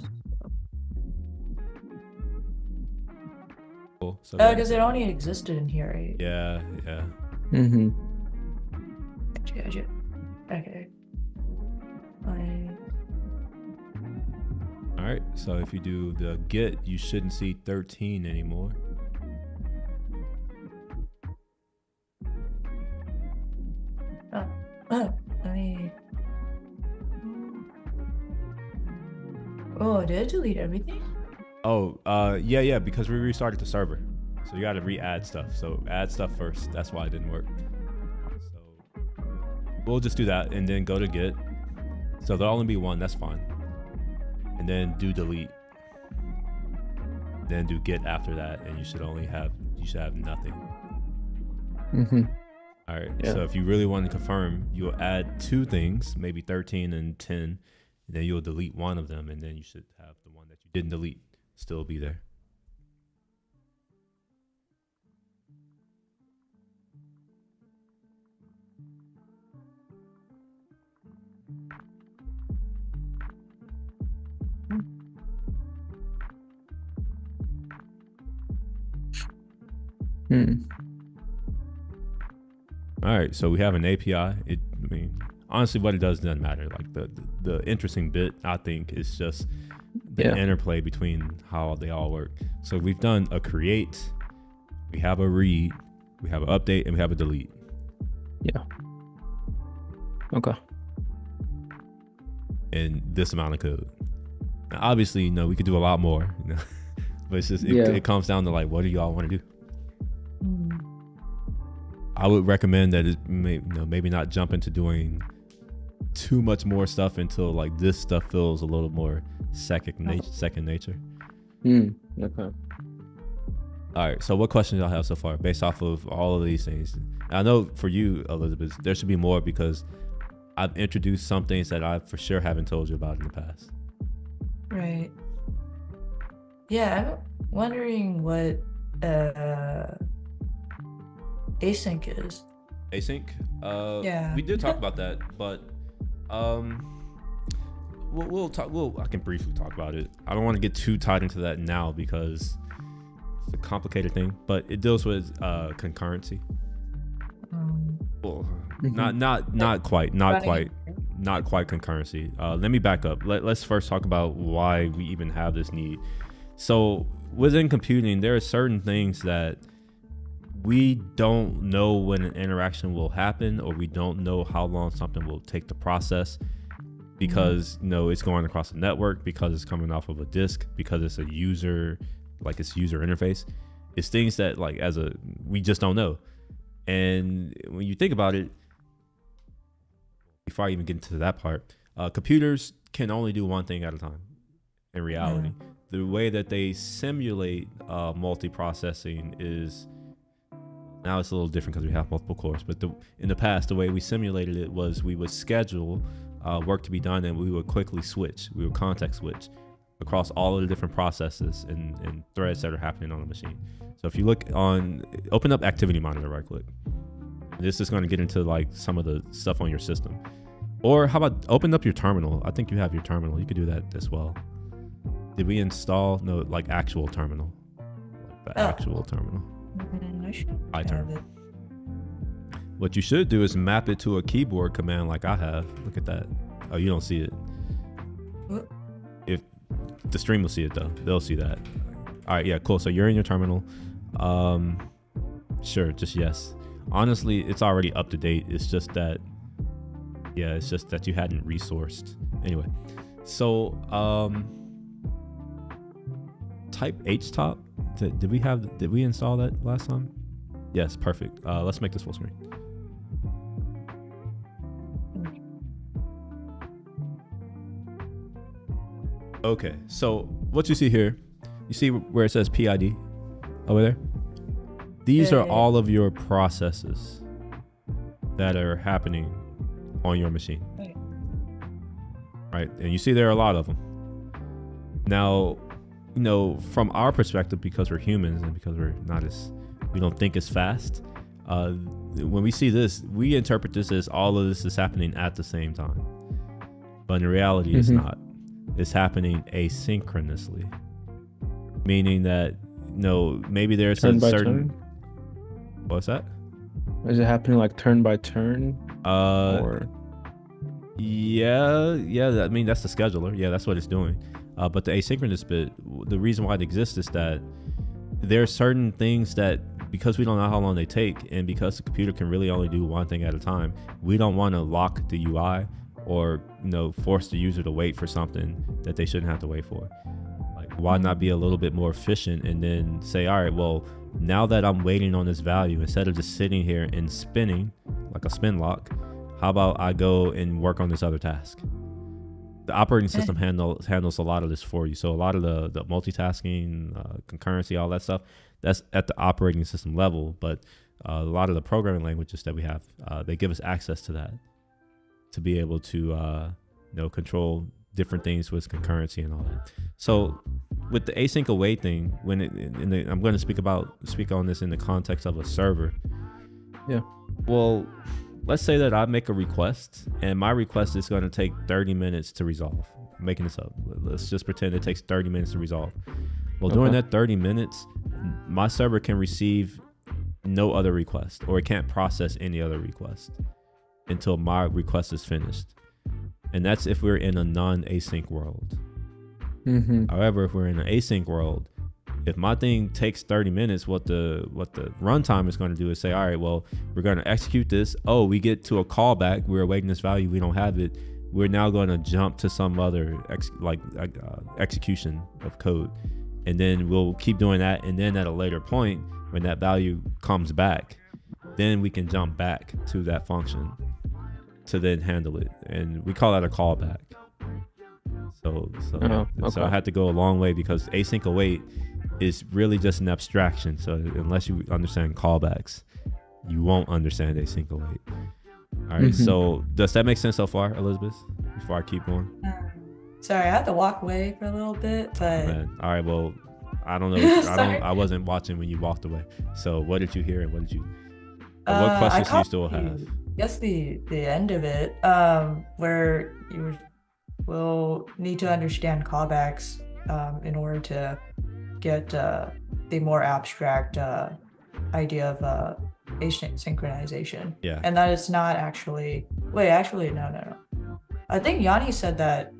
Cool. So Because it only existed in here, right? yeah. Mm-hmm. Gotcha. Okay. All right. So if you do the get, you shouldn't see 13 anymore. Oh, did it delete everything? Oh, yeah, because we restarted the server. So you got to re-add stuff. So add stuff first. That's why it didn't work. So we'll just do that and then go to get. So there'll only be one. That's fine. And then do delete. Then do get after that, and you should have nothing. Mm-hmm. All right. Yeah. So if you really want to confirm, you'll add two things, maybe 13 and 10, and then you'll delete one of them, and then you should have the one that you didn't delete still be there. All right, so we have an API. Honestly, what it does doesn't matter. Like the interesting bit, I think, is just the interplay between how they all work. So we've done a create, we have a read, we have an update, and we have a delete. Yeah. Okay. And this amount of code. Now, obviously, we could do a lot more, but it's just it comes down to like, what do y'all want to do? I would recommend that maybe not jump into doing too much more stuff until like this stuff feels a little more second nature. Okay. All right. So what questions y'all have so far based off of all of these things? I know for you, Elizabeth, there should be more because I've introduced some things that I for sure haven't told you about in the past. Right. Yeah, wondering what async is. Async. Yeah. We did talk about that, but we'll talk. I can briefly talk about it. I don't want to get too tied into that now because it's a complicated thing, but it deals with concurrency. Well, not quite concurrency. Let me back up. Let's first talk about why we even have this need. So within computing, there are certain things that we don't know when an interaction will happen, or we don't know how long something will take to process, because it's going across a network, because it's coming off of a disk, because it's a user, like it's user interface. It's things that we just don't know. And when you think about it, before I even get into that part, computers can only do one thing at a time in reality. The way that they simulate multiprocessing is, now it's a little different because we have multiple cores, but in the past, the way we simulated it was we would schedule work to be done, and we would quickly switch. We would context switch across all of the different processes and threads that are happening on the machine. So if you open up Activity Monitor right quick. This is going to get into like some of the stuff on your system. Or how about open up your terminal? I think you have your terminal. You could do that as well. Did we install? No, like actual terminal. Like the actual terminal. I should have iTerm. it. What you should do is map it to a keyboard command like I have. Look at that. Oh, you don't see it. What? If the stream will see it though. They'll see that. All right, yeah, cool. So you're in your terminal. Sure, just yes. Honestly, it's already up to date. It's just that you hadn't resourced. Anyway, so type htop. Did we install that last time? Yes, perfect. Let's make this full screen. Okay, so what you see here, you see where it says PID over there? These are all of your processes that are happening on your machine. Right? And you see there are a lot of them. Now, from our perspective, because we're humans and because we don't think as fast, when we see this, we interpret this as all of this is happening at the same time. But in reality, it's not. It's happening asynchronously. Meaning that, maybe there's Turn a by certain... turn? What's that? Is it happening like turn by turn? Or... Yeah. I mean, that's the scheduler. Yeah, that's what it's doing. But the asynchronous bit, the reason why it exists is that there are certain things that, because we don't know how long they take, and because the computer can really only do one thing at a time, we don't want to lock the UI or force the user to wait for something that they shouldn't have to wait for. Like, why not be a little bit more efficient and then say, all right, well, now that I'm waiting on this value, instead of just sitting here and spinning like a spin lock, how about I go and work on this other task? The operating system handles a lot of this for you. So a lot of the multitasking, concurrency, all that stuff, that's at the operating system level. But a lot of the programming languages that we have, they give us access to that, to be able to control different things with concurrency and all that. So with the async await thing, I'm going to speak on this in the context of a server. Yeah. Well, let's say that I make a request and my request is going to take 30 minutes to resolve. I'm making this up. Let's just pretend it takes 30 minutes to resolve. Well, during that 30 minutes, my server can receive no other request, or it can't process any other request until my request is finished. And that's if we're in a non-async world. However, if we're in an async world, if my thing takes 30 minutes, what the runtime is going to do is say, all right, well, we're going to execute this. Oh, we get to a callback. We're awaiting this value. We don't have it. We're now going to jump to some other execution of code. And then we'll keep doing that. And then at a later point, when that value comes back, then we can jump back to that function to then handle it. And we call that a callback. So I had to go a long way, because async await is really just an abstraction. So unless you understand callbacks, you won't understand async await. All right. So does that make sense so far, Elizabeth? Before I keep going. Sorry, I had to walk away for a little bit, but All right. Well, I don't know. Sorry. I wasn't watching when you walked away. So what did you hear and what did you? What I questions do you caught still have? Guess the end of it, where you will need to understand callbacks in order to get the more abstract idea of asynchronization. Yeah. And that it's not actually. Wait, actually, no. I think Yanni said that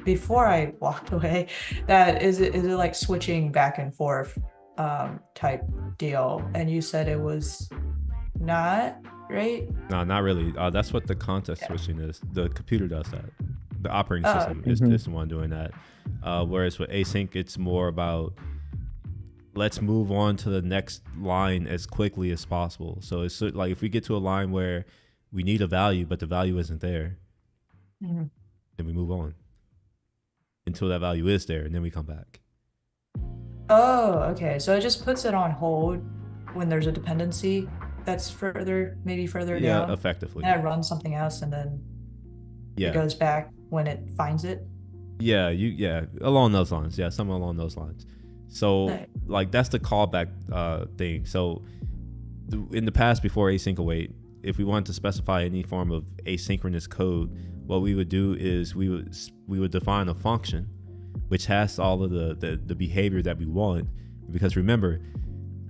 before I walked away. That is it like switching back and forth type deal, and you said it was not, right? No, not really. That's what the context switching is. The computer does that. The operating Oh, system is the one doing that. Whereas with async, it's more about let's move on to the next line as quickly as possible. So it's like if we get to a line where we need a value, but the value isn't there, Mhm. then we move on until that value is there, and then we come back. Oh, okay. So it just puts it on hold when there's a dependency that's maybe further Yeah, down. effectively. And I run something else, and then Yeah. it goes back when it finds it. Yeah, along those lines. Yeah, something along those lines. So Right. like that's the callback thing. So in the past, before async await, if we wanted to specify any form of asynchronous code, what we would do is we would define a function which has all of the behavior that we want. Because remember,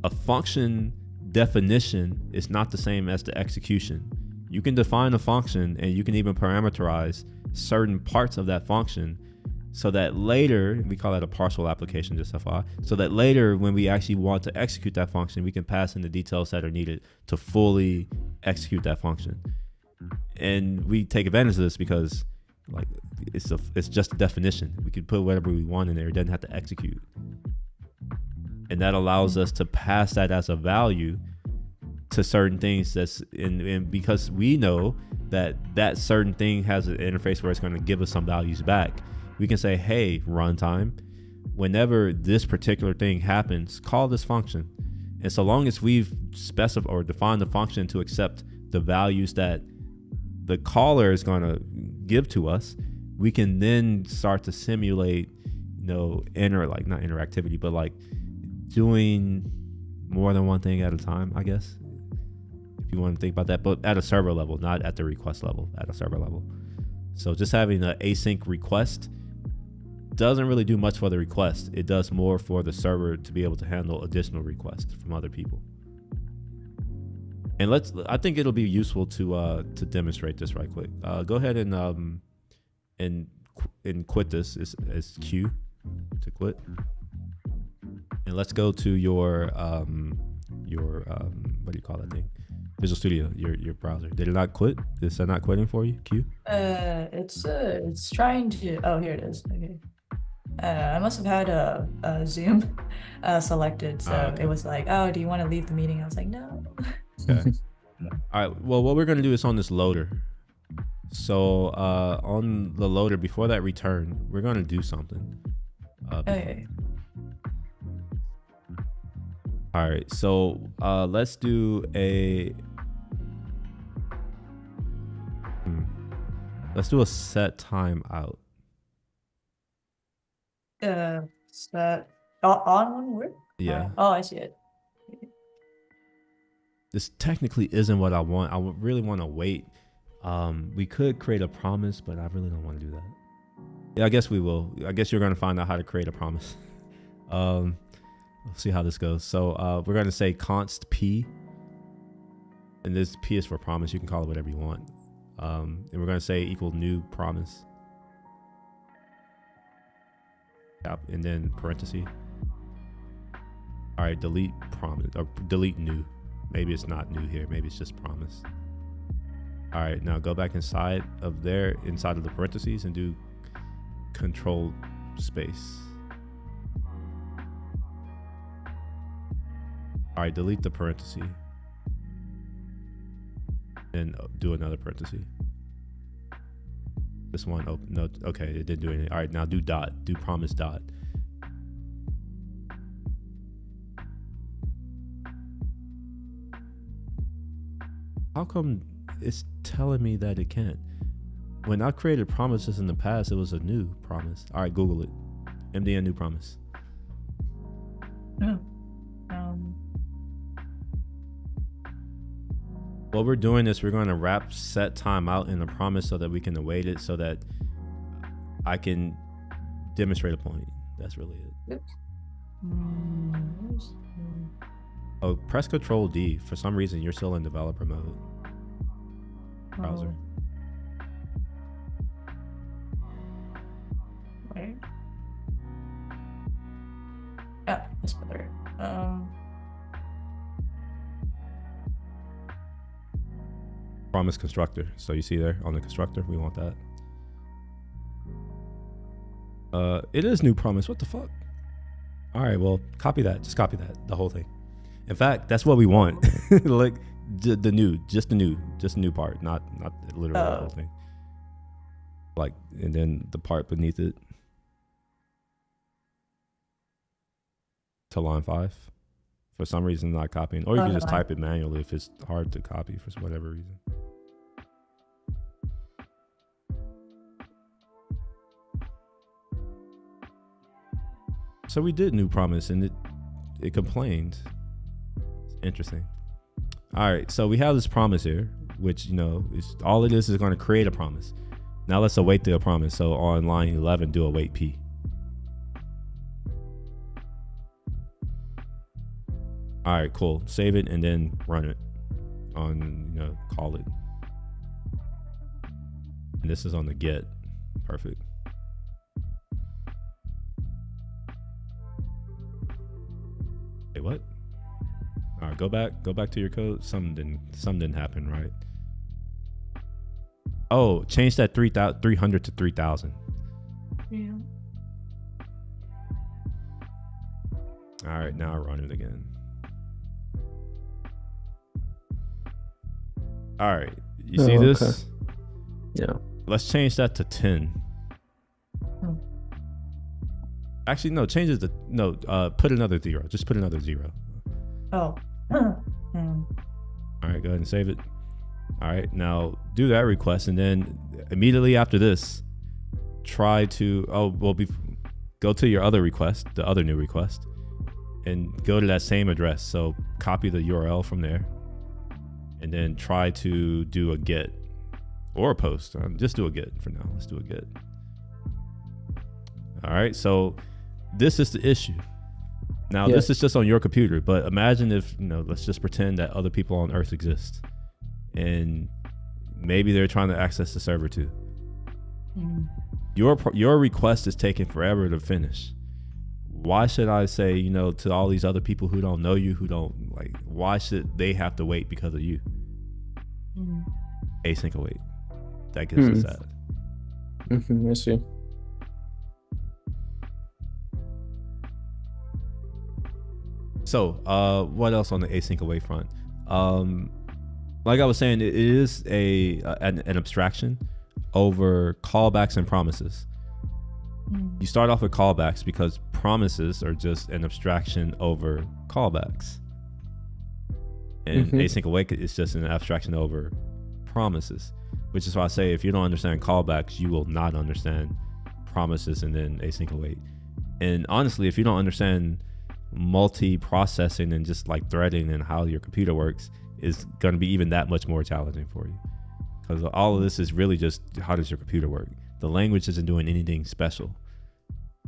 a function definition is not the same as the execution. You can define a function and you can even parameterize certain parts of that function so that later, we call that a partial application, just FYI, so that later when we actually want to execute that function, we can pass in the details that are needed to fully execute that function. And we take advantage of this because like it's just a definition. We can put whatever we want in there. It doesn't have to execute. And that allows us to pass that as a value to certain things that's and because we know that certain thing has an interface where it's going to give us some values back, we can say, hey, runtime, whenever this particular thing happens, call this function. And so long as we've specified or defined the function to accept the values that the caller is going to give to us, we can then start to simulate, not interactivity, but like doing more than one thing at a time, I guess, if you want to think about that, but at a server level, not at the request level, at a server level. So just having an async request doesn't really do much for the request. It does more for the server to be able to handle additional requests from other people. And I think it'll be useful to demonstrate this right quick. Go ahead and quit this as Q to quit. And let's go to your what do you call that thing? Visual Studio, your browser. Did it not quit? Is that not quitting for you, Q? It's trying to. Oh, here it is. Okay. I must have had a Zoom selected, so okay. It was like, oh, do you want to leave the meeting? I was like, no. Okay. All right. Well, what we're gonna do is on this loader. So on the loader, before that return, we're gonna do something. Okay. All right. So let's do a. Let's do a set time out. Set on one word? Yeah. Oh, I see it. This technically isn't what I want. I really want to wait. We could create a promise, but I really don't want to do that. Yeah, I guess we will. I guess you're going to find out how to create a promise. We'll see how this goes. So we're going to say const p. And this p is for promise. You can call it whatever you want. And we're going to say equal new promise. And then parenthesis. All right, delete promise or delete new. Maybe it's not new here. Maybe it's just promise. All right, now go back inside of the parentheses and do control space. All right, delete the parenthesis. And do another parenthesis. This one, oh, no, okay, it didn't do anything. All right, now do dot, do promise dot. How come it's telling me that it can't? When I created promises in the past, it was a new promise. All right, Google it. MDN new promise. Oh. Um, What we're doing is we're going to wrap set time out in a promise so that we can await it so that I can demonstrate a point. That's really it. where's- Oh, press Control D. For some reason, you're still in developer mode. Browser. Wait. Yeah, that's better. Promise constructor. So you see there on the constructor, we want that. It is new promise. What the fuck? All right, well, copy that. Just copy that. The whole thing. In fact, that's what we want. Like just the new part, not literally the whole thing. Like, and then the part beneath it to line 5. For some reason, not copying, or you can just type it manually if it's hard to copy for whatever reason. So we did new promise, and it complained. It's interesting. All right, so we have this promise here, which is all it is going to create a promise. Now let's await the promise. So on line 11, do await P. All right, cool. Save it and then run it on, call it. And this is on the get. Perfect. Wait, what? All right, go back to your code. Something didn't happen, right? Oh, change that 300 to 3000. Yeah. All right, now I run it again. All right, you see this? Okay. Yeah. Let's change that to 10. Actually, no, change it to put another 0. Just put another 0. Oh. All right, go ahead and save it. All right, now do that request, and then immediately after this, try to go to your other request, the other new request, and go to that same address. So copy the URL from there, and then try to do a get or a post. Just do a get for now. Let's do a get. All right, so this is the issue. Now, this is just on your computer, but imagine if, let's just pretend that other people on Earth exist, and maybe they're trying to access the server too. Your request is taking forever to finish. Why should I say, to all these other people who don't know you, who don't why should they have to wait because of you? Async await. That gives us that. I see. So, what else on the async await front? Like I was saying, it is an abstraction over callbacks and promises. You start off with callbacks because promises are just an abstraction over callbacks. And async await is just an abstraction over promises, which is why I say if you don't understand callbacks, you will not understand promises and then async await. And honestly, if you don't understand multi-processing and just like threading and how your computer works, is going to be even that much more challenging for you, because all of this is really just how does your computer work. The language isn't doing anything special,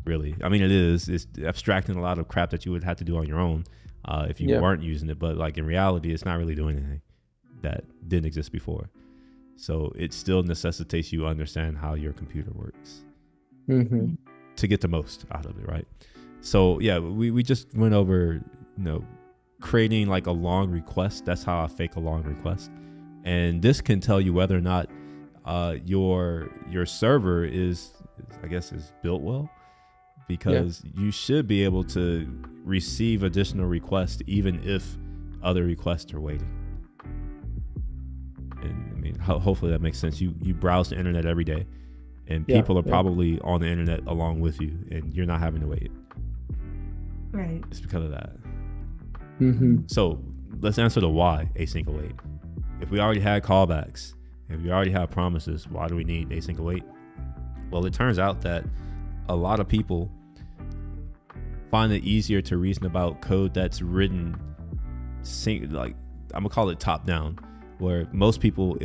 really. I mean, it's abstracting a lot of crap that you would have to do on your own if you weren't using it, but like in reality it's not really doing anything that didn't exist before. So it still necessitates you understand how your computer works to get the most out of it, right? So yeah, we just went over creating like a long request. That's how I fake a long request, and this can tell you whether or not your server is built well, because you should be able to receive additional requests even if other requests are waiting. And I mean, hopefully that makes sense. You browse the internet every day, and people are probably on the internet along with you, and you're not having to wait. Right. It's because of that. So let's answer the why async await. If we already had callbacks, if we already have promises, why do we need async await? Well, it turns out that a lot of people find it easier to reason about code that's written like I'm gonna call it top down, where most people,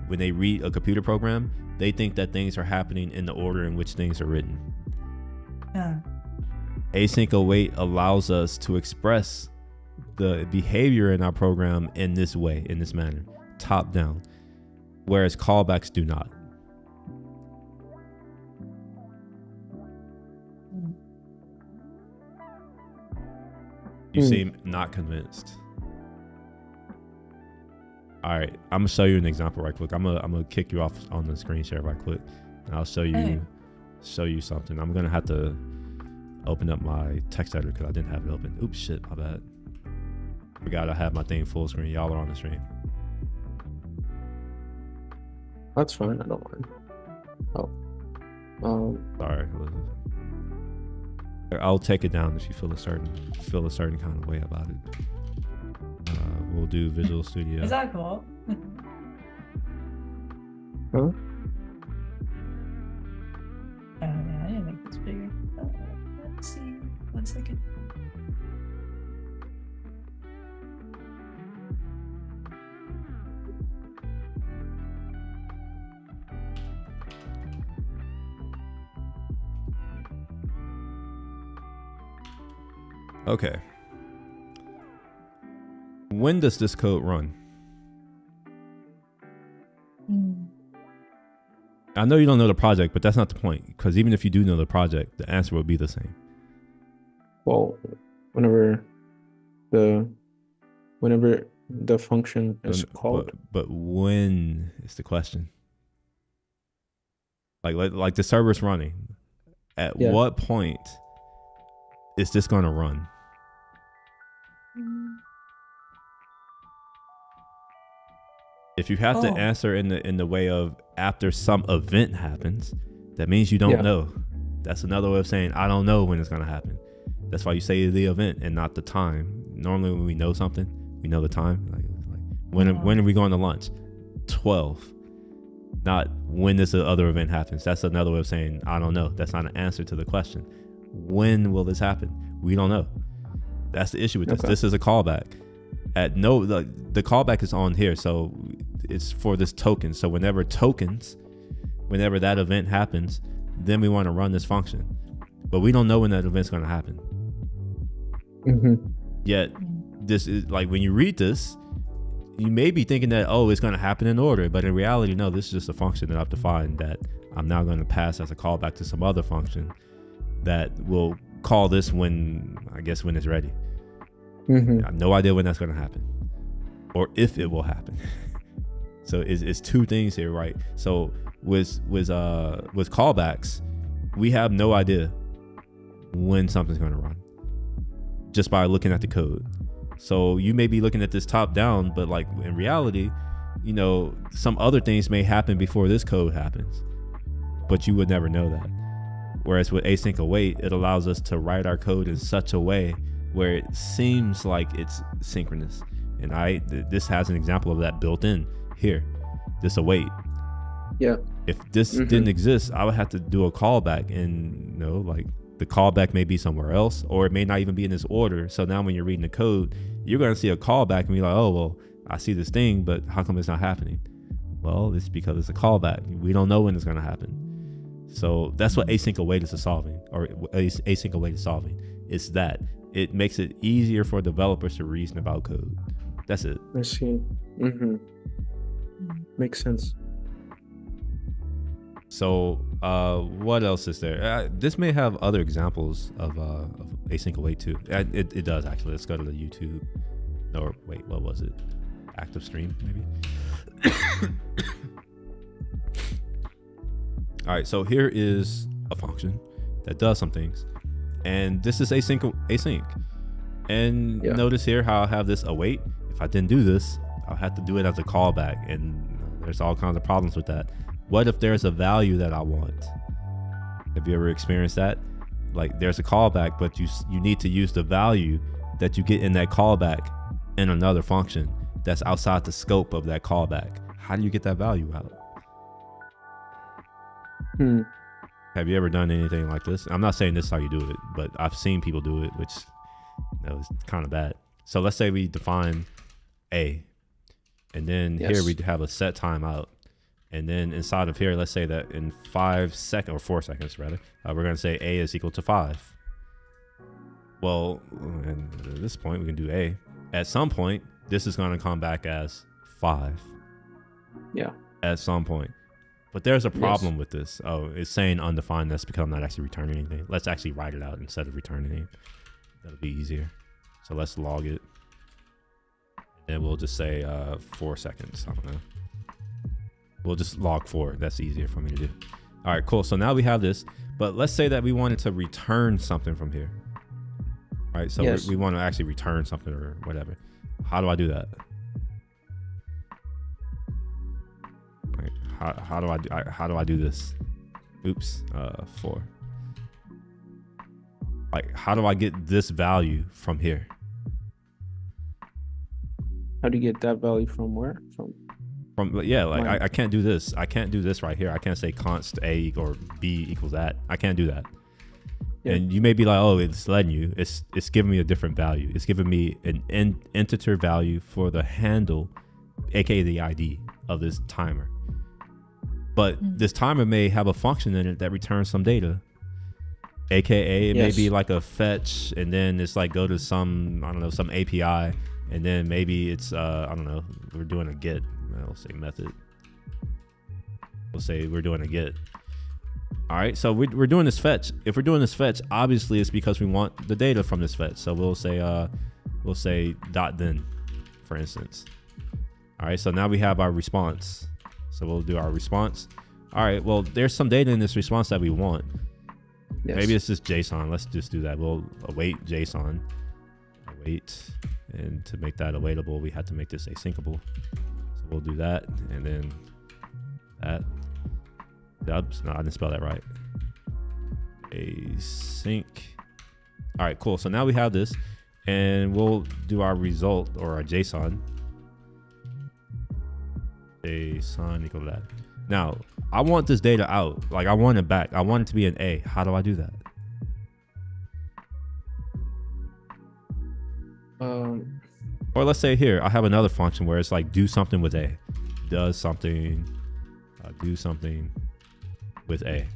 when they read a computer program, they think that things are happening in the order in which things are written. Yeah. Async await allows us to express the behavior in our program in this way, in this manner, top down, whereas callbacks do not. You seem not convinced. All right, I'm gonna show you an example right quick. I'm gonna kick you off on the screen share right quick, and I'll show you something. I'm gonna have to open up my text editor because I didn't have it open. Oops, shit, my bad. Forgot I have my thing full screen. Y'all are on the stream. That's fine. I don't mind. Sorry. I'll take it down if you feel a certain kind of way about it. We'll do Visual Studio. Is that cool? Huh? I didn't make this bigger. Let's see. 1 second. Okay. When does this code run? I know you don't know the project, but that's not the point, because even if you do know the project, the answer will be the same. Well, whenever the function is called. But when is the question? Like the server's running. At what point is this going to run? If you have to answer in the way of after some event happens, that means you don't know. That's another way of saying I don't know when it's going to happen. That's why you say the event and not the time. Normally when we know something, we know the time. Like when are we going to lunch? 12. Not when this other event happens. That's another way of saying I don't know. That's not an answer to the question. When will this happen? We don't know. That's the issue with this. This is a callback. The callback is on here, so it's for this token. So whenever that event happens, then we want to run this function, but we don't know when that event's going to happen. Yet this is like, when you read this, you may be thinking that it's going to happen in order, but in reality, no. This is just a function that I've defined that I'm now going to pass as a callback to some other function that will call this when it's ready. I have no idea when that's going to happen or if it will happen. So it's two things here, right? So with callbacks, we have no idea when something's going to run just by looking at the code. So you may be looking at this top down, but like in reality, some other things may happen before this code happens, but you would never know that. Whereas with async await, it allows us to write our code in such a way where it seems like it's synchronous. And this has an example of that built in here, this await. Yeah. If this didn't exist, I would have to do a callback, and like the callback may be somewhere else, or it may not even be in this order. So now when you're reading the code, you're going to see a callback and be like, oh, well, I see this thing, but how come it's not happening? Well, it's because it's a callback. We don't know when it's going to happen. So that's what async await is solving, or async await is solving. It's that it makes it easier for developers to reason about code. That's it. I see. Makes sense. So what else is there? This may have other examples of async await too. It does actually. Let's go to the YouTube. Or wait, what was it? Active stream maybe. All right, so here is a function that does some things, and this is async. And notice here how I have this await. If I didn't do this, I'll have to do it as a callback, and there's all kinds of problems with that. What if there's a value that I want? Have you ever experienced that? Like there's a callback, but you need to use the value that you get in that callback in another function that's outside the scope of that callback. How do you get that value out? Have you ever done anything like this? I'm not saying this is how you do it, but I've seen people do it, which that was kind of bad. So let's say we define A, and then Yes. here we have a set timeout. And then inside of here, let's say that in 5 seconds, or 4 seconds rather, we're going to say A is equal to 5. Well, and at this point, we can do A. At some point, this is going to come back as 5. Yeah. At some point. But there's a problem with this. Oh, it's saying undefined. That's because I'm not actually returning anything. Let's actually write it out instead of returning it. That'll be easier. So let's log it. And we'll just say 4 seconds. I don't know. We'll just log 4. That's easier for me to do. All right, cool. So now we have this. But let's say that we wanted to return something from here. Right? So Yes. we want to actually return something or whatever. How do I do that? Right. How do I do this? Oops. 4. Like, how do I get this value from here? How do you get that value from where? From I can't do this. I can't do this right here. I can't say const A or B equals that. I can't do that. Yeah. And you may be like, oh, it's letting you. It's giving me a different value. It's giving me an integer value for the handle, aka the ID of this timer. But this timer may have a function in it that returns some data. AKA it may be like a fetch, and then it's like go to some, I don't know, some API, and then maybe it's I don't know, we're doing a get. I'll say method. We'll say we're doing a get. All right, so we're doing this fetch. If we're doing this fetch, obviously it's because we want the data from this fetch. So we'll say dot then, for instance. All right, so now we have our response. So we'll do our response. All right, well, there's some data in this response that we want. Yes. Maybe it's just JSON. Let's just do that. We'll await JSON. Await. And to make that awaitable, we have to make this asyncable. So we'll do that. And then that. Oops, no, I didn't spell that right. Async. All right, cool. So now we have this. And we'll do our result or our JSON. JSON equal to that. Now, I want this data out. Like, I want it back. I want it to be an A. How do I do that? Or let's say here, I have another function where it's like do something with A. Does something, do something with A.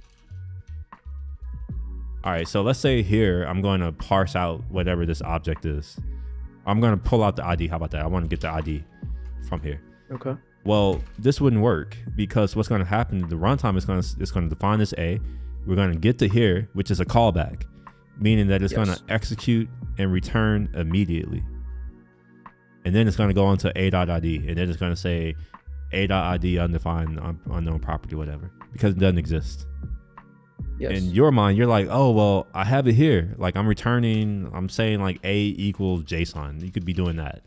All right, so let's say here, I'm going to parse out whatever this object is. I'm going to pull out the ID. How about that? I want to get the ID from here. Okay. Well, this wouldn't work because what's going to happen, the runtime is going to define this A. We're going to get to here, which is a callback, meaning that it's going to execute and return immediately. And then it's going to go into A.ID, and then it's going to say A.ID undefined, unknown property, whatever, because it doesn't exist. Yes. In your mind, you're like, oh, well, I have it here. Like I'm saying like A equals JSON. You could be doing that.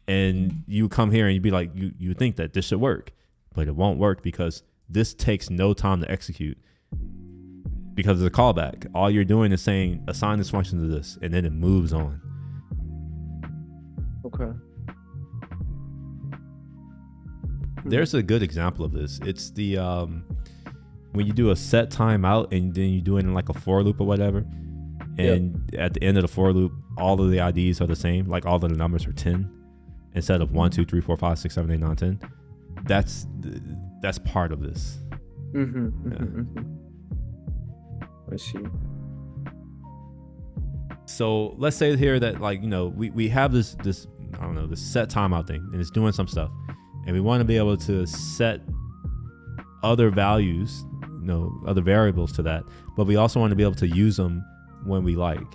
And you come here and you'd be like, you think that this should work, but it won't work because this takes no time to execute because it's a callback. All you're doing is saying assign this function to this, and then it moves on. Okay. There's a good example of this. It's the when you do a set timeout and then you do it in like a for loop or whatever, and at the end of the for loop, all of the IDs are the same, like all of the numbers are 10 instead of 1, 2, 3, 4, 5, 6, 7, 8, 9, 10. That's part of this. I see. So let's say here that, like, you know, we have this I don't know, this set timeout thing, and it's doing some stuff, and we want to be able to set other values, you know, other variables to that, but we also want to be able to use them when we like.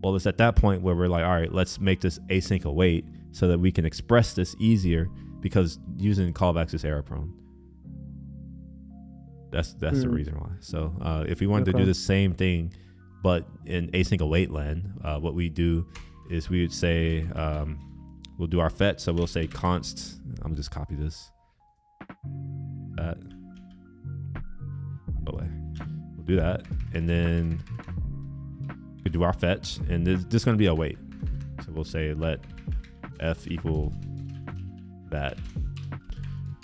Well, it's at that point where we're like, all right, let's make this async await so that we can express this easier, because using callbacks is error prone. That's the reason why. So if we wanted to do the same thing, but in async await land, what we do is we would say, we'll do our fetch. So we'll say const, I'm just copy this. That. Away. We'll do that. And then we do our fetch, and this is going to be a wait. So we'll say let f equal that.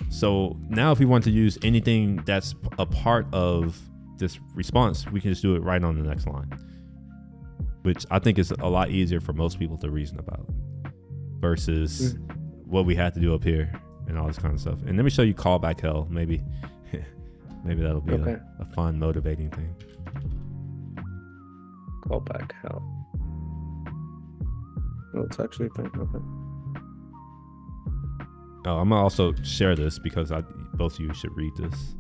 So now if we want to use anything that's a part of this response, we can just do it right on the next line, which I think is a lot easier for most people to reason about versus what we had to do up here and all this kind of stuff. And let me show you callback hell. Maybe that'll be Okay. a fun, motivating thing. Call back hell. Oh, it's actually a thing. Okay. Oh, I'm gonna also share this because both of you should read this.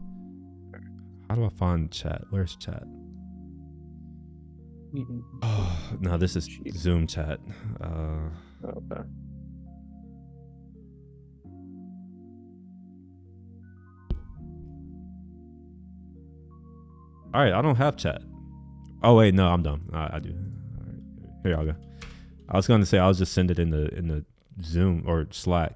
How do I find chat? Where's chat? Oh, no, this is Zoom chat. Okay. All right, I don't have chat. Oh wait, no, I'm done. I do. All right, here y'all go. I was gonna say I'll just send it in the Zoom or Slack.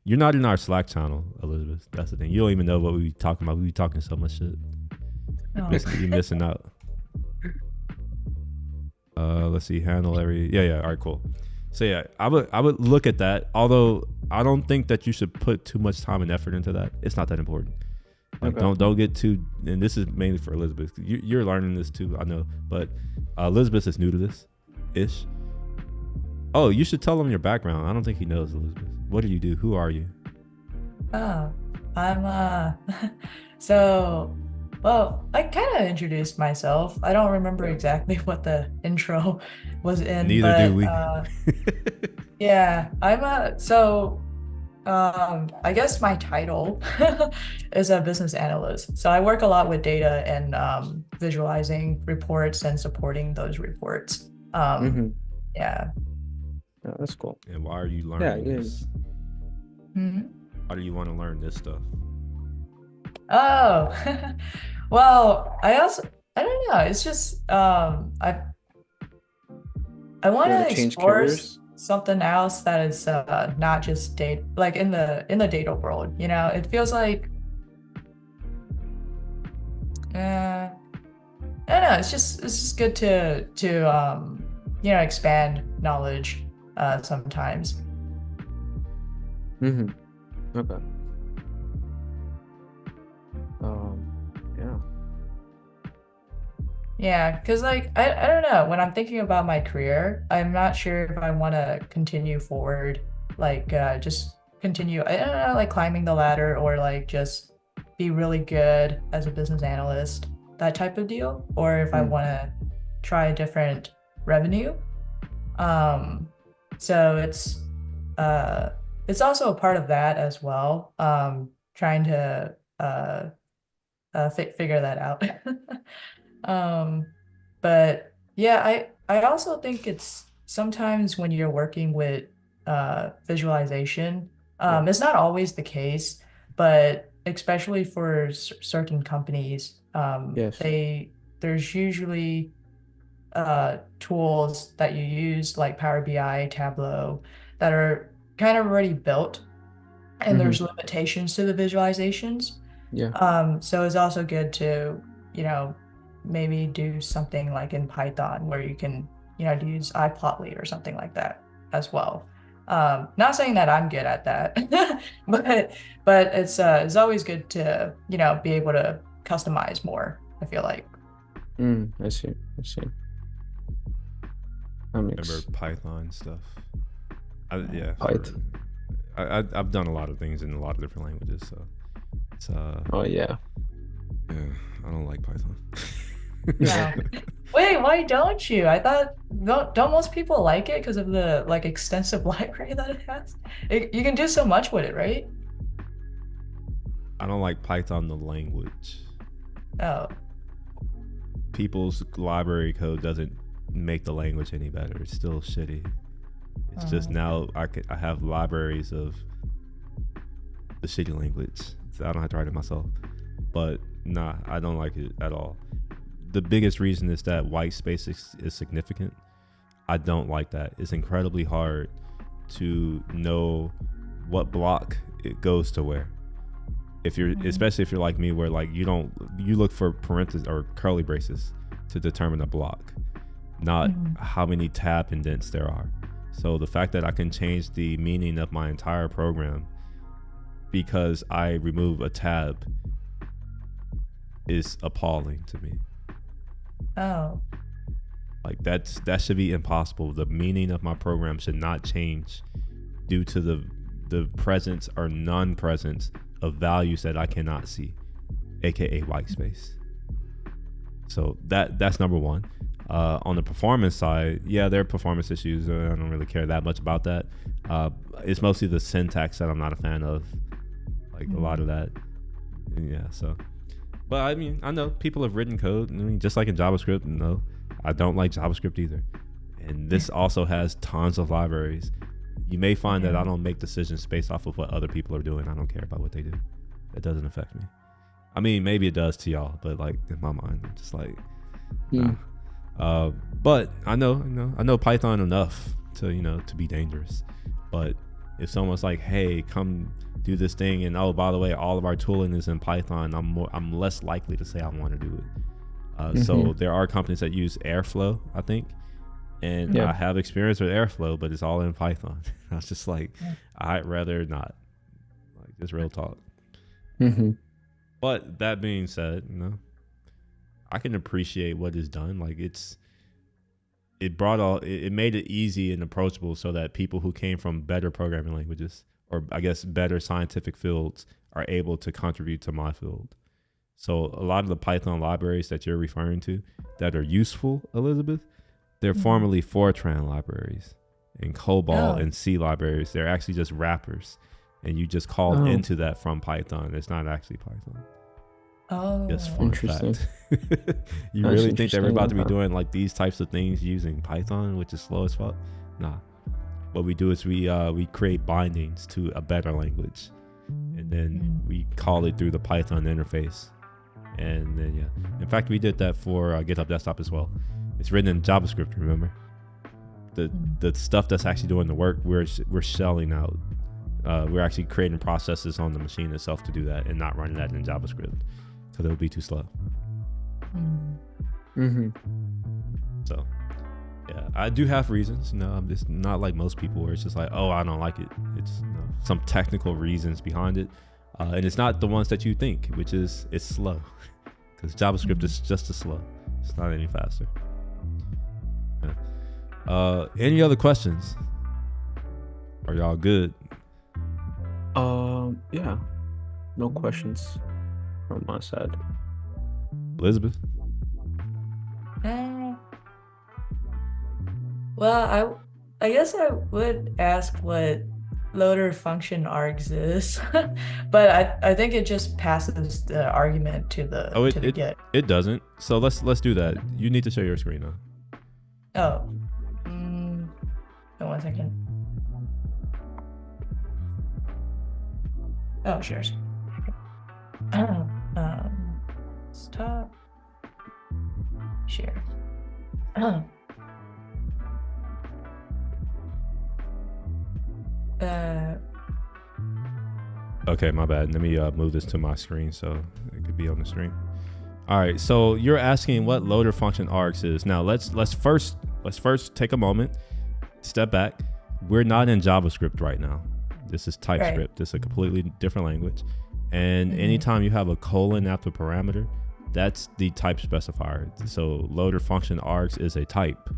You're not in our Slack channel, Elizabeth. That's the thing. You don't even know what we be talking about. We be talking so much shit. Oh. You're missing out. Let's see. Handle every. Yeah. All right, cool. So yeah, I would look at that. Although I don't think that you should put too much time and effort into that. It's not that important. Like Okay. don't get too. And this is mainly for Elizabeth. You're learning this too, I know. But Elizabeth is new to this, ish. Oh, you should tell him your background. I don't think he knows, Elizabeth. What do you do? Who are you? Oh, I'm so well, I kind of introduced myself. I don't remember exactly what the intro was in, Neither but do we. yeah, I guess my title is a business analyst. So I work a lot with data and visualizing reports and supporting those reports. Yeah. Yeah, that's cool. And why are you learning Yeah. this? Mhm. Why do you want to learn this stuff? Oh, well, I don't know. It's just I want You to wanna change explore careers? something else that is not just data, like in the data world. You know, it feels like I don't know. It's just good to you know, expand knowledge sometimes. Okay. Yeah. Yeah, because like I don't know, when I'm thinking about my career, I'm not sure if I want to continue forward, like just continue, I don't know, like climbing the ladder or like just be really good as a business analyst, that type of deal, or if I want to try a different revenue. So it's also a part of that as well. Trying to figure that out. But yeah, I also think it's sometimes when you're working with visualization, it's not always the case, but especially for certain companies, Yes. there's usually tools that you use like Power BI, Tableau, that are kind of already built, and there's limitations to the visualizations. Yeah. So it's also good to, you know, maybe do something like in Python where you can, you know, use iPlotly or something like that as well. Not saying that I'm good at that, but it's always good to, you know, be able to customize more, I feel like. I see. That makes Remember Python stuff? Yeah. Python. I've done a lot of things in a lot of different languages, so it's Oh yeah. yeah. I don't like Python. Yeah. Wait, why don't you? I thought don't most people like it because of the like extensive library that it has? You can do so much with it, right? I don't like Python the language. Oh, People's library code doesn't make the language any better. It's still shitty. It's just now I have libraries of the shitty language, so I don't have to write it myself. But nah, I don't like it at all. The biggest reason is that white space is significant. I don't like that. It's incredibly hard to know what block it goes to where. If you're, especially if you're like me, where like you look for parentheses or curly braces to determine a block, not how many tab indents there are. So the fact that I can change the meaning of my entire program because I remove a tab is appalling to me. Oh. Like that should be impossible. The meaning of my program should not change due to the presence or non-presence of values that I cannot see, aka white space. So that's number one. On the performance side, yeah, there are performance issues. I don't really care that much about that. It's mostly the syntax that I'm not a fan of, like a lot of that. Yeah, so. But I mean, I know people have written code. I mean, just like in JavaScript, no, I don't like JavaScript either. And this also has tons of libraries. You may find that I don't make decisions based off of what other people are doing. I don't care about what they do. That doesn't affect me. I mean, maybe it does to y'all, but like in my mind, I'm just like, nah. But I know Python enough to be dangerous. But if someone's like, hey, come do this thing, and oh, by the way, all of our tooling is in Python, I'm less likely to say I want to do it. So there are companies that use Airflow, I think, and I have experience with Airflow, but it's all in Python. I was just like, I'd rather not. Like, just real talk. But that being said, I can appreciate what is done. Like it made it easy and approachable so that people who came from better programming languages, or I guess better scientific fields, are able to contribute to my field. So a lot of the Python libraries that you're referring to that are useful, Elizabeth, they're formerly Fortran libraries and COBOL and C libraries. They're actually just wrappers, and you just call into that from Python. It's not actually Python. Oh, Just fun interesting. fact. You That's really think that we're about to be interesting. doing like these types of things using Python, which is slow as fuck? Nah. What we do is we create bindings to a better language, and then we call it through the Python interface. And then in fact, we did that for GitHub Desktop as well. It's written in JavaScript. Remember, the stuff that's actually doing the work, we're shelling out. We're actually creating processes on the machine itself to do that, and not running that in JavaScript, because it would be too slow. So yeah, I do have reasons. I'm just not like most people where it's just like, oh, I don't like it. It's some technical reasons behind it, and it's not the ones that you think, which is it's slow, because JavaScript is just as slow. It's not any faster. Any other questions? Are y'all good? Yeah, no questions from my side. Elizabeth? Well, I guess I would ask what loader function args is, but I think it just passes the argument to the get. It doesn't. So let's do that. You need to share your screen now. Oh, one second. Oh, sure. Stop. Share. Okay, my bad. Let me move this to my screen so it could be on the screen. All right, so you're asking what loader function args is. Now let's first take a moment, step back. We're not in JavaScript right now. This is TypeScript. Right. This is a completely different language. And anytime you have a colon after parameter, that's the type specifier. So loader function args is a type.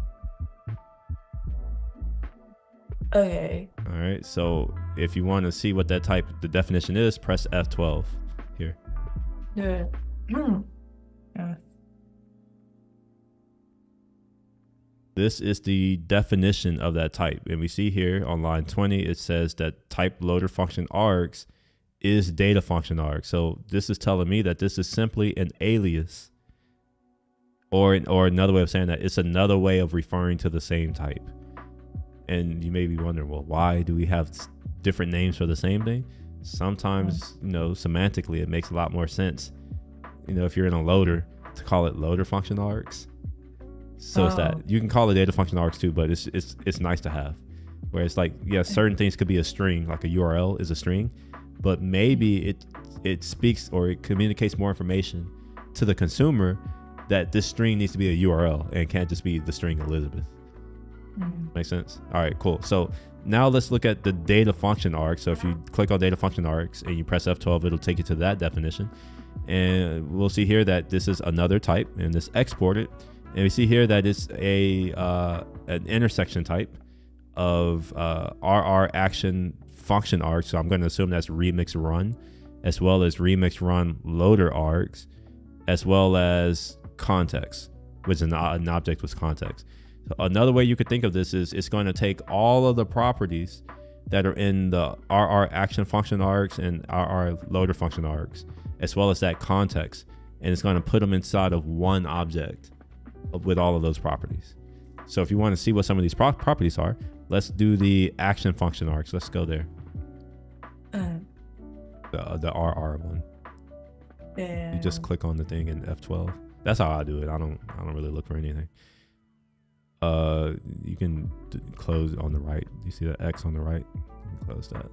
Okay. All right. So if you want to see what that type, the definition is, press F12 here. Yeah. This is the definition of that type. And we see here on line 20, it says that type loader function args is data function arg. So this is telling me that this is simply an alias, or another way of saying that it's another way of referring to the same type. And you may be wondering, well, why do we have different names for the same thing? Sometimes, semantically, it makes a lot more sense. If you're in a loader, to call it loader function args. So it's that you can call it data function args too, but it's nice to have. Where it's like, yeah, certain things could be a string, like a URL is a string, but maybe it speaks or it communicates more information to the consumer that this string needs to be a URL and can't just be the string Elizabeth. Make sense? All right, cool. So now let's look at the data function arg. So if you click on data function args and you press F12, it'll take you to that definition. And we'll see here that this is another type and this exported. And we see here that it's an intersection type of RR action function arg. So I'm going to assume that's remix run, as well as remix run loader args, as well as context, which is an object with context. So another way you could think of this is it's going to take all of the properties that are in the RR action function args and RR loader function args, as well as that context, and it's going to put them inside of one object with all of those properties. So if you want to see what some of these properties are, let's do the action function args. Let's go there. The RR one. Yeah. You just click on the thing in F12. That's how I do it. I don't really look for anything. You can close on the right. You see the X on the right? You can close that.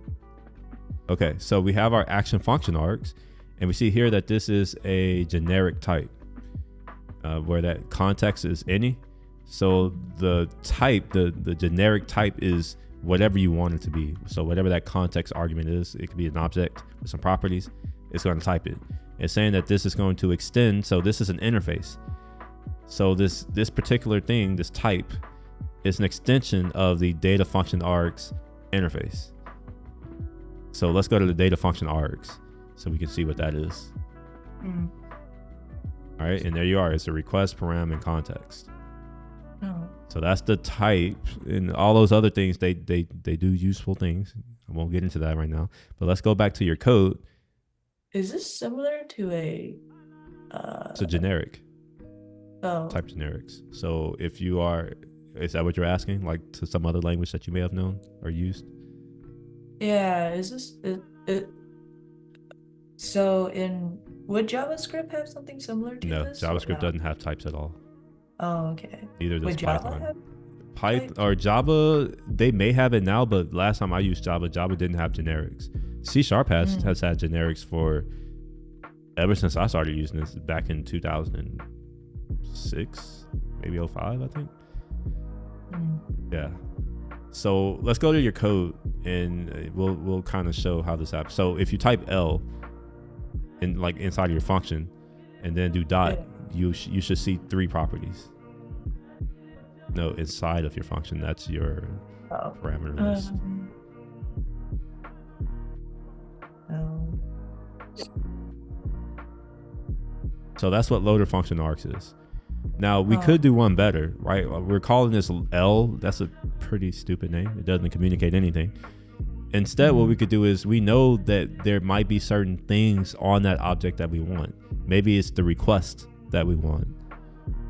Okay, so we have our action function args, and we see here that this is a generic type, where that context is any. So the type, the generic type is whatever you want it to be. So whatever that context argument is, it could be an object with some properties, it's going to type it. It's saying that this is going to extend, so this is an interface. So this particular thing, this type, is an extension of the data function args interface. So let's go to the data function args so we can see what that is. All right, and there you are. It's a request, param, and context. No. So that's the type, and all those other things, they do useful things. I won't get into that right now, but let's go back to your code. Is this similar to a It's a generic. Oh. Type generics. So if you are, is that what you're asking? Like to some other language that you may have known or used? Yeah, is this it? So would JavaScript have something similar to No, this? or JavaScript no? doesn't have types at all. Oh, okay. Neither does Would Java Python. have Python types? or Java, they may have it now, but last time I used Java didn't have generics. C# has had generics for ever since I started using this back in 2006, maybe 05, I think. Yeah. So let's go to your code and we'll kind of show how this happens. So if you type L in like inside of your function and then do dot, you should see three properties. No, inside of your function, that's your parameter list. So that's what loader function args is. Now we could do one better, right? We're calling this L. That's a pretty stupid name. It doesn't communicate anything. Instead, what we could do is we know that there might be certain things on that object that we want. Maybe it's the request that we want.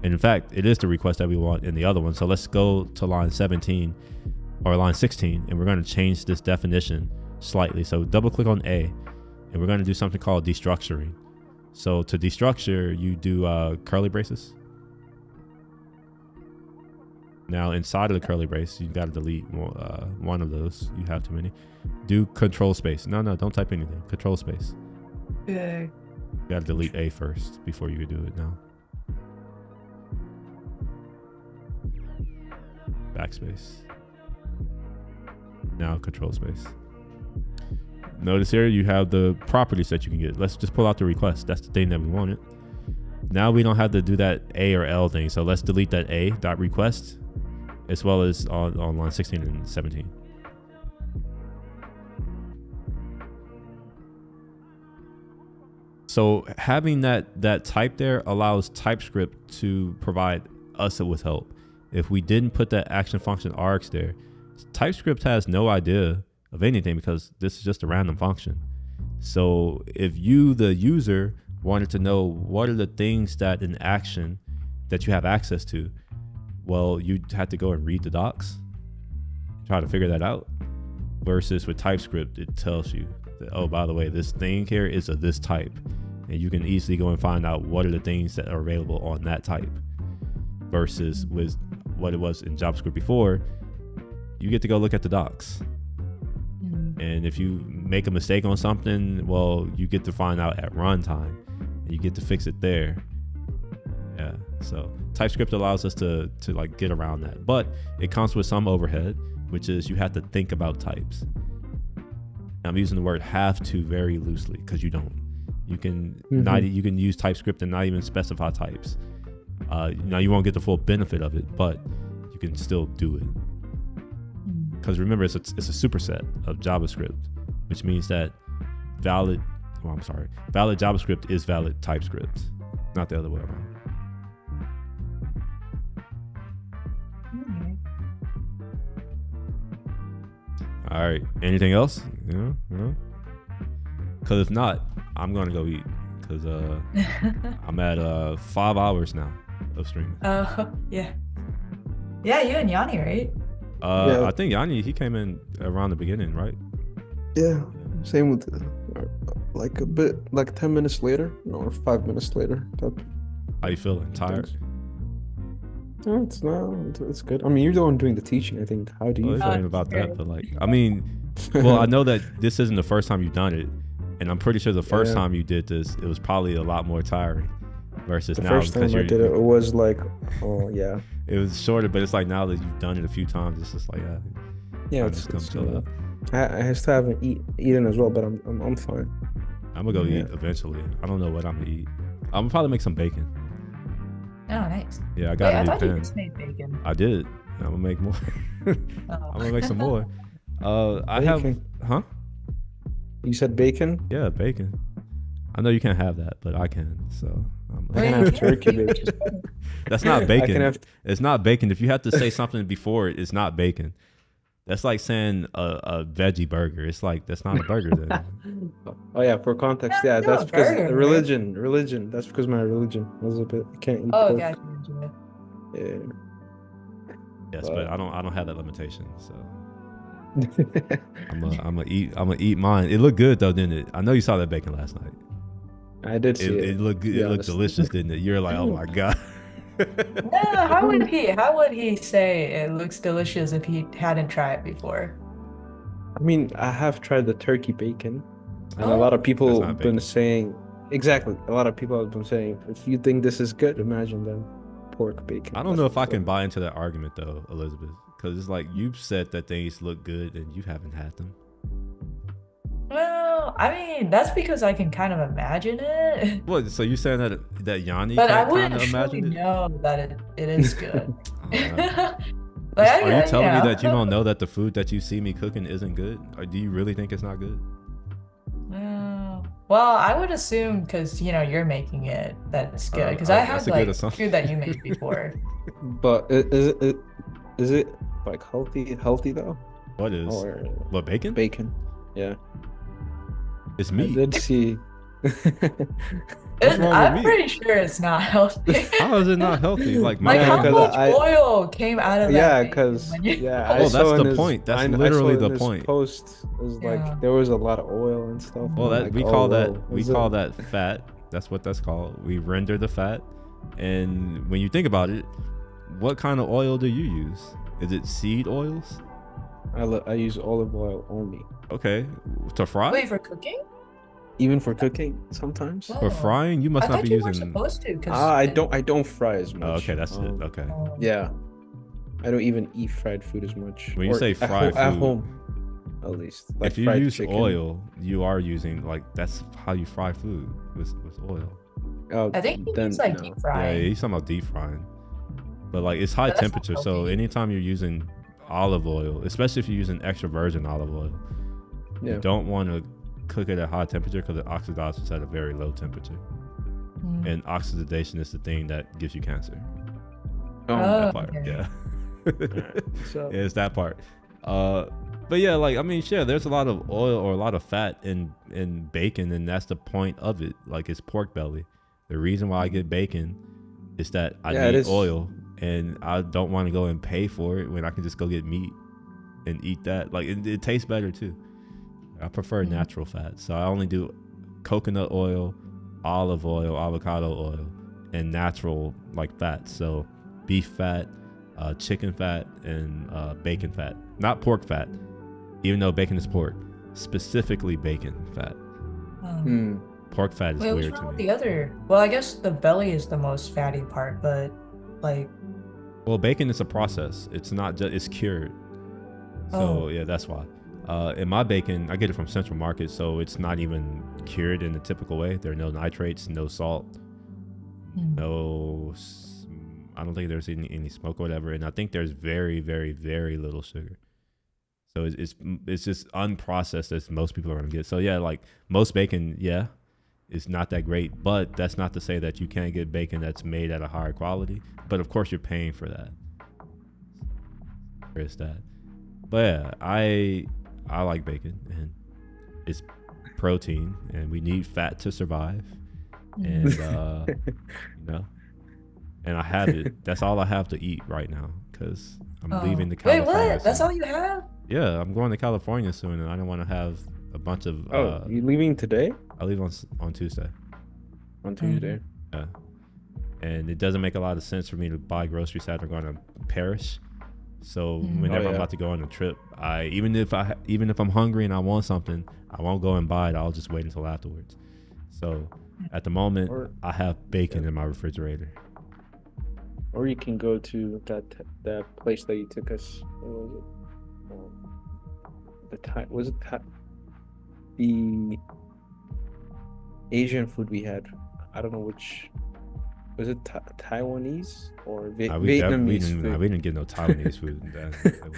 And in fact, it is the request that we want in the other one. So let's go to line 17 or line 16, and we're going to change this definition slightly. So double click on A, and we're going to do something called destructuring. So to destructure, you do curly braces. Now inside of the curly brace, you got to delete one of those. You have too many. Do control space. No, don't type anything. Control space. Yeah. You got to delete A first before you can do it now. Backspace. Now control space. Notice here you have the properties that you can get. Let's just pull out the request. That's the thing that we wanted. Now we don't have to do that A or L thing. So let's delete that A dot request as well as on line 16 and 17. So having that type there allows TypeScript to provide us with help. If we didn't put that action function args there, TypeScript has no idea of anything because this is just a random function. So if you, the user, wanted to know what are the things that an action that you have access to, well, you'd have to go and read the docs, try to figure that out. Versus with TypeScript, it tells you that, oh, by the way, this thing here is of this type. And you can easily go and find out what are the things that are available on that type. Versus with what it was in JavaScript before, you get to go look at the docs. And if you make a mistake on something, well, you get to find out at runtime and you get to fix it there. Yeah. So TypeScript allows us to like get around that, but it comes with some overhead, which is you have to think about types. I'm using the word have to very loosely because you don't. You can you can use TypeScript and not even specify types. Now you won't get the full benefit of it, but you can still do it. Because remember, it's a superset of JavaScript, which means that valid JavaScript is valid TypeScript, not the other way around. All right. Anything else? No. Because if not, I'm gonna go eat. Because I'm at 5 hours now of streaming. Yeah. Yeah, you and Yanni, right? I think Yanni, he came in around the beginning, right? Yeah. Same with like a bit, like 10 minutes later or 5 minutes later. How you feeling? Tired? No, it's good. I mean, you're the one doing the teaching. I think. How do you Well, feel? ain't about that, but like, I mean, well, I know that this isn't the first time you've done it, and I'm pretty sure the first time you did this, it was probably a lot more tiring versus The now. first time I did it, it was like, oh yeah. It was shorter, but it's like now that you've done it a few times, it's just like, Yeah, just come chill out. I still haven't eaten as well, but I'm fine. I'm gonna go eat eventually. I don't know what I'm gonna eat. I'm gonna probably make some bacon. Oh, nice. Yeah, I got a I new thought you pan. just made bacon. I did. I'm gonna make more. I'm gonna make some more. I have, Bacon. huh? You said bacon? Yeah, bacon. I know you can't have that, but I can. So I can have turkey bacon. that's not bacon. I can have. It's not bacon. If you have to say something before it, it's not bacon. That's like saying a veggie burger. It's like that's not a burger then. Oh yeah, for context, Yeah, yeah, still that's a because burger, the right? religion. That's because my religion was a bit. I can't eat Oh, pork. gotcha. Yeah. Yes, but I don't have that limitation. So I'm gonna eat mine. It looked good though, didn't it? I know you saw that bacon last night. I did see it. It looked good. It looked delicious, didn't it? You're like, oh my god. No, how would he say it looks delicious if he hadn't tried it before? I mean, I have tried the turkey bacon, and a Oh. lot of That's people not have been bacon. saying exactly. A lot of people have been saying, if you think this is good, imagine then pork bacon. I don't know if I can buy into that argument though, Elizabeth, because it's like you've said that things look good and you haven't had them. Well, I mean, that's because I can kind of imagine it. What? So you saying that Yanni But I can't wouldn't kind of truly imagine it? know that it is good. I don't know. Like, Are you telling me know. that you don't know that the food that you see me cooking isn't good? Or do you really think it's not good? Well, I would assume because you're making it that it's good. Because I that's had a good like assumption. food that you made before. But is it like healthy though? What is? Or What, bacon? bacon? Yeah, It's I meat. did see. What's wrong with I'm meat? pretty sure it's not healthy. How is it not healthy? Like my Like Yeah, how bacon. because much oil came out of that Yeah, bacon because when you- yeah, I Oh, that's saw in the his- point. That's I saw literally in the his point. Post it was Yeah. like there was a lot of oil and stuff. Well, I'm that like, we oh, call that whoa, we is call it- that fat. That's what that's called. We render the fat. And when you think about it, what kind of oil do you use? Is it seed oils? I use olive oil only, Okay, to fry? Wait, for cooking? even for cooking sometimes. What? For frying, you must I not thought be you were using. supposed to. 'Cause I don't fry as much. Oh, okay, that's it. Okay. Yeah, I don't even eat fried food as much. When you Or say at fried at food, home, at least. Like if you fried use chicken. oil, you are using like that's how you fry food with oil. Oh, I think he then means like no. deep Yeah, frying. he's talking about deep frying. But like it's high But that's not temperature, so healthy. anytime you're using olive oil, especially if you're using extra virgin olive oil, Yeah. you don't want to cook it at high temperature because it oxidizes at a very low temperature. Mm. And oxidation is the thing that gives you cancer. Oh, That Oh, part, okay. yeah. so Yeah, it's that part. But yeah, like I mean, sure, there's a lot of oil or a lot of fat in bacon, and that's the point of it. Like it's pork belly. The reason why I get bacon is that I Yeah, it need is. oil, and I don't want to go and pay for it when I can just go get meat and eat that. Like it tastes better too. I prefer Mhm. natural fat, so I only do coconut oil, olive oil, avocado oil, and natural like fats. So beef fat, chicken fat, and bacon fat. Not pork fat, even though bacon is pork. Specifically bacon fat. Um, Hmm. Pork fat is Wait, what's weird wrong to with me. the other? Well, I guess the belly is the most fatty part, but like, Well, bacon is a process. It's not just, it's cured. So Oh. yeah, that's why. In my bacon, I get it from Central Market, so it's not even cured in the typical way. There are no nitrates, no salt, hmm. I don't think there's any smoke or whatever, and I think there's very, very, very little sugar. So it's just unprocessed as most people are gonna get. So yeah, like most bacon, yeah, it's not that great, but that's not to say that you can't get bacon that's made at a higher quality. But of course, you're paying for that. There is that. But yeah, I like bacon, and it's protein, and we need fat to survive. And you know, and I have it. That's all I have to eat right now because I'm leaving Oh. to Wait, California what? That's soon. all you have? Yeah, I'm going to California soon, and I don't want to have a bunch of. Oh, you leaving today? I leave on Tuesday. On Tuesday? Yeah, and it doesn't make a lot of sense for me to buy groceries that are going to perish. So whenever Oh, I'm yeah. about to go on a trip, even if I'm hungry and I want something, I won't go and buy it. I'll just wait until afterwards. So at the moment, Or I have bacon in my refrigerator. or you can go to that place that you took us. What was it? The Thai was it the Asian food we had? I don't know which. Was it Taiwanese or We Vietnamese food? didn't get no Taiwanese food. That wasn't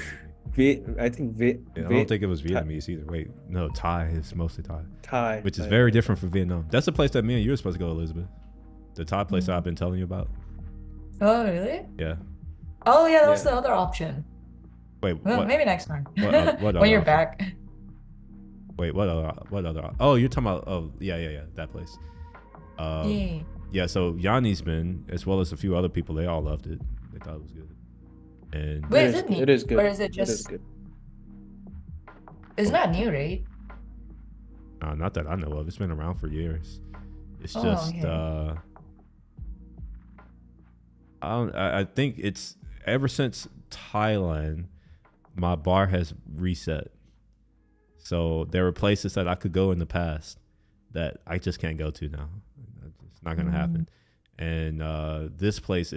me. I think I don't think it was Vietnamese either. Wait, no, Thai is mostly Thai, Thai, which is Thai. very different from Vietnam. That's the place that me and you were supposed to go, Elizabeth. The Thai place that I've been telling you about. Oh, really? Yeah. Oh, yeah, that was Yeah. the other option. Wait, Well, what? maybe next time. what When other you're option? back. Wait, what other? Oh, you're talking about? Oh, yeah, that place. Yeah. Yeah. So Yanni's been, as well as a few other people, they all loved it. They thought it was good. And Wait, It is is- it new? it is good. Or is it It is just, good. it's not new, right? not that I know of. It's been around for years. It's Oh, just okay. I think it's ever since Thailand, my bar has reset. So there were places that I could go in the past that I just can't go to now. It's not gonna happen. And this place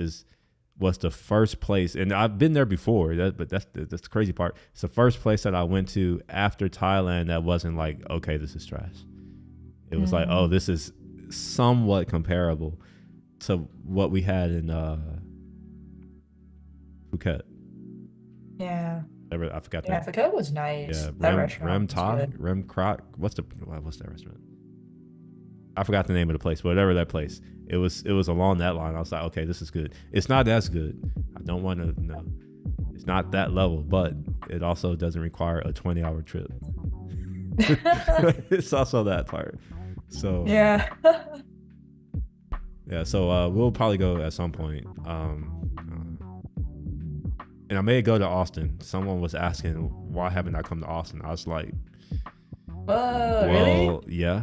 was the first place, and I've been there before. But that's the crazy part. It's the first place that I went to after Thailand that wasn't like, okay, this is trash. It was like, oh, this is somewhat comparable to what we had in Phuket. Yeah. I forgot Yeah, that. Phuket was nice. Yeah, That restaurant Rem was Thai, good. Rem Kroc. What's that restaurant? I forgot the name of the place, but whatever that place. It was along that line. I was like, okay, this is good. It's not as good. I don't want to know. It's not that level, but it also doesn't require a 20-hour trip. It's also that part. So Yeah. yeah, so we'll probably go at some point. And I may go to Austin. Someone was asking why haven't I come to Austin. I was like, Whoa, really? well, yeah.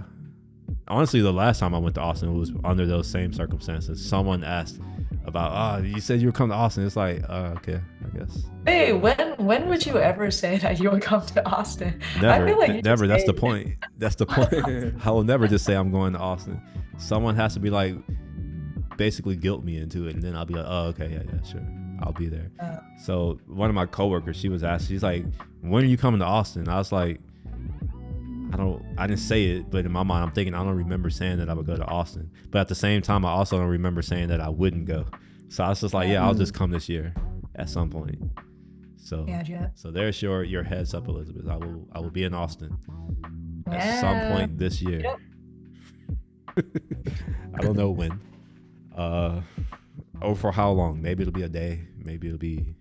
Honestly, the last time I went to Austin was under those same circumstances. Someone asked about, you said you would come to Austin. It's like, okay, I guess. Hey, when would you ever say that you would come to Austin? Never, I feel like you never. just That's the say- point. That's the point. I will never just say I'm going to Austin. Someone has to be like, basically guilt me into it, and then I'll be like, oh, okay, yeah, sure, I'll be there. So one of my coworkers, she was asked, she's like, when are you coming to Austin? I was like, I didn't say it, but in my mind, I'm thinking I don't remember saying that I would go to Austin. But at the same time, I also don't remember saying that I wouldn't go. So I was just like, yeah, I'll just come this year at some point. So Gotcha. so there's your heads up, Elizabeth. I will be in Austin at some Yeah. point this year. Yep. I don't know when. Or for how long? Maybe it'll be a day. Maybe it'll be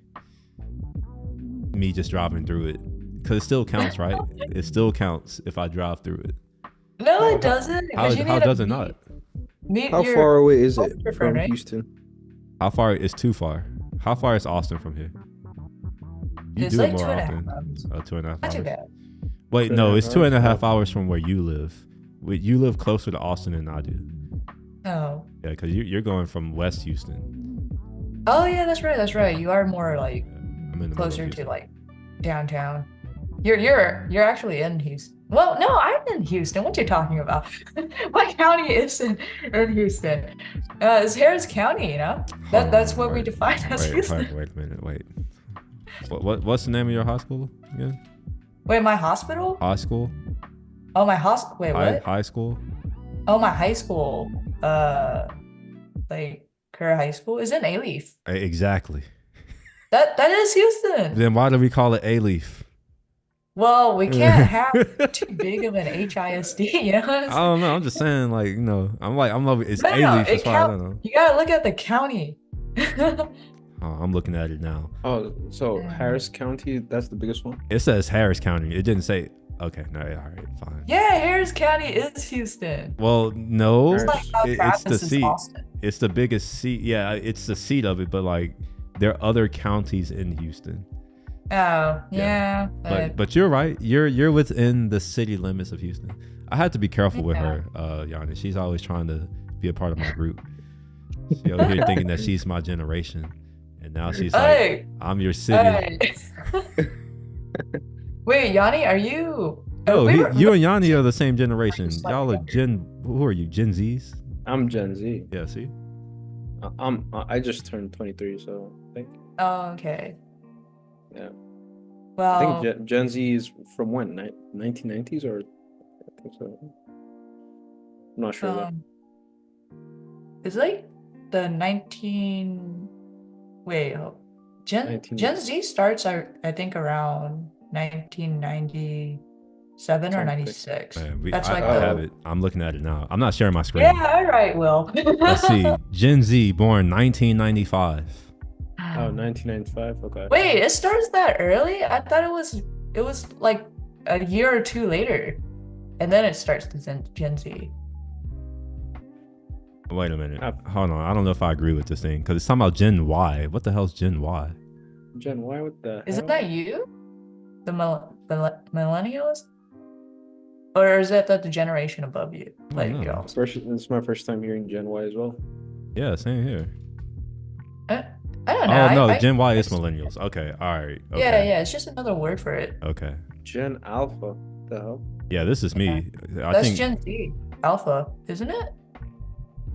me just driving through it. Because it still counts, right? It still counts if I drive through it. No, it doesn't. How 'cause you need to does it not? meet How your- far away is it your friend, from right? Houston? How far is too far? How far is Austin from here? You It's do like it more 2.5 often. hours. 2.5 Not too hours. bad. Wait, 2.5 no, it's hours? 2.5 hours from where you live. Wait, you live closer to Austin than I do. Oh. Yeah, because you're going from West Houston. Oh yeah, that's right. That's right. You are more like I'm in the middle of closer to Houston. like downtown. You're actually in Houston. Well, no, I'm in Houston. What you talking about? What county is in Houston? It's Harris County, you know? Hold That's on, what we wait, define as Houston. wait a minute, wait. What's the name of your high school again? Wait, my hospital? High school? Oh, my hospital. Wait, what? High school? Oh, my high school. Like Kerr High School is in A-Leaf. Exactly. That is Houston. Then why do we call it A-Leaf? Well, we can't have too big of an HISD, you know what I'm I don't know. I'm just saying, like, you know, I'm like, it's No, no, A-Leaf it as far as I count- know. You gotta look at the county. Oh, I'm looking at it now. Oh, so Yeah. Harris County, that's the biggest one. It says Harris County. It didn't say. Okay, no, all right, fine. Yeah, Harris County is Houston. Well, no, It's like how it's the Travis is seat. Austin. It's the biggest seat. Yeah, it's the seat of it, but like there are other counties in Houston. Oh, yeah. But you're right. You're within the city limits of Houston. I had to be careful with her, Yanni. She's always trying to be a part of my group. She over here thinking that she's my generation, and now she's like, Hey, I'm your city. hey. Wait, Yanni, are you? Oh, we were- you and Yanni are the same generation. Just like Y'all are younger. Who are you? Gen Zs? I'm Gen Z. Yeah. See. I just turned 23, so I think. Oh, okay. Yeah. Well, I think Gen Z is from when? 1990s or? I think so. I'm not sure. though. it's like the 19. Wait, Gen 19 Z starts, I think, around 1997 or Something. 96. Man, That's I, like I the. have it. I'm looking at it now. I'm not sharing my screen. Yeah, all right, Will. Let's see. Gen Z, born 1995. Oh, 1995. Okay. Wait, it starts that early? I thought it was like a year or two later, and then it starts to Gen Z. Wait a minute. Uh, Hold on. I don't know if I agree with this thing because it's talking about Gen Y. What the hell's Gen Y? Gen Y, what the Isn't hell? that you? The millennials? Or is that the generation above you? Like, know. yo. It's my first time hearing Gen Y as well. Yeah, same here. I don't know. Oh no, I- Gen Y is I- millennials. Okay, all right. Okay. Yeah, it's just another word for it. Okay. Gen Alpha. The hell? Yeah, this is me. I That's think Gen Z. Alpha, isn't it?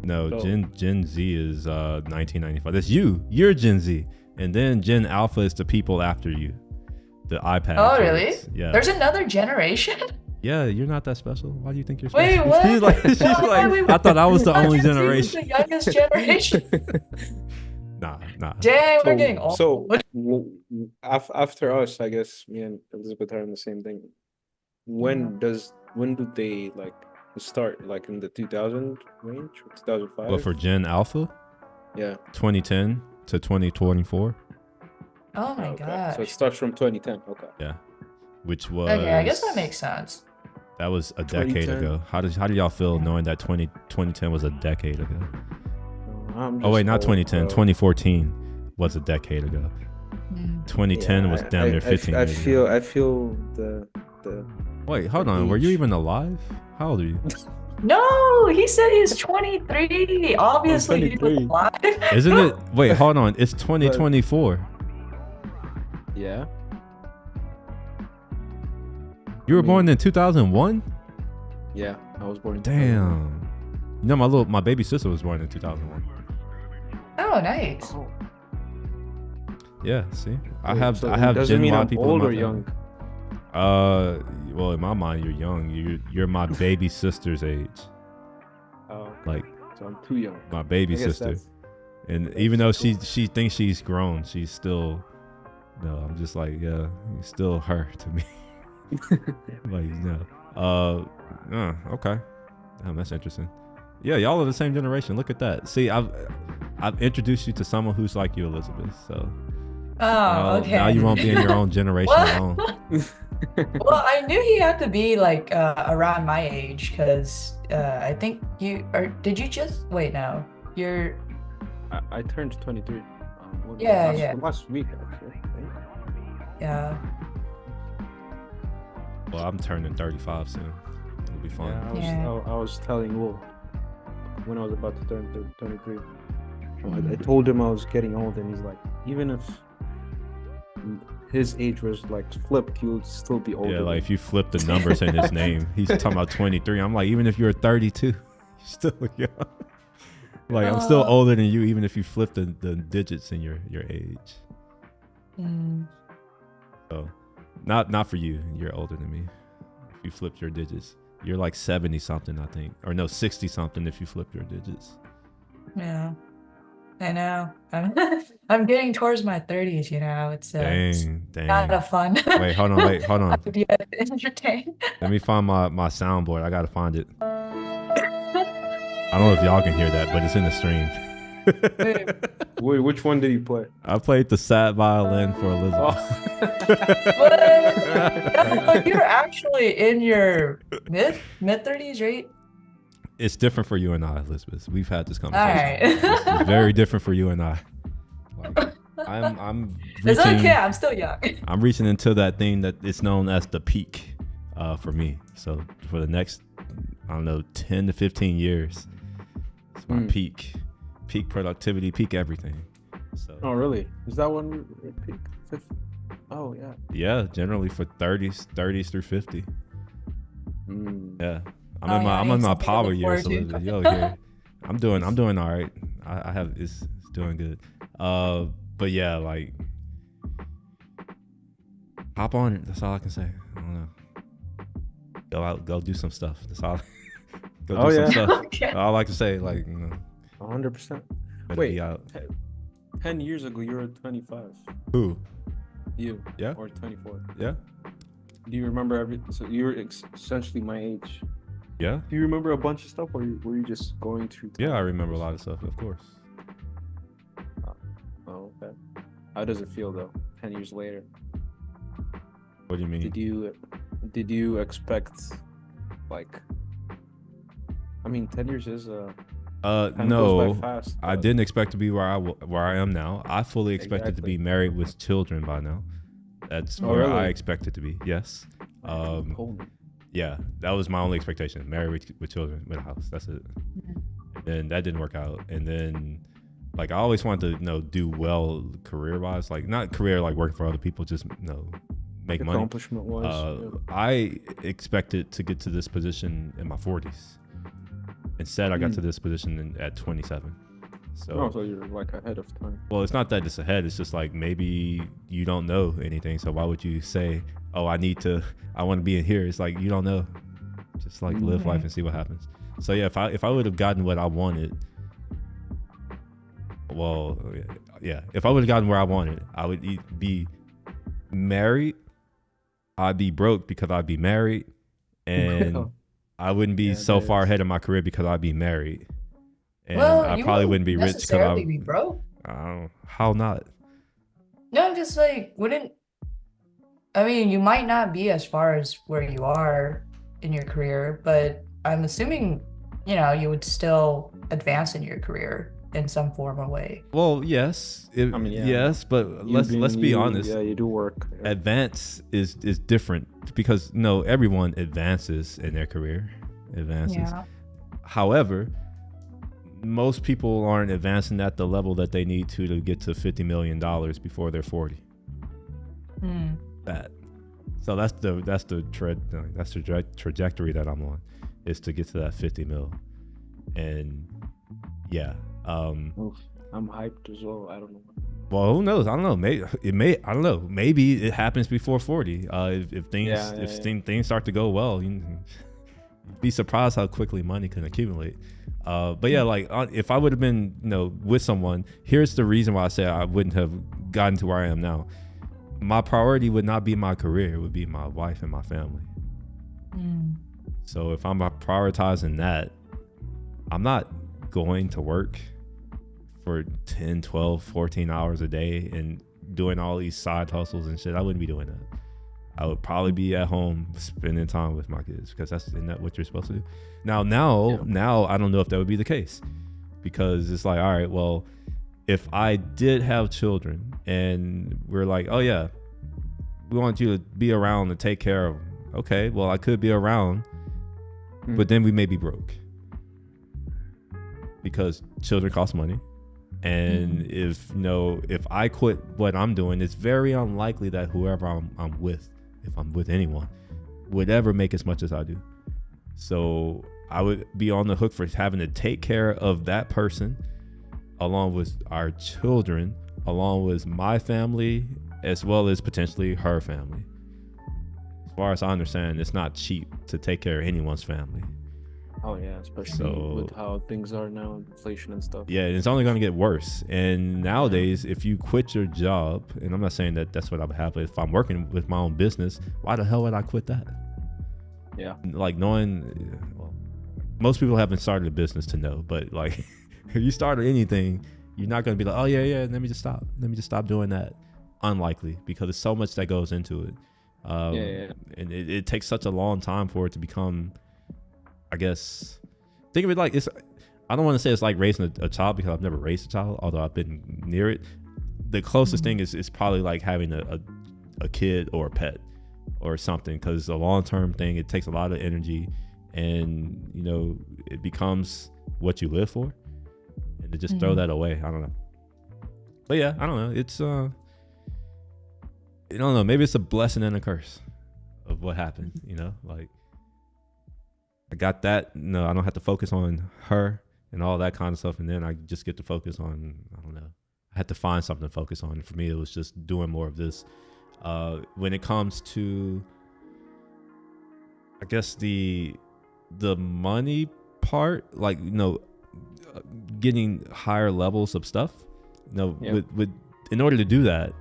no. So- Gen Z is 1995. That's you. You're Gen Z, and then Gen Alpha is the people after you, the iPad. Oh, really? kids. Yeah. There's another generation? Yeah, you're not that special. Why do you think you're Wait, special? what? She's like, Wait, I thought I was the Gen only Z was generation. the youngest generation. Nah. Dang, we're getting old. So after us, I guess me and Elizabeth are in the same thing. When do they like start? Like in the 2000 range, 2005? But for Gen Alpha, yeah. 2010 to 2024, Oh my Okay. gosh. So it starts from 2010. Okay. which was Okay, I guess that makes sense. That was a decade 2010. ago. How do y'all feel knowing that 2010 was a decade ago? I'm Oh wait, just not old, 2010. bro. 2014 was a decade ago. Mm. 2010 Yeah, was damn near 15 I years ago. feel the Wait, hold on. Were you age. even alive? How old are you? No, he said he's 23. Obviously, he was 23. alive. Isn't it? Wait, hold on. It's 2024. yeah. You were mean- born in 2001? Yeah, I was born in 2001. Damn. You know, my baby sister was born in 2001. Oh, nice. Oh, Yeah, see? I wait, have so I have doesn't Gen mean Y I'm people old in my or family. young. Well, in my mind, you're young. You're my baby sister's age. Oh, Like so I'm too young. my baby I guess sister. that's- And that's even though cool. she thinks she's grown, she's still no, I'm just like, yeah, you're still her to me. Like, okay. Damn, that's interesting. Yeah, y'all are the same generation. Look at that. See, I've introduced you to someone who's like you, Elizabeth. So Oh, okay. now you won't be in your own generation What? alone. Well, I knew he had to be like around my age because I think you or did you just wait now? You're I turned 23. Yeah, last, yeah. Last week, actually. right? yeah. Well, I'm turning 35 soon. It'll be fun. Yeah, Yeah. I was telling Will when I was about to turn 23. I Mm. told him I was getting old, and he's like, even if his age was like flipped, he would still be older. Yeah, like if you flip the numbers in his name, he's talking about 23. I'm like, even if you're 32, you're still young. Like I'm still older than you, even if you flip the digits in your age. Mm. So, not for you. You're older than me. If you flipped your digits, you're like 70 something, I think, or no, 60 something if you flip your digits. Yeah, I know. I'm getting towards my 30s. You know, it's Dang. not a fun. Wait, hold on. idea to entertain. Let me find my soundboard. I gotta find it. I don't know if y'all can hear that, but it's in the stream. Wait, which one did you play? I played the sad violin for Elizabeth. What? You're actually in your mid 30s, right? It's different for you and I, Elizabeth. We've had this conversation. All right. It's very different for you and I. Like, I'm It's reaching, okay. I'm still young. I'm reaching into that thing that it's known as the peak for me. So for the next, I don't know, 10 to 15 years, it's my peak productivity, peak everything. So. Oh, really? Is that one peak? Oh, yeah. Yeah, generally for 30s through 50. Yeah. I'm in my power years, Elizabeth. Yo, here. I'm doing all right. I have it's doing good. But yeah, like hop on it. That's all I can say. I don't know. Go out, go do some stuff. That's all. Go do some stuff. Okay. All I like to say, like, 100%. better Wait, be out. 10 years ago, you were 25. Who? You? Yeah. Or 24. Yeah. Do you remember everything? So you were essentially my age. Yeah. Do you remember a bunch of stuff, or were you just going through time? Yeah, I remember a lot of stuff, of course. Oh, okay. How does it feel though? 10 years later. What do you mean? Did you expect, like? I mean, 10 years is time goes by fast, I but- didn't expect to be where I am now. I fully expected to be married with children by now. That's Oh, where really? I expected to be. Yes. Yeah, that was my only expectation. Married with children, with a house. That's it. And then that didn't work out. And then, like, I always wanted to, do well career-wise. Like, not career like working for other people, just make money. Accomplishment wise. I expected to get to this position in my 40s. Instead, I got to this position at 27. So you're like ahead of time. Well, it's not that it's ahead. It's just like maybe you don't know anything. So why would you say, "Oh, I want to be in here"? It's like you don't know. Just like live life and see what happens. So yeah, if I would have gotten what I wanted, well, yeah, if I would have gotten where I wanted, I would be married. I'd be broke because I'd be married, and I wouldn't be so far ahead of my career because I'd be married. And I probably wouldn't be rich because I would be broke. How not? No, I'm just like, I mean, you might not be as far as where you are in your career, but I'm assuming, you would still advance in your career in some form or way. Well, yes. Yes, but let's be honest. Yeah, you do work. Yeah. Advance is different because everyone advances in their career. Yeah. However, most people aren't advancing at the level that they need to get to $50 million before they're 40. That. So that's the trajectory that I'm on, is to get to that 50 mil. And yeah. Oof, I'm hyped as well. I don't know. Well, who knows? I don't know. I don't know. Maybe it happens before 40. If things start to go well, you be surprised how quickly money can accumulate. But yeah, like if I would have been, with someone, here's the reason why I say I wouldn't have gotten to where I am now. My priority would not be my career; it would be my wife and my family. So if I'm prioritizing that, I'm not going to work for 10, 12, 14 hours a day and doing all these side hustles and shit. I wouldn't be doing that. I would probably be at home spending time with my kids, because isn't that what you're supposed to do? Now I don't know if that would be the case, because it's like, all right, well, if I did have children and we're like, oh yeah, we want you to be around to take care of them. Okay, well, I could be around, but then we may be broke because children cost money. And if I quit what I'm doing, it's very unlikely that whoever I'm with, if I'm with anyone, would ever make as much as I do. So I would be on the hook for having to take care of that person, along with our children, along with my family, as well as potentially her family. As far as I understand, it's not cheap to take care of anyone's family. Oh yeah, especially So- with how things are now, inflation and stuff. Yeah, and it's only going to get worse. And nowadays, if you quit your job, and I'm not saying that that's what I would have, but if I'm working with my own business, why the hell would I quit that? Yeah. Like knowing, well, most people haven't started a business to know, but like if you started anything, you're not going to be like, oh yeah, let me just stop doing that. Unlikely, because there's so much that goes into it. And it takes such a long time for it to become, I guess, think of it like I don't want to say it's like raising a child, because I've never raised a child, although I've been near it. The closest thing is probably like having a kid or a pet or something, because a long-term thing, it takes a lot of energy, and it becomes what you live for, and to just throw that away, I don't know. But yeah, I don't know, it's I don't know, maybe it's a blessing and a curse of what happened, like I got that. No, I don't have to focus on her and all that kind of stuff. And then I just get to focus on, I don't know. I had to find something to focus on. For me, it was just doing more of this. When it comes to, I guess the money part, like, getting higher levels of stuff, with in order to do that,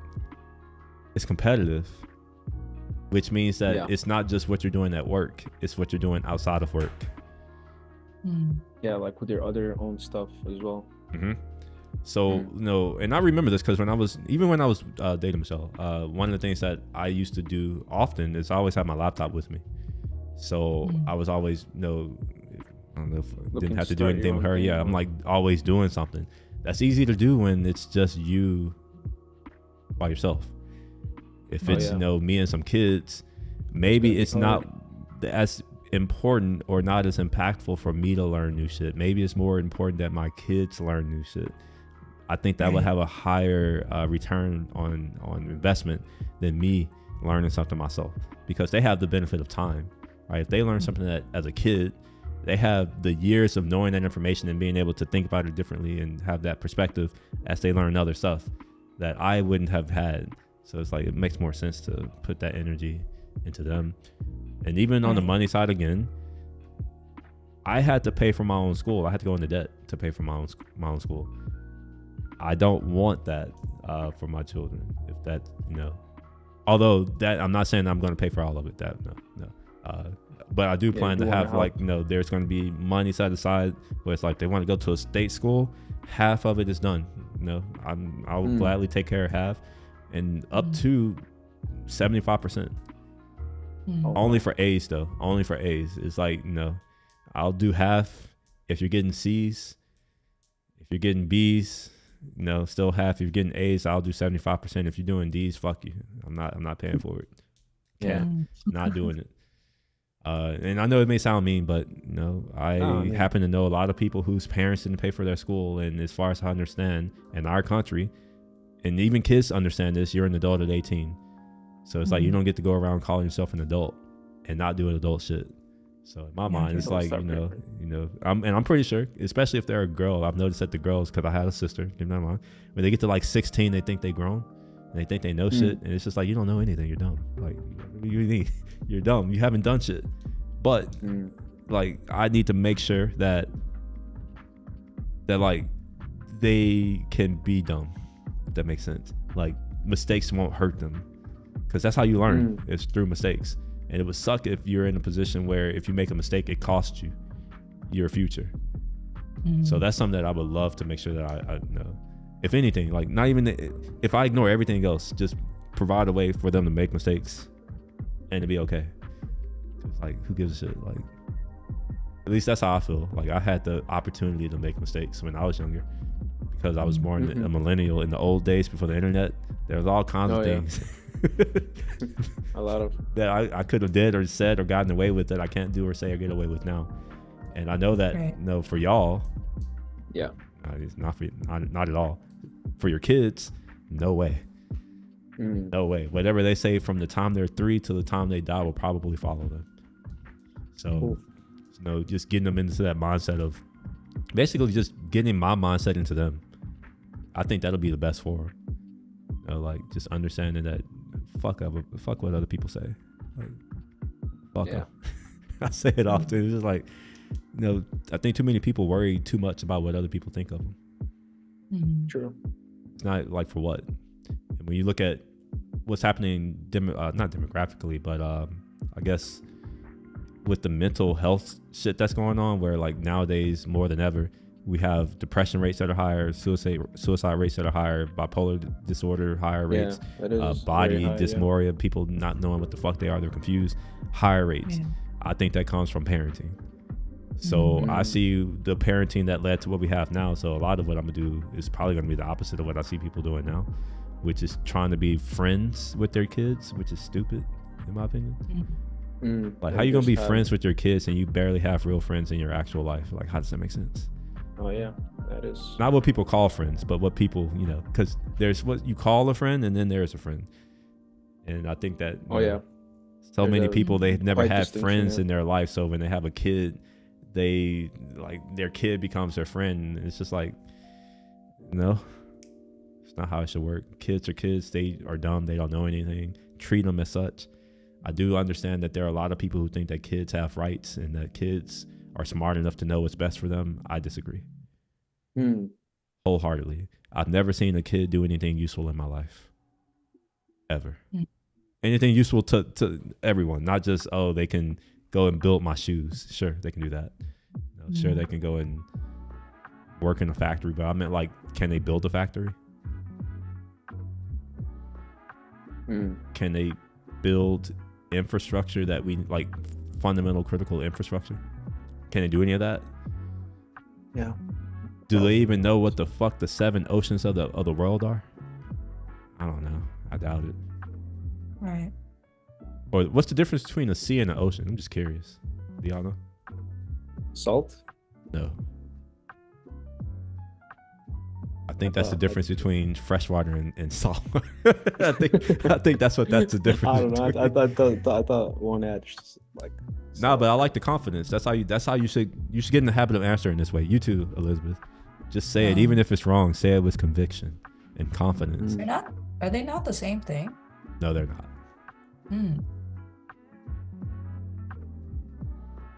it's competitive. Which means that it's not just what you're doing at work, it's what you're doing outside of work. Yeah, like with your other own stuff as well. Mm-hmm. So, and I remember this because when I was dating Michelle, one of the things that I used to do often is I always have my laptop with me. So I was always, I don't know if I didn't have to do anything with her. Yeah, I'm like always doing something. That's easy to do when it's just you by yourself. If it's, me and some kids, maybe it's not as important or not as impactful for me to learn new shit. Maybe it's more important that my kids learn new shit. I think that would have a higher return on investment than me learning something myself, because they have the benefit of time, right? If they learn something that as a kid, they have the years of knowing that information and being able to think about it differently and have that perspective as they learn other stuff that I wouldn't have had. So it's like, it makes more sense to put that energy into them. And even on the money side, again, I had to pay for my own school. I had to go into debt to pay for my own school. I don't want that for my children. If that, although that, I'm not saying I'm going to pay for all of it. That no. But I do plan to have there's going to be money set aside where it's like they want to go to a state school. Half of it is done. I will gladly take care of half. And up to 75%. Only for A's though. Only for A's. It's like, I'll do half if you're getting C's. If you're getting B's, still half. If you're getting A's, I'll do 75%. If you're doing D's, fuck you. I'm not paying for it. Not doing it. And I know it may sound mean, but I happen to know a lot of people whose parents didn't pay for their school. And as far as I understand, in our country, and even kids understand this, you're an adult at 18. So it's like, you don't get to go around calling yourself an adult and not doing adult shit. So in my mind, it's like, I'm pretty sure, especially if they're a girl, I've noticed that the girls, because I had a sister, keep that in mind, when they get to like 16, they think they grown and they think they know shit. And it's just like, you don't know anything. You're dumb. Like, what do you mean? You're dumb. You haven't done shit. But like, I need to make sure that like they can be dumb. If that makes sense. Like, mistakes won't hurt them, because that's how you learn. It's through mistakes. And it would suck if you're in a position where if you make a mistake, it costs you your future. So that's something that I would love to make sure that I know. If anything, like, not even if I ignore everything else, just provide a way for them to make mistakes and to be okay. Cause like, who gives a shit? Like, at least that's how I feel. Like, I had the opportunity to make mistakes when I was younger, because I was born a millennial in the old days before the internet. There was all kinds of things a lot of that I could have did or said or gotten away with that I can't do or say or get away with now. And I know that for y'all, It's not at all. For your kids, no way. No way. Whatever they say from the time they're 3 to the time they die will probably follow them. So, just getting them into that mindset of basically just getting my mindset into them. I think that'll be the best for them. Like just understanding that fuck what other people say. Like, fuck them. I say it often. It's just like, I think too many people worry too much about what other people think of them. True. It's not like for what. And when you look at what's happening, not demographically, but I guess with the mental health shit that's going on, where like nowadays more than ever, we have depression rates that are higher, suicide rates that are higher, bipolar disorder higher rates, body dysmorphia, people not knowing what the fuck they are, they're confused, higher rates. I think that comes from parenting. So I see the parenting that led to what we have now. So a lot of what I'm gonna do is probably gonna be the opposite of what I see people doing now, which is trying to be friends with their kids, which is stupid in my opinion. Like, how you gonna be friends with your kids and you barely have real friends in your actual life? Like, how does that make sense? Oh yeah, that is not what people call friends, but what people, because there's what you call a friend and then there's a friend. And I think that so many people, they've never had friends in their life, so when they have a kid, they like their kid becomes their friend. And it's just like, no, it's not how it should work. Kids are kids, they are dumb, they don't know anything. Treat them as such. I do understand that there are a lot of people who think that kids have rights and that kids are smart enough to know what's best for them. I disagree. Wholeheartedly. I've never seen a kid do anything useful in my life. Ever. Anything useful to everyone, not just, they can go and build my shoes. Sure, they can do that. Sure, they can go and work in a factory, but I meant like, can they build a factory? Can they build infrastructure that we like, fundamental critical infrastructure? Can they do any of that? Yeah. Do they even know what the fuck the 7 oceans of the world are? I don't know. I doubt it. Right. Or what's the difference between a sea and an ocean? I'm just curious. Do y'all know? Salt? No. I think that's the difference between freshwater and salt. I think that's the difference. I don't know. I thought one had like. Nah, but I like the confidence. That's how you should get in the habit of answering this way. You too, Elizabeth. Just say it, even if it's wrong. Say it with conviction and confidence. Are they not the same thing? No, they're not.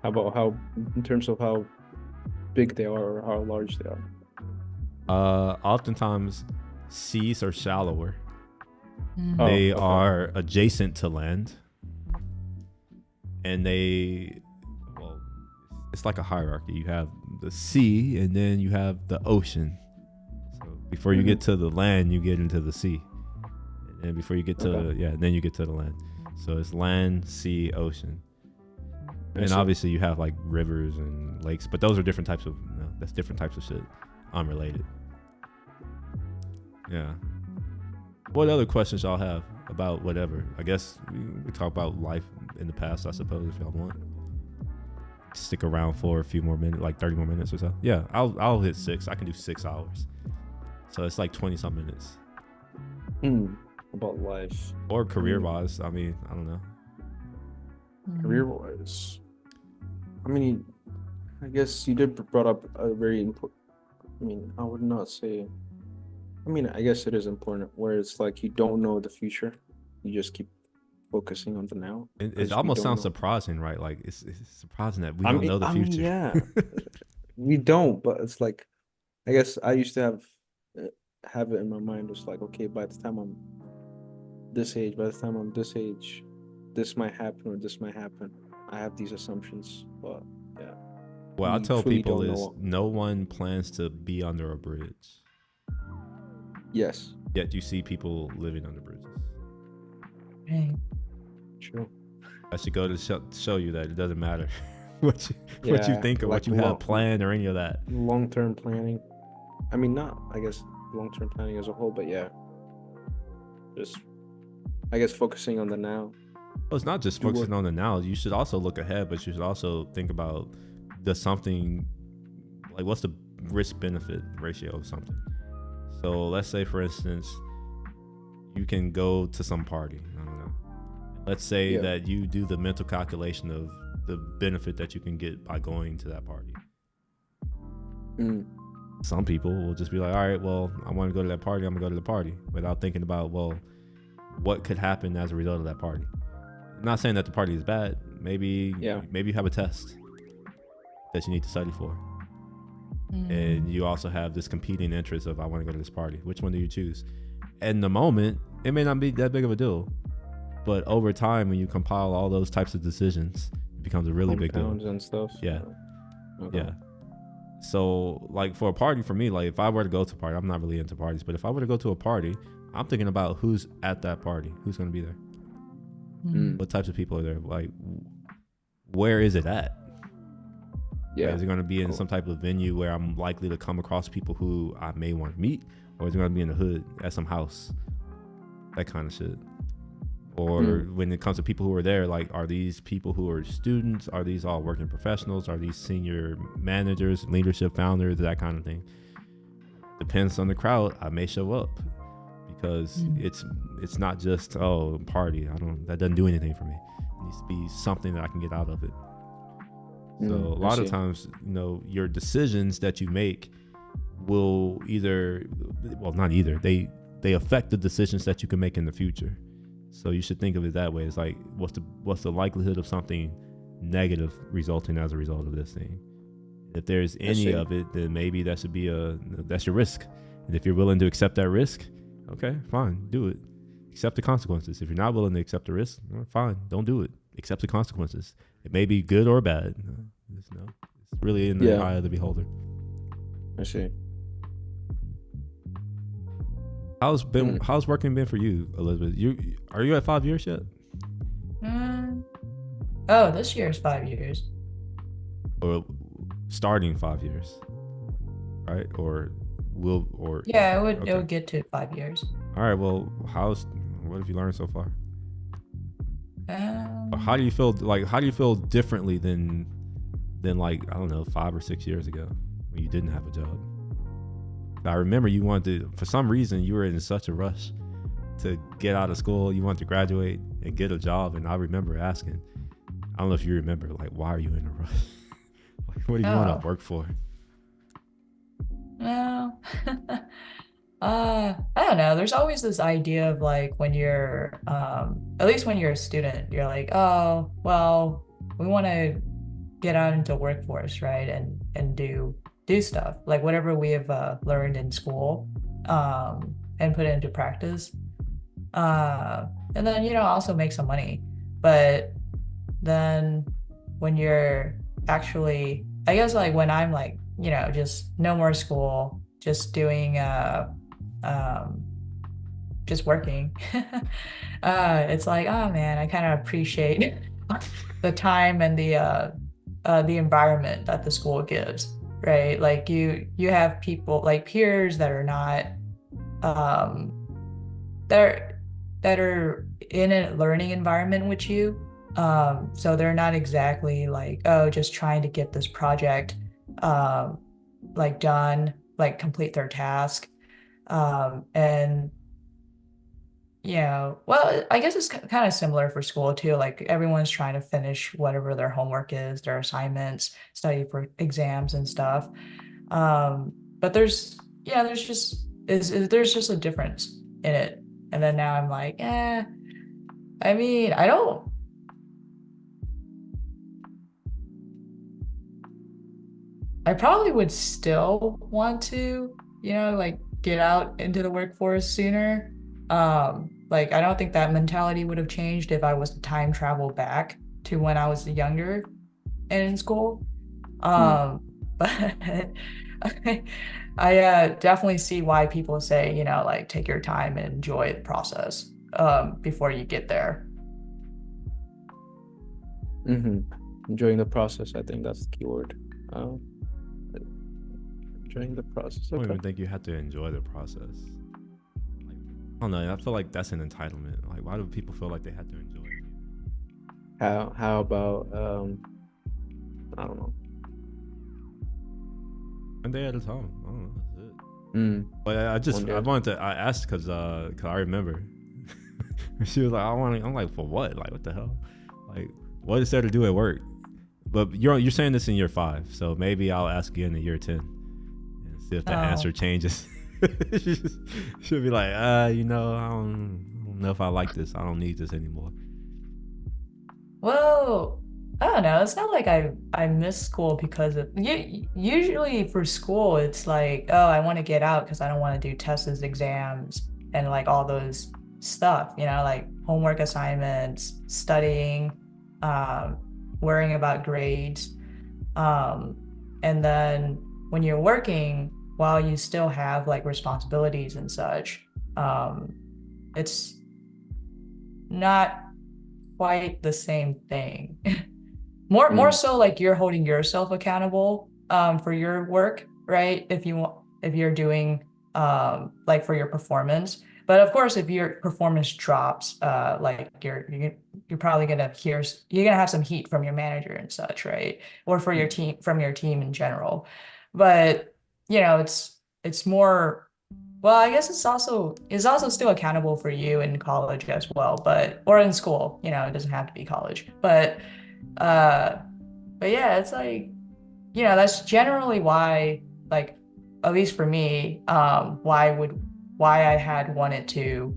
How about in terms of how big they are or how large they are? Oftentimes seas are shallower. They are adjacent to land. And it's like a hierarchy. You have the sea and then you have the ocean. So before you get to the land, you get into the sea. And then before you get to then you get to the land. So it's land, sea, ocean. And obviously you have like rivers and lakes, but those are different types of that's different types of shit. Unrelated. Yeah. What other questions y'all have about whatever? I guess we talk about life in the past, I suppose, if y'all want. Stick around for a few more minutes, like 30 more minutes or so. Yeah, I'll hit 6. I can do 6 hours. So it's like 20 some minutes. About life. Or career wise. I mean, I don't know. Career wise. I mean, I guess you did brought up a very important, I would not say, I guess it is important where it's like you don't know the future. You just keep focusing on the now. It almost sounds surprising, right? Like it's surprising that we don't know the future. Yeah, we don't. But it's like, I guess I used to have it in my mind. It's like, okay, by the time I'm this age, this might happen or this might happen. I have these assumptions, but yeah. What I tell people is no one plans to be under a bridge. Yes. Yet you see people living under bridges. Right. True. I should go to show you that it doesn't matter what you think or what you have planned or any of that. Long-term planning. Not, I guess, long-term planning as a whole, but yeah. Just, I guess, focusing on the now. Well, it's not just focusing on the now. You should also look ahead, but you should also think about what's the risk benefit ratio of something. So let's say, for instance, you can go to some party. I don't know. Let's say that you do the mental calculation of the benefit that you can get by going to that party. Some people will just be like, all right, well, I want to go to that party. I'm gonna go to the party without thinking about, well, what could happen as a result of that party. I'm not saying that the party is bad. Maybe you have a test that you need to study for. And you also have this competing interest of, I want to go to this party. Which one do you choose? In the moment, it may not be that big of a deal. But over time, when you compile all those types of decisions, it becomes a really big deal. And stuff. Yeah. Yeah. So, like, for a party, for me, like, if I were to go to a party, I'm not really into parties, but if I were to go to a party, I'm thinking about who's at that party, who's going to be there, what types of people are there, like, where is it at? Yeah. Is it going to be in some type of venue where I'm likely to come across people who I may want to meet, or is it going to be in the hood at some house? That kind of shit. Or when it comes to people who are there, like, are these people who are students? Are these all working professionals? Are these senior managers, leadership founders, that kind of thing? Depends on the crowd. I may show up because it's not just, oh, party. That doesn't do anything for me. It needs to be something that I can get out of it. So a lot of times, your decisions that you make will they affect the decisions that you can make in the future. So you should think of it that way. It's like, what's the likelihood of something negative resulting as a result of this thing? If there's any of it, then maybe that should be that's your risk. And if you're willing to accept that risk, okay, fine, do it. Accept the consequences. If you're not willing to accept the risk, fine, don't do it. Accept the consequences. It may be good or bad. It's really in the eye of the beholder. I see. How's working been for you, Elizabeth? Are you at 5 years yet? Oh, this year is 5 years. Or starting 5 years, right? Yeah, it would get to 5 years. All right. Well, what have you learned so far? How do you feel? Like, how do you feel differently than like, I don't know, 5 or 6 years ago when you didn't have a job? I remember you wanted to, for some reason, you were in such a rush to get out of school. You wanted to graduate and get a job. And I remember asking, I don't know if you remember, like, why are you in a rush? Like, what do you want to work for? No. I don't know. There's always this idea of, like, when you're, at least when you're a student, you're like, oh, well, we want to get out into workforce, right? And do stuff, like whatever we have learned in school, and put it into practice. And then, also make some money. But then when you're actually, I guess, like, when I'm like, just no more school, just doing, just working, it's like, oh man, I kind of appreciate the time and the environment that the school gives. Right, like you have people like peers that are not, that are in a learning environment with you, so they're not exactly like, oh, just trying to get this project, like done, like complete their task, and well, I guess it's kind of similar for school too. Like, everyone's trying to finish whatever their homework is, their assignments, study for exams and stuff. But there's just a difference in it. And then now I'm like, I mean, I probably would still want to, like, get out into the workforce sooner. Like, I don't think that mentality would have changed if I was to time travel back to when I was younger and in school. But I definitely see why people say, like, take your time and enjoy the process before you get there. Enjoying the process, I think that's the key word. Enjoying the process. I don't even think you have to enjoy the process. I don't know. I feel like that's an entitlement. Like, why do people feel like they have to enjoy it? How about I don't know. One day at a time. I don't know. That's it. Mm. But I wanted to. I asked because I remember. She was like, I'm like, for what? Like, what the hell? Like, what is there to do at work? But you're saying this in year 5, so maybe I'll ask again in year 10 and see if the answer changes. She'll be like, I don't know if I like this. I don't need this anymore. Well, I don't know. It's not like I miss school because of usually for school it's like, oh, I want to get out because I don't want to do tests, exams, and like all those stuff, like homework assignments, studying, worrying about grades. And then when you're working, while you still have like responsibilities and such, it's not quite the same thing. More so like you're holding yourself accountable for your work, right? If you're doing like for your performance. But of course, if your performance drops, like you're probably you're gonna have some heat from your manager and such, right? Or for your team, from your team in general. But it's more. Well, I guess it's also still accountable for you in college as well, or in school. It doesn't have to be college, but yeah, it's like that's generally why, like, at least for me, why I had wanted to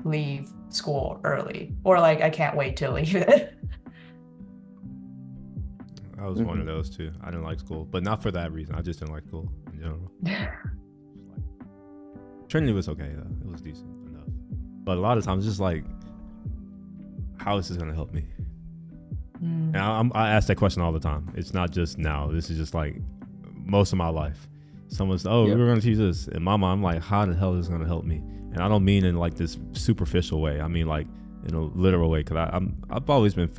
leave school early, or like I can't wait to leave it. I was one of those too. I didn't like school, but not for that reason. I just didn't like school in general. Trinity was okay though. It was decent enough. But a lot of times, it's just like, how is this gonna help me? And I ask that question all the time. It's not just now. This is just like most of my life. Someone's, we were gonna teach this. In my mind, I'm like, how the hell is this gonna help me? And I don't mean in like this superficial way. I mean like in a literal way, because I've always been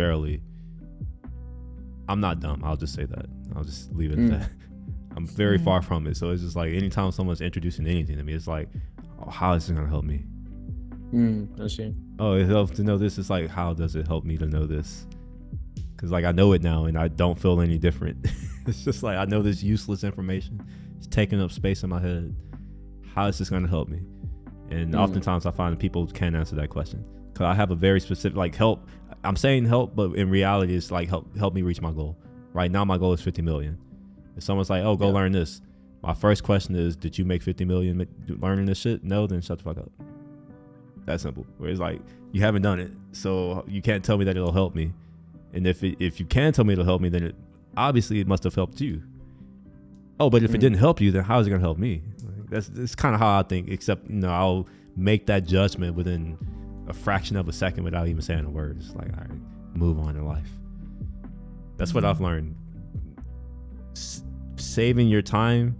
I'm not dumb. I'll just say that. I'll just leave it at that. I'm very far from it. So it's just like anytime someone's introducing anything to me, it's like, oh, how is this gonna help me? I see. Oh, it helps to know this. It's like, how does it help me to know this? Because like I know it now and I don't feel any different. It's just like I know this useless information. It's taking up space in my head. How is this gonna help me? And oftentimes I find that people can't answer that question. Because I have a very specific, like, help. I'm saying help, but in reality it's like help me reach my goal. Right now my goal is 50 million. If someone's like, oh, go learn this, my first question is, did you make 50 million learning this shit? No, then shut the fuck up. That simple. Where it's like, you haven't done it, so you can't tell me that it'll help me. And if you can tell me it'll help me, then obviously it must have helped you. Oh, but if it didn't help you, then how is it gonna help me? Like, that's kind of how I think. Except I'll make that judgment within a fraction of a second without even saying a word. It's like, all right, move on in life. That's what I've learned. Saving your time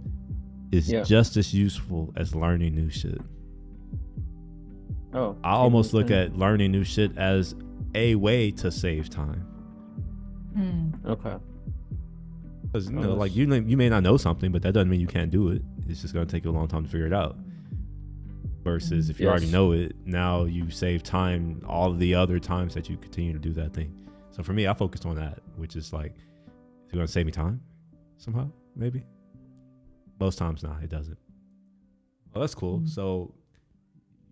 is just as useful as learning new shit. Oh, I almost look at learning new shit as a way to save time. Okay. Because like you may not know something, but that doesn't mean you can't do it. It's just gonna take you a long time to figure it out. Versus if you already know it, now you save time all of the other times that you continue to do that thing. So for me, I focused on that, which is like, it's gonna save me time somehow, maybe. Most times, nah, it doesn't. Well, that's cool. So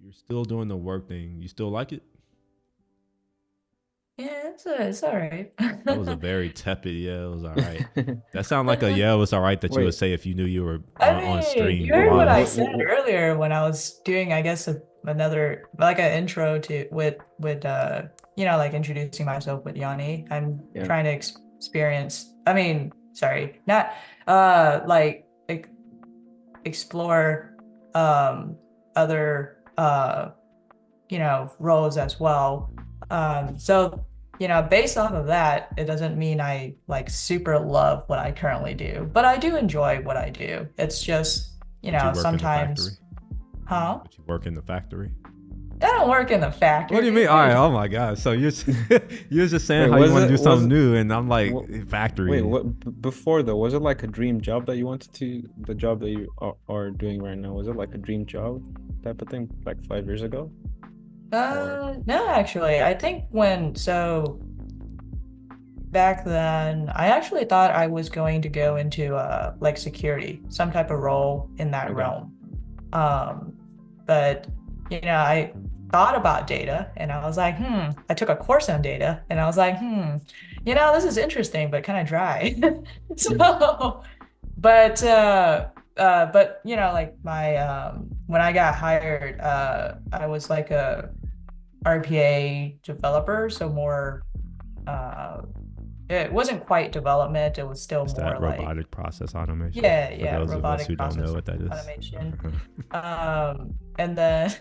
you're still doing the work thing. You still like it? Yeah, it's all right. That was a very tepid, yeah, it was all right. That sounded like a yeah, it was all right that you would say if you knew you were on stream. You heard what I said earlier when I was doing, I guess, another, like an intro to with like introducing myself with Yanni. I'm trying to experience. I mean, sorry, not like explore other roles as well. So based off of that, it doesn't mean I like super love what I currently do, but I do enjoy what I do. It's just sometimes. Huh? But you work in the factory? I don't work in the factory. What do you mean? All right, oh my god. So you're just saying how you want to do something new, and I'm like, factory. Wait, what before though? Was it like a dream job that you wanted to? The job that you are doing right now, was it like a dream job type of thing, like 5 years ago? No, actually, I think back then, I actually thought I was going to go into like security, some type of role in that Okay. realm. But I thought about data and I was like, I took a course on data and I was like, this is interesting, but kind of dry. So, but like my when I got hired, I was like a RPA developer, so more it wasn't quite development, it was still It's more that like robotic process automation. yeah, For those of us robotic who don't know process what that is. automation. And then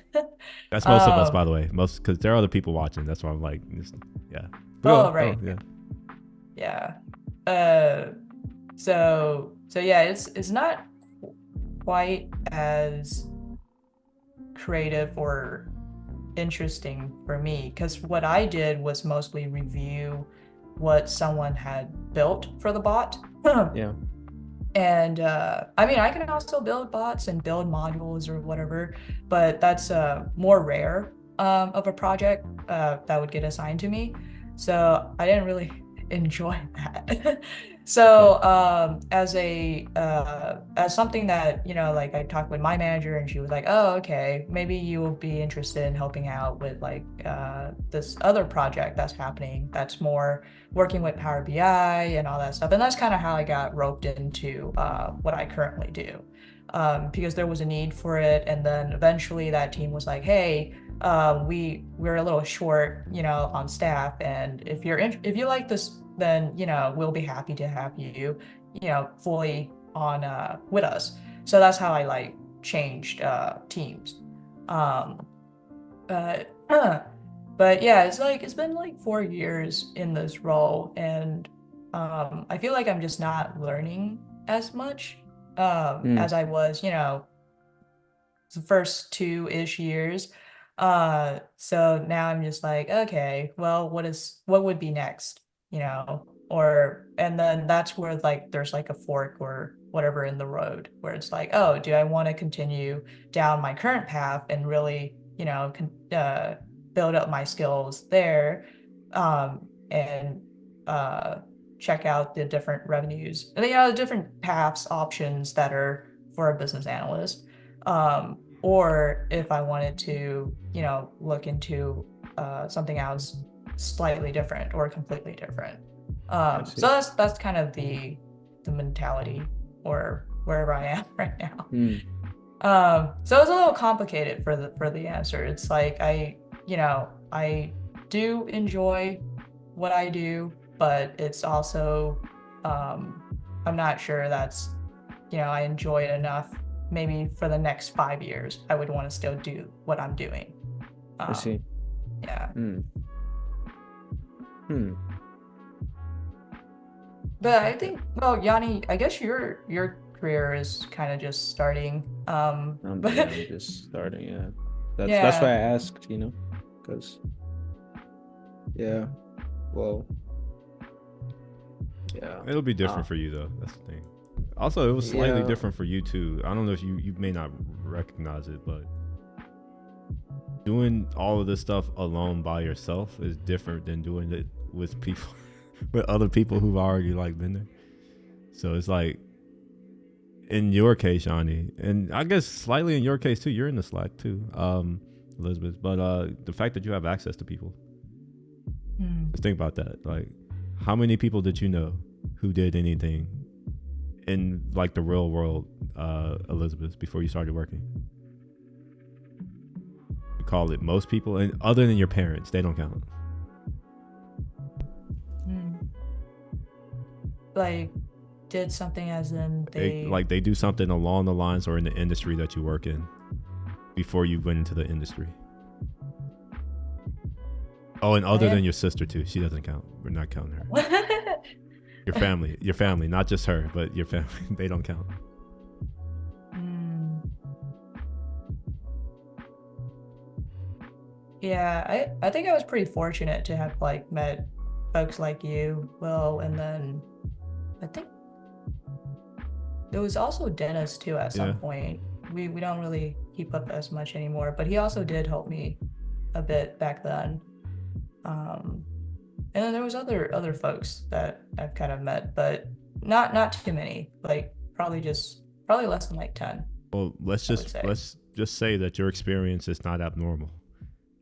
That's most of us, by the way. Most, because there are other people watching. That's why I'm like, yeah. Oh, right. yeah. Yeah. So yeah, it's not quite as creative or interesting for me because what I did was mostly review what someone had built for the bot. Yeah. And I mean, I can also build bots and build modules or whatever, but that's more rare of a project that would get assigned to me. So I didn't really enjoy that. So as something that like I talked with my manager and she was like, oh, okay, maybe you will be interested in helping out with like this other project that's happening that's more working with Power BI and all that stuff. And that's kind of how I got roped into what I currently do, because there was a need for it. And then eventually that team was like, hey, we're a little short, on staff. And if you like this, then, we'll be happy to have you, fully on with us. So that's how I like changed teams. But But yeah, it's been like 4 years in this role, and I feel like I'm just not learning as much as I was, the first 2-ish years. So now I'm just like, okay, well, what would be next, and then that's where like there's like a fork or whatever in the road where it's like, oh, do I want to continue down my current path and really, build up my skills there, and check out the different revenues, and the different paths options that are for a business analyst, or if I wanted to look into something else slightly different or completely different. see. So that's kind of the mentality or wherever I am right now. So it's a little complicated for the answer. It's like I do enjoy what I do, but it's also I'm not sure that's I enjoy it enough. Maybe for the next 5 years, I would want to still do what I'm doing. I see. Yeah. But I think, well, Yanni, I guess your career is kind of just starting. I'm But just starting. Yeah. That's Yeah. why I asked. Because well, yeah. It'll be different for you though. That's the thing. Also, it was slightly Yeah. different for you too. I don't know if you may not recognize it, but doing all of this stuff alone by yourself is different than doing it with people, with other people who've already like been there. So it's like, in your case, Yanni, and I guess slightly in your case too, you're in the Slack too, Elizabeth. But the fact that you have access to people, just think about that. Like, how many people did you know who did anything in like the real world, Elizabeth, before you started working? You call it most people, and other than your parents, they don't count. Like, did something as in They do something along the lines or in the industry that you work in before you went into the industry. Oh, and other than your sister too, she doesn't count. We're not counting her. Your family, not just her, but your family, they don't count. Yeah, I think I was pretty fortunate to have like met folks like you, Will, and then I think there was also Dennis too at some point. We don't really keep up as much anymore, but he also did help me a bit back then. And then there was other folks that I've kind of met, but not too many. Like probably less than like 10. Well, let's I would say. just say that your experience is not abnormal.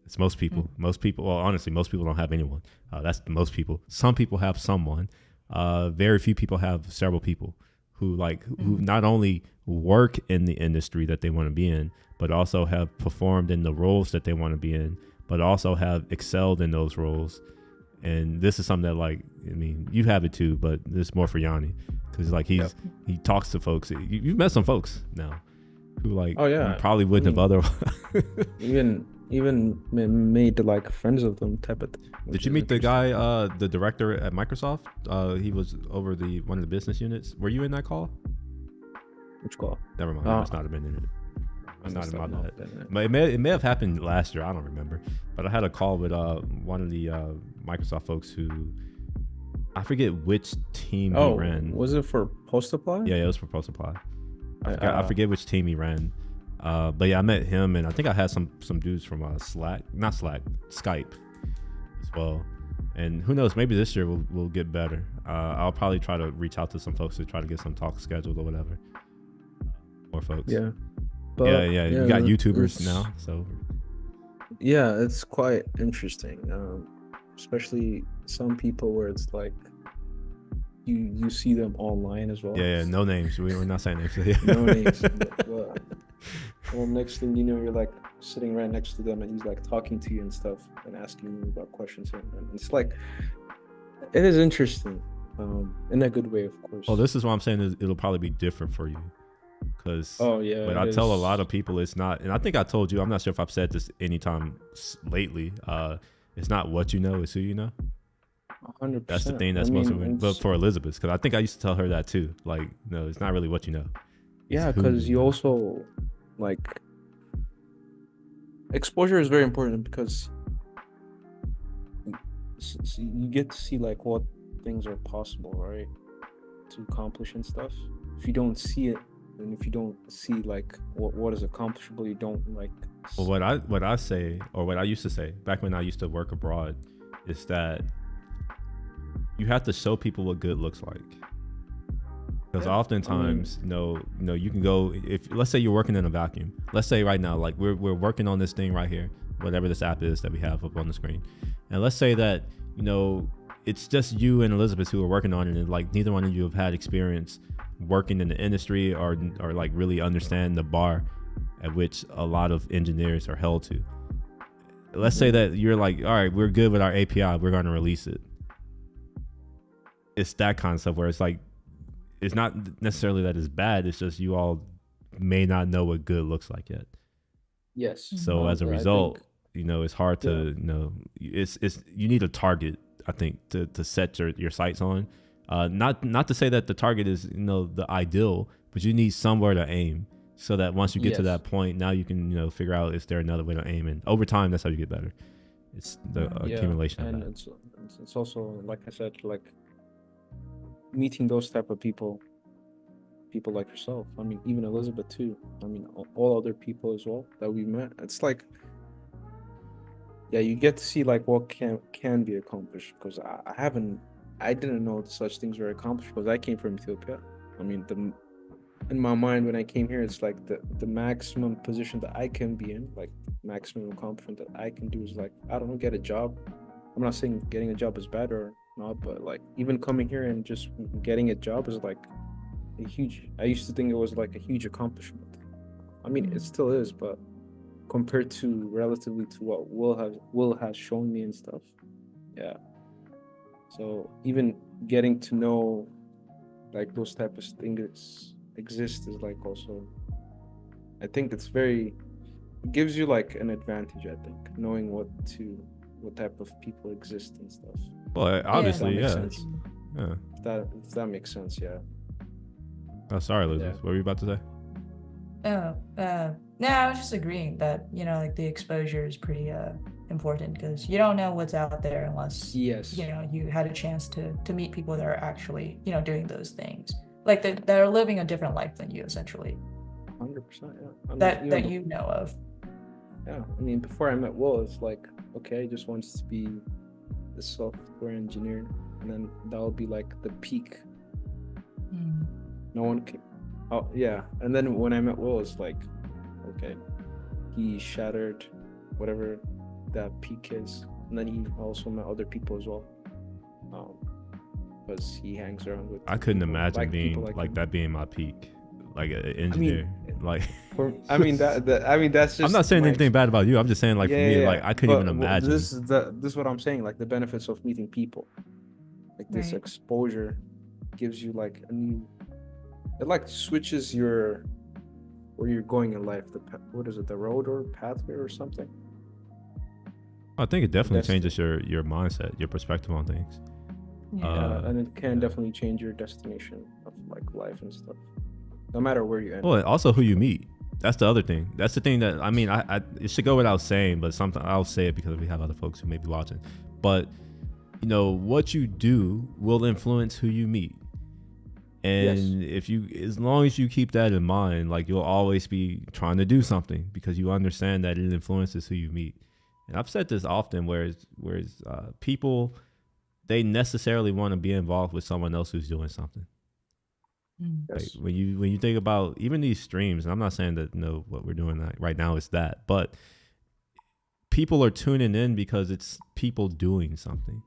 It's most people. Mm. Most people. Well, honestly, most people don't have anyone. That's most people. Some people have someone. Very few people have several people who who not only work in the industry that they want to be in, but also have performed in the roles that they want to be in, but also have excelled in those roles. And this is something that, like, I mean, you have it too, but this is more for Yanni, because like he talks to folks. You've met some folks now who like Oh, yeah. you probably wouldn't have otherwise. Even made like friends of them type of thing. Did you meet the guy, the director at Microsoft? He was over one of the business units. Were you in that call? Which call? Never mind. That's not have been in it. That's not in my bad. bad. But it may have happened last year. I don't remember. But I had a call with one of the Microsoft folks who, I forget which team he ran. Was it for Post Supply? Yeah, it was for Post Supply. I forget which team he ran. But yeah, I met him, and I think I had some dudes from Skype as well. And who knows, maybe this year we'll get better. I'll probably try to reach out to some folks to try to get some talks scheduled or whatever. More folks. Yeah. Yeah. You got YouTubers now, so. Yeah, it's quite interesting. Especially some people where it's like you see them online as well. Yeah, no names. We're not saying names. No names. Well, next thing you know, you're like sitting right next to them, and he's like talking to you and stuff, and asking you about questions, and it's like, it is interesting, in a good way, of course. Well, this is what I'm saying, is it'll probably be different for you, because but I tell a lot of people it's not, and I think I told you, I'm not sure if I've said this anytime lately, it's not what you know, it's who you know. 100%. That's the thing that's most important. But for Elizabeth, because I think I used to tell her that too, like, no, it's not really what you know. Yeah, because you also, like, exposure is very important, because you get to see like what things are possible, right, to accomplish and stuff. If you don't see it, and if you don't see like what is accomplishable, you don't like. Well, what I say, or what I used to say back when I used to work abroad, is that you have to show people what good looks like. Because oftentimes, you know, you can go, if let's say you're working in a vacuum. Let's say right now, like we're working on this thing right here, whatever this app is that we have up on the screen, and let's say that, you know, it's just you and Elizabeth who are working on it, and like neither one of you have had experience working in the industry or like really understand the bar at which a lot of engineers are held to. Let's say that you're like, all right, we're good with our API, we're going to release it. It's that kind of stuff where it's like, it's not necessarily that it's bad, it's just you all may not know what good looks like yet. Yes. So as a result, you know, it's hard to, you know, it's you need a target, I think, to set your sights on. Not to say that the target is, you know, the ideal, but you need somewhere to aim, so that once you get to that point, now you can, you know, figure out, is there another way to aim, and over time that's how you get better. It's the accumulation and of that. It's also, like I said, like meeting those type of people like yourself. I mean, even Elizabeth too. I mean, all other people as well that we met. It's like, yeah, you get to see like what can be accomplished, because I didn't know such things were accomplished, because I came from Ethiopia. I mean, in my mind when I came here, it's like the maximum position that I can be in, like maximum accomplishment that I can do is like, I don't know, get a job. I'm not saying getting a job is bad or not, but like even coming here and just getting a job is like I used to think it was like a huge accomplishment. I mean, it still is, but compared to relatively to what Will has shown me and stuff, yeah. So even getting to know like those type of things exist is like also, I think it gives you like an advantage, I think, knowing what type of people exist and stuff. Well, obviously, yeah. If that makes sense, yeah. Oh, sorry, Elizabeth. What were you about to say? No, I was just agreeing that, you know, like the exposure is pretty important, because you don't know what's out there unless you know, you had a chance to meet people that are actually, you know, doing those things, like that are living a different life than you, essentially. 100%, yeah. I mean, that you know of. Yeah, I mean, before I met Will, it's like, okay, I just wanted to be the software engineer, and then that will be like the peak. Mm. No one can. Oh yeah, and then when I met Will, it's like, okay, he shattered whatever that peak is, and then he also met other people as well. Because he hangs around with. I couldn't people, imagine being people like him. that being my peak, like an engineer. Like, I mean that's just. I'm not saying my anything bad about you. I'm just saying like for me, like I couldn't even imagine. This is what I'm saying. Like the benefits of meeting people, like this Right. exposure, gives you like a new. It like switches your, where you're going in life. What is it? The road or pathway or something. I think it definitely That's- changes your mindset, your perspective on things. Yeah. And it can definitely change your destination of like life and stuff. No matter where you end. Well, and also who you meet. That's the other thing. That's the thing that I mean. I it should go without saying, but sometimes I'll say it because we have other folks who may be watching. But you know what you do will influence who you meet. And if you, as long as you keep that in mind, like you'll always be trying to do something because you understand that it influences who you meet. And I've said this often, whereas people, they necessarily want to be involved with someone else who's doing something. Mm. Like Yes. when you think about even these streams, and I'm not saying that what we're doing right now is that, but people are tuning in because it's people doing something.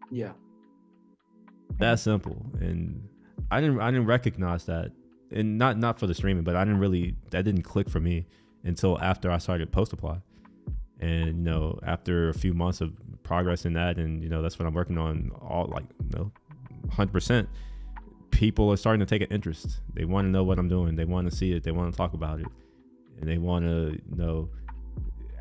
Yeah. That simple. And I didn't recognize that, and not for the streaming, but that didn't click for me until after I started Post Apply. And you know, after a few months of progress in that, and you know, that's what I'm working on, all like 100%. People are starting to take an interest. They want to know what I'm doing. They want to see it. They want to talk about it, and they want to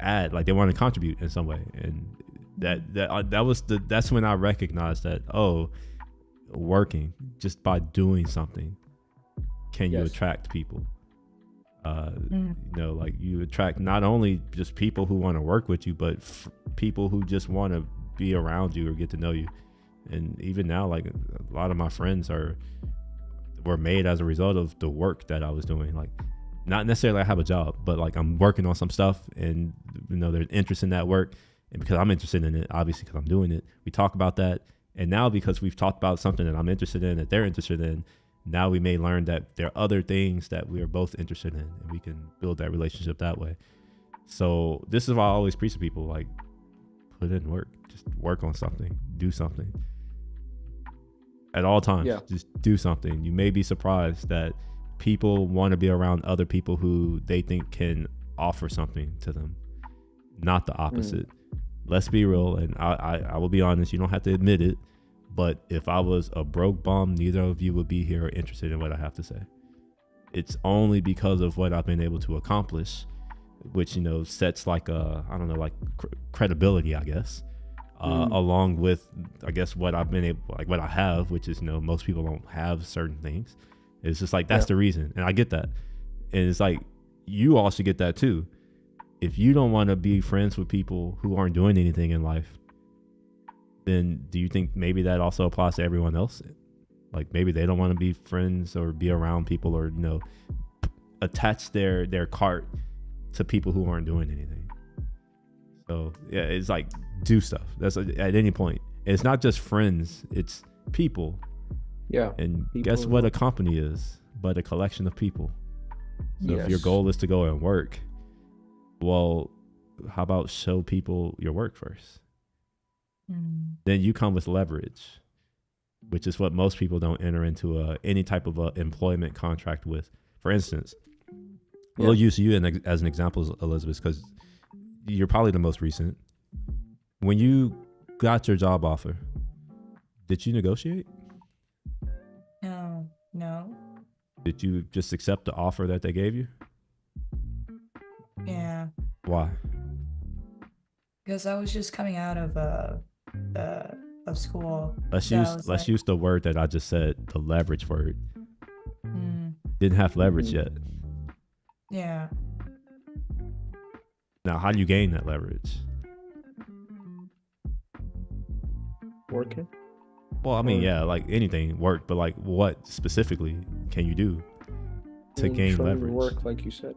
add, like they want to contribute in some way. And that's when I recognized that, working just by doing something, can you Yes. attract people? Mm. Like you attract not only just people who want to work with you, but people who just want to be around you or get to know you. And even now, like a lot of my friends were made as a result of the work that I was doing. Like not necessarily I have a job, but like I'm working on some stuff, and there's interest in that work, and because I'm interested in it, obviously because I'm doing it, we talk about that. And now because we've talked about something that I'm interested in, that they're interested in, now we may learn that there are other things that we are both interested in, and we can build that relationship that way. So this is why I always preach to people, like, put in work, just work on something, do something at all times. Yeah. Just do something. You may be surprised that people want to be around other people who they think can offer something to them, not the opposite. Let's be real, and I will be honest, you don't have to admit it, but if I was a broke bum, neither of you would be here or interested in what I have to say. It's only because of what I've been able to accomplish, which sets like credibility, I guess, along with I guess what I've been able, like what I have, which is most people don't have certain things. It's just like that's the reason, and I get that, and it's like you all should get that too. If you don't want to be friends with people who aren't doing anything in life, then do you think maybe that also applies to everyone else? Like maybe they don't want to be friends or be around people, or attach their cart to people who aren't doing anything. So yeah, it's like do stuff. That's at any point. It's not just friends, it's people. Yeah. And People guess as what well. a company is but a collection of people. So if your Yes. goal is to go and work, well, how about show people your work first? Mm. Then you come with leverage, which is what most people don't enter into any type of employment contract with. For instance, we'll use you as an example, Elizabeth, because you're probably the most recent. When you got your job offer, did you negotiate? No. Did you just accept the offer that they gave you? Yeah. Why? Because I was just coming out of school. Let's So I use was let's like, use the word that I just said, the leverage word. mm, Didn't have leverage yet. yeah. Now, how do you gain that leverage? Working. Well, I mean, Or- yeah, like anything work, but like what specifically can you do to gain showing leverage? Your work, like you said,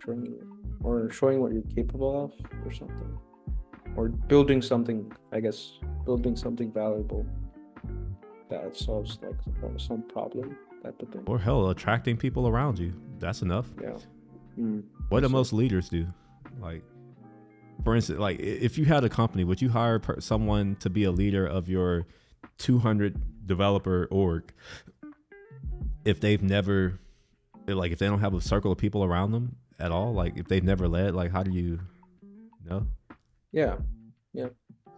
showing what you're capable of, or something, or building something. I guess building something valuable that solves like some problem type of thing. Or hell, attracting people around you. That's enough. Yeah. What do So- most leaders do? Like, for instance, like if you had a company, would you hire someone to be a leader of your 200 developer org if they've never, like, if they don't have a circle of people around them at all? Like, if they've never led, like, how do you know? Yeah.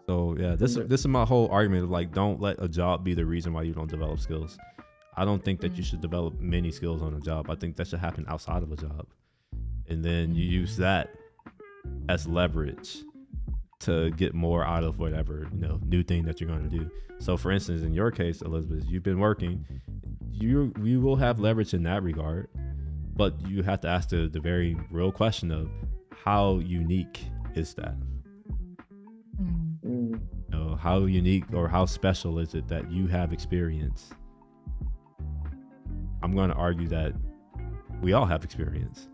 So yeah, this Okay. is my whole argument of like, don't let a job be the reason why you don't develop skills. I don't think that you should develop many skills on a job. I think that should happen outside of a job, and then you use that as leverage to get more out of whatever new thing that you're going to do. So for instance, in your case, Elizabeth, you've been working. You will have leverage in that regard, but you have to ask the very real question of how unique is that? How unique or how special is it that you have experience? I'm going to argue that we all have experience.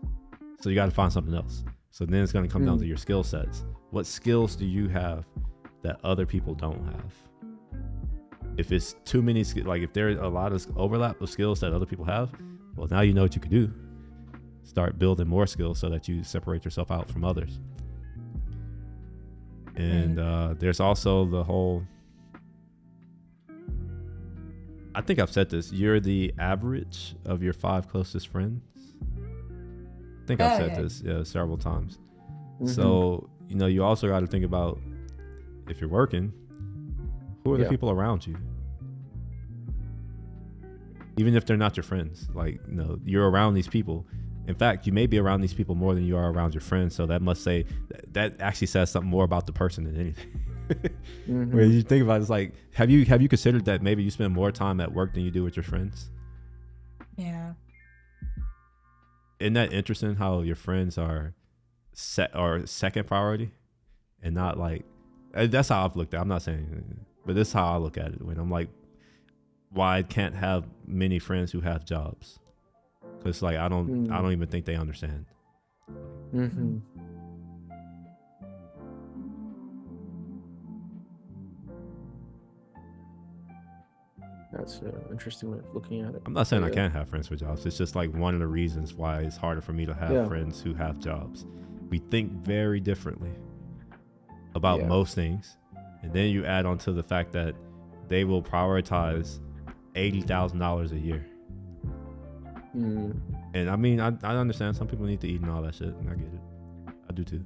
So you got to find something else. So then it's going to come down to your skill sets. What skills do you have that other people don't have? If it's too many, like if there's a lot of overlap of skills that other people have, well, now you know what you can do. Start building more skills so that you separate yourself out from others. And there's also the whole, I think I've said this, you're the average of your 5 closest friends. I think I've said this several times. So, you also got to think about, if you're working, who are the people around you? Even if they're not your friends, like, you're around these people. In fact, you may be around these people more than you are around your friends. So that must say that actually says something more about the person than anything. Where you think about it, it's like, have you considered that maybe you spend more time at work than you do with your friends? Yeah. Isn't that interesting how your friends are second priority and not like, that's how I've looked at it. I'm not saying, but this is how I look at it when I'm like, why I can't have many friends who have jobs. Cause like, I don't even think they understand. That's an interesting way of looking at it. I'm not saying I Yeah. can't have friends with jobs. It's just like one of the reasons why it's harder for me to have friends who have jobs. We think very differently about most things. And then you add on to the fact that they will prioritize $80,000 a year. And I mean, I understand some people need to eat and all that shit, and I get it. I do too.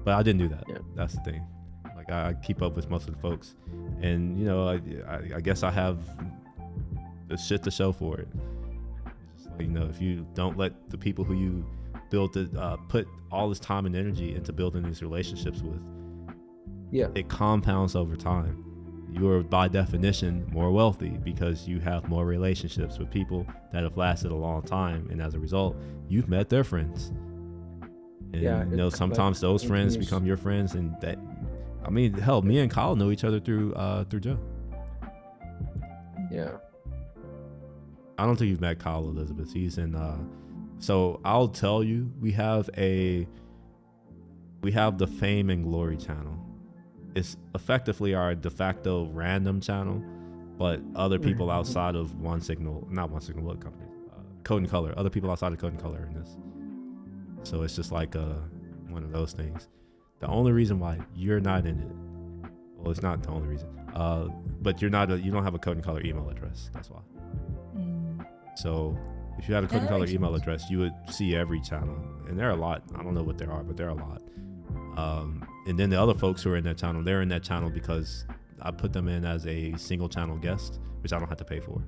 But I didn't do that. Yeah. That's the thing. Like, I keep up with most of the folks. And, I guess I have the shit to show for it. It's just like, if you don't let the people who you build put all this time and energy into building these relationships with, it compounds over time. You are by definition more wealthy because you have more relationships with people that have lasted a long time, and as a result, you've met their friends. And sometimes those friends become your friends, and that, I mean, hell, me and Kyle know each other through Joe. Yeah. I don't think you've met Kyle Elizabeth. He's in so I'll tell you, we have the Fame and Glory channel. It's effectively our de facto random channel, but other people outside of what company? Code and Color. Other people outside of Code and Color in this. So it's just like one of those things. The only reason why you're not in it, well, it's not the only reason, but you don't have a Code and Color email address. That's why. So if you had a Code and Color email address, you would see every channel, and there are a lot. I don't know what there are, but there are a lot. And then the other folks who are in that channel, they're in that channel because I put them in as a single channel guest, which I don't have to pay for.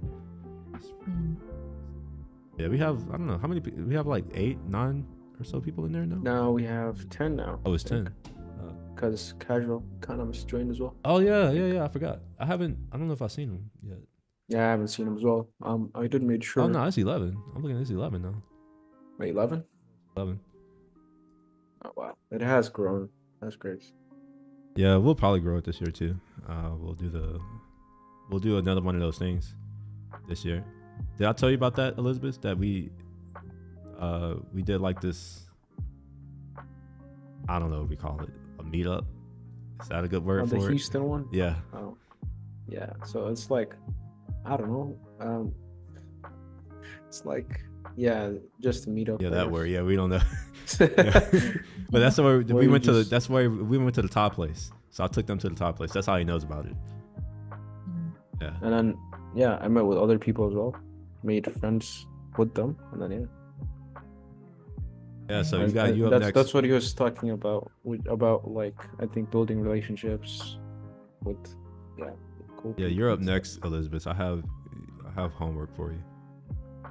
Yeah, we have, I don't know how many. We have like 8, 9 or so people in there now. Now we have 10 now. Oh, it's 10. Because Casual Economist joined as well. Oh yeah. I forgot. I don't know if I've seen him yet. Yeah, I haven't seen him as well. I did make sure. Oh no, it's 11. I'm looking at this 11 now. Wait, 11? 11. Oh wow, it has grown. That's great. Yeah, we'll probably grow it this year too. We'll do another one of those things this year. Did I tell you about that, Elizabeth? That we did like this, I don't know what we call it, a meetup. Is that a good word for it? The Houston one? Yeah. Oh. Yeah, so it's like, I don't know. It's like, yeah, just to meet up. Yeah, I that guess. word. Yeah, we don't know. Yeah. But that's where Where we you went to. just- That's why we went to the top place. So I took them to the top place. That's how he knows about it. Mm. Yeah. And then, yeah, I met with other people as well, made friends with them, and then Yeah. So I- you got I- you up that's next. that's what he was talking about, about like I think building relationships with, yeah, cool. Yeah, people you're up and stuff. next, Elizabeth. I have homework for you.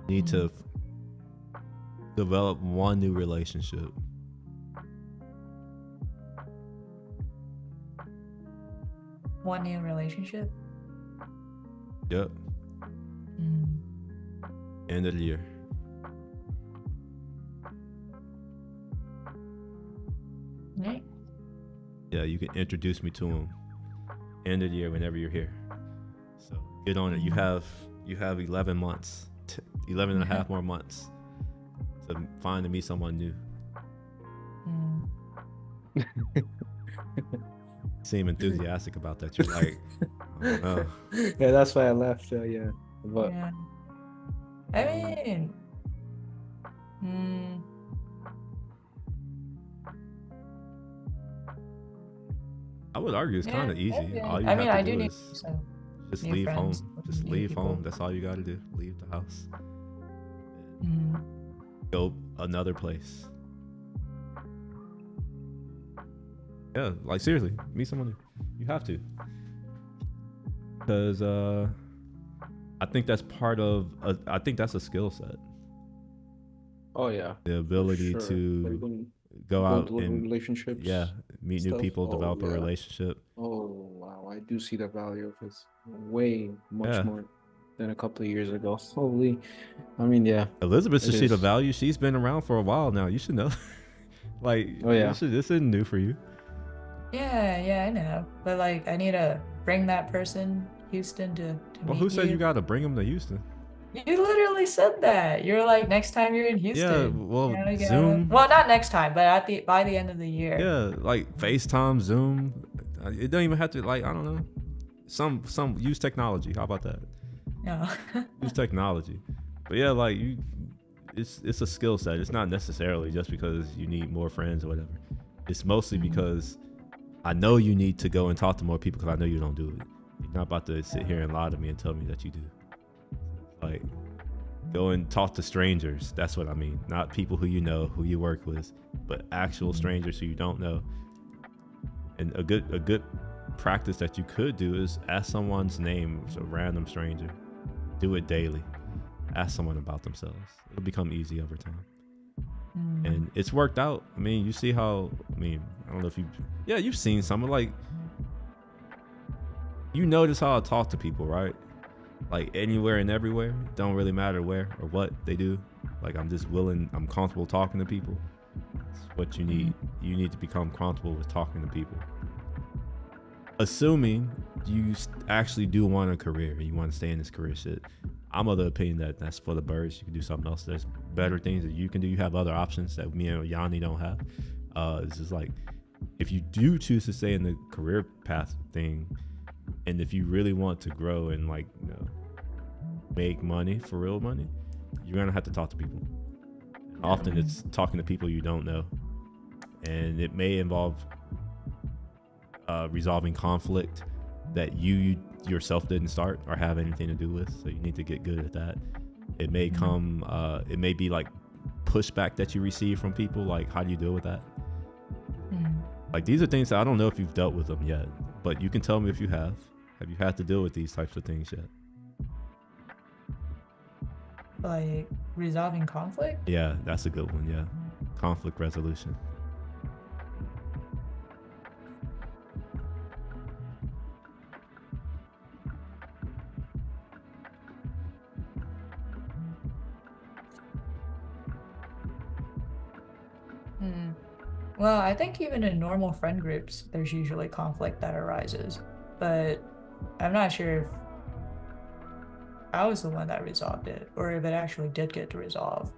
You need to develop one new relationship. One new relationship. Yep. Mm. End of the year. Right. Yeah, you can introduce me to him. End of the year, whenever you're here. So get on it. You have 11 months, 11 and a half more months to find and meet someone new. Mm. Seem enthusiastic about that. You're like, I don't know. Yeah, that's why I left. Yeah, but Yeah. I mean, mm, I would argue it's yeah, kind of easy. yeah. All you I have mean, to I do do need is some just new leave home. friends, Just new leave people. home. That's all you got to do. Leave the house. Mm. Go another place. Yeah, like seriously, meet someone new. You have to. Because I think that's part of. I think that's a skill set. oh yeah, The ability sure. to Even go out build and relationships. yeah, meet new stuff. people, Oh, develop a yeah. relationship. Oh wow, I do see the value of this way much Yeah. more than a couple of years ago. Holy, I mean, yeah. Elizabeth should It see the is. value. She's been around for a while now. You should know. Like, Oh, yeah. this isn't new for you. Yeah, I know. But like, I need to bring that person, Houston, to Well, meet who said you got to bring them to Houston? You literally said that. You're like, next time you're in Houston. Yeah, well, you gotta- Zoom. Well, not next time, but by the end of the year. Yeah, like FaceTime, Zoom. It don't even have to, like, I don't know. Some use technology. How about that? No. Use technology. But yeah, like it's a skill set. It's not necessarily just because you need more friends or whatever. It's mostly because I know you need to go and talk to more people because I know you don't do it. You're not about to sit here and lie to me and tell me that you do. Like, go and talk to strangers. That's what I mean. Not people who you know, who you work with, but actual strangers who you don't know. And a good practice that you could do is ask someone's name, a random stranger. Do it daily. Ask someone about themselves. It'll become easy over time. And it's worked out. I mean, you see how, I don't know if you've seen some of, like, you notice how I talk to people, right? Like, anywhere and everywhere. Don't really matter where or what they do. Like, I'm comfortable talking to people. It's what you need. You need to become comfortable with talking to people. Assuming you actually do want a career, you want to stay in this career shit. I'm of the opinion that that's for the birds. You can do something else. There's better things that you can do. You have other options that me and Yanni don't have. It's just like, if you do choose to stay in the career path thing, and if you really want to grow and, like, you know, make money, for real money, you're gonna have to talk to people. Often it's talking to people you don't know, and it may involve resolving conflict that you yourself didn't start or have anything to do with. So you need to get good at that. It may come, it may be like pushback that you receive from people. Like, how do you deal with that? Like, these are things that I don't know if you've dealt with them yet, but you can tell me if you have. Have you had to deal with these types of things yet? Like resolving conflict? Yeah, that's a good one. Yeah. Conflict resolution. Well, I think even in normal friend groups, there's usually conflict that arises, but I'm not sure if I was the one that resolved it or if it actually did get to resolve.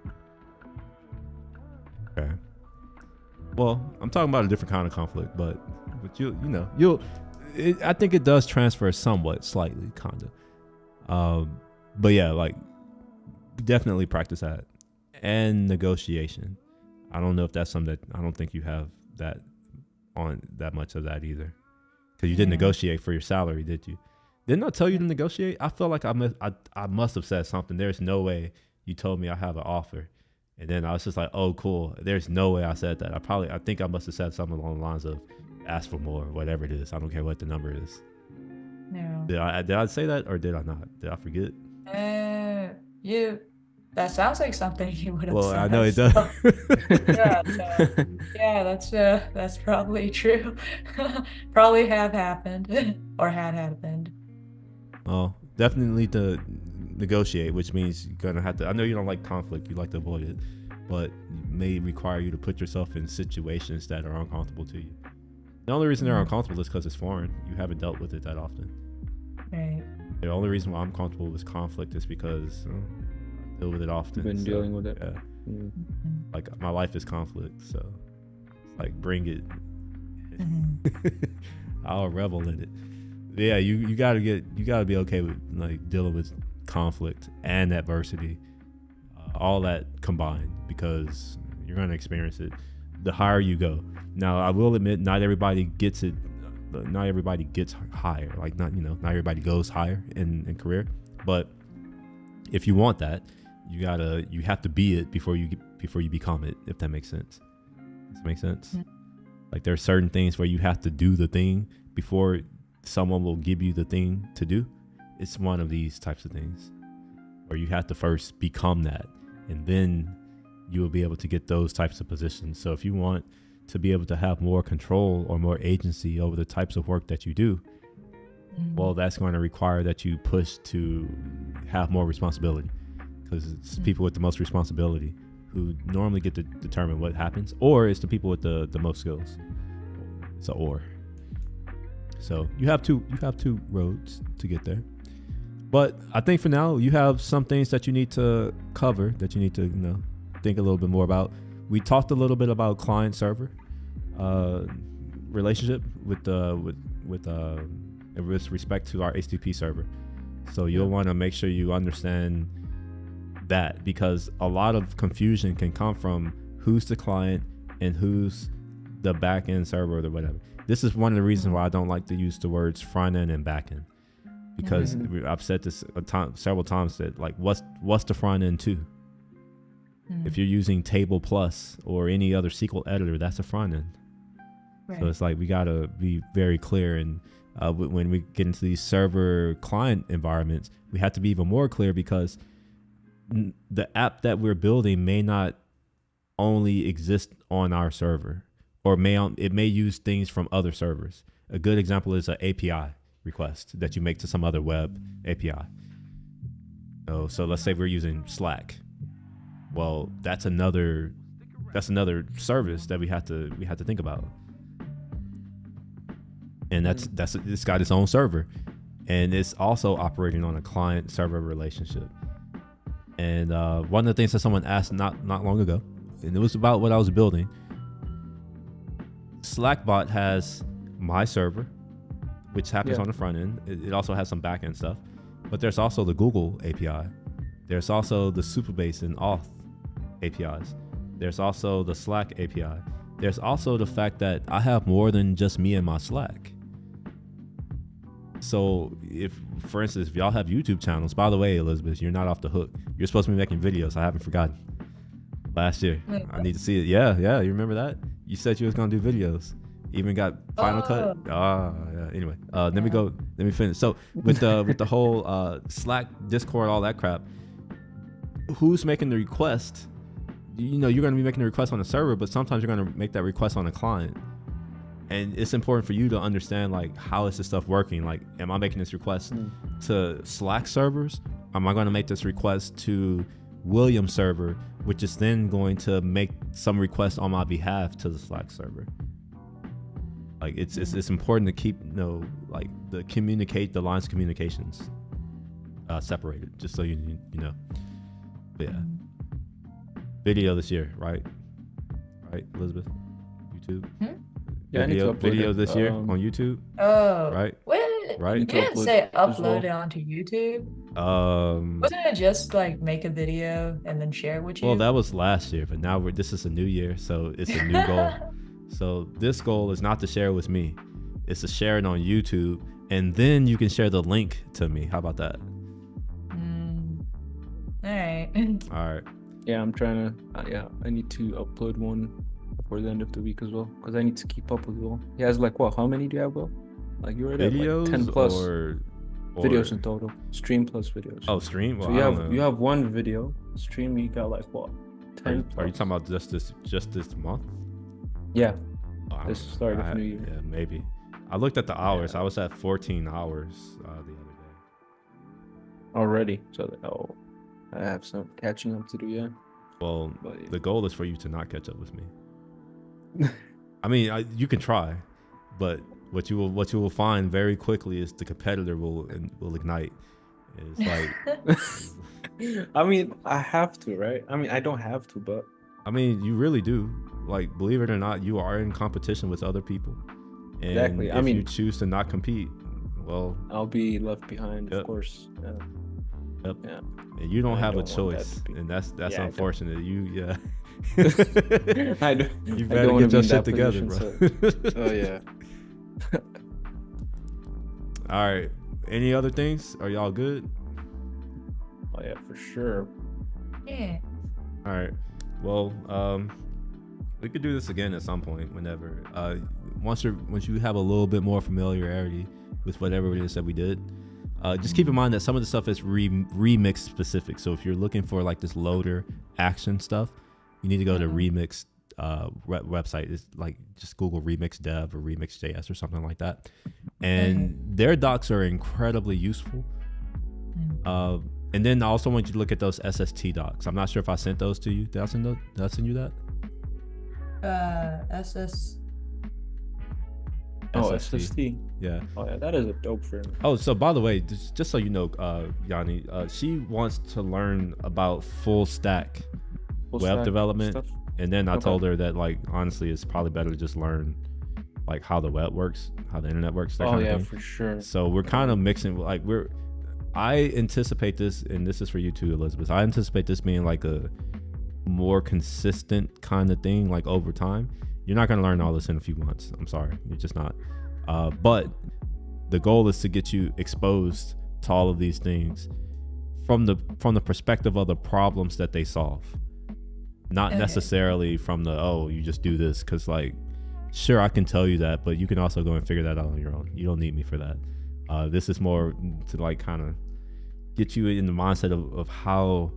Okay. Well, I'm talking about a different kind of conflict, but you'll I think it does transfer somewhat, slightly, kind of. But yeah, like definitely practice that and negotiation. I don't know if that's something that I don't think you have that on that much of that either, because you didn't negotiate for your salary, did you? Didn't I tell you to negotiate? I feel like I must have said something. There's no way you told me I have an offer, and then I was just like, oh, cool. There's no way I said that. I think I must have said something along the lines of ask for more, whatever it is. I don't care what the number is. No. Did I say that or did I not? Did I forget? That sounds like something you would have Well, said. I know it does. That's probably true. Probably have happened or had happened. Oh, definitely to negotiate, which means you're gonna have to. I know you don't like conflict; you like to avoid it, but it may require you to put yourself in situations that are uncomfortable to you. The only reason they're uncomfortable is because it's foreign. You haven't dealt with it that often. Right. The only reason why I'm comfortable with conflict is because I deal with it often. Been dealing with it. Yeah. Mm. Like my life is conflict, so it's like bring it. I'll revel in it. Yeah, you gotta be okay with like dealing with conflict and adversity, all that combined, because you're gonna experience it the higher you go. Now, I will admit, not everybody gets it. Not everybody gets higher. Like not everybody goes higher in career. But if you want that, you have to be it before you become it. If that makes sense. Does that make sense? Yeah. Like there are certain things where you have to do the thing before someone will give you the thing to do. It's one of these types of things where you have to first become that, and then you will be able to get those types of positions. So if you want to be able to have more control or more agency over the types of work that you do, well, that's going to require that you push to have more responsibility, because it's people with the most responsibility who normally get to determine what happens, or it's the people with the most skills. It's a or. So you have two roads to get there. But I think for now you have some things that you need to cover, that you need to think a little bit more about. We talked a little bit about client server relationship with respect to our HTTP server. So you'll want to make sure you understand that, because a lot of confusion can come from who's the client and who's the back-end server or whatever. This is one of the reasons why I don't like to use the words front end and back end, because I've said this several times, that like what's the front end to? If you're using Table Plus or any other SQL editor, that's a front end. Right. So it's like we gotta be very clear, and when we get into these server client environments, we have to be even more clear, because the app that we're building may not only exist on our server, or it may use things from other servers. A good example is an API request that you make to some other web API. So let's say we're using Slack. Well, that's another service that we have to think about, and it's got its own server, and it's also operating on a client server relationship. And one of the things that someone asked not long ago, and it was about what I was building. Slackbot has my server, which happens on the front end. It also has some back end stuff, but there's also the Google API. There's also the Supabase and Auth APIs. There's also the Slack API. There's also the fact that I have more than just me and my Slack. So for instance, if y'all have YouTube channels, by the way, Elizabeth, you're not off the hook. You're supposed to be making videos. I haven't forgotten. Last year. I need to see it. Yeah. You remember that? You said you was going to do videos. Even got Final Cut. Yeah. Anyway, let me finish. So with the whole Slack, Discord, all that crap, who's making the request? You're going to be making the request on the server, but sometimes you're going to make that request on the client. And it's important for you to understand, like, how is this stuff working? Like, am I making this request to Slack servers? Am I going to make this request to Williams server, which is then going to make some request on my behalf to the Slack server? Like, it's important to keep, like, the lines of communications separated, just so you know. But yeah. Video this year, right, Elizabeth? YouTube? Yeah, I need to upload video it. this year on YouTube, Oh, right? what? Right. You to didn't upload say as well. upload it onto YouTube. Wasn't it just like make a video and then share it with you? Well, that was last year, but now this is a new year, so it's a new goal. So this goal is not to share it with me; it's to share it on YouTube, and then you can share the link to me. How about that? All right. All right. Yeah, I'm trying to. I need to upload one before the end of the week as well, because I need to keep up with Will. He has like what? How many do you have, Will? Like you already Videos have like 10 plus or videos in total. Stream plus videos. Oh, stream. Well, so I don't know. you have one video. Stream, you got like what? 10. Are you talking about just this month? Yeah. Oh, I This don't know. start of New Year. Yeah, maybe. I looked at the hours. I was at 14 hours the other day. Already. So I have some catching up to do. Yeah. Well, But yeah. the goal is for you to not catch up with me. I mean, you can try, but what you will find very quickly is the competitor will ignite. It's like, I mean, I have to, right? I mean, I don't have to, but I mean, you really do. Like, believe it or not, you are in competition with other people. And Exactly. if I mean- you choose to not compete, well, I'll be left behind, Yep. of course. Yeah. Yep. Yeah. and you don't I have a don't want that choice, to be- and that's Yeah, I don't. unfortunate. You I don't. You I better don't wanna get your be in shit that together, position, bro. Oh yeah. All right. Any other things? Are y'all good? Oh yeah, for sure. Yeah. All right. Well, we could do this again at some point, whenever. Once you have a little bit more familiarity with whatever it is that we did, just keep in mind that some of the stuff is remix specific. So if you're looking for like this loader action stuff, you need to go to Remix website. It's like just Google Remix Dev or Remix JS or something like that, and their docs are incredibly useful. And then I also want you to look at those SST docs. I'm not sure if I sent those to you. Did I send you that? SS. Oh, SST. SST. Yeah. Oh yeah, that is a dope framework. Oh, so by the way, just so you know, Yanni, she wants to learn about full stack Full web stack development. stuff. And then I Okay. told her that, like, honestly, it's probably better to just learn like how the web works, how the internet works, that Oh kind yeah, of thing. for sure. So we're kind of mixing, like, I anticipate this, and this is for you too, Elizabeth. I anticipate this being like a more consistent kind of thing, like over time. You're not gonna learn all this in a few months. I'm sorry, you're just not. But the goal is to get you exposed to all of these things from the perspective of the problems that they solve, not Okay. necessarily from you just do this, because like, sure, I can tell you that, but you can also go and figure that out on your own. You don't need me for that. This is more to like kind of get you in the mindset of how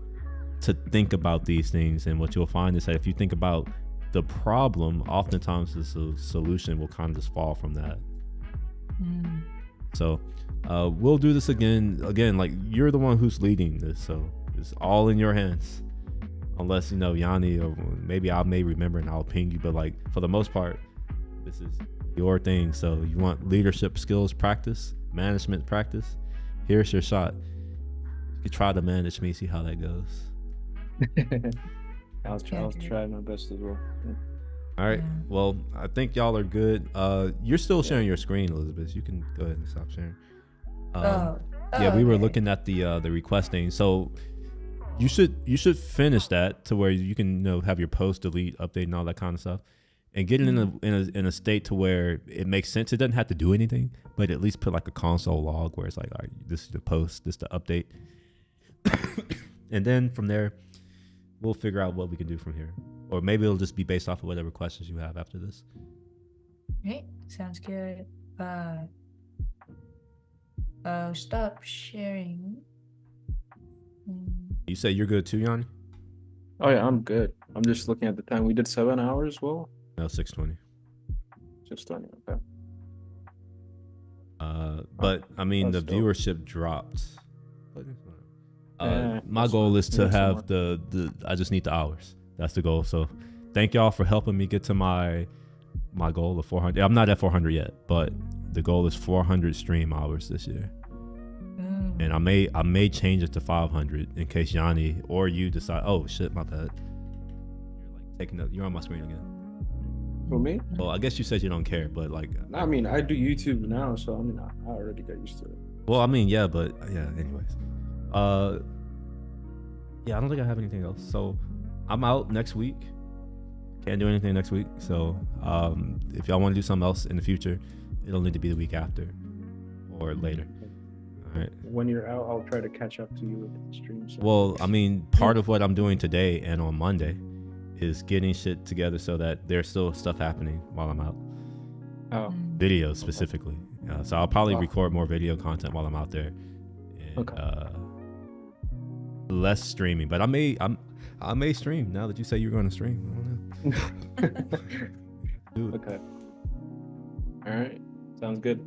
to think about these things. And what you'll find is that if you think about the problem, oftentimes the solution will kind of just fall from that. So we'll do this again. Like, you're the one who's leading this, so it's all in your hands. Unless, Yanni, or maybe I may remember and I'll ping you, but like, for the most part, this is your thing. So you want leadership skills practice, management practice, here's your shot. You try to manage me, see how that goes. I'll try my best as well. Yeah. All right. Yeah. Well, I think y'all are good. You're still sharing your screen, Elizabeth. You can go ahead and stop sharing. Yeah, we were okay. looking at the request thing. So you should finish that to where you can have your post, delete, update, and all that kind of stuff, and get it in a state to where it makes sense. It doesn't have to do anything, but at least put like a console log where it's like, all right, this is the post, this is the update, and then from there, we'll figure out what we can do from here. Or maybe it'll just be based off of whatever questions you have after this. Right, sounds good. Stop sharing. You say you're good too, Yanni? Oh yeah, I'm good. I'm just looking at the time. We did 7 hours. Well, No, 6:20. just on it. Okay. But I mean, the that's dope. viewership dropped. Yeah, My that's goal fine. is to Yeah, some have the I just need the hours. That's the goal. So thank y'all for helping me get to my goal of 400. I'm not at 400 yet, but the goal is 400 stream hours this year. And I may change it to 500 in case Yanni or you decide, oh shit, my bad. You're like taking up, you're on my screen again. For me, Well, I guess you said you don't care, but like, I mean, I do YouTube now, so I mean, I already got used to it. well, I mean, yeah, but yeah. Anyways, yeah, I don't think I have anything else. So I'm out next week. Can't do anything next week. So if y'all want to do something else in the future, it'll need to be the week after or later. All right. When you're out, I'll try to catch up to you with the streams. Well, I mean, part of what I'm doing today and on Monday is getting shit together so that there's still stuff happening while I'm out. Oh, Videos specifically. So I'll probably Wow. record more video content while I'm out there. And, Okay. Less streaming, but I may stream now that you say you're going to stream. I don't know. Do it. okay. All right. Sounds good.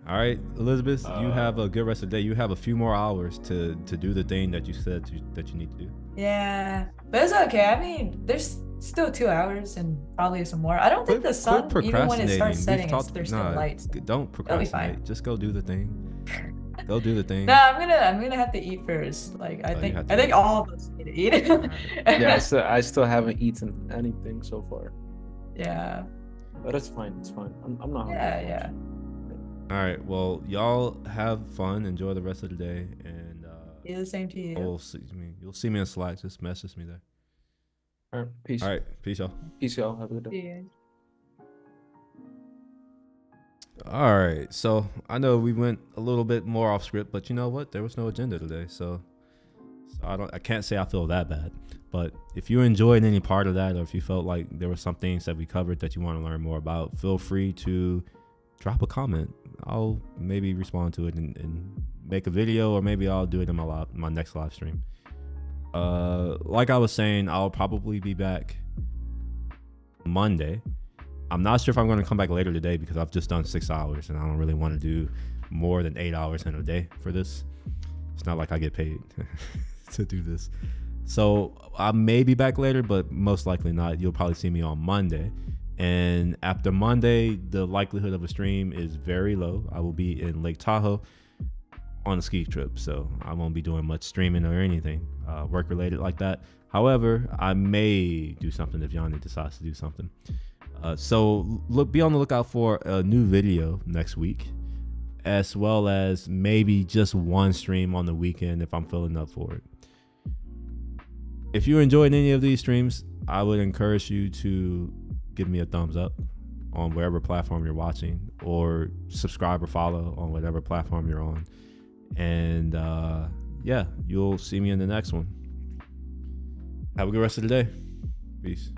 All right, Elizabeth, you have a good rest of the day. You have a few more hours to do the thing that you said that you need to do. Yeah, but it's okay. I mean, there's still 2 hours and probably some more. I don't think the sun, even when it starts setting, there's still lights. Don't procrastinate. Just go do the thing. Go do the thing. No, I'm gonna have to eat first. Like Oh, you have to I think eat. all of us need to eat. Yeah, I still haven't eaten anything so far, Yeah. but it's fine. It's fine. I'm not hungry. Yeah. All right. Well, y'all have fun. Enjoy the rest of the day, and Do the same to you. you'll see me in Slack. Just message me there. All right. Peace. All right. Peace, y'all. Peace, y'all. Have a good day. Yeah. All right. So I know we went a little bit more off script, but you know what? There was no agenda today, so I can't say I feel that bad. But if you enjoyed any part of that, or if you felt like there were some things that we covered that you want to learn more about, feel free to drop a comment. I'll maybe respond to it and make a video, or maybe I'll do it in my next live stream. Like I was saying, I'll probably be back Monday. I'm not sure if I'm going to come back later today because I've just done 6 hours and I don't really want to do more than 8 hours in a day for this. It's not like I get paid to do this. So I may be back later, but most likely not. You'll probably see me on Monday. And after Monday, the likelihood of a stream is very low. I will be in Lake Tahoe on a ski trip, so I won't be doing much streaming or anything work related like that. However, I may do something if Yanni decides to do something. So be on the lookout for a new video next week, as well as maybe just one stream on the weekend if I'm feeling up for it. If you enjoyed any of these streams, I would encourage you to give me a thumbs up on wherever platform you're watching, or subscribe or follow on whatever platform you're on. And yeah, you'll see me in the next one. Have a good rest of the day. Peace.